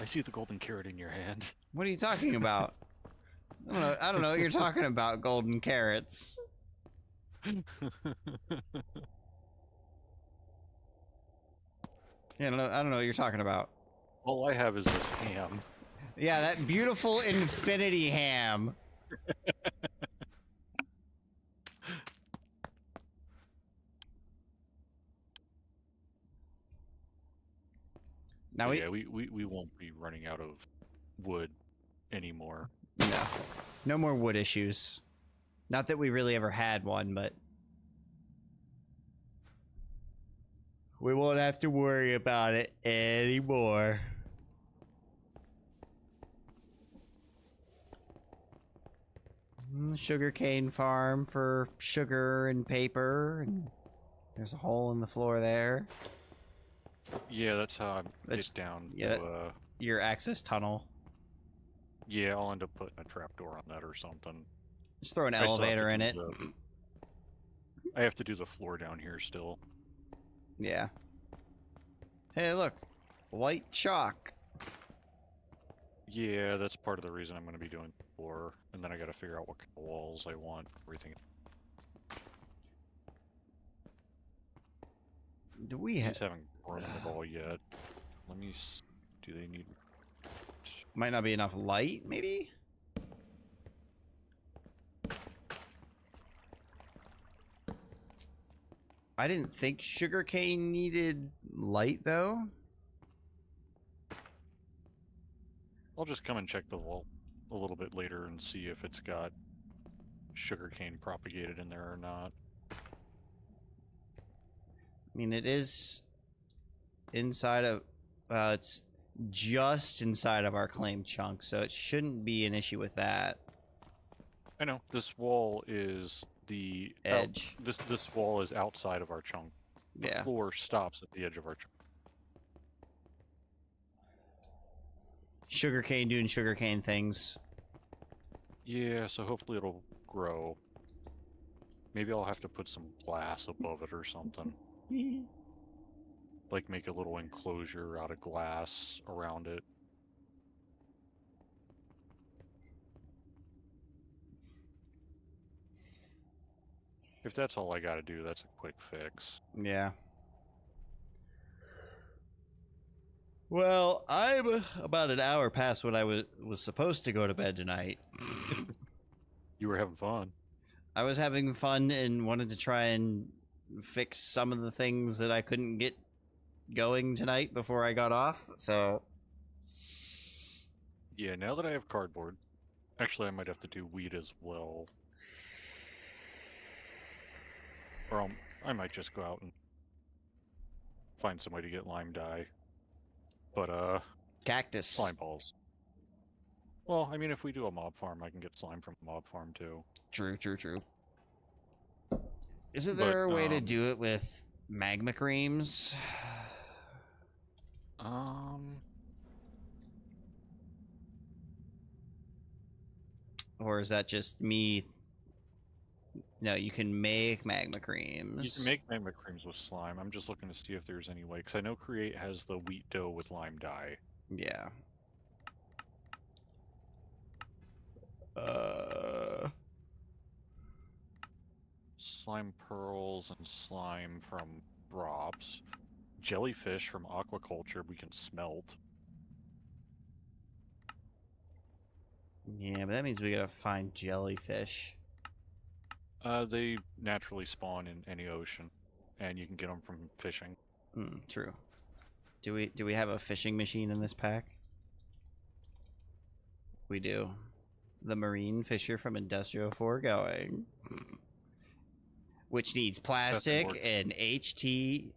I see the golden carrot in your hand. What are you talking about? I don't know what you're talking about, golden carrots. Yeah, I don't know what you're talking about. All I have is this ham. Yeah, that beautiful infinity ham. Now But yeah, we won't be running out of wood anymore. no more wood issues. Not that we really ever had one, but we won't have to worry about it anymore. Sugarcane farm for sugar and paper, and there's a hole in the floor there. Yeah, that's how I That's- get down yeah, to, Your access tunnel. yeah, I'll end up putting a trapdoor on that or something. Just throw an I still have to elevator in do it. I have to do the floor down here still. Yeah. Hey, look. White chalk. Yeah, that's part of the reason I'm going to be doing the floor, and then I got to figure out what kind of walls I want, everything. Do we These have... haven't grown at all yet. Let me. Do they need? Might not be enough light, maybe? I didn't think sugarcane needed light, though. I'll just come and check the wall a little bit later and see if it's got sugarcane propagated in there or not. I mean, it is inside of... it's just inside of our claim chunk, so it shouldn't be an issue with that. I know this wall is the Edge. This wall is outside of our chunk. The Yeah. floor stops at the edge of our chunk. Sugarcane doing sugarcane things. Yeah, so hopefully it'll grow. Maybe I'll have to put some glass above it or something. Like make a little enclosure out of glass around it. If that's all I gotta do, that's a quick fix. Yeah. Well, I'm about an hour past when I was supposed to go to bed tonight. You were having fun. I was having fun and wanted to try and fix some of the things that I couldn't get going tonight before I got off. So, Yeah, now that I have cardboard, actually I might have to do wheat as well. Or I might just go out and find some way to get lime dye. But, cactus. slime balls. Well, I mean, if we do a mob farm, I can get slime from a mob farm too. True, true, true. Isn't But, there a way to do it with magma creams? Or is that just me? No, you can make magma creams. You can make magma creams with slime. I'm just looking to see if there's any way, because I know Create has the wheat dough with lime dye. Yeah. Slime pearls and slime from Rob's. Jellyfish from aquaculture we can smelt. Yeah, but that means we gotta find jellyfish. They naturally spawn in any ocean, and you can get them from fishing. True. Do we have a fishing machine in this pack? We do. The Marine Fisher from Industrial Foregoing. Which needs plastic work. and HDPE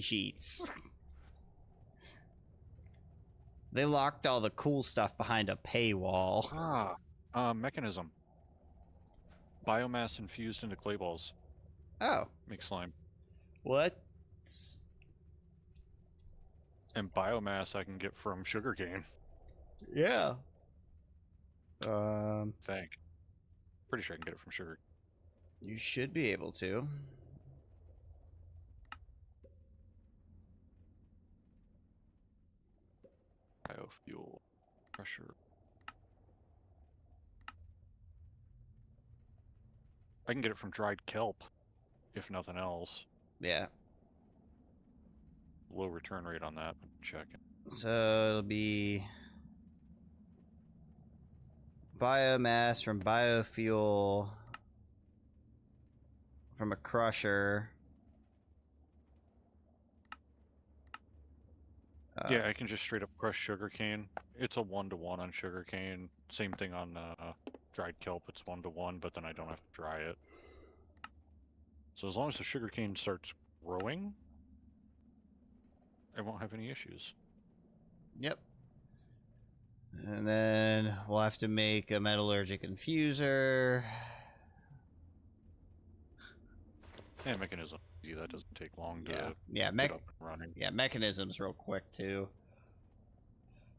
sheets. They locked all the cool stuff behind a paywall. Mechanism. Biomass infused into clay balls. Oh. Make slime. What? And biomass I can get from sugarcane. Yeah. Think. Pretty sure I can get it from sugar. You should be able to. Biofuel. Pressure. I can get it from dried kelp, if nothing else. Yeah. Low return rate on that, but check it. So it'll be biomass from biofuel from a crusher. Yeah, I can just straight up crush sugarcane. It's a 1-to-1 on sugarcane. Same thing on dried kelp. It's 1-to-1, but then I don't have to dry it. So as long as the sugarcane starts growing, I won't have any issues. Yep. And then we'll have to make a metallurgic infuser. Yeah, mechanism. Yeah, that doesn't take long to Yeah, get up and running. yeah, mechanisms real quick too.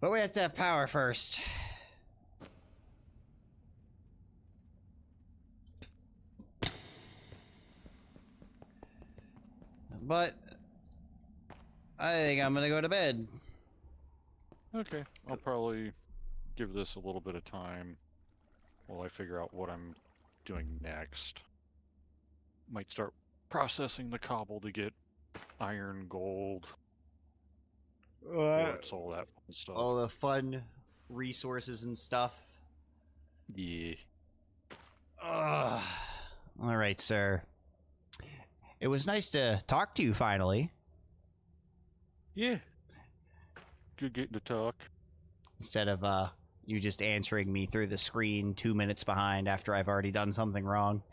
But we have to have power first. But I think I'm gonna go to bed. Okay, I'll probably give this a little bit of time while I figure out what I'm doing next. Might start processing the cobble to get iron, gold, quartz, all that fun stuff. All the fun resources and stuff. Yeah. Ugh. All right, sir. It was nice to talk to you finally. Yeah. Good getting to talk. Instead of you just answering me through the screen 2 minutes behind after I've already done something wrong.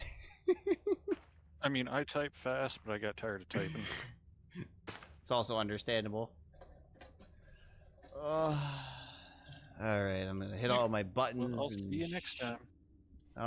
I mean, I type fast, but I got tired of typing. It's also understandable. All right, I'm gonna hit all my buttons. Well, I'll and see you next time.